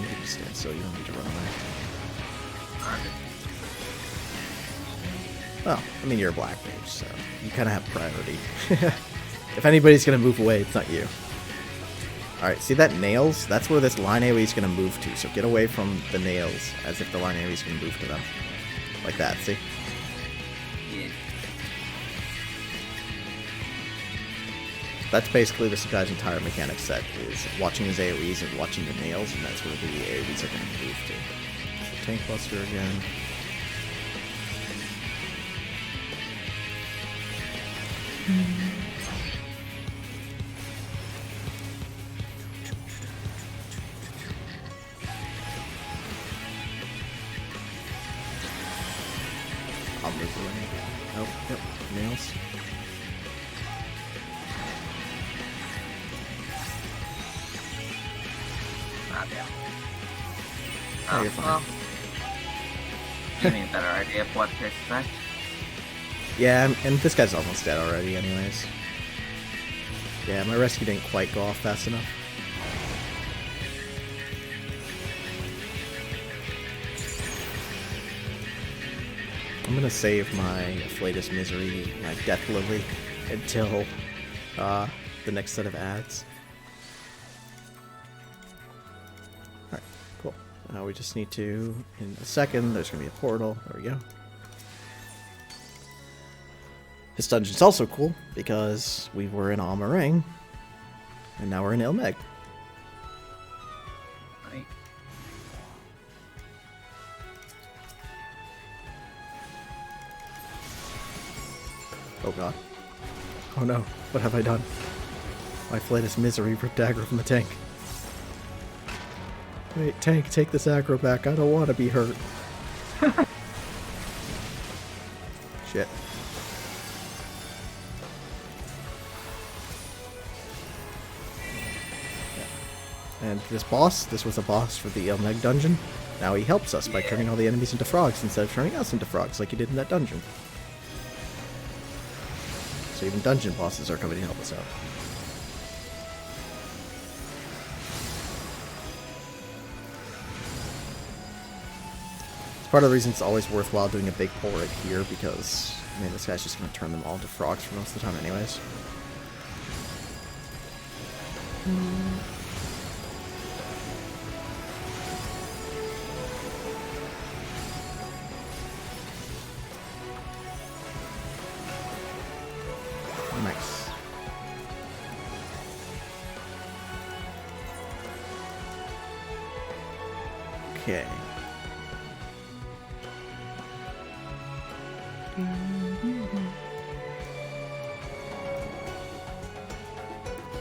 You can just stand still, you don't need to run away. Well, I mean, you're a black mage, so you kind of have priority. If anybody's going to move away, it's not you. Alright, see that nails? That's where this line AoE is going to move to, so get away from the nails as if the line AoE is going to move to them. Like that, see? Yeah. That's basically this guy's entire mechanic set, is watching his AoEs and watching the nails, and that's where the AoEs are going to move to. So tank buster again. Oh, yep, nails. Ah, yeah. Oh, you're fine. Well, give me a better idea of what to expect. Yeah, and this guy's almost dead already anyways. Yeah, my rescue didn't quite go off fast enough. I'm gonna save my Afflatus Misery, my Death Lily, until the next set of ads. Alright, cool. Now we just need to, in a second, there's gonna be a portal. There we go. This dungeon's also cool because we were in Almarang, and now we're in Ilmeg. Right? Oh god. Oh no, what have I done? My Afflatus Misery ripped aggro from the tank. Wait, tank, take this aggro back. I don't want to be hurt. Shit. And this boss, this was a boss for the Ilmeg dungeon. Now he helps us by turning all the enemies into frogs instead of turning us into frogs like he did in that dungeon. So even dungeon bosses are coming to help us out. It's part of the reason it's always worthwhile doing a big pull right here because, I mean, this guy's just going to turn them all into frogs for most of the time anyways. Nice. Okay.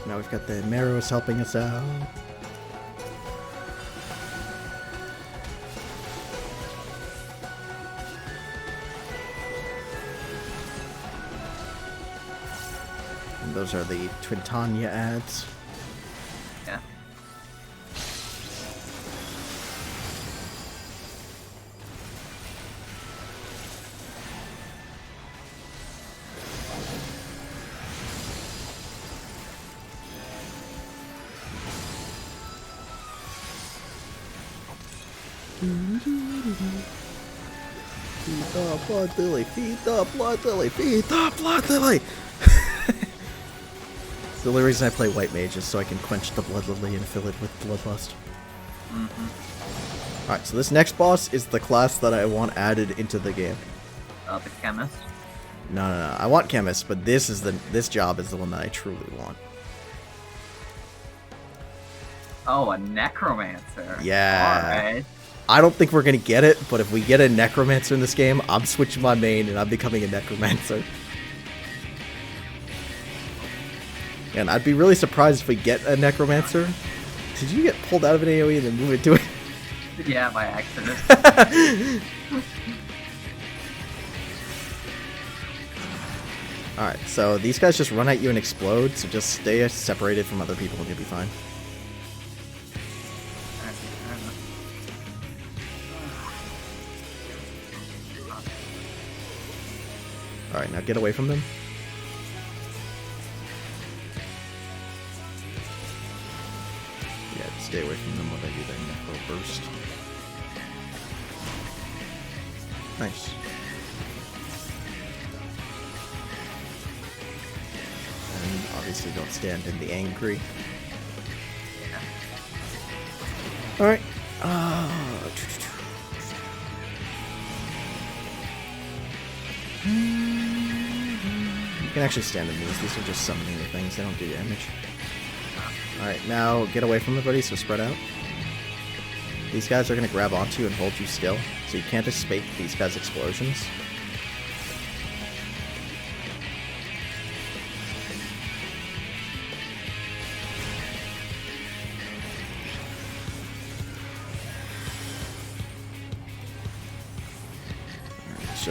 Now we've got the Meros helping us out. And those are the Twintanya ads. Yeah. Feed the blood lily, feed the blood lily, feed the blood lily! The only reason I play White Mage is so I can quench the blood lily and fill it with bloodlust. Alright, so this next boss is the class that I want added into the game. The chemist. No, I want Chemist, but this job is the one that I truly want. Oh, a necromancer. Yeah. Alright. I don't think we're gonna get it, but if we get a Necromancer in this game, I'm switching my main and I'm becoming a Necromancer. And I'd be really surprised if we get a Necromancer. Did you get pulled out of an AoE and then move into it? Yeah, by accident. Alright, so these guys just run at you and explode, so just stay separated from other people and you'll be fine. Alright, now get away from them. Yeah, stay away from them while they do their Necro Burst. Nice. And obviously don't stand in the angry. Alright. You can actually stand in these. These are just summoning the things. They don't do damage. Alright, now get away from everybody, so spread out. These guys are going to grab onto you and hold you still, so you can't escape these guys' explosions.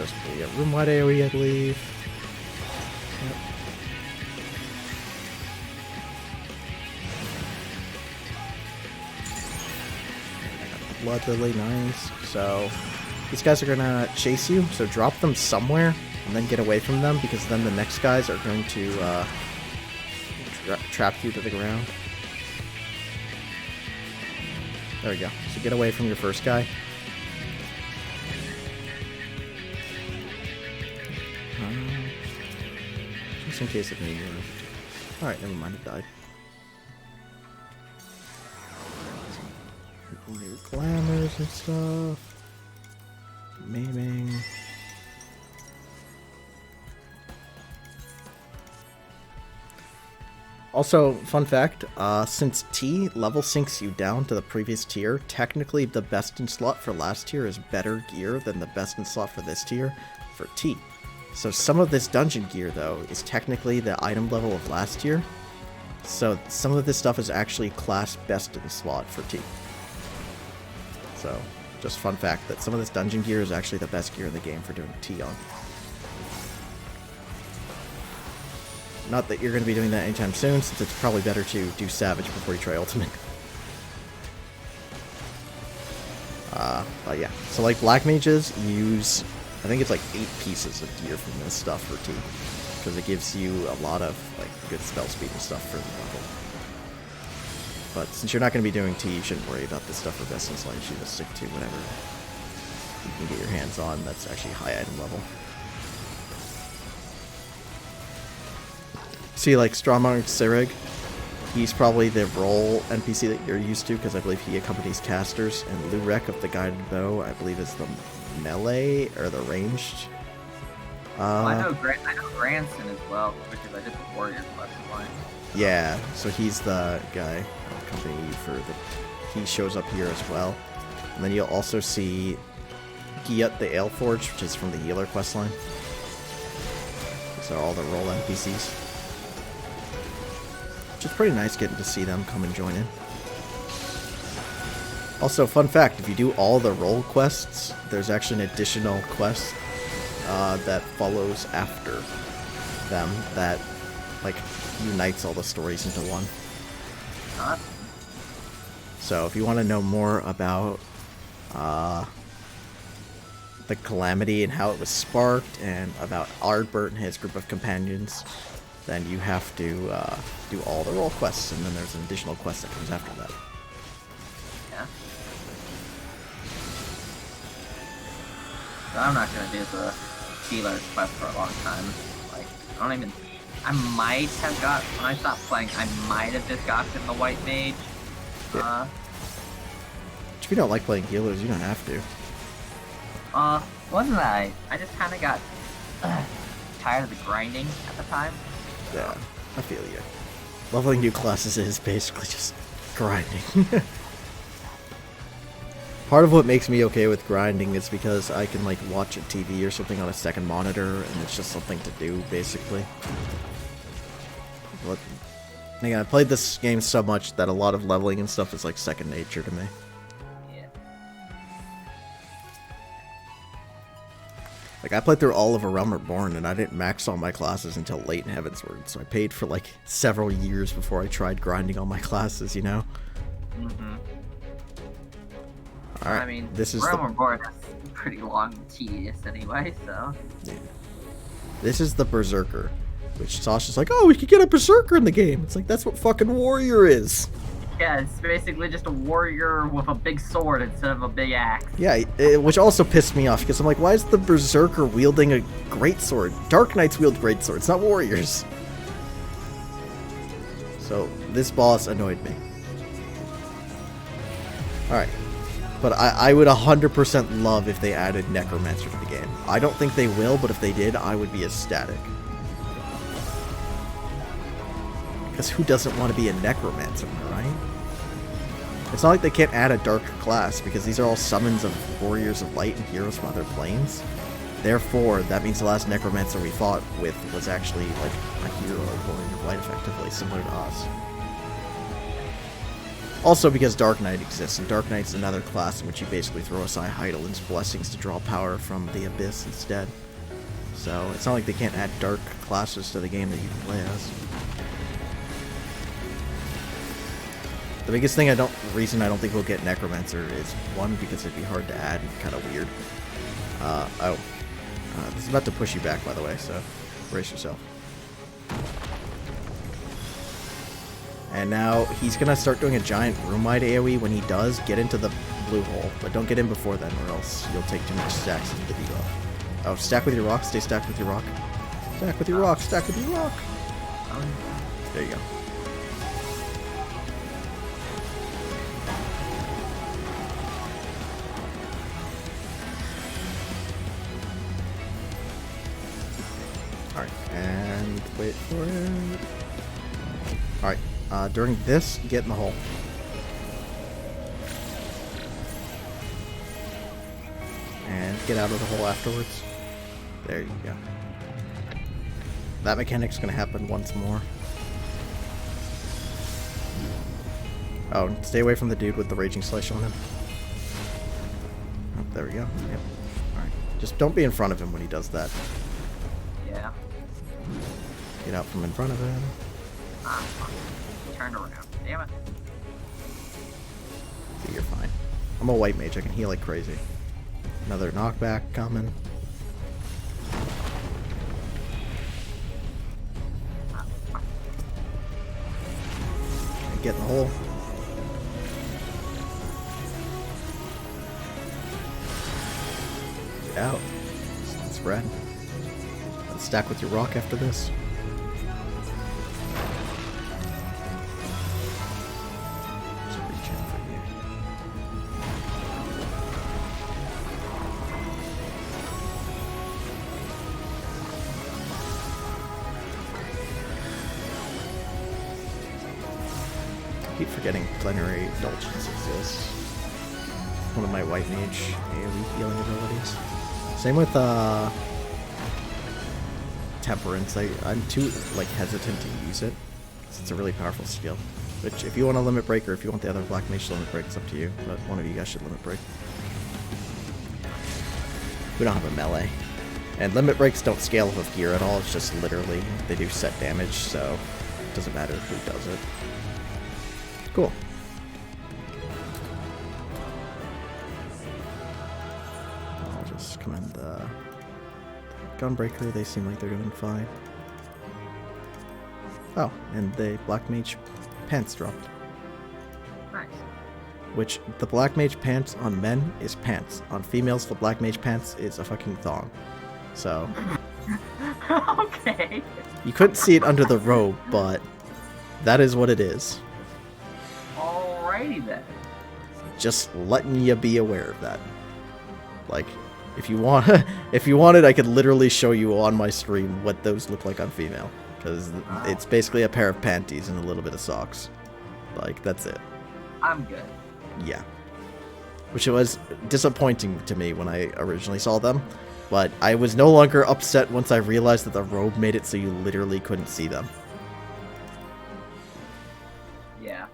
just room wide AoE, I believe. Yep. Blood Lily, nice. So these guys are gonna chase you, so drop them somewhere and then get away from them, because then the next guys are going to trap you to the ground. There we go. So get away from your first guy. Just in case it needs. Alright, never mind, it died. New glamours and stuff. Maiming. Also, fun fact, since T level sinks you down to the previous tier, technically the best in slot for last tier is better gear than the best in slot for this tier for T. So some of this dungeon gear, though, is technically the item level of last tier. So some of this stuff is actually class best in slot for T. So, just fun fact that some of this dungeon gear is actually the best gear in the game for doing T on. Not that you're going to be doing that anytime soon, since it's probably better to do Savage before you try Ultimate. But yeah, so like Black Mages use, I think it's like 8 pieces of gear from this stuff for T, because it gives you a lot of like good spell speed and stuff for the level. But since you're not going to be doing T, you shouldn't worry about this stuff for best in slot. You should just stick to whatever you can get your hands on that's actually high item level. See, like Strongmonk Sirig, he's probably the role NPC that you're used to, because I believe he accompanies casters, and Lurek of the Guided Bow, I believe, is the melee or the ranged. I know Granson as well, because I did the Warriors last line. Yeah, so he's the guy accompanying you for the. He shows up here as well, and then you'll also see Giat the Aleforge, which is from the Healer questline. These are all the role NPCs. Which is pretty nice getting to see them come and join in. Also, fun fact, if you do all the role quests, there's actually an additional quest that follows after them that, like, unites all the stories into one. So, if you want to know more about the Calamity and how it was sparked, and about Ardbert and his group of companions, then you have to do all the role quests, and then there's an additional quest that comes after that. Yeah. So I'm not gonna do the Healer's quest for a long time. Like, I might have got, when I stopped playing, I might have just gotten the White Mage. Yeah. If you don't like playing healers, you don't have to. Wasn't I? I just kinda got tired of the grinding at the time. Yeah, I feel you. Leveling new classes is basically just grinding. Part of what makes me okay with grinding is because I can, like, watch a TV or something on a second monitor, and it's just something to do, basically. But, again, I played this game so much that a lot of leveling and stuff is, like, second nature to me. Like, I played through all of A Realm Reborn, and I didn't max all my classes until late in Heavensward, so I paid for, like, several years before I tried grinding all my classes, you know? Mm-hmm. Alright, I mean, this is Realm Reborn is pretty long and tedious anyway, so... Yeah. This is the Berserker, which Sasha's like, oh, we could get a Berserker in the game! It's like, that's what fucking Warrior is! Yeah, it's basically just a warrior with a big sword instead of a big axe. Yeah, which also pissed me off, because I'm like, why is the Berserker wielding a greatsword? Dark Knights wield greatswords, not warriors. So, this boss annoyed me. Alright. But I would 100% love if they added Necromancer to the game. I don't think they will, but if they did, I would be ecstatic. Because who doesn't want to be a Necromancer, right? It's not like they can't add a dark class, because these are all summons of Warriors of Light and heroes from other planes. Therefore, that means the last Necromancer we fought with was actually, like, a hero of Warrior of Light, effectively, similar to us. Also because Dark Knight exists, and Dark Knight's another class in which you basically throw aside Heidelin's blessings to draw power from the Abyss instead. So it's not like they can't add dark classes to the game that you can play as. The biggest reason I don't think we'll get Necromancer is, one, because it'd be hard to add and kind of weird. This is about to push you back, by the way, so brace yourself. And now he's going to start doing a giant Room-wide AoE. When he does, get into the blue hole. But don't get in before then, or else you'll take too much stacks into the debuff. Oh, stack with your rock. Stay stacked with your rock. Stack with your rock. Stack with your rock. There you go. Alright, and wait for it. Alright. During this, get in the hole. And get out of the hole afterwards. There you go. That mechanic's gonna happen once more. Oh, and stay away from the dude with the Raging Slash on him. Oh, there we go. Yep. Alright. Just don't be in front of him when he does that. Yeah. Get out from in front of him. Turn around. Damn it. See, you're fine. I'm a white mage. I can heal like crazy. Another knockback coming. Get in the hole. Get out. Spread. Let's stack with your rock after this. I keep forgetting Plenary Indulgence exists. One of my white mage AoE healing abilities. Same with Temperance. I'm too hesitant to use it, because it's a really powerful skill. Which, if you want a limit break, or if you want the other black mage to limit break, it's up to you. But one of you guys should limit break. We don't have a melee. And limit breaks don't scale with gear at all. It's just literally, they do set damage, so it doesn't matter who does it. Cool. I'll just commend the Gunbreaker. They seem like they're doing fine. Oh, and the Black Mage pants dropped. Nice. Which, the Black Mage pants on men is pants. On females, the Black Mage pants is a fucking thong. So, Okay. you couldn't see it under the robe, but that is what it is. Alrighty then. Just letting you be aware of that. Like, if you want, if you wanted, I could literally show you on my stream what those look like on female, because it's basically a pair of panties and a little bit of socks. Like, that's it. I'm good. Yeah. Which was disappointing to me when I originally saw them, but I was no longer upset once I realized that the robe made it so you literally couldn't see them. Yeah,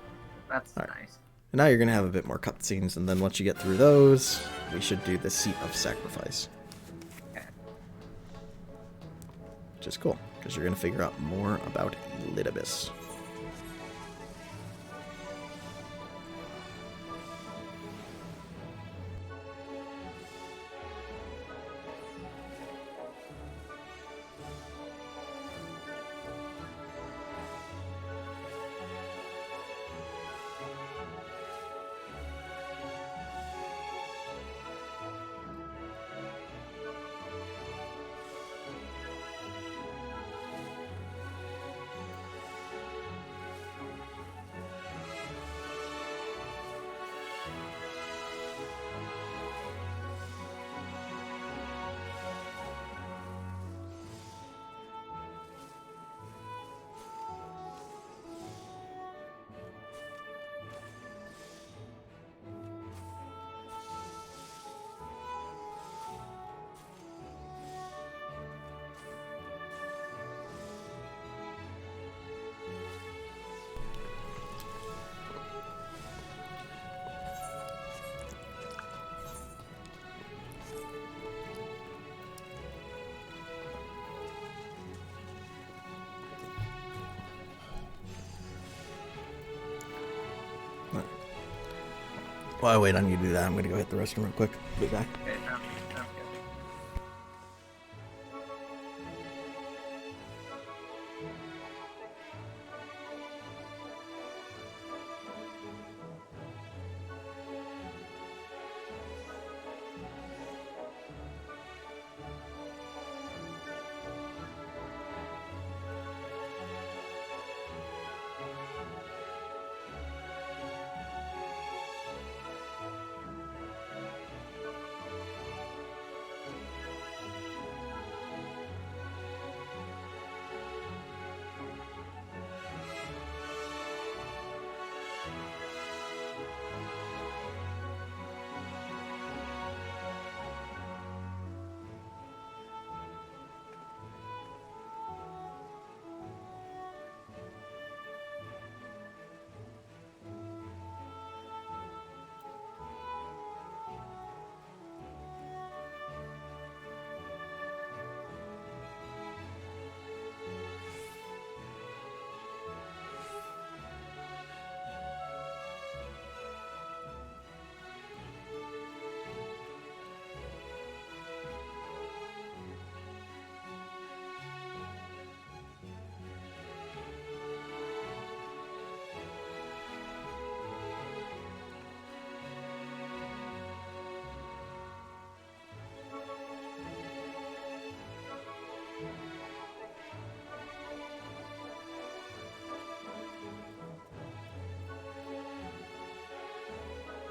that's All right. nice. And now you're going to have a bit more cutscenes, and then once you get through those, we should do the Seat of Sacrifice. Okay. Which is cool, because you're going to figure out more about Elidibus. While I wait on you to do that, I'm gonna go hit the restroom real quick. Be back. Okay, sounds good.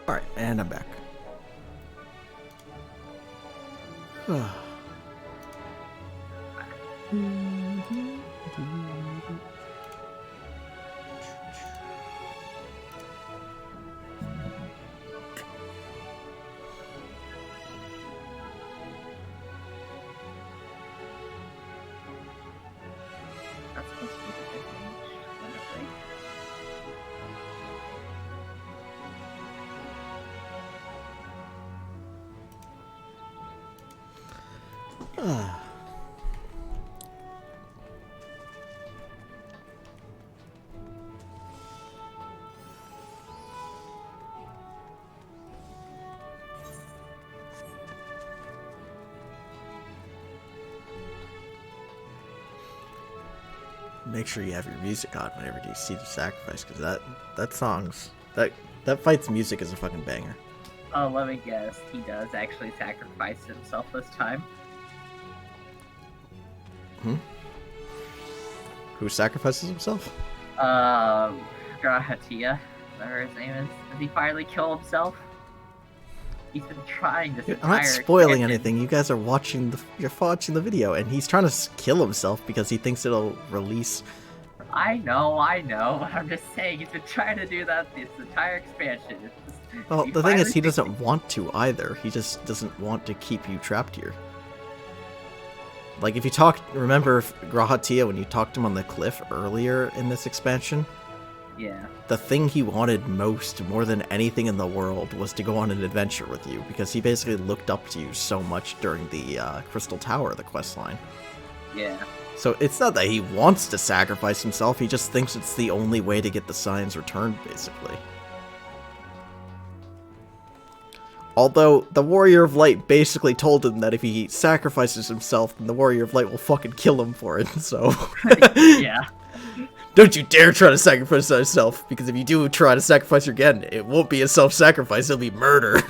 Alright, and I'm back. That's supposed to be the big range, honestly. Make sure you have your music on whenever you see the sacrifice, because that fight's music is a fucking banger. Oh, let me guess. He does actually sacrifice himself this time. Who sacrifices himself? Grahatia, whatever his name is. Does he finally kill himself? He's been trying this I'm not entire spoiling expansion. anything. You guys are watching the video, and he's trying to kill himself because he thinks it'll release. I know. I'm just saying he's been trying to do that this entire expansion. Well, He the thing is, finally he thinks- doesn't want to either. He just doesn't want to keep you trapped here. Like, if you remember Grahatia when you talked to him on the cliff earlier in this expansion? Yeah. The thing he wanted most, more than anything in the world, was to go on an adventure with you, because he basically looked up to you so much during the Crystal Tower, the quest line. Yeah. So it's not that he wants to sacrifice himself, he just thinks it's the only way to get the signs returned, basically. Although, the Warrior of Light basically told him that if he sacrifices himself, then the Warrior of Light will fucking kill him for it, so... Yeah. Don't you dare try to sacrifice yourself, because if you do try to sacrifice again, it won't be a self-sacrifice, it'll be murder.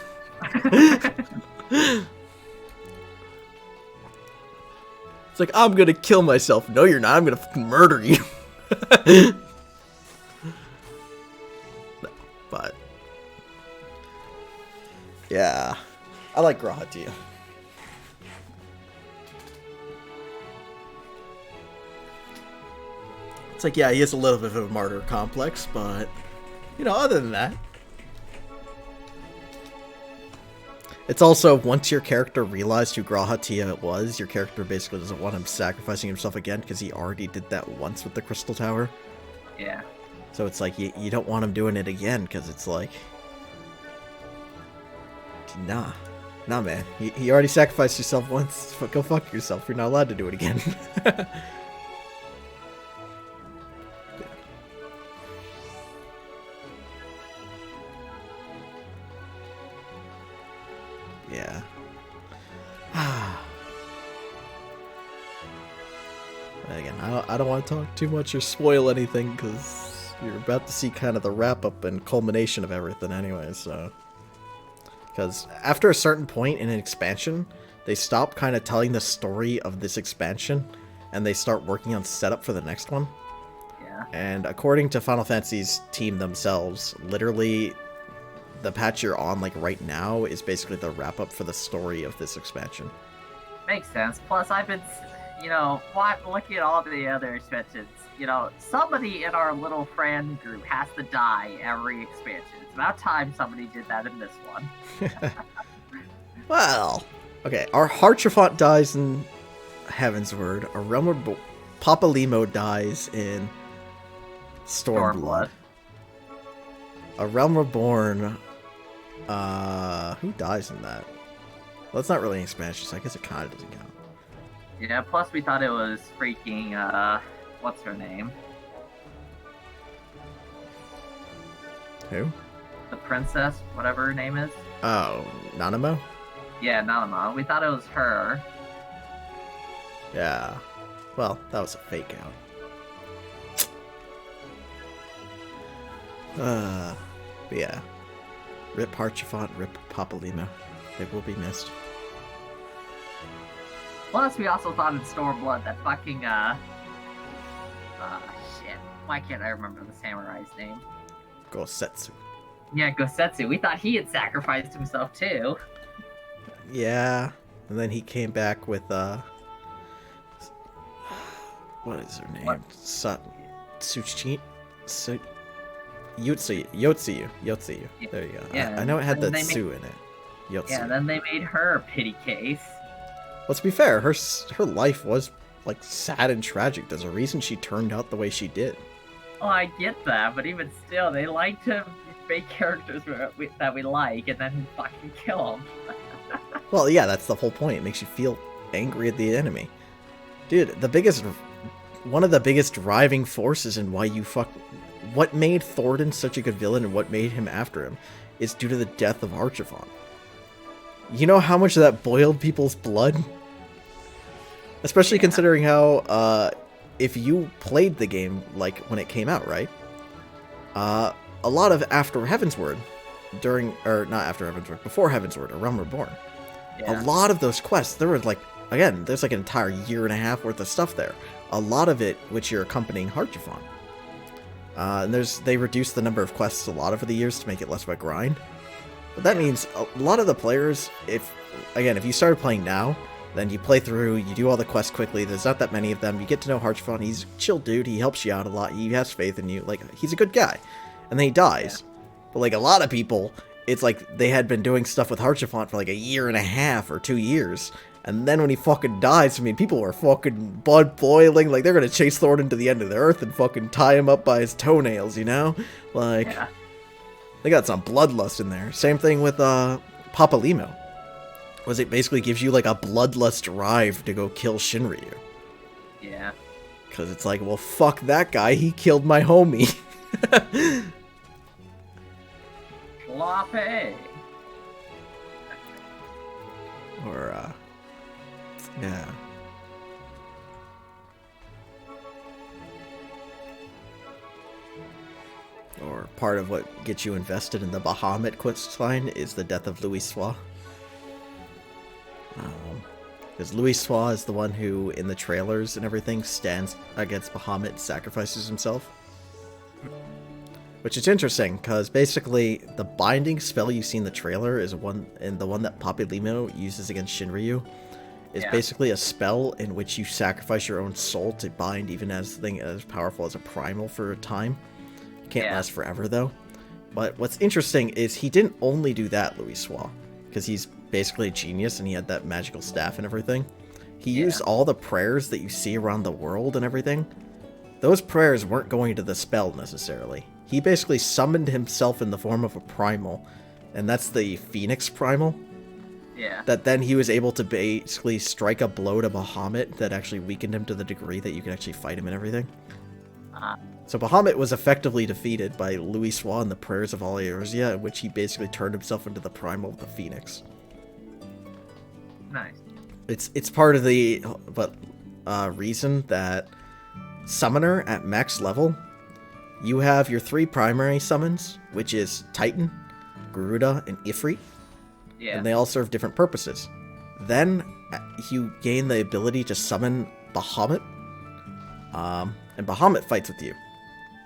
It's like, I'm gonna kill myself. No, you're not. I'm gonna fucking murder you. But... yeah. I like Grahatia. It's like, yeah, he has a little bit of a martyr complex, but, you know, other than that. It's also, once your character realized who Grahatia was, your character basically doesn't want him sacrificing himself again, because he already did that once with the Crystal Tower. Yeah. So it's like, you don't want him doing it again, because it's like... nah. Nah, man. You already sacrificed yourself once. Go fuck yourself. You're not allowed to do it again. Again, I don't want to talk too much or spoil anything, because you're about to see kind of the wrap-up and culmination of everything anyway, so... Because after a certain point in an expansion, they stop kind of telling the story of this expansion, and they start working on setup for the next one. Yeah. And according to Final Fantasy's team themselves, literally, the patch you're on, like, right now is basically the wrap-up for the story of this expansion. Makes sense. Plus, I've been, looking at all the other expansions. Somebody in our little friend group has to die every expansion. It's about time somebody did that in this one. Well, okay, our Harchifont dies in Heavensward. Our Realm Papalimo dies in Stormblood. A Realm Reborn, who dies in that? Well, it's not really an expansion, so I guess it kind of doesn't count. Yeah, plus we thought it was freaking, what's her name? Who? The princess, whatever her name is. Oh, Nanamo? Yeah, Nanamo. We thought it was her. Yeah. Well, that was a fake out. But yeah. Rip Harchifont, rip Papalimo. They will be missed. Plus, we also thought in Stormblood that fucking, shit. Why can't I remember the samurai's name? Gosetsu. Yeah, Gosetsu. We thought he had sacrificed himself, too. Yeah. And then he came back with, what is her name? What? Tsuchi? Yotsuyu. There you go. Yeah, I know it had the and Tsu in it. Yotsuyu. Yeah, then they made her a pity case. Well, to be fair, her life was, like, sad and tragic. There's a reason she turned out the way she did. Oh, I get that, but even still, they like to make characters that we like and then fucking kill them. Well, yeah, that's the whole point. It makes you feel angry at the enemy. Dude, one of the biggest driving forces in why what made Thornton such a good villain and what made him after him is due to the death of Archifont. You know how much of that boiled people's blood? Especially considering how, if you played the game, like, when it came out, right? A lot of After Heavensward, before Heavensward, or Realm Reborn, Yeah. a lot of those quests, there were, like, again, there's like an entire year and a half worth of stuff there. A lot of it, which you're accompanying Harchifont. And they reduced the number of quests a lot over the years to make it less of a grind. But that means a lot of the players, if you started playing now, then you play through, you do all the quests quickly, there's not that many of them, you get to know Harchifont, he's a chill dude, he helps you out a lot, he has faith in you, like, he's a good guy. And then he dies. Yeah. But, like, a lot of people, it's like they had been doing stuff with Harchifont for, like, a year and a half or 2 years. And then when he fucking dies, I mean, people were fucking blood boiling, like, they're gonna chase Thornton to the end of the earth and fucking tie him up by his toenails, you know? Like... Yeah. They got some bloodlust in there. Same thing with Papalimo. Was it basically gives you like a bloodlust drive to go kill Shinryu. Yeah. Because it's like, well, fuck that guy. He killed my homie. Floppy. Or, yeah. Or part of what gets you invested in the Bahamut questline is the death of Louisoix. Because Louisoix is the one who, in the trailers and everything, stands against Bahamut and sacrifices himself. Which is interesting, because basically, the binding spell you see in the trailer is the one that Papalimo uses against Shinryu. Is basically a spell in which you sacrifice your own soul to bind even as thing as powerful as a primal for a time. Can't last forever, though. But what's interesting is he didn't only do that, Louisoix, because he's basically a genius and he had that magical staff and everything. He used all the prayers that you see around the world and everything. Those prayers weren't going to the spell, necessarily. He basically summoned himself in the form of a primal, and that's the Phoenix Primal. Yeah. That then he was able to basically strike a blow to Bahamut that actually weakened him to the degree that you could actually fight him and everything. So Bahamut was effectively defeated by Louisoix and the prayers of All Eorzea, in which he basically turned himself into the primal of the Phoenix. Nice. It's part of the... But reason that Summoner at max level, you have your 3 primary summons, which is Titan, Garuda, and Ifrit. Yeah. And they all serve different purposes. Then you gain the ability to summon Bahamut, and Bahamut fights with you.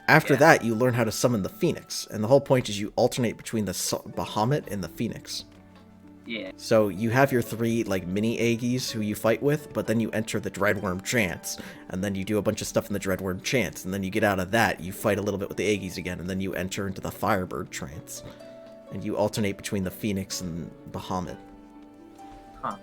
After that, you learn how to summon the Phoenix, and the whole point is you alternate between the Bahamut and the Phoenix. Yeah. So you have your 3 like mini Aggies who you fight with, but then you enter the Dreadworm Trance, and then you do a bunch of stuff in the Dreadworm Trance, and then you get out of that, you fight a little bit with the Aggies again, and then you enter into the Firebird Trance, and you alternate between the Phoenix and Bahamut. Huh.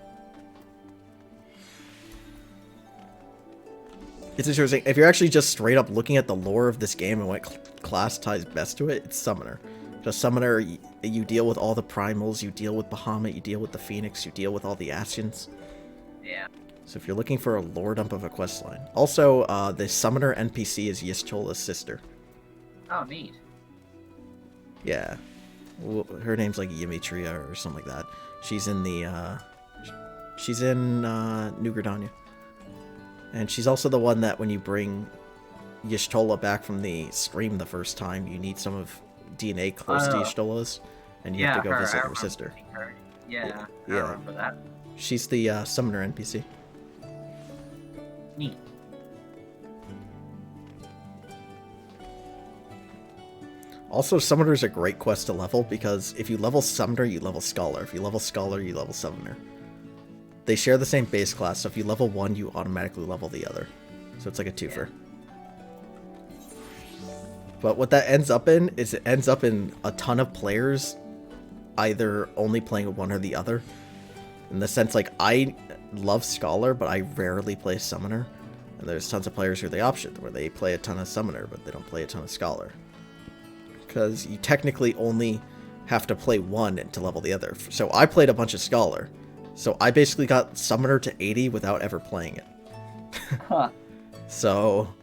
It's interesting. If you're actually just straight up looking at the lore of this game and what class ties best to it, it's Summoner. Just Summoner, you deal with all the primals, you deal with Bahamut, you deal with the Phoenix, you deal with all the Ascians. Yeah. So if you're looking for a lore dump of a questline. Also, the Summoner NPC is Y'shtola's sister. Oh, neat. Yeah. Well, her name's like Ymitria or something like that. She's in the, she's in, New Gridania. And she's also the one that when you bring Y'shtola back from the stream the first time, you need some of DNA close to Y'shtola's, and you have to go visit her sister. Her. Yeah, I Yeah. remember that. She's the Summoner NPC. Neat. Also, Summoner's a great quest to level, because if you level Summoner, you level Scholar. If you level Scholar, you level Summoner. They share the same base class, so if you level one, you automatically level the other. So it's like a twofer. But what that ends up in is it ends up in a ton of players either only playing one or the other. In the sense, like, I love Scholar, but I rarely play Summoner. And there's tons of players who are the opposite, where they play a ton of Summoner, but they don't play a ton of Scholar. Because you technically only have to play one to level the other. So I played a bunch of Scholar. So I basically got Summoner to 80 without ever playing it. Huh. So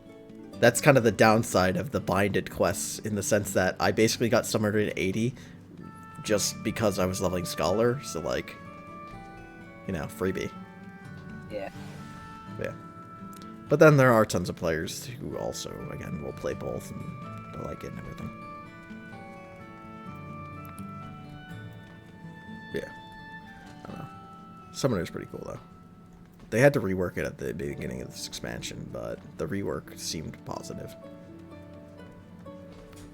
that's kind of the downside of the binded quests, in the sense that I basically got Summoner to 80 just because I was leveling Scholar. So, like, you know, freebie. Yeah. Yeah. But then there are tons of players who also, again, will play both and they like it and everything. Yeah. I don't know. Summoner's pretty cool, though. They had to rework it at the beginning of this expansion, but the rework seemed positive.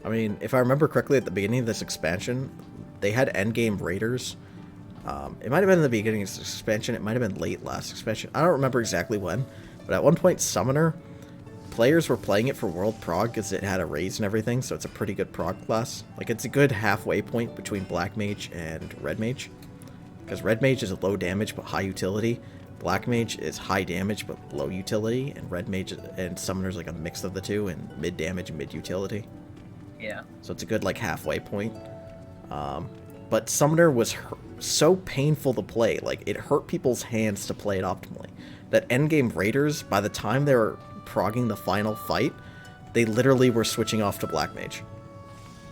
I mean, if I remember correctly, at the beginning of this expansion, they had endgame raiders. It might have been in the beginning of this expansion. It might have been late last expansion. I don't remember exactly when, but at one point, Summoner, players were playing it for World Prog because it had a raise and everything, so it's a pretty good Prog class. Like, it's a good halfway point between Black Mage and Red Mage. Because Red Mage is low damage but high utility. Black Mage is high damage but low utility. And Red Mage and Summoner's like a mix of the two, and mid damage and mid utility. Yeah. So it's a good like halfway point. But Summoner was so painful to play. Like, it hurt people's hands to play it optimally. That endgame raiders, by the time they were progging the final fight, they literally were switching off to Black Mage.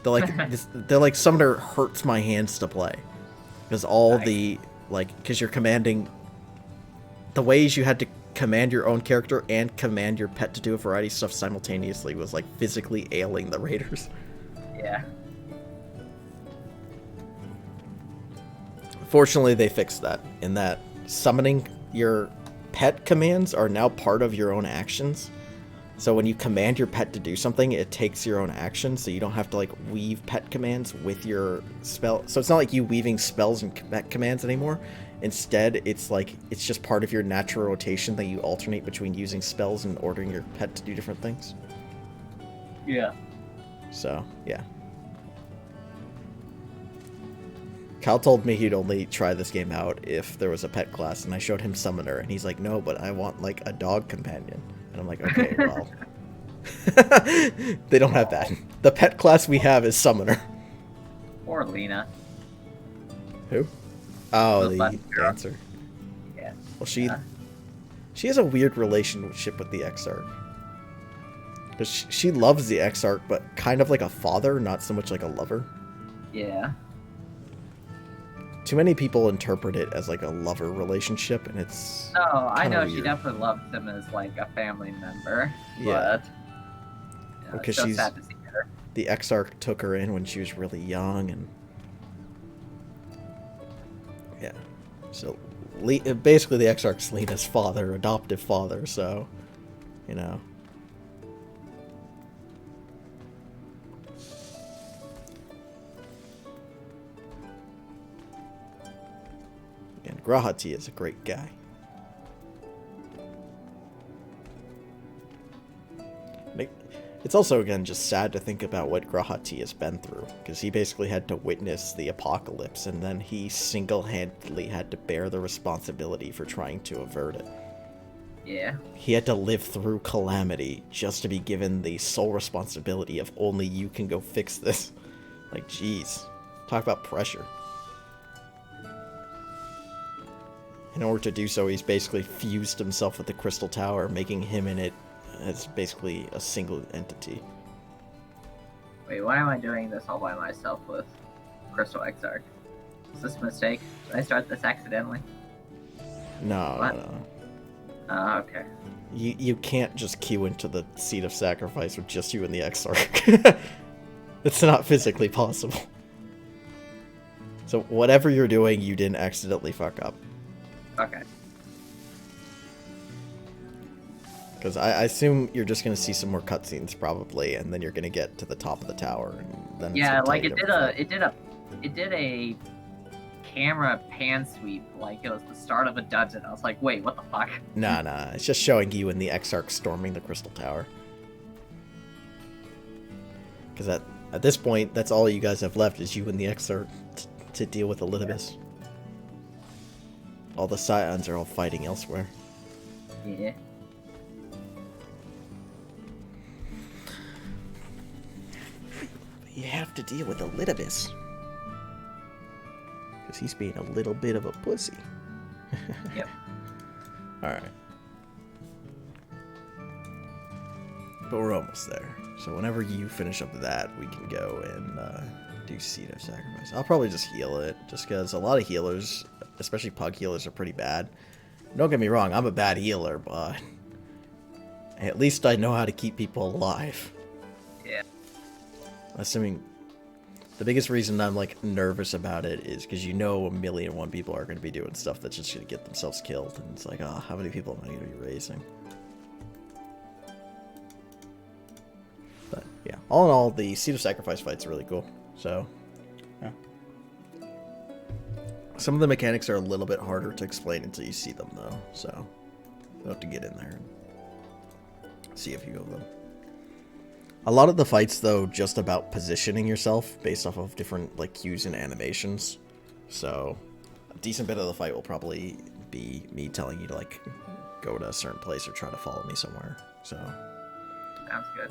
They're like, they're like, Summoner hurts my hands to play. Because all the, like, because you're commanding, the ways you had to command your own character and command your pet to do a variety of stuff simultaneously was, like, physically ailing the raiders. Yeah. Fortunately, they fixed that, in that summoning your pet commands are now part of your own actions. So when you command your pet to do something, it takes your own action, so you don't have to, like, weave pet commands with your spell. So it's not like you weaving spells and pet commands anymore. Instead, it's like, it's just part of your natural rotation that you alternate between using spells and ordering your pet to do different things. Yeah. So, yeah. Cal told me he'd only try this game out if there was a pet class, and I showed him Summoner, and he's like, no, but I want, like, a dog companion. And I'm like, okay, well. They don't have that. The pet class we have is Summoner. Or Lena. Who? Oh, The the left girl. dancer. Yeah. Well, she has a weird relationship with the Exarch. Because she loves the Exarch, but kind of like a father, not so much like a lover. Yeah. too many people interpret it as like a lover relationship, and it's No, I kinda know she weird. definitely loves him as like a family member, Yeah. but Well, it's because so she's sad to see her. the Exarch took her in when she was really young, and yeah. So basically, the Exarch's Lena's father, adoptive father. So, you know. And Grahati is a great guy. It's also, again, just sad to think about what Grahati has been through, because he basically had to witness the apocalypse, and then he single-handedly had to bear the responsibility for trying to avert it. Yeah. He had to live through calamity just to be given the sole responsibility of only you can go fix this. Like, jeez. Talk about pressure. In order to do so, he's basically fused himself with the Crystal Tower, making him in it as basically a single entity. Wait, why am I doing this all by myself with Crystal Exarch? Is this a mistake? Did I start this accidentally? No. Okay. You can't just queue into the Seat of Sacrifice with just you and the Exarch. It's not physically possible. So whatever you're doing, you didn't accidentally fuck up. Okay. Because I assume you're just going to see some more cutscenes probably, and then you're going to get to the top of the tower, and then Yeah, like it did a camera pan sweep like it was the start of a dungeon. I was like, wait, what the fuck? Nah, it's just showing you and the Exarch storming the Crystal Tower. Because at this point, that's all you guys have left is you and the Exarch to deal with Elidibus. All the Scions are all fighting elsewhere. Yeah. You have to deal with Elidibus. Because he's being a little bit of a pussy. Yep. Alright. But we're almost there. So whenever you finish up that, we can go and do Seat of Sacrifice. I'll probably just heal it, just because a lot of healers, especially pug healers, are pretty bad. Don't get me wrong, I'm a bad healer, but at least I know how to keep people alive. Yeah. Assuming the biggest reason I'm like nervous about it is because you know 1,000,001 people are going to be doing stuff that's just going to get themselves killed, and it's like, oh, how many people am I going to be raising? But yeah, all in all, the Seat of Sacrifice fight's really cool. So yeah, some of the mechanics are a little bit harder to explain until you see them, though. So you'll have to get in there and see a few of them. A lot of the fights, though, just about positioning yourself based off of different like cues and animations. So a decent bit of the fight will probably be me telling you to like go to a certain place or try to follow me somewhere. So Sounds good.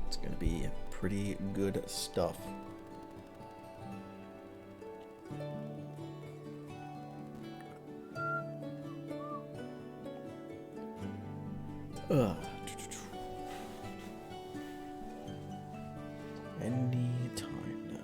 it's gonna be pretty good stuff. Any time now.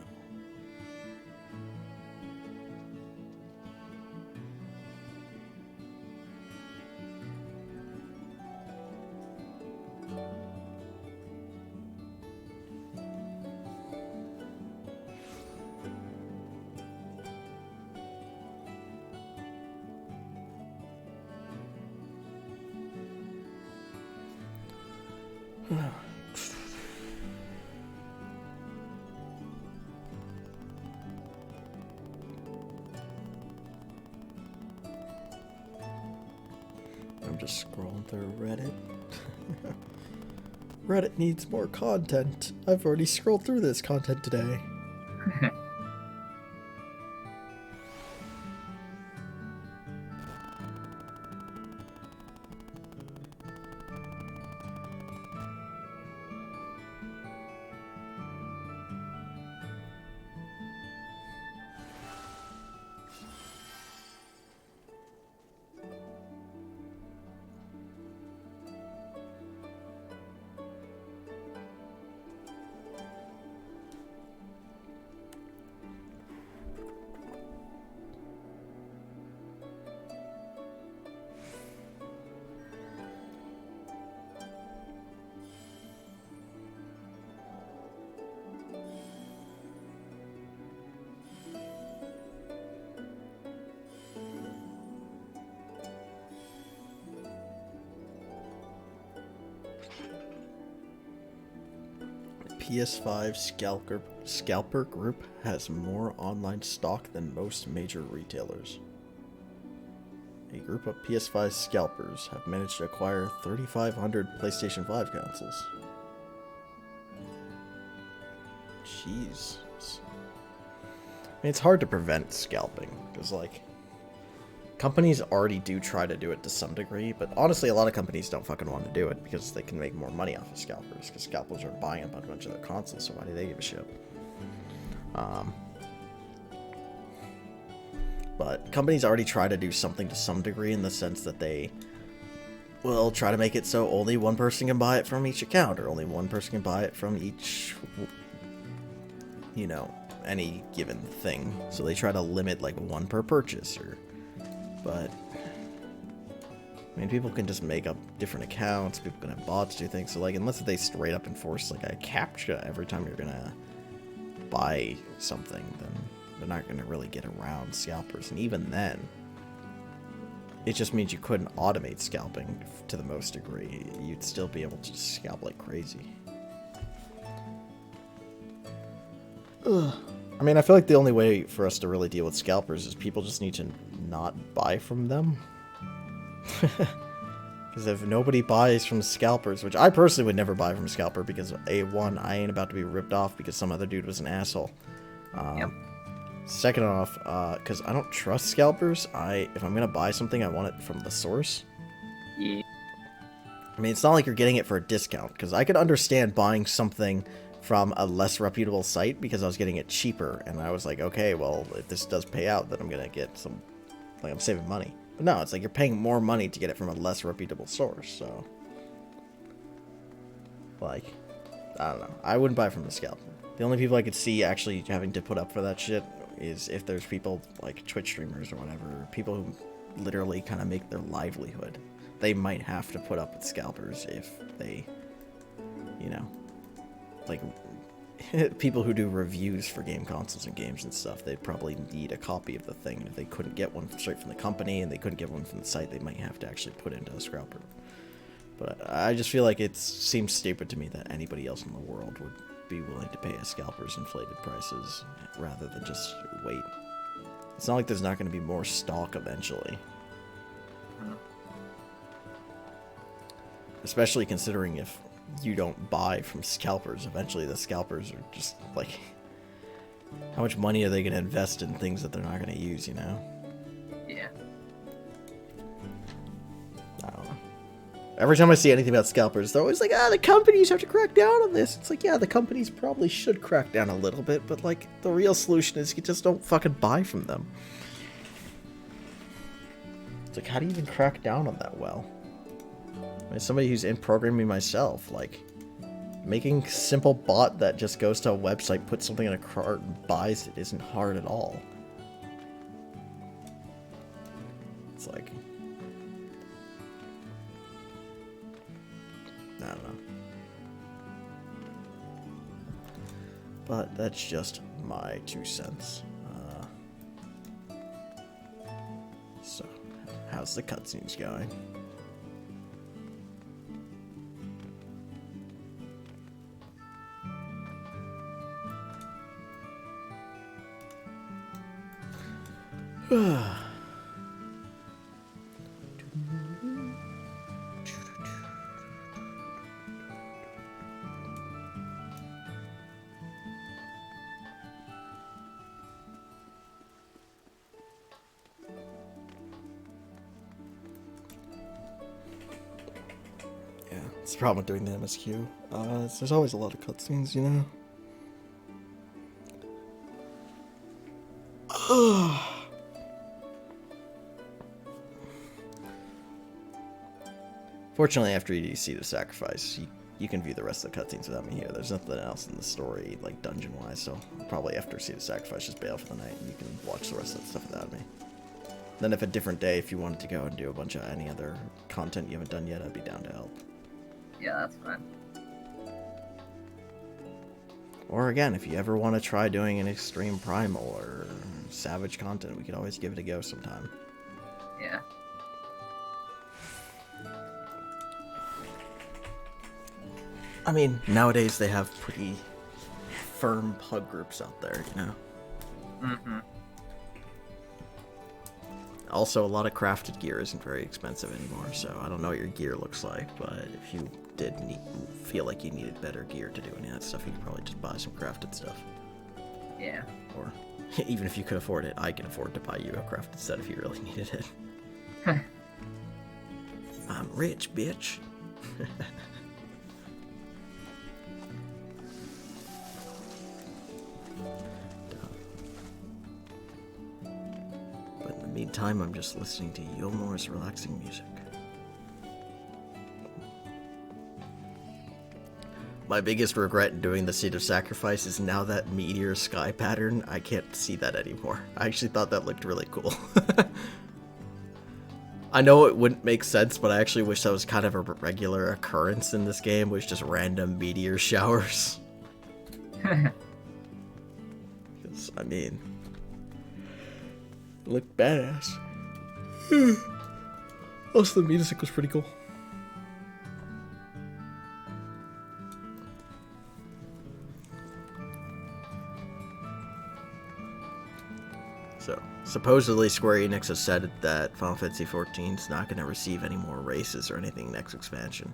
I'm just scrolling through Reddit. Reddit needs more content. I've already scrolled through this content today. PS5 scalper group has more online stock than most major retailers. A group of PS5 scalpers have managed to acquire 3,500 PlayStation 5 consoles. Jeez. I mean, it's hard to prevent scalping, because, like, companies already do try to do it to some degree, but honestly, a lot of companies don't fucking want to do it because they can make more money off of scalpers, because scalpers are buying a bunch of their consoles, so why do they give a shit? But companies already try to do something to some degree in the sense that they will try to make it so only one person can buy it from each account, or only one person can buy it from each, you know, any given thing. So they try to limit like one per purchase, but I mean, people can just make up different accounts, people can have bots do things, so like unless they straight up enforce like a CAPTCHA every time you're gonna buy something, then they're not gonna really get around scalpers. And even then, it just means you couldn't automate scalping to the most degree. You'd still be able to just scalp like crazy. Ugh. I mean, I feel like the only way for us to really deal with scalpers is people just need to not buy from them. Because if nobody buys from scalpers, which I personally would never buy from a scalper, because A1, I ain't about to be ripped off because some other dude was an asshole. Yep. Second off, because I don't trust scalpers, if I'm going to buy something, I want it from the source. Yeah. I mean, it's not like you're getting it for a discount, because I could understand buying something from a less reputable site because I was getting it cheaper, and I was like, okay, well, if this does pay out, then I'm gonna get some, like, I'm saving money. But no, it's like you're paying more money to get it from a less reputable source, so, like, I don't know. I wouldn't buy from the scalper. The only people I could see actually having to put up for that shit is if there's people, like, Twitch streamers or whatever, people who literally kind of make their livelihood. They might have to put up with scalpers if they, you know, like, people who do reviews for game consoles and games and stuff, they'd probably need a copy of the thing. And if they couldn't get one straight from the company and they couldn't get one from the site, they might have to actually put into a scalper. But I just feel like it seems stupid to me that anybody else in the world would be willing to pay a scalper's inflated prices rather than just wait. It's not like there's not going to be more stock eventually. Especially considering if you don't buy from scalpers, eventually the scalpers are just like, how much money are they going to invest in things that they're not going to use, you know? Yeah. I don't know. Every time I see anything about scalpers, they're always like, the companies have to crack down on this. It's like, yeah, the companies probably should crack down a little bit, but like, the real solution is you just don't fucking buy from them. It's like, how do you even crack down on that well? As somebody who's in programming myself, like, making simple bot that just goes to a website, puts something in a cart, and buys it isn't hard at all. It's like, I don't know. But that's just my 2 cents. So, how's the cutscenes going? Yeah, it's the problem with doing the MSQ. There's always a lot of cutscenes, you know? Fortunately, after you see the sacrifice, you can view the rest of the cutscenes without me here. There's nothing else in the story, like, dungeon-wise, so probably after see the sacrifice, just bail for the night, and you can watch the rest of that stuff without me. Then if a different day, if you wanted to go and do a bunch of any other content you haven't done yet, I'd be down to help. Yeah, that's fine. Or again, if you ever want to try doing an Extreme Primal or Savage content, we could always give it a go sometime. Yeah. I mean, nowadays they have pretty firm pug groups out there, you know? Mm-hmm. Also, a lot of crafted gear isn't very expensive anymore, so I don't know what your gear looks like, but if you did feel like you needed better gear to do any of that stuff, you could probably just buy some crafted stuff. Yeah. Or, even if you could afford it, I can afford to buy you a crafted set if you really needed it. I'm rich, bitch. But in the meantime, I'm just listening to Yulnor's relaxing music. My biggest regret in doing the Seed of Sacrifice is now that meteor sky pattern, I can't see that anymore. I actually thought that looked really cool. I know it wouldn't make sense, but I actually wish that was kind of a regular occurrence in this game, was just random meteor showers. Because, I mean, it looked badass. Also, the music was pretty cool. So, supposedly Square Enix has said that Final Fantasy XIV is not going to receive any more races or anything next expansion.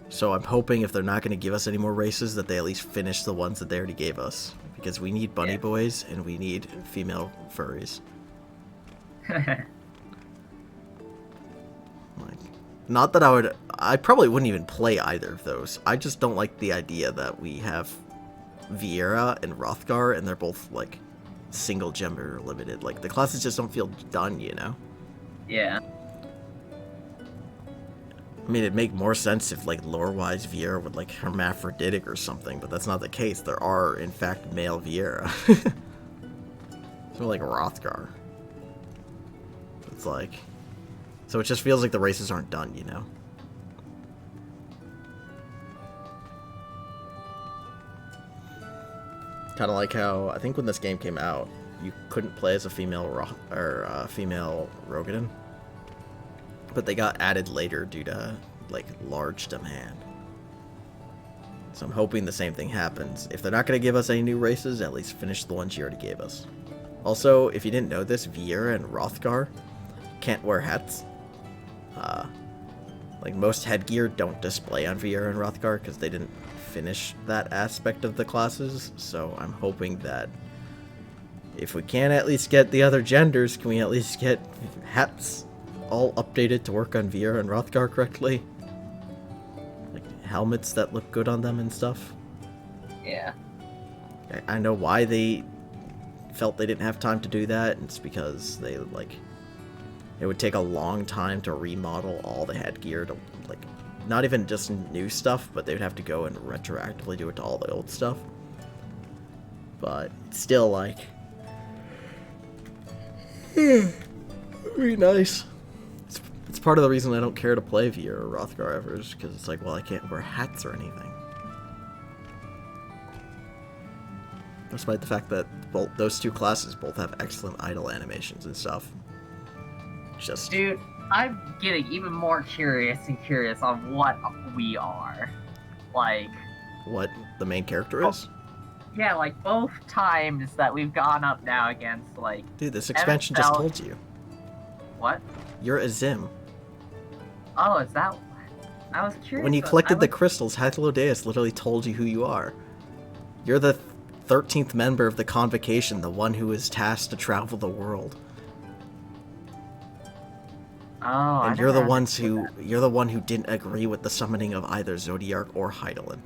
So I'm hoping if they're not going to give us any more races, that they at least finish the ones that they already gave us. Because we need bunny boys, and we need female furries. Like, not that I probably wouldn't even play either of those. I just don't like the idea that we have Viera and Rothgar, and they're both, like, single gender limited. Like, the classes just don't feel done, you know? Yeah. I mean, it'd make more sense if, like, lore-wise Viera would, like, hermaphroditic or something, but that's not the case. There are, in fact, male Viera. It's more like Rothgar. It's like... So it just feels like the races aren't done, you know? Kind of like how, I think when this game came out, you couldn't play as a female female Rogadin. But they got added later due to, like, large demand. So I'm hoping the same thing happens. If they're not going to give us any new races, at least finish the ones you already gave us. Also, if you didn't know this, Viera and Rothgar can't wear hats. Like, most headgear don't display on Viera and Rothgar because they didn't finish that aspect of the classes. So I'm hoping that if we can at least get the other genders, can we at least get hats all updated to work on Viera and Rothgar correctly? Like, helmets that look good on them and stuff. Yeah. I know why they felt they didn't have time to do that. It's because they, like, it would take a long time to remodel all the headgear to, like, not even just new stuff, but they would have to go and retroactively do it to all the old stuff. But still, like, very nice. It's part of the reason I don't care to play Viera or Rothgar ever, is because it's like, well, I can't wear hats or anything. Despite the fact that both those two classes both have excellent idle animations and stuff. Just, dude, I'm getting even more curious on what we are. Like, what the main character is? Yeah, like, both times that we've gone up now against, like... Dude, this expansion just told you. What? You're a Zim. Oh, is that... I was curious. When you collected the crystals, Hythlodeus literally told you who you are. You're the 13th member of the Convocation, the one who is tasked to travel the world. Oh, and you're the one who didn't agree with the summoning of either Zodiark or Hydaelyn.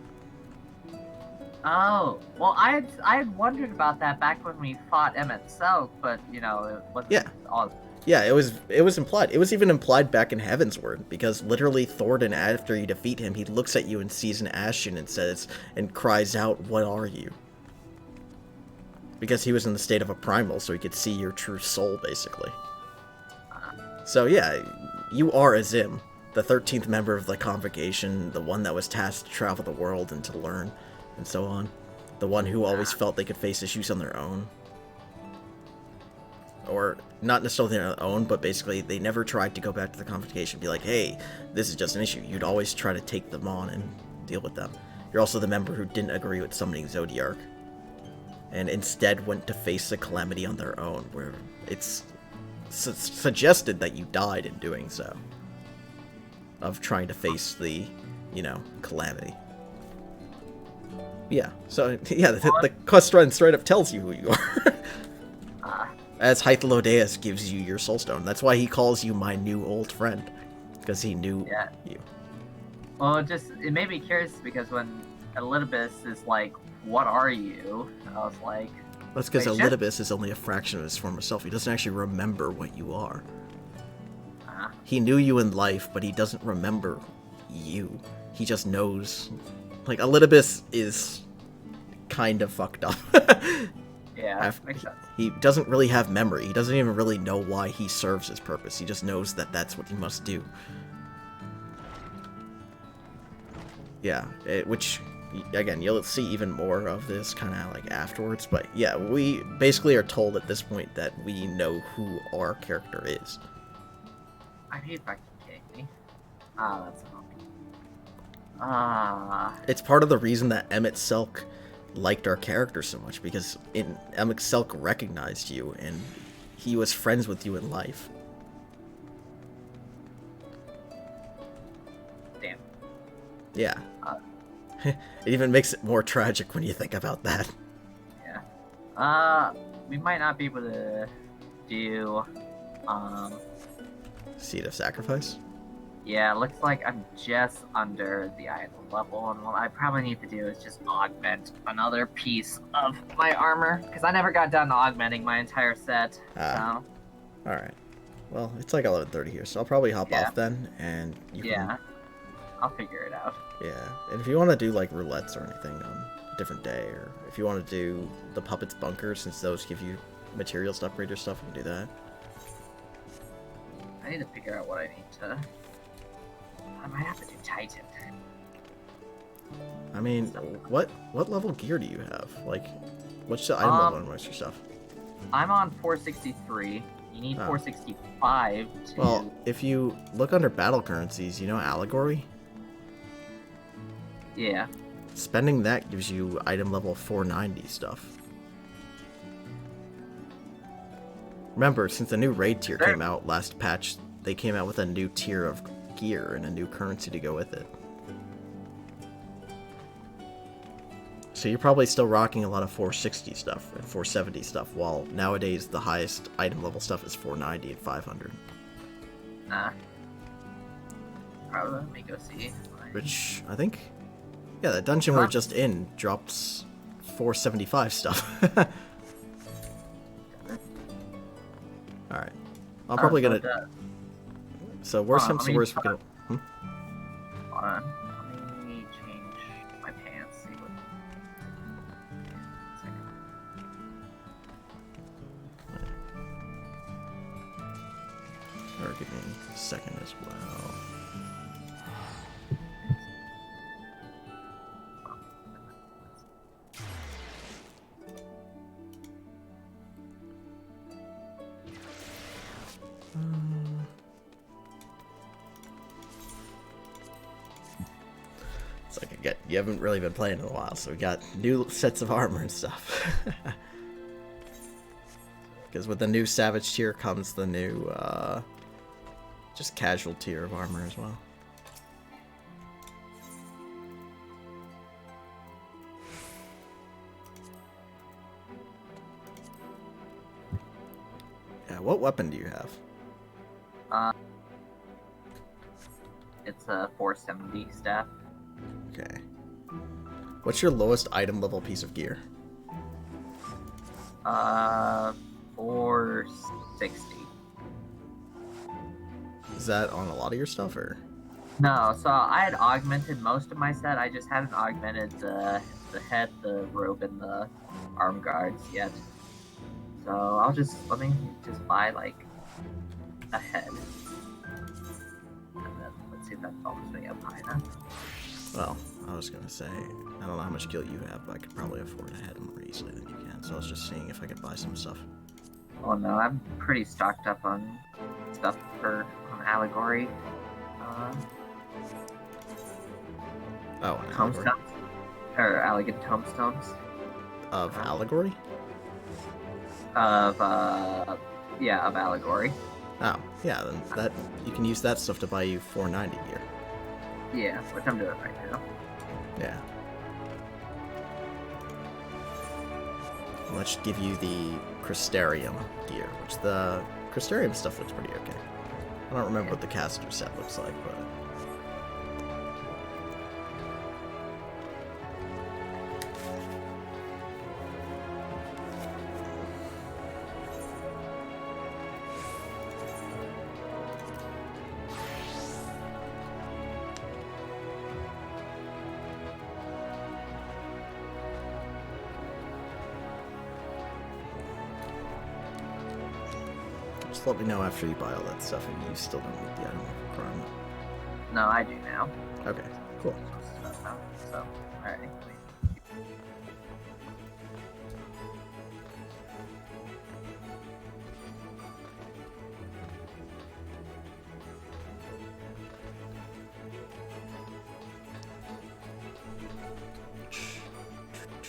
Oh, well, I had wondered about that back when we fought Emmett Selk, but, you know, it wasn't all... Yeah, it was implied. It was even implied back in Heavensward, because literally Thordan, after you defeat him, he looks at you and sees an Ashen and cries out, "What are you?" Because he was in the state of a primal, so he could see your true soul, basically. So yeah, you are a Zim, the 13th member of the Convocation, the one that was tasked to travel the world and to learn, and so on. The one who always felt they could face issues on their own. Or, not necessarily on their own, but basically they never tried to go back to the Convocation and be like, hey, this is just an issue. You'd always try to take them on and deal with them. You're also the member who didn't agree with summoning Zodiark, and instead went to face the calamity on their own, where it's suggested that you died in doing so. Of trying to face the, calamity. Yeah, so, yeah, the quest run straight up tells you who you are. As Hythlodaeus gives you your soulstone. That's why he calls you my new old friend. Because he knew you. Well, it made me curious because when Elidibus is like, what are you? I was like... That's because Elidibus is only a fraction of his former self. He doesn't actually remember what you are. He knew you in life, but he doesn't remember you. He just knows... Like, Elidibus is kind of fucked up. Yeah, makes sense. He doesn't really have memory. He doesn't even really know why he serves his purpose. He just knows that that's what he must do. Yeah, which, again, you'll see even more of this kind of like afterwards. But yeah, we basically are told at this point that we know who our character is. I hate fucking kidding me. That's annoying. It's part of the reason that Emmett Selk liked our character so much, because Emmett Selk recognized you, and he was friends with you in life. Damn. Yeah. It even makes it more tragic when you think about that. Yeah. We might not be able to do, Seed of Sacrifice? Yeah, looks like I'm just under the item level, and what I probably need to do is just augment another piece of my armor, because I never got done augmenting my entire set, so... Alright. Well, it's like 11:30 here, so I'll probably hop off then, and you can... I'll figure it out. Yeah, and if you want to do, like, roulettes or anything on a different day, or if you want to do the Puppets Bunker, since those give you materials to upgrade your stuff, we can do that. I need to figure out what I need to... I might have to do Titan. I mean, what level gear do you have? Like, what's the item level on most of your stuff? I'm on 463. You need 465 to... Well, if you look under battle currencies, you know Allegory? Yeah. Spending that gives you item level 490 stuff. Remember, since the new raid tier came out last patch, they came out with a new tier of gear and a new currency to go with it. So you're probably still rocking a lot of 460 stuff and 470 stuff, while nowadays the highest item level stuff is 490 and 500. Nah. Probably let me go see. Which, I think... Yeah, the dungeon we're just in drops 475 stuff. Alright. I'm probably gonna... So worst comes to worst, we can... Hold on. Let me change my pants. See what... Or give me a second as well. It's like, again, you haven't really been playing in a while, so we got new sets of armor and stuff. Because with the new Savage tier comes the new, just casual tier of armor as well. Yeah, what weapon do you have? It's a 470 staff. Okay. What's your lowest item level piece of gear? 460. Is that on a lot of your stuff, or? No, so I had augmented most of my set. I just hadn't augmented the head, the robe, and the arm guards yet. So let me just buy like a head. And then let's see if that bumps me up high enough. Well, I was gonna say, I don't know how much gil you have, but I could probably afford a head more easily than you can. So I was just seeing if I could buy some stuff. Oh no, I'm pretty stocked up on stuff on Allegory. Oh, an Allegory. or elegant tombstones Of Allegory? of yeah, of Allegory. Oh, yeah, then that you can use that stuff to buy you 490 gear. Yeah, which I'm doing right now. Yeah. Let's give you the Crystarium gear, which the Crystarium stuff looks pretty okay. I don't remember what the caster set looks like, but... Just let me know after you buy all that stuff and you still don't need the item requirement. No, I do now. Okay, cool. So, alright.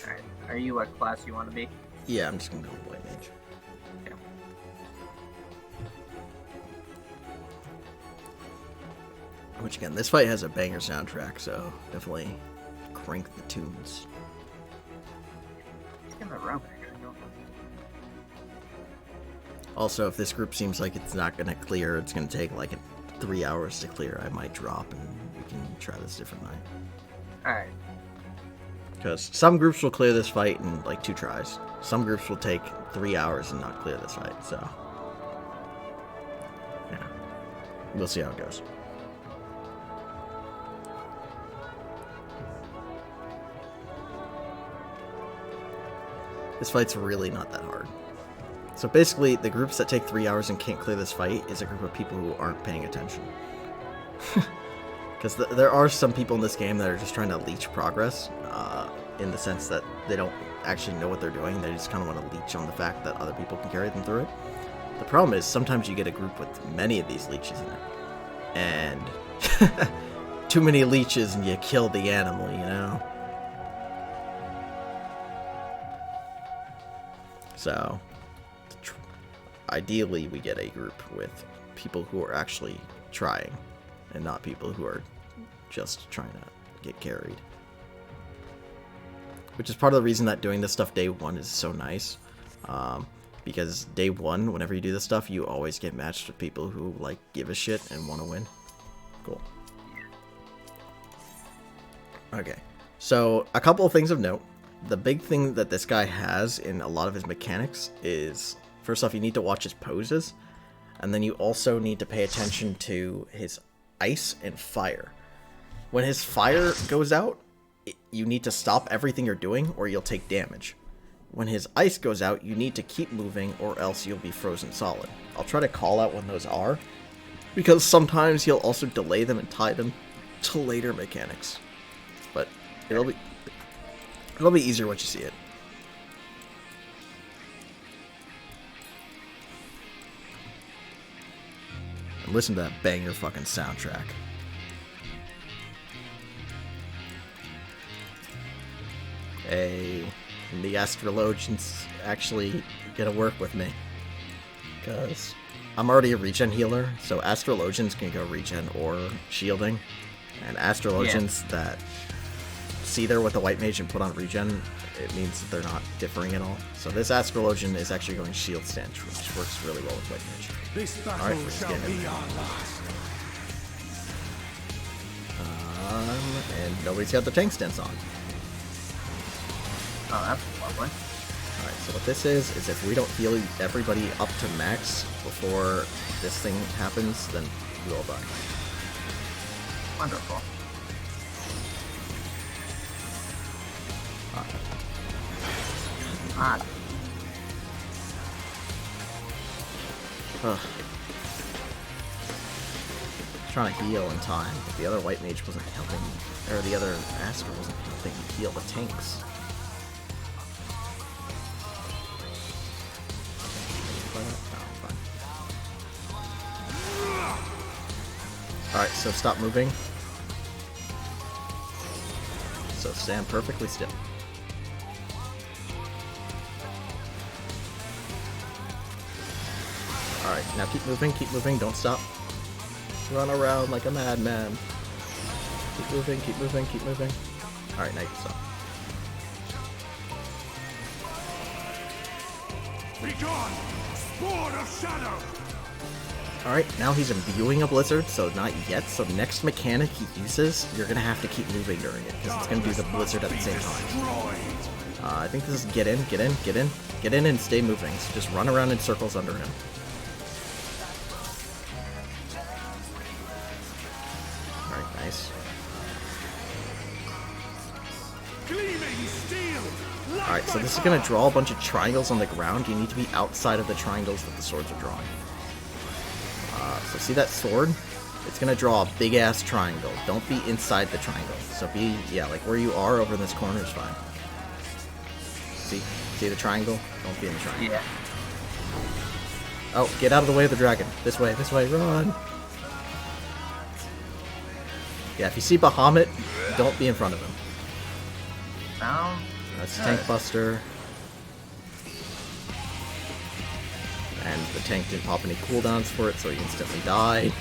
Alright, are you what class you want to be? Yeah, I'm just gonna go with White Mage. Okay. Which again, this fight has a banger soundtrack, so definitely crank the tunes. It's gonna rub actually, don't Also, if this group seems like it's not gonna clear, it's gonna take like 3 hours to clear, I might drop and we can try this different night. Alright. Because some groups will clear this fight in like 2 tries. Some groups will take 3 hours and not clear this fight, so... yeah. We'll see how it goes. This fight's really not that hard. So basically, the groups that take 3 hours and can't clear this fight is a group of people who aren't paying attention. Because there are some people in this game that are just trying to leech progress, in the sense that they don't actually know what they're doing. They just kind of want to leech on the fact that other people can carry them through it. The problem is, sometimes you get a group with many of these leeches in it. And too many leeches and you kill the animal, you know? So, ideally we get a group with people who are actually trying, and not people who are just trying to get carried. Which is part of the reason that doing this stuff day 1 is so nice. Because day 1, whenever you do this stuff, you always get matched with people who, like, give a shit and want to win. Cool. Okay, so a couple of things of note. The big thing that this guy has in a lot of his mechanics is, first off, you need to watch his poses, and then you also need to pay attention to his ice and fire. When his fire goes out, you need to stop everything you're doing or you'll take damage. When his ice goes out, you need to keep moving or else you'll be frozen solid. I'll try to call out when those are, because sometimes he'll also delay them and tie them to later mechanics. But it'll be easier once you see it. And listen to that banger fucking soundtrack. Hey, the Astrologians actually gonna work with me. Because I'm already a regen healer, so Astrologians can go regen or shielding. And Astrologians that see there with the White Mage and put on regen, it means that they're not differing at all. So this Astrologian is actually going shield stench, which works really well with White Mage. Alright, let's get him. And nobody's got the tank stance on. Oh, that's lovely. Alright, so what this is if we don't heal everybody up to max before this thing happens, then we all die. Wonderful. Hot. Ugh. Trying to heal in time, but the other White Mage wasn't helping, or the other Astro wasn't helping heal the tanks. Alright, so stop moving. So stand perfectly still. Alright, now keep moving, don't stop. Run around like a madman. Keep moving, keep moving, keep moving. Alright, now you can stop. Be gone! Sword of Shadow! Alright, now he's imbuing a blizzard, so not yet. So next mechanic he uses, you're gonna have to keep moving during it, because it's gonna do the blizzard at the same time. I think this is get in, get in, get in. Get in and stay moving. So just run around in circles under him. Alright, nice. Alright, so this is going to draw a bunch of triangles on the ground. You need to be outside of the triangles that the swords are drawing. So see that sword? It's going to draw a big-ass triangle. Don't be inside the triangle. So be, yeah, like where you are over in this corner is fine. See the triangle? Don't be in the triangle. Yeah. Oh, get out of the way of the dragon. This way, run! Yeah, if you see Bahamut, don't be in front of him. Sounds That's good. Tank Buster. And the tank didn't pop any cooldowns for it, so he instantly died.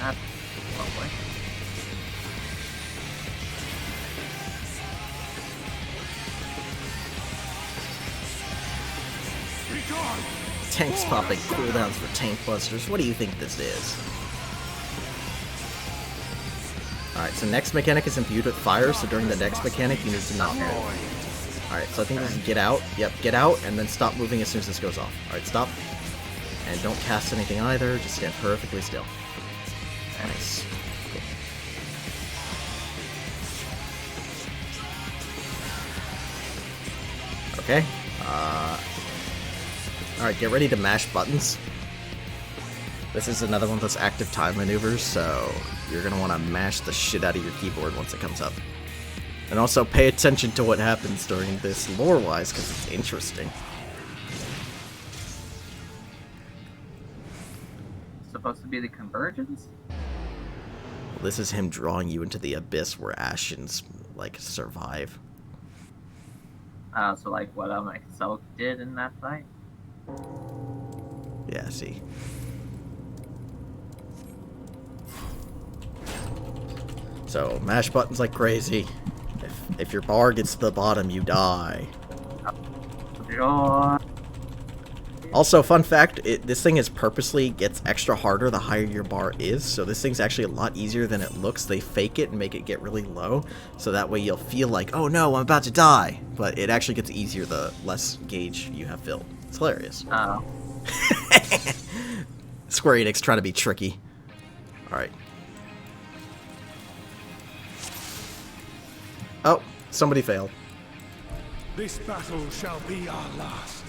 That's lovely. Tank's popping cooldowns for Tank Busters. What do you think this is? Alright, so next mechanic is imbued with fire, so during the next mechanic you need to not move. Alright, so I think this is get out. Yep, get out, and then stop moving as soon as this goes off. Alright, stop. And don't cast anything either, just stand perfectly still. Nice. Cool. Okay. Alright, get ready to mash buttons. This is another one of those active time maneuvers, so you're going to want to mash the shit out of your keyboard once it comes up. And also pay attention to what happens during this lore-wise, because it's interesting. Supposed to be the convergence? Well, this is him drawing you into the abyss where Ashen's, like, survive. So like what Selk did in that fight? Yeah, see. So, mash buttons like crazy. If your bar gets to the bottom, you die. Joy. Also, fun fact, this thing is purposely gets extra harder the higher your bar is, so this thing's actually a lot easier than it looks. They fake it and make it get really low, so that way you'll feel like, oh no, I'm about to die. But it actually gets easier the less gauge you have filled. It's hilarious. Oh. Square Enix trying to be tricky. Alright. Oh, somebody failed. This battle shall be our last.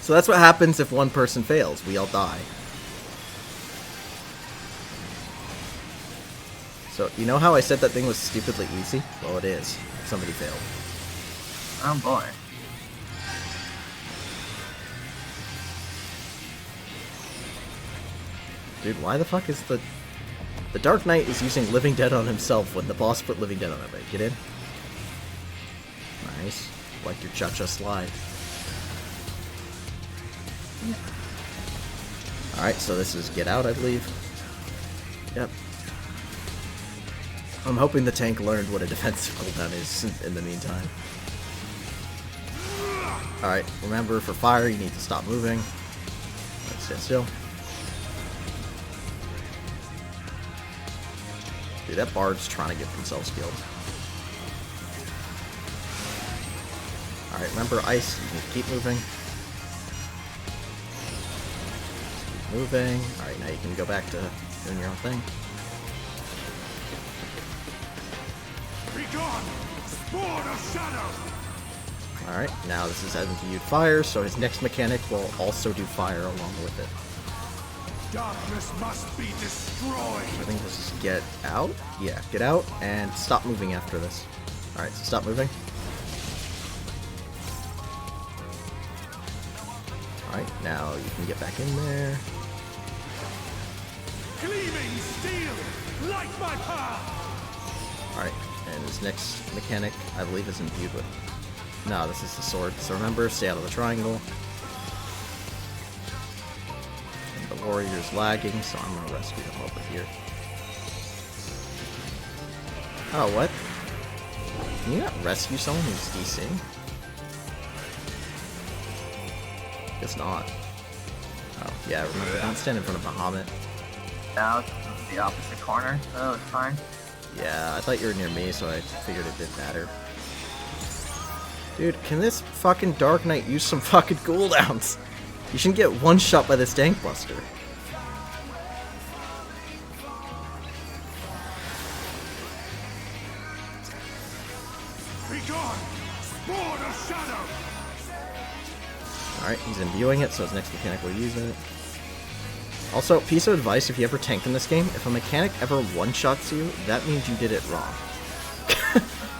So that's what happens if one person fails. We all die. So, you know how I said that thing was stupidly easy? Well, it is. Somebody failed. Oh boy. Dude, why the fuck is the Dark Knight is using Living Dead on himself when the boss put Living Dead on him? Get in? Nice. Like your cha-cha slide. Alright, so this is get out, I believe. Yep. I'm hoping the tank learned what a defensive cooldown is in the meantime. Alright, remember for fire you need to stop moving. Let's stand still. Dude, that bard's trying to get themselves killed. Alright, remember ice, you need to keep moving. Keep moving. Alright, now you can go back to doing your own thing. Be gone! Sword of Shadow! Alright, now this is imbued fire, so his next mechanic will also do fire along with it. Darkness must be destroyed! I think this is get out? Yeah, get out and stop moving after this. Alright, so stop moving. Alright, now you can get back in there. Gleaming steel! Light my path! Alright, and his next mechanic, I believe, is imbued with... No, this is the sword. So remember, stay out of the triangle. And the warrior's lagging, so I'm gonna rescue him over here. Oh, what? Can you not rescue someone who's DC? Guess not. Oh, yeah, remember, don't stand in front of Bahamut. Now it's the opposite corner, so it's fine. Yeah, I thought you were near me, so I figured it didn't matter. Dude, can this fucking Dark Knight use some fucking cooldowns? You shouldn't get one shot by this Tank Buster. Be gone! Spawn of shadow! Alright, he's imbuing it, so his next mechanic will use it. Also, piece of advice, if you ever tank in this game, if a mechanic ever one-shots you, that means you did it wrong.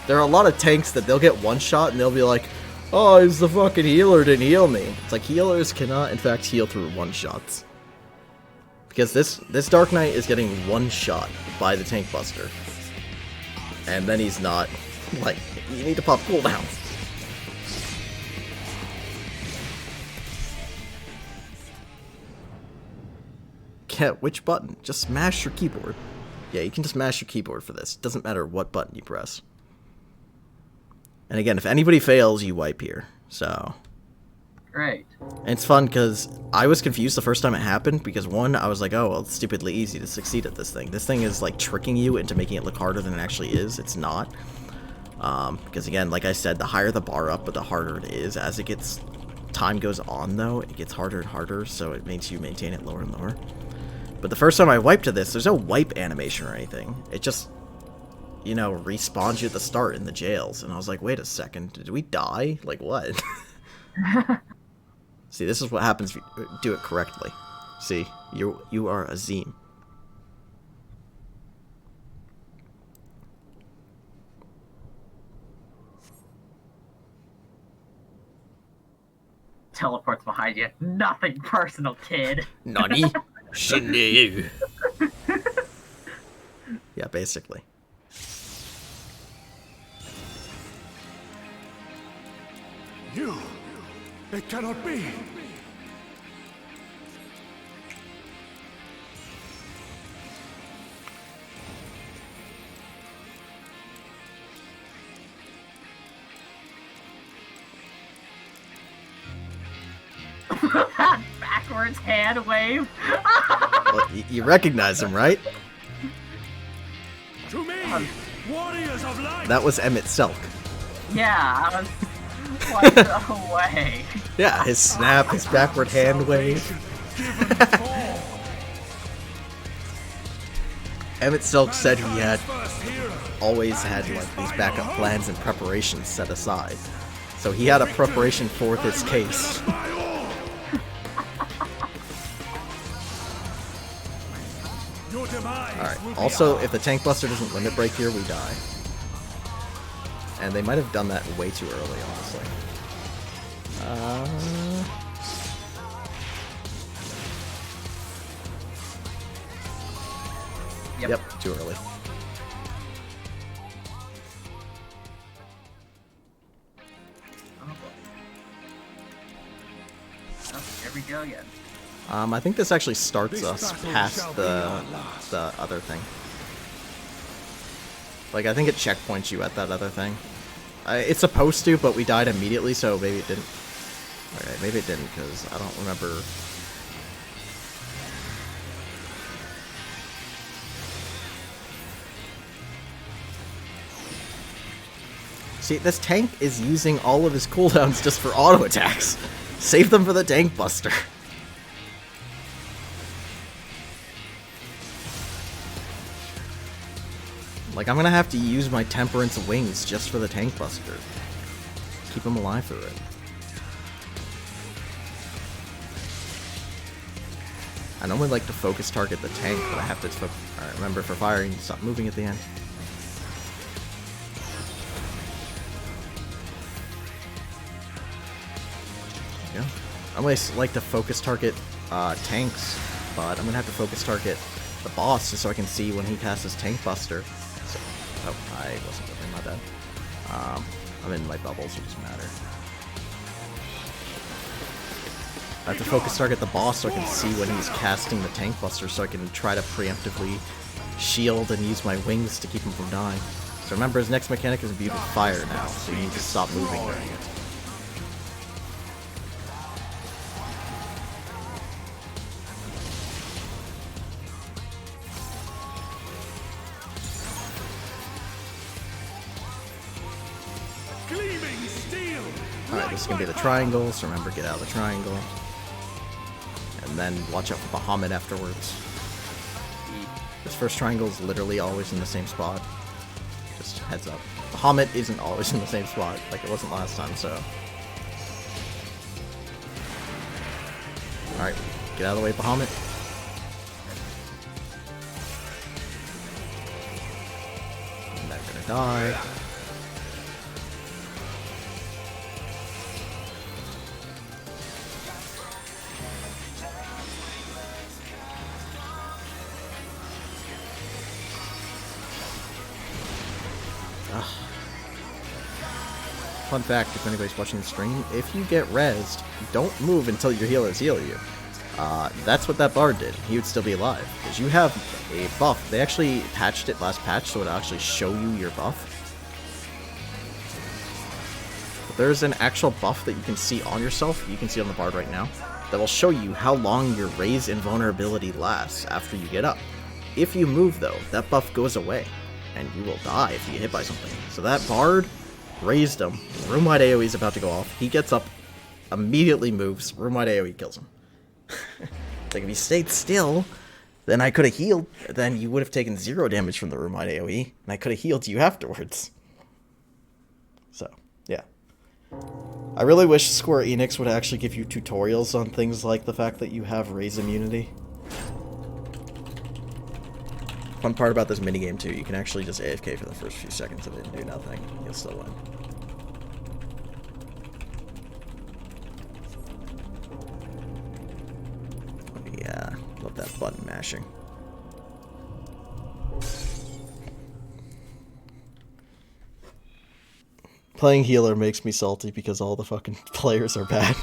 There are a lot of tanks that they'll get one-shot and they'll be like, oh, it's the fucking healer didn't heal me. It's like, healers cannot, in fact, heal through one-shots. Because this Dark Knight is getting one-shot by the Tank Buster. And then he's not, like, you need to pop cooldown. Yeah, which button? Just smash your keyboard. Yeah, you can just mash your keyboard for this. It doesn't matter what button you press. And again, if anybody fails, you wipe here. So... Great. And it's fun because I was confused the first time it happened because one, I was like, oh, well, it's stupidly easy to succeed at this thing. This thing is like tricking you into making it look harder than it actually is. It's not. Because again, like I said, the higher the bar up, but the harder it is. As it gets... time goes on, though, it gets harder and harder, so it makes you maintain it lower and lower. But the first time I wiped to this, there's no wipe animation or anything. It just, you know, respawns you at the start in the jails. And I was like, wait a second, did we die? Like, what? See, this is what happens if you do it correctly. See, you are Azim. Teleports behind you. Nothing personal, kid. Nani? Shinryu. Yeah, basically. You! It cannot be! Backwards hand wave. Well, you recognize him, right? To me! Warriors of light! That was Emmett Selk. Yeah, I was like, away. Yeah, his snap, his backward hand wave. Emmett Selk said he had always had like these backup plans and preparations set aside. So he had a preparation for this case. Alright, also, if the Tank Buster doesn't limit break here, we die. And they might have done that way too early, honestly. Yep, too early. Oh, here we go again. I think this actually starts us past the other thing. Like, I think it checkpoints you at that other thing. It's supposed to, but we died immediately, so maybe it didn't. Okay, maybe it didn't, because I don't remember. See, this tank is using all of his cooldowns just for auto attacks. Save them for the Tank Buster. Like, I'm gonna have to use my Temperance Wings just for the Tank Buster. Keep him alive for it. I normally like to focus target the tank, but I have to Alright, remember, for firing, stop moving at the end. There you go. I always like to focus target tanks, but I'm gonna have to focus target the boss just so I can see when he casts his Tank Buster. So, Oh, I wasn't looking, my bad. I'm in my bubbles, it doesn't matter. I have to focus target the boss so I can see when he's casting the Tank Buster so I can try to preemptively shield and use my wings to keep him from dying. So remember, his next mechanic is imbued with fire now, so you need to stop moving during it. Gleaming steel. Alright, this is going to be the triangle, so remember, get out of the triangle. And then watch out for Bahamut afterwards. This first triangle is literally always in the same spot. Just heads up. Bahamut isn't always in the same spot, like it wasn't last time, so... Alright, get out of the way, Bahamut. And they're gonna die. Fun fact, if anybody's watching the stream, if you get rezzed, don't move until your healers heal you. That's what that bard did. He would still be alive. Because you have a buff. They actually patched it last patch, so it'll actually show you your buff. But there's an actual buff that you can see on yourself, you can see on the bard right now, that will show you how long your raise invulnerability lasts after you get up. If you move, though, that buff goes away, and you will die if you get hit by something. So that bard raised him. Room-wide AoE is about to go off. He gets up, immediately moves. Room-wide AoE kills him. Like, if he stayed still, then I could have healed. Then you would have taken 0 damage from the room-wide AoE, and I could have healed you afterwards. So, yeah. I really wish Square Enix would actually give you tutorials on things like the fact that you have raise immunity. Fun part about this minigame too, you can actually just AFK for the first few seconds of it and do nothing. You'll still win. Yeah, love that button mashing. Playing healer makes me salty because all the fucking players are bad.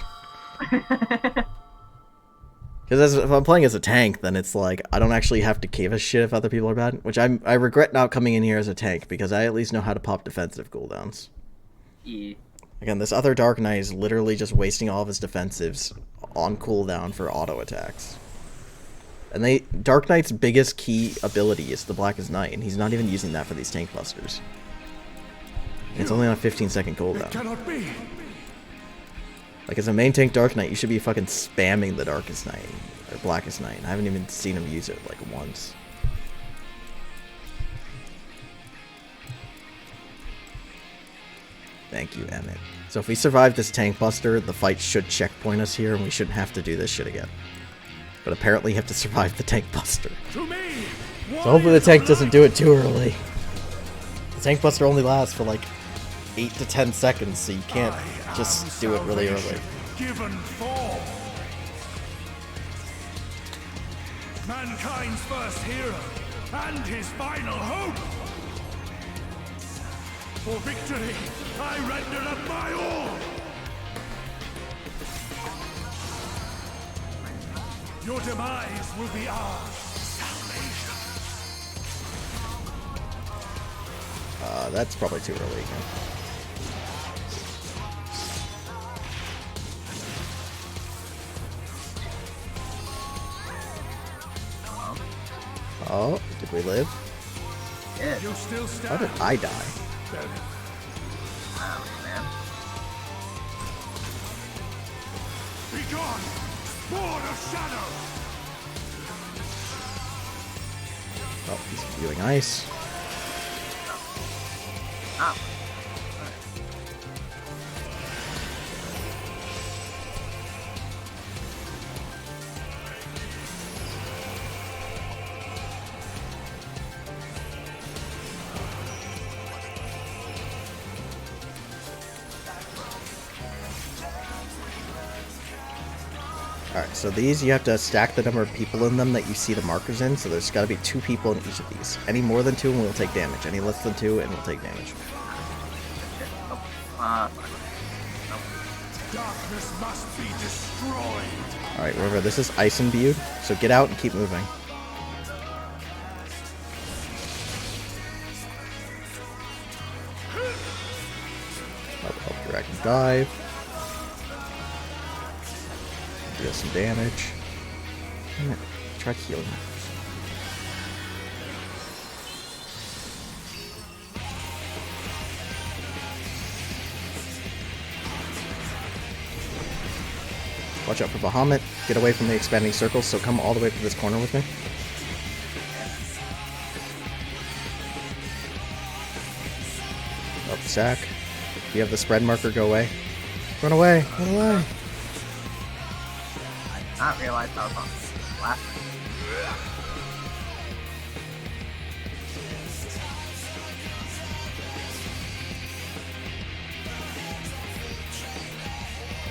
Because if I'm playing as a tank, then it's like, I don't actually have to give a shit if other people are bad. Which I regret not coming in here as a tank, because I at least know how to pop defensive cooldowns. Yeah. Again, this other Dark Knight is literally just wasting all of his defensives on cooldown for auto attacks. And Dark Knight's biggest key ability is the Blackest Night, and he's not even using that for these tank busters. It's only on a 15-second cooldown. It cannot be. Like, as a main tank Dark Knight, you should be fucking spamming the Darkest Night, or Blackest Night. I haven't even seen him use it, like, once. Thank you, Emmett. So if we survive this tank buster, the fight should checkpoint us here, and we shouldn't have to do this shit again. But apparently you have to survive the tank buster. To me, So hopefully the tank doesn't do it too early. The tank buster only lasts for, like, 8 to 10 seconds, so you can't just do it really early. Given form. Mankind's first hero and his final hope. For victory, I render up my all. Your demise will be our salvation. That's probably too early again. Oh, did we live? Yeah. You still How stand. did I die? Wow, man. Be gone, Lord of Shadow. Oh, he's spewing ice. Ah. Alright, so these you have to stack the number of people in them that you see the markers in, so there's gotta be 2 people in each of these. Any more than 2 and we'll take damage. Any less than 2 and we'll take damage. Shit. Oh, Darkness must be destroyed. Alright, remember this is ice imbued, so get out and keep moving. Up, drag and dive. Deal some damage. Damn it. Try healing. Watch out for Bahamut. Get away from the expanding circles, so come all the way to this corner with me. Up, sack. If you have the spread marker, go away. Run away! Run away! I did not realize I was on the last one.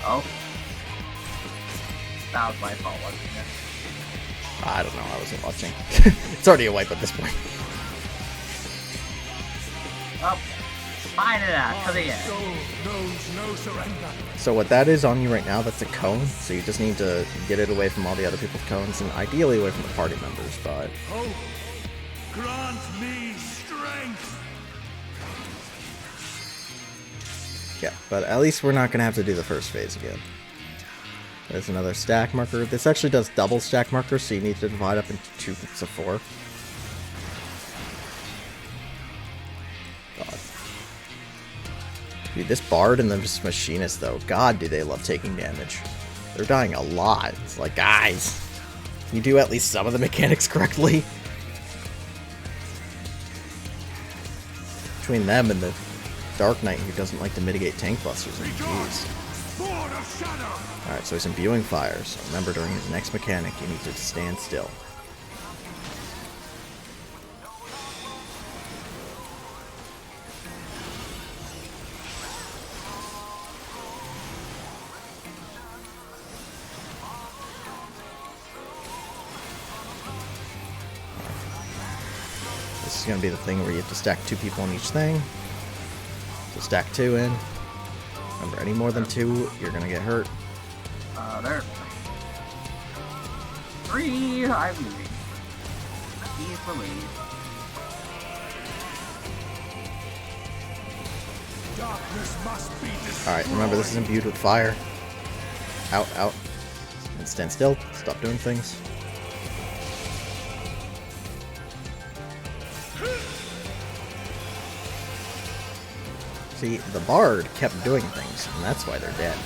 Oh. That was my fault, wasn't it? I don't know, I wasn't watching. It's already a wipe at this point. Oh. Find it out to the My end. soul knows no surrender. So what that is on you right now, that's a cone, so you just need to get it away from all the other people's cones, and ideally away from the party members, but... Hope, grant me strength. Yeah, but at least we're not going to have to do the first phase again. There's another stack marker. This actually does double stack markers, so you need to divide up into 2 groups of 4. God. Dude, this Bard and this Machinist, though, God, do they love taking damage. They're dying a lot. It's like, guys, can you do at least some of the mechanics correctly? Between them and the Dark Knight, who doesn't like to mitigate tank busters, and jeez. Sword of shadow. Alright, so he's imbuing fire, so remember during his next mechanic, you need to stand still. This is going to be the thing where you have to stack 2 people on each thing. So stack 2 in. Remember, any more than 2, you're going to get hurt. There. 3, I'm leaving. He's the lead. Darkness must be destroyed. Alright, remember this is imbued with fire. Out, out. And stand still. Stop doing things. See, the Bard kept doing things, and that's why they're dead.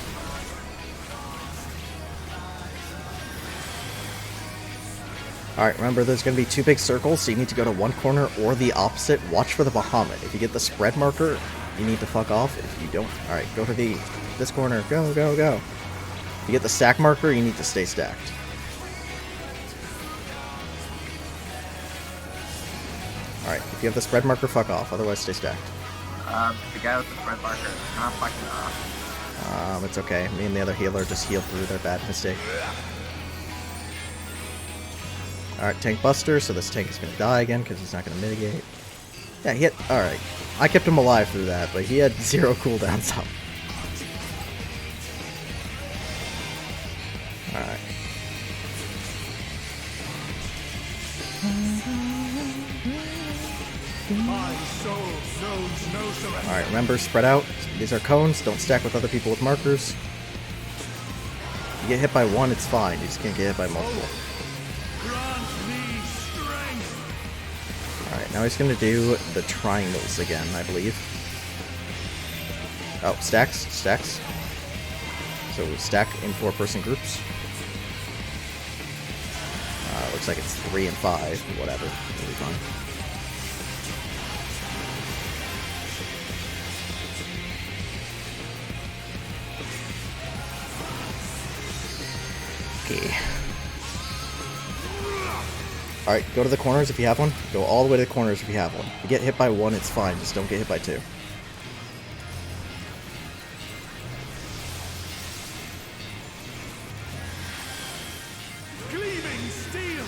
Alright, remember there's going to be 2 big circles, so you need to go to one corner or the opposite. Watch for the Bahamut. If you get the spread marker, you need to fuck off. If you don't, alright, go to this corner. Go, go, go. If you get the stack marker, you need to stay stacked. Alright, if you have the spread marker, fuck off. Otherwise, stay stacked. The guy with the spread marker is not fucking off. It's okay. Me and the other healer just healed through their bad mistake. Alright, tank buster, so this tank is going to die again because he's not going to mitigate. Yeah, he hit. Alright. I kept him alive through that, but he had 0 cooldowns up. Alright. My soul knows no surrender. Alright, remember, spread out. These are cones. Don't stack with other people with markers. You get hit by 1, it's fine. You just can't get hit by multiple. Grant me strength. Alright, now he's going to do the triangles again, I believe. Oh, stacks. Stacks. So we stack in 4-person groups. Looks like it's 3 and 5, but whatever. It'll be fine. Okay. Alright, go to the corners if you have one. Go all the way to the corners if you have one. If you get hit by 1, it's fine. Just don't get hit by 2. Gleaming steel,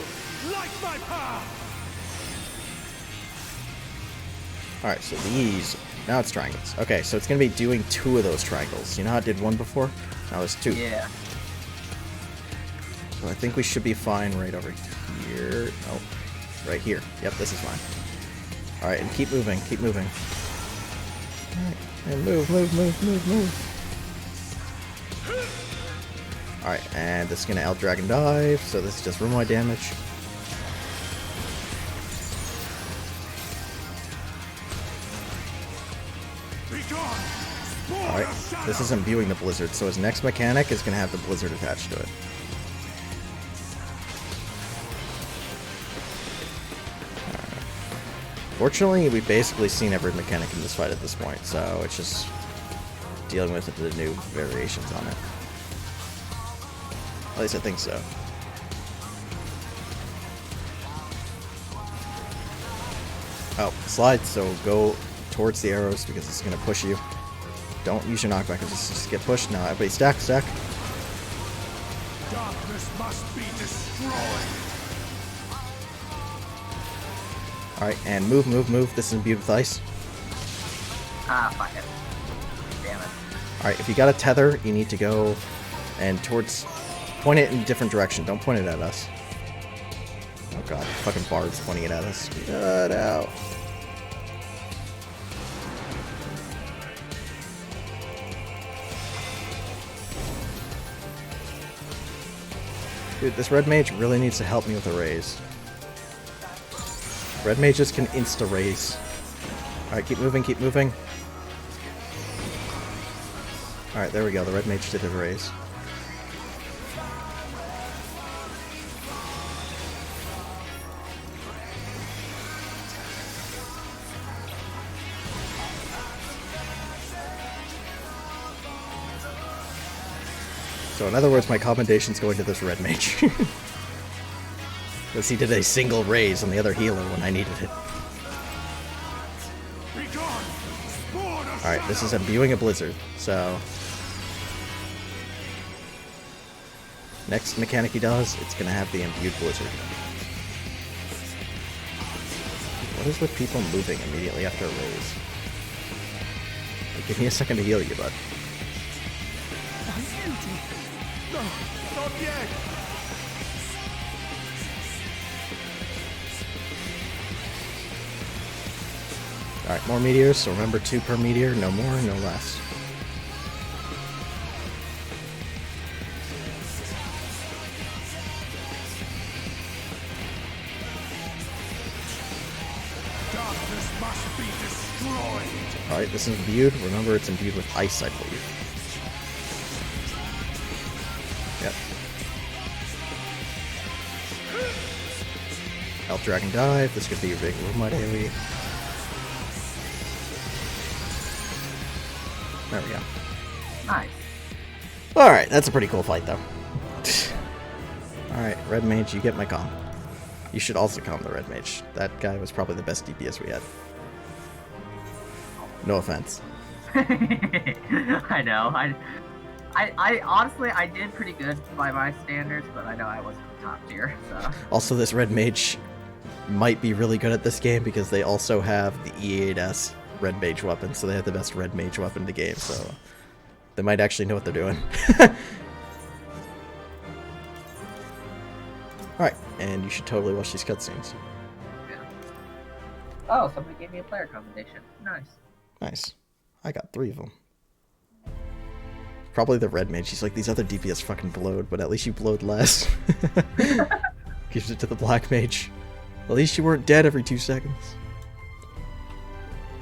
light my path. Alright, so these... Now it's triangles. Okay, so it's going to be doing 2 of those triangles. You know how it did 1 before? Now it's 2. Yeah. So I think we should be fine right over here. Oh, right here. Yep, this is fine. Alright, and keep moving, keep moving. Alright, and move. Alright, and this is going to L-Dragon Dive, so this is just room-wide damage. Alright, this is imbuing the Blizzard, so his next mechanic is going to have the Blizzard attached to it. Fortunately, we've basically seen every mechanic in this fight at this point, so it's just dealing with the new variations on it. At least I think so. Oh, slide, so go towards the arrows because it's going to push you. Don't use your knockback, just get pushed. Now everybody stack. Darkness must be destroyed. Alright, and move. This is imbued with ice. Ah, fuck it. Damn it. Alright, if you got a tether, you need to go and towards... Point it in a different direction. Don't point it at us. Oh god, fucking bard's pointing it at us. Get out. Dude, this red mage really needs to help me with a raise. Red mages can insta-raise. Alright, keep moving. Alright, there we go. The red mage did a raise. So in other words, my commendation's going to this red mage. Because he did a single raise on the other healer when I needed it. Alright, this is imbuing a blizzard, so... Next mechanic he does, it's gonna have the imbued blizzard. What is with people moving immediately after a raise? Give me a second to heal you, bud. No, not yet. Alright, more meteors, so remember 2 per meteor, no more, no less. Darkness must be destroyed. Alright, this is imbued. Remember, it's imbued with ice, I believe. Yep. L-Dragon Dive, this could be your big room-wide AoE. There we go. Nice. Alright, that's a pretty cool fight, though. Alright, Red Mage, you get my calm. You should also calm the Red Mage. That guy was probably the best DPS we had. No offense. I know. I honestly, I did pretty good by my standards, but I know I wasn't top tier, so. Also, this Red Mage might be really good at this game because they also have the E8S Red Mage weapon, so they have the best Red Mage weapon in the game, so they might actually know what they're doing. Alright, and you should totally watch these cutscenes. Yeah. Oh, somebody gave me a player commendation. Nice. Nice. I got 3 of them. Probably the Red Mage. He's like, these other DPS fucking blowed, but at least you blowed less. Gives it to the Black Mage. At least you weren't dead every 2 seconds.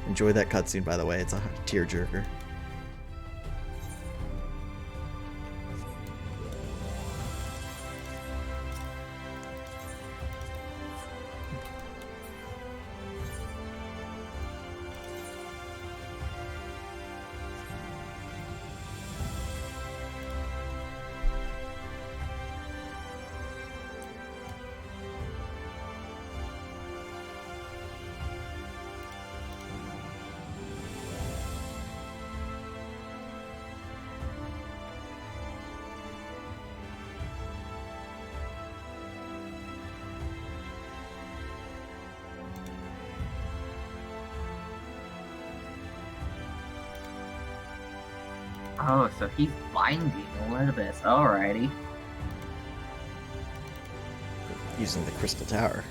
Enjoy that cutscene, by the way. It's a tearjerker. Oh, so he's binding Elidibus. Alrighty. Using the Crystal Tower.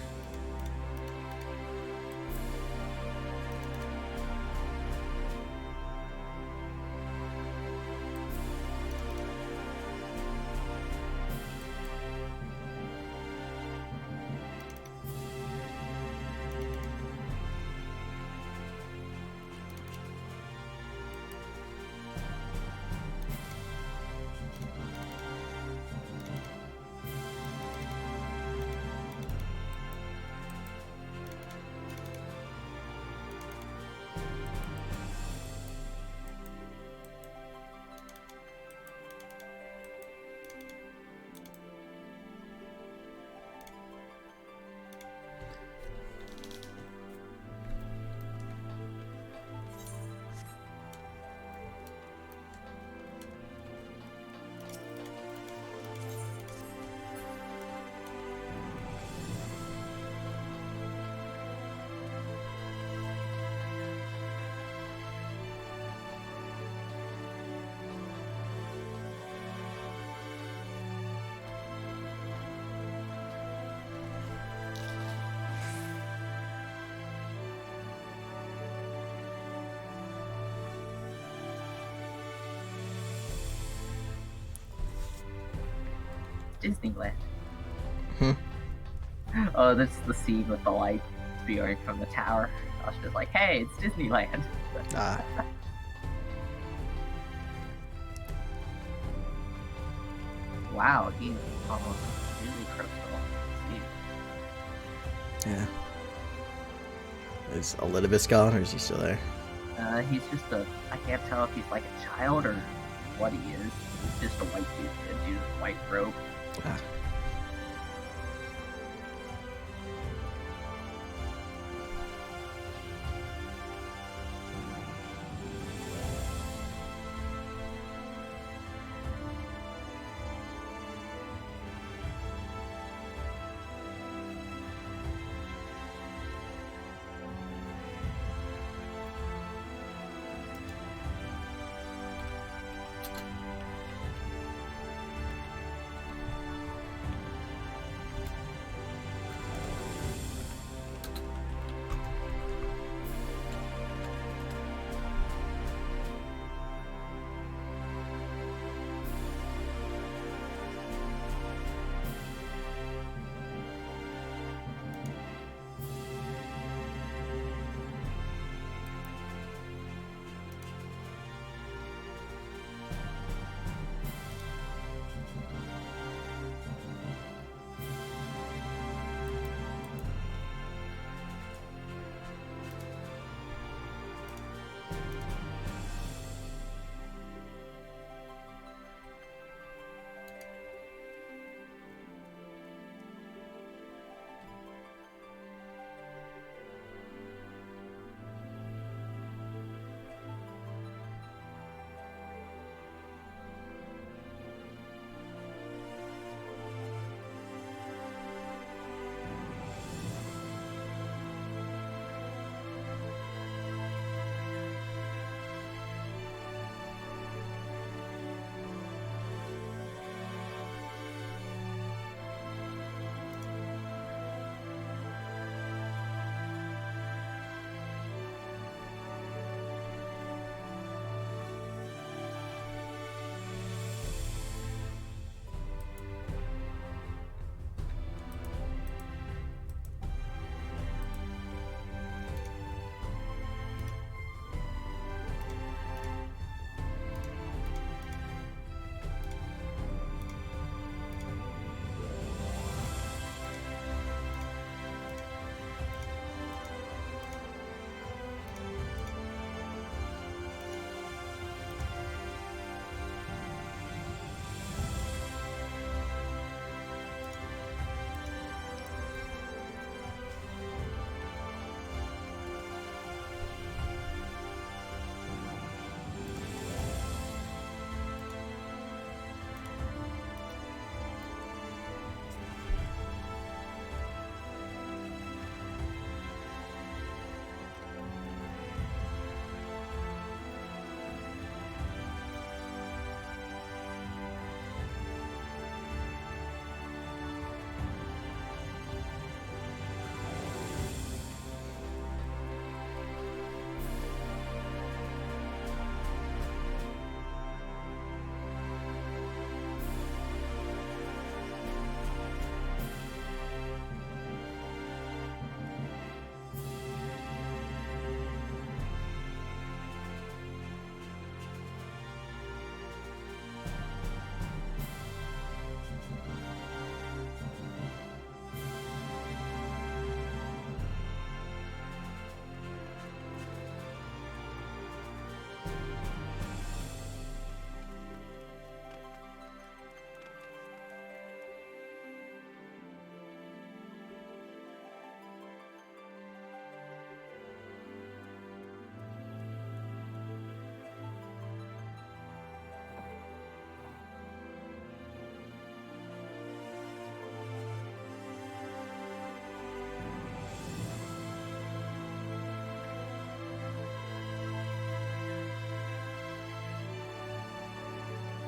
Disneyland. Hmm. Oh, this is the scene with the light spewing from the tower. I was just like, hey, it's Disneyland. Ah. Wow, he's almost really crystal. Yeah. Is Elidibus gone, or is he still there? He's just I can't tell if he's like a child or what he is. He's just a white dude with a white robe. Ah.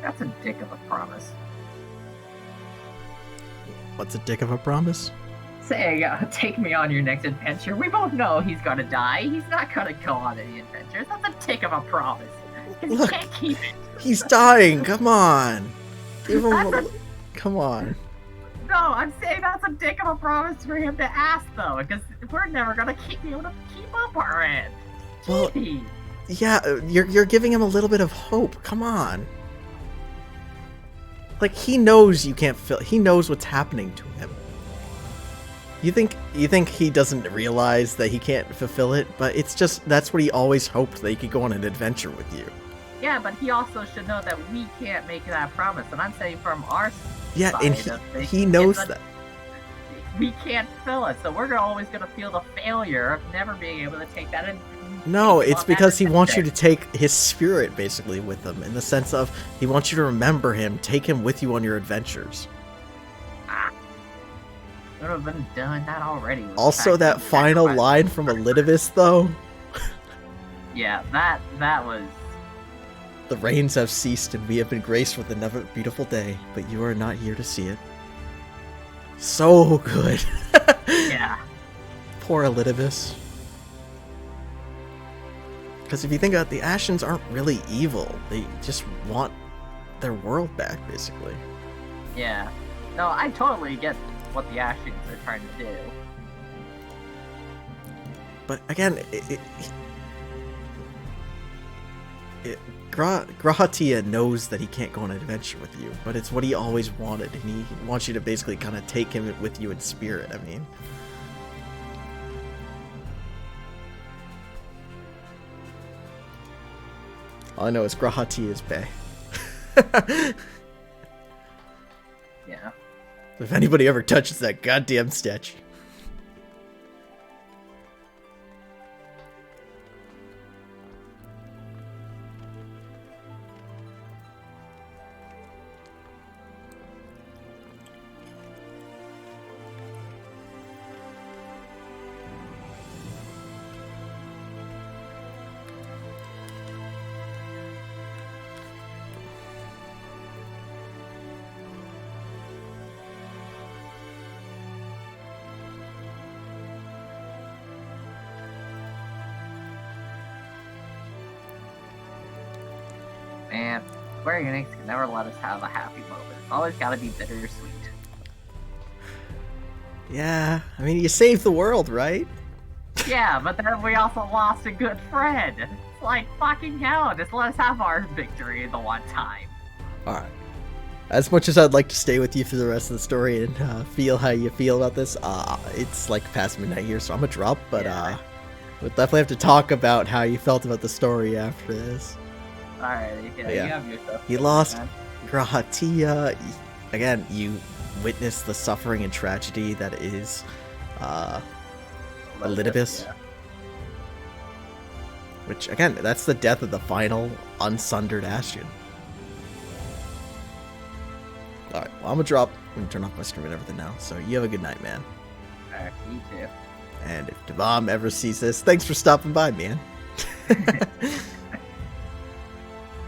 That's a dick of a promise. What's a dick of a promise? Saying, take me on your next adventure. We both know he's gonna die. He's not gonna go on any adventures. That's a dick of a promise. 'Cause Look. he can't keep it. He's dying. Come on. Give him. That's Come on. No, I'm saying that's a dick of a promise for him to ask, though, because we're never gonna be able to keep up our end. Well, Jeez. yeah, you're giving him a little bit of hope. Come on. Like, he knows you can't feel. He knows what's happening to him. You think he doesn't realize that he can't fulfill it? But it's just that's what he always hoped, that he could go on an adventure with you. Yeah, but he also should know that we can't make that promise, and I'm saying from our Yeah, side and of things, he knows it's that. we can't fill it, so we're always gonna feel the failure of never being able to take that in. No, take him it's on because that he wants you to adventure. take his spirit basically with him, in the sense of he wants you to remember him, take him with you on your adventures. Would have been doing that already. with the Also, fact that he final sacrificed- line from Elidibus, though, Yeah, that was. the rains have ceased and we have been graced with another beautiful day, but you are not here to see it. So good. Yeah. Poor Elidibus. Because if you think about it, the Ascians aren't really evil. They just want their world back, basically. Yeah. No, I totally get what the Ashians are trying to do. But again, Grahatia knows that he can't go on an adventure with you, but it's what he always wanted, and he wants you to basically kind of take him with you in spirit, I mean. All I know is Grahatia's Bay. Yeah. If anybody ever touches that goddamn statue. Man, Square Enix can never let us have a happy moment. It's always gotta be bittersweet. Yeah, I mean, you saved the world, right? Yeah, but then we also lost a good friend. It's like, fucking hell, just let us have our victory the one time. Alright. As much as I'd like to stay with you for the rest of the story and feel how you feel about this, it's like past midnight here, so I'm gonna drop, but Yeah. we'll definitely have to talk about how you felt about the story after this. Alright, yeah, Yeah. you have yourself. You lost Grahatia. Again, you witnessed the suffering and tragedy that is Elidibus. Yeah. Which, again, that's the death of the final unsundered Ascian. Alright, well, I'm gonna drop. I'm gonna turn off my stream and everything now. So you have a good night, man. Alright, you too. And if Devam ever sees this, thanks for stopping by, man.